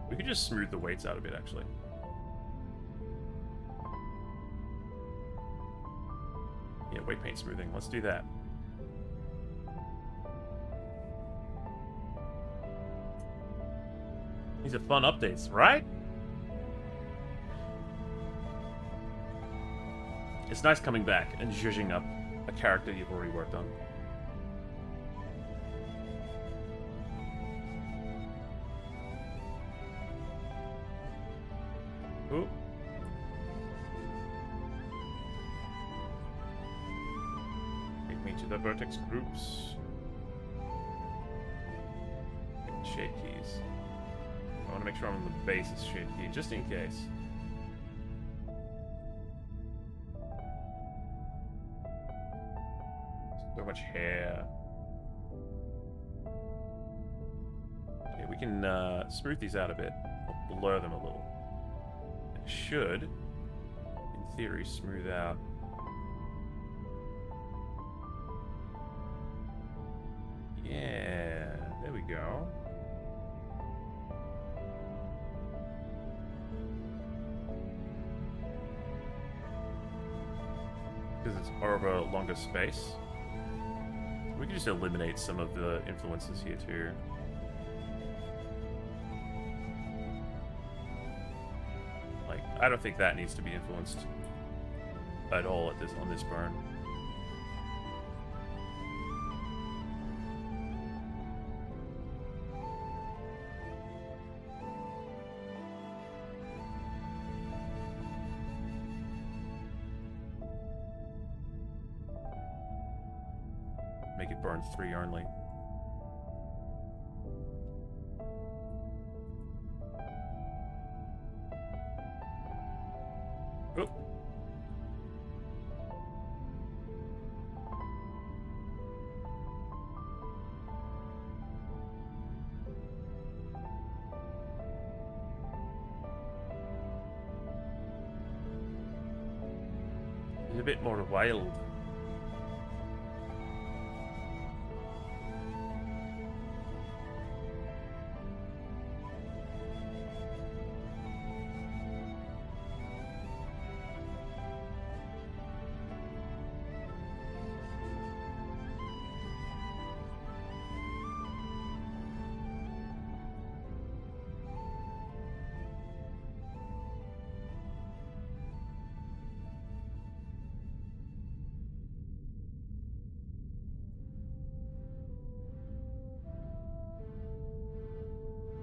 We could just smooth the weights out a bit, actually. Yeah, weight paint smoothing. Let's do that. These are fun updates, right? It's nice coming back and zhuzhing up a character you've already worked on. Ooh. Take me to the vertex groups. Shade keys. I want to make sure I'm on the basis shade key, just in case. So much hair. Okay, we can smooth these out a bit. Or blur them a little. It should, in theory, smooth out. Yeah, there we go. Because it's over a longer space. We can just eliminate some of the influences here too. Like, I don't think that needs to be influenced at all at this on this burn. Make it burn 3 only. Oh. It's a bit more wild.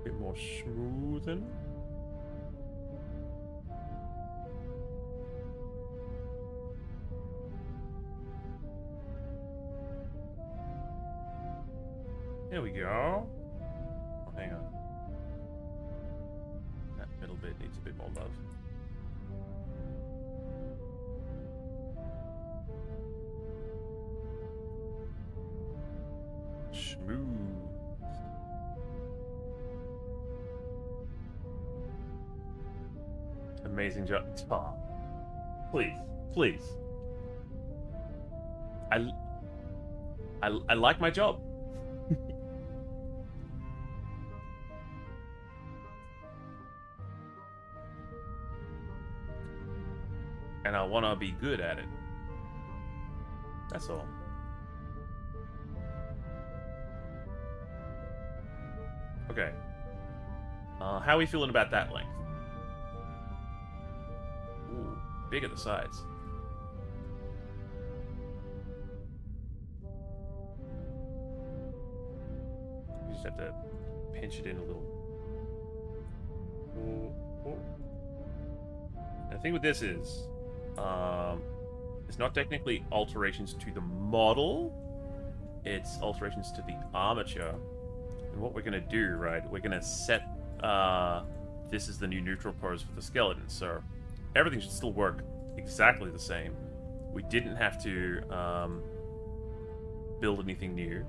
Bit more smoothing. There we go. Oh, hang on. That middle bit needs a bit more love. Smooth. Amazing job. Oh, please, please. I like my job. And I want to be good at it. That's all. Okay. How are we feeling about that length? Ooh, big at the sides. We just have to pinch it in a little. Ooh, ooh. And the thing with this is, it's not technically alterations to the model, it's alterations to the armature. And what we're going to do, right, we're going to set this is the new neutral pose for the skeleton, so everything should still work exactly the same. We didn't have to build anything new,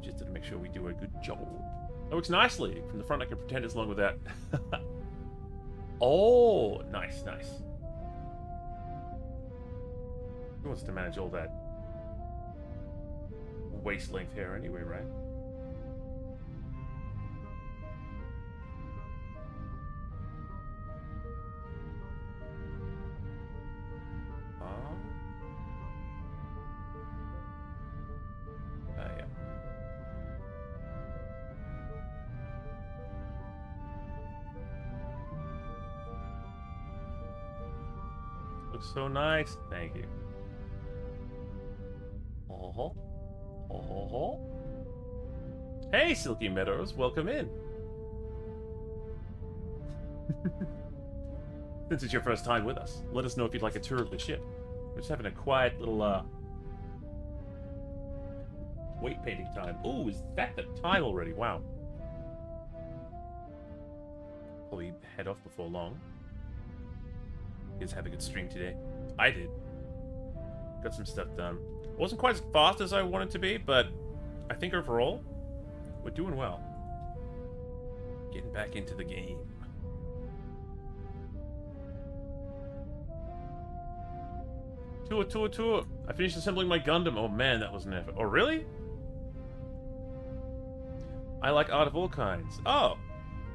just to make sure we do a good job. It works nicely. From the front I can pretend it's long with that. Oh, nice, nice. Who wants to manage all that waist length hair anyway, right? Yeah. Looks so nice. Thank you. Oh, oh. Hey, Silky Meadows, welcome in. Since it's your first time with us, let us know if you'd like a tour of the ship. We're just having a quiet little weight painting time. Ooh, is that the time already? Wow. Probably head off before long. You guys have a good stream today. I did. Got some stuff done. Wasn't quite as fast as I wanted to be, but I think overall, we're doing well. Getting back into the game. Tour. I finished assembling my Gundam. Oh man, that was an effort. Oh, really? I like art of all kinds. Oh!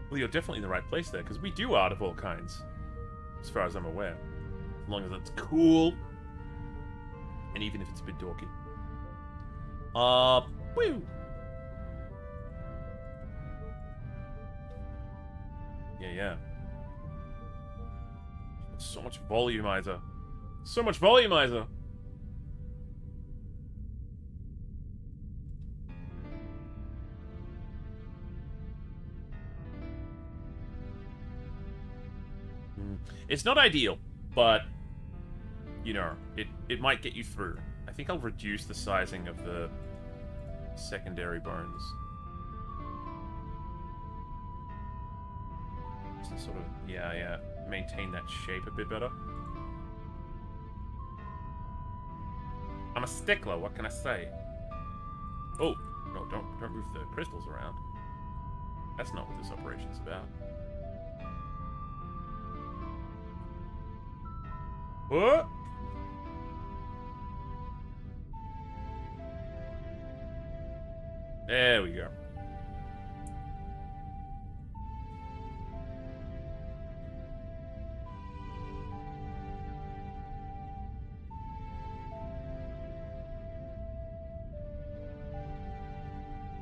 Well, you're definitely in the right place there, because we do art of all kinds. As far as I'm aware. As long as it's cool. And even if it's a bit dorky. Woo! Yeah. So much volumizer. So much volumizer! It's not ideal, but, you know, it might get you through. I think I'll reduce the sizing of the secondary bones. Just to sort of, yeah, maintain that shape a bit better. I'm a stickler, what can I say? Oh, no, don't move the crystals around. That's not what this operation's about. What? There we go.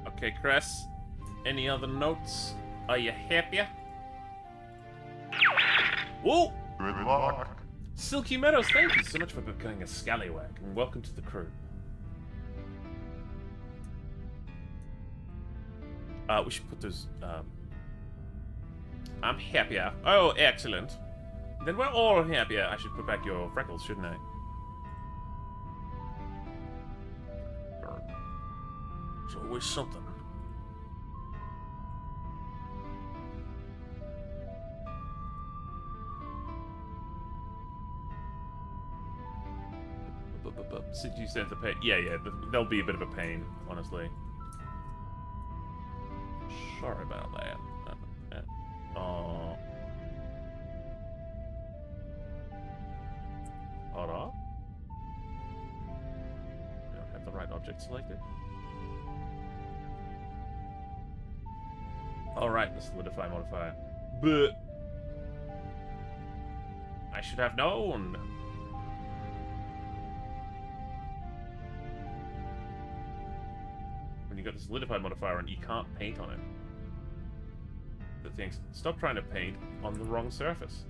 Okay, Cress. Any other notes? Are you happy? Whoa! Good luck. Silky Meadows, thank you so much for becoming a scallywag, and welcome to the crew. We should put those, I'm happier. Oh, excellent. Then we're all happier. I should put back your freckles, shouldn't I? There's always something. So you said the pain? Yeah, there'll be a bit of a pain, honestly. Sorry about that. Hold on. I don't have the right object selected. Alright, the solidify modifier. But I should have known. When you got the solidify modifier and you can't paint on it. that thinks, stop trying to paint on the wrong surface.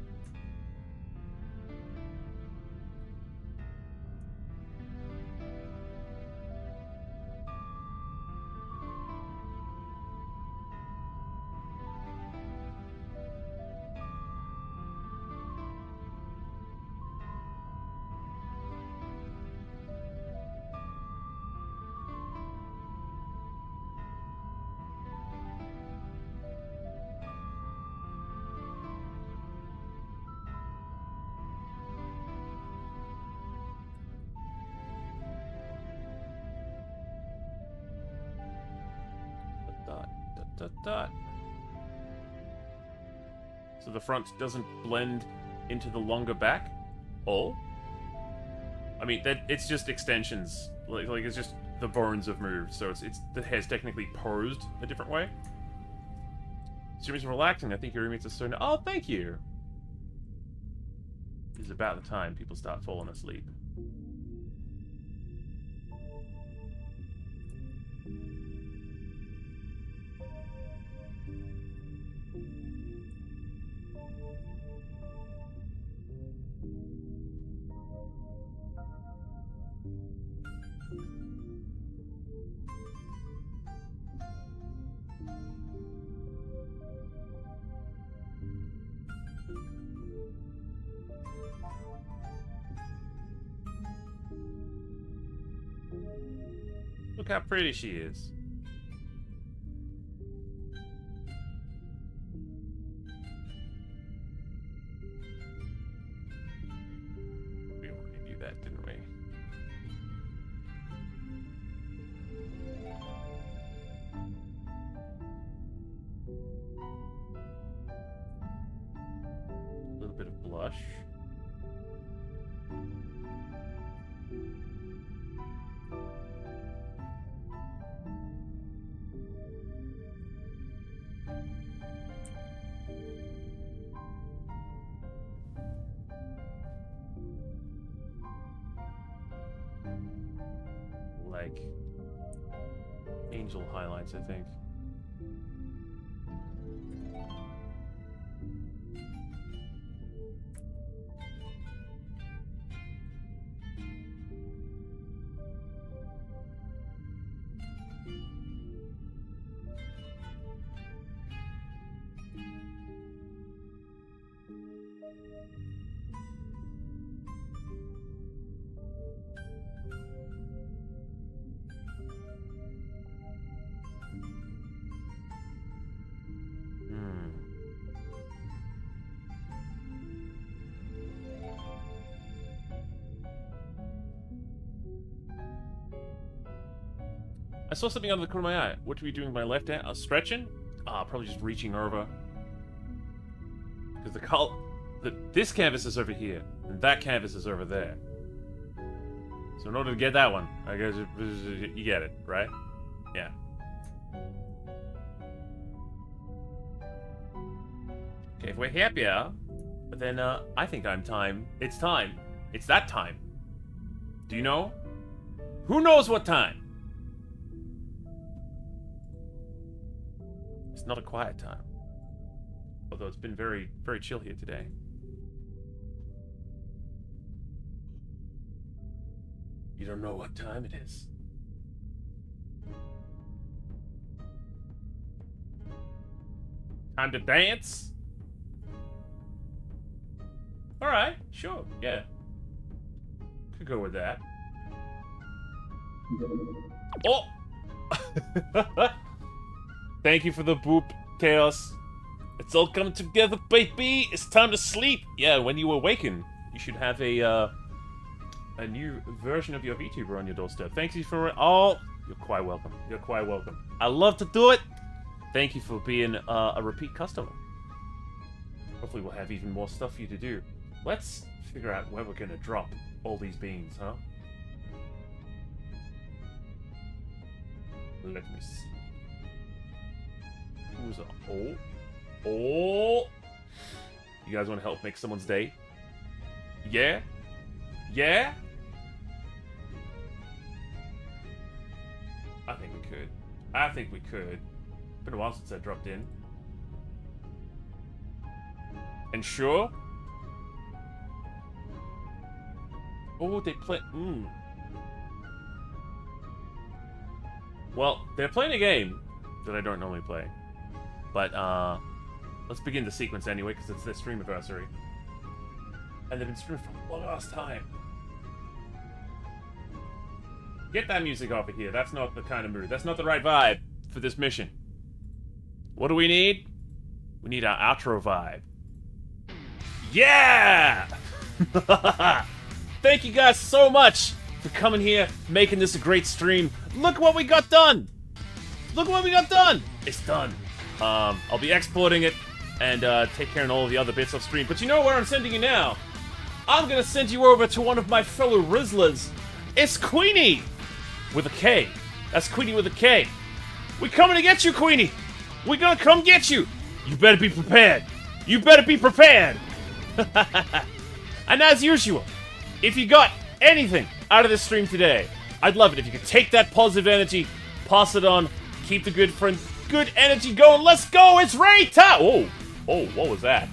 So the front doesn't blend into the longer back? Oh? I mean, it's just extensions. Like it's just the bones have moved, so it's the hair's technically posed a different way. Streaming's relaxing. I think your roommates are starting to... Oh, thank you! This is about the time people start falling asleep. Look how pretty she is. We already knew that, didn't we? A little bit of blush. Like angel highlights, I think. I saw something out of the corner of my eye. What are we doing with my left hand? I was stretching? Probably just reaching over. Because this canvas is over here, and that canvas is over there. So in order to get that one, I guess you get it, right? Yeah. Okay, if we're happier, then I think I'm time. It's time. It's that time. Do you know? Who knows what time? It's not a quiet time. Although it's been very, very chill here today. You don't know what time it is. Time to dance? Alright, sure, yeah. Could go with that. Oh! Thank you for the boop, Chaos. It's all come together, baby! It's time to sleep! Yeah, when you awaken, you should have a new version of your VTuber on your doorstep. Thank you for... Oh! You're quite welcome. You're quite welcome. I love to do it! Thank you for being a repeat customer. Hopefully we'll have even more stuff for you to do. Let's figure out where we're gonna drop all these beans, huh? Let me see. Who's a... Oh! Oh! You guys want to help make someone's day? Yeah? Yeah? I think we could. I think we could. Been a while since I dropped in. And Shiohh. Oh, they play. Well, they're playing a game that I don't normally play. But, let's begin the sequence anyway, because it's their stream anniversary. And they've been streaming for a long ass time. Get that music off of here. That's not the kind of mood. That's not the right vibe for this mission. What do we need? We need our outro vibe. Yeah! Thank you guys so much for coming here, making this a great stream. Look what we got done! Look what we got done! It's done. I'll be exporting it and take care of all the other bits off stream. But you know where I'm sending you now? I'm gonna send you over to one of my fellow Rizzlers. It's Kweany! With a K. That's Kweany with a K. We coming to get you, Kweany! We gonna come get you! You better be prepared! You better be prepared! And as usual, if you got anything out of this stream today, I'd love it if you could take that positive energy, pass it on, keep the good energy going. Let's go! It's raid time! Oh, what was that?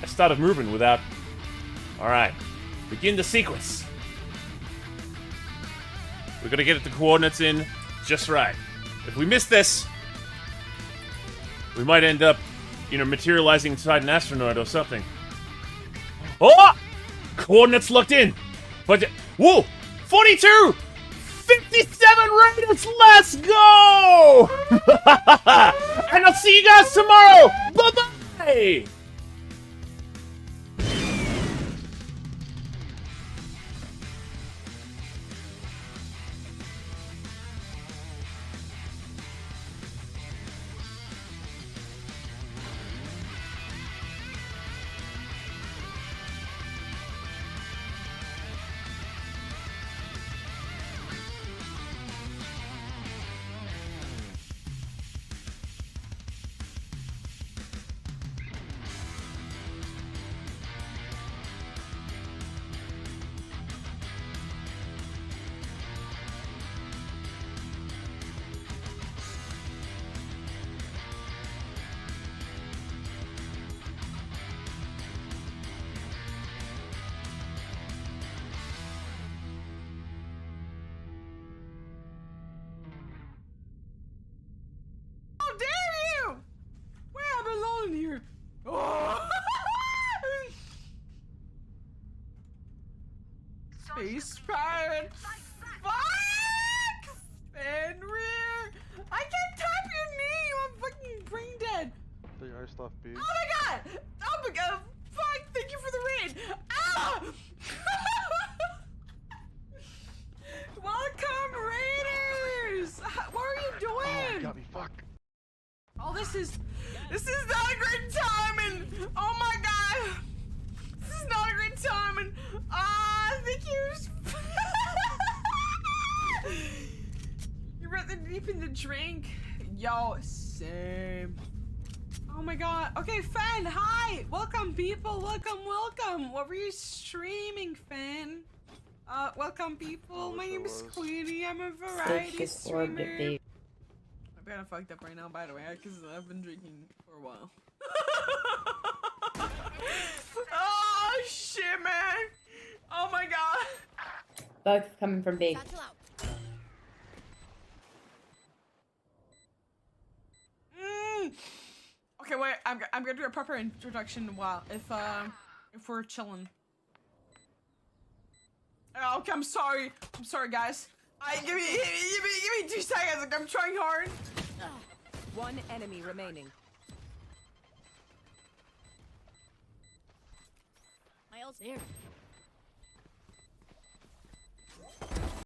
I started moving without... Alright. Begin the sequence. We're gonna get the coordinates in just right. If we miss this, we might end up, you know, materializing inside an astronaut or something. Oh! Coordinates locked in. But, whoa! 42! 57 Raiders! Let's go! And I'll see you guys tomorrow! Bye-bye! Space pirate! Fuck! Fenrir! I can't tap your knee! I'm fucking brain dead! The iced off beef. Oh my god! Oh my god! Fuck! Thank you for the raid! Ah! Welcome, Raiders! What are you doing? Oh, you got me, fuck. Oh, this is not a great time, and oh my god! This is not a great time, and thank you. You're rather deep in the drink. Yo, same. Oh my god. Okay, Fen, hi! Welcome, people. Welcome. What were you streaming, Fen? Welcome, people. My name is Kweany. I'm a variety streamer. I'm kind of fucked up right now, by the way, because I've been drinking for a while. Oh, shit, man. Oh my god. Bugs coming from B. Okay, wait. I'm gonna do a proper introduction while if we're chilling. Okay, I'm sorry, guys. Give me 2 seconds. Like, I'm trying hard. One enemy remaining. My ult's there.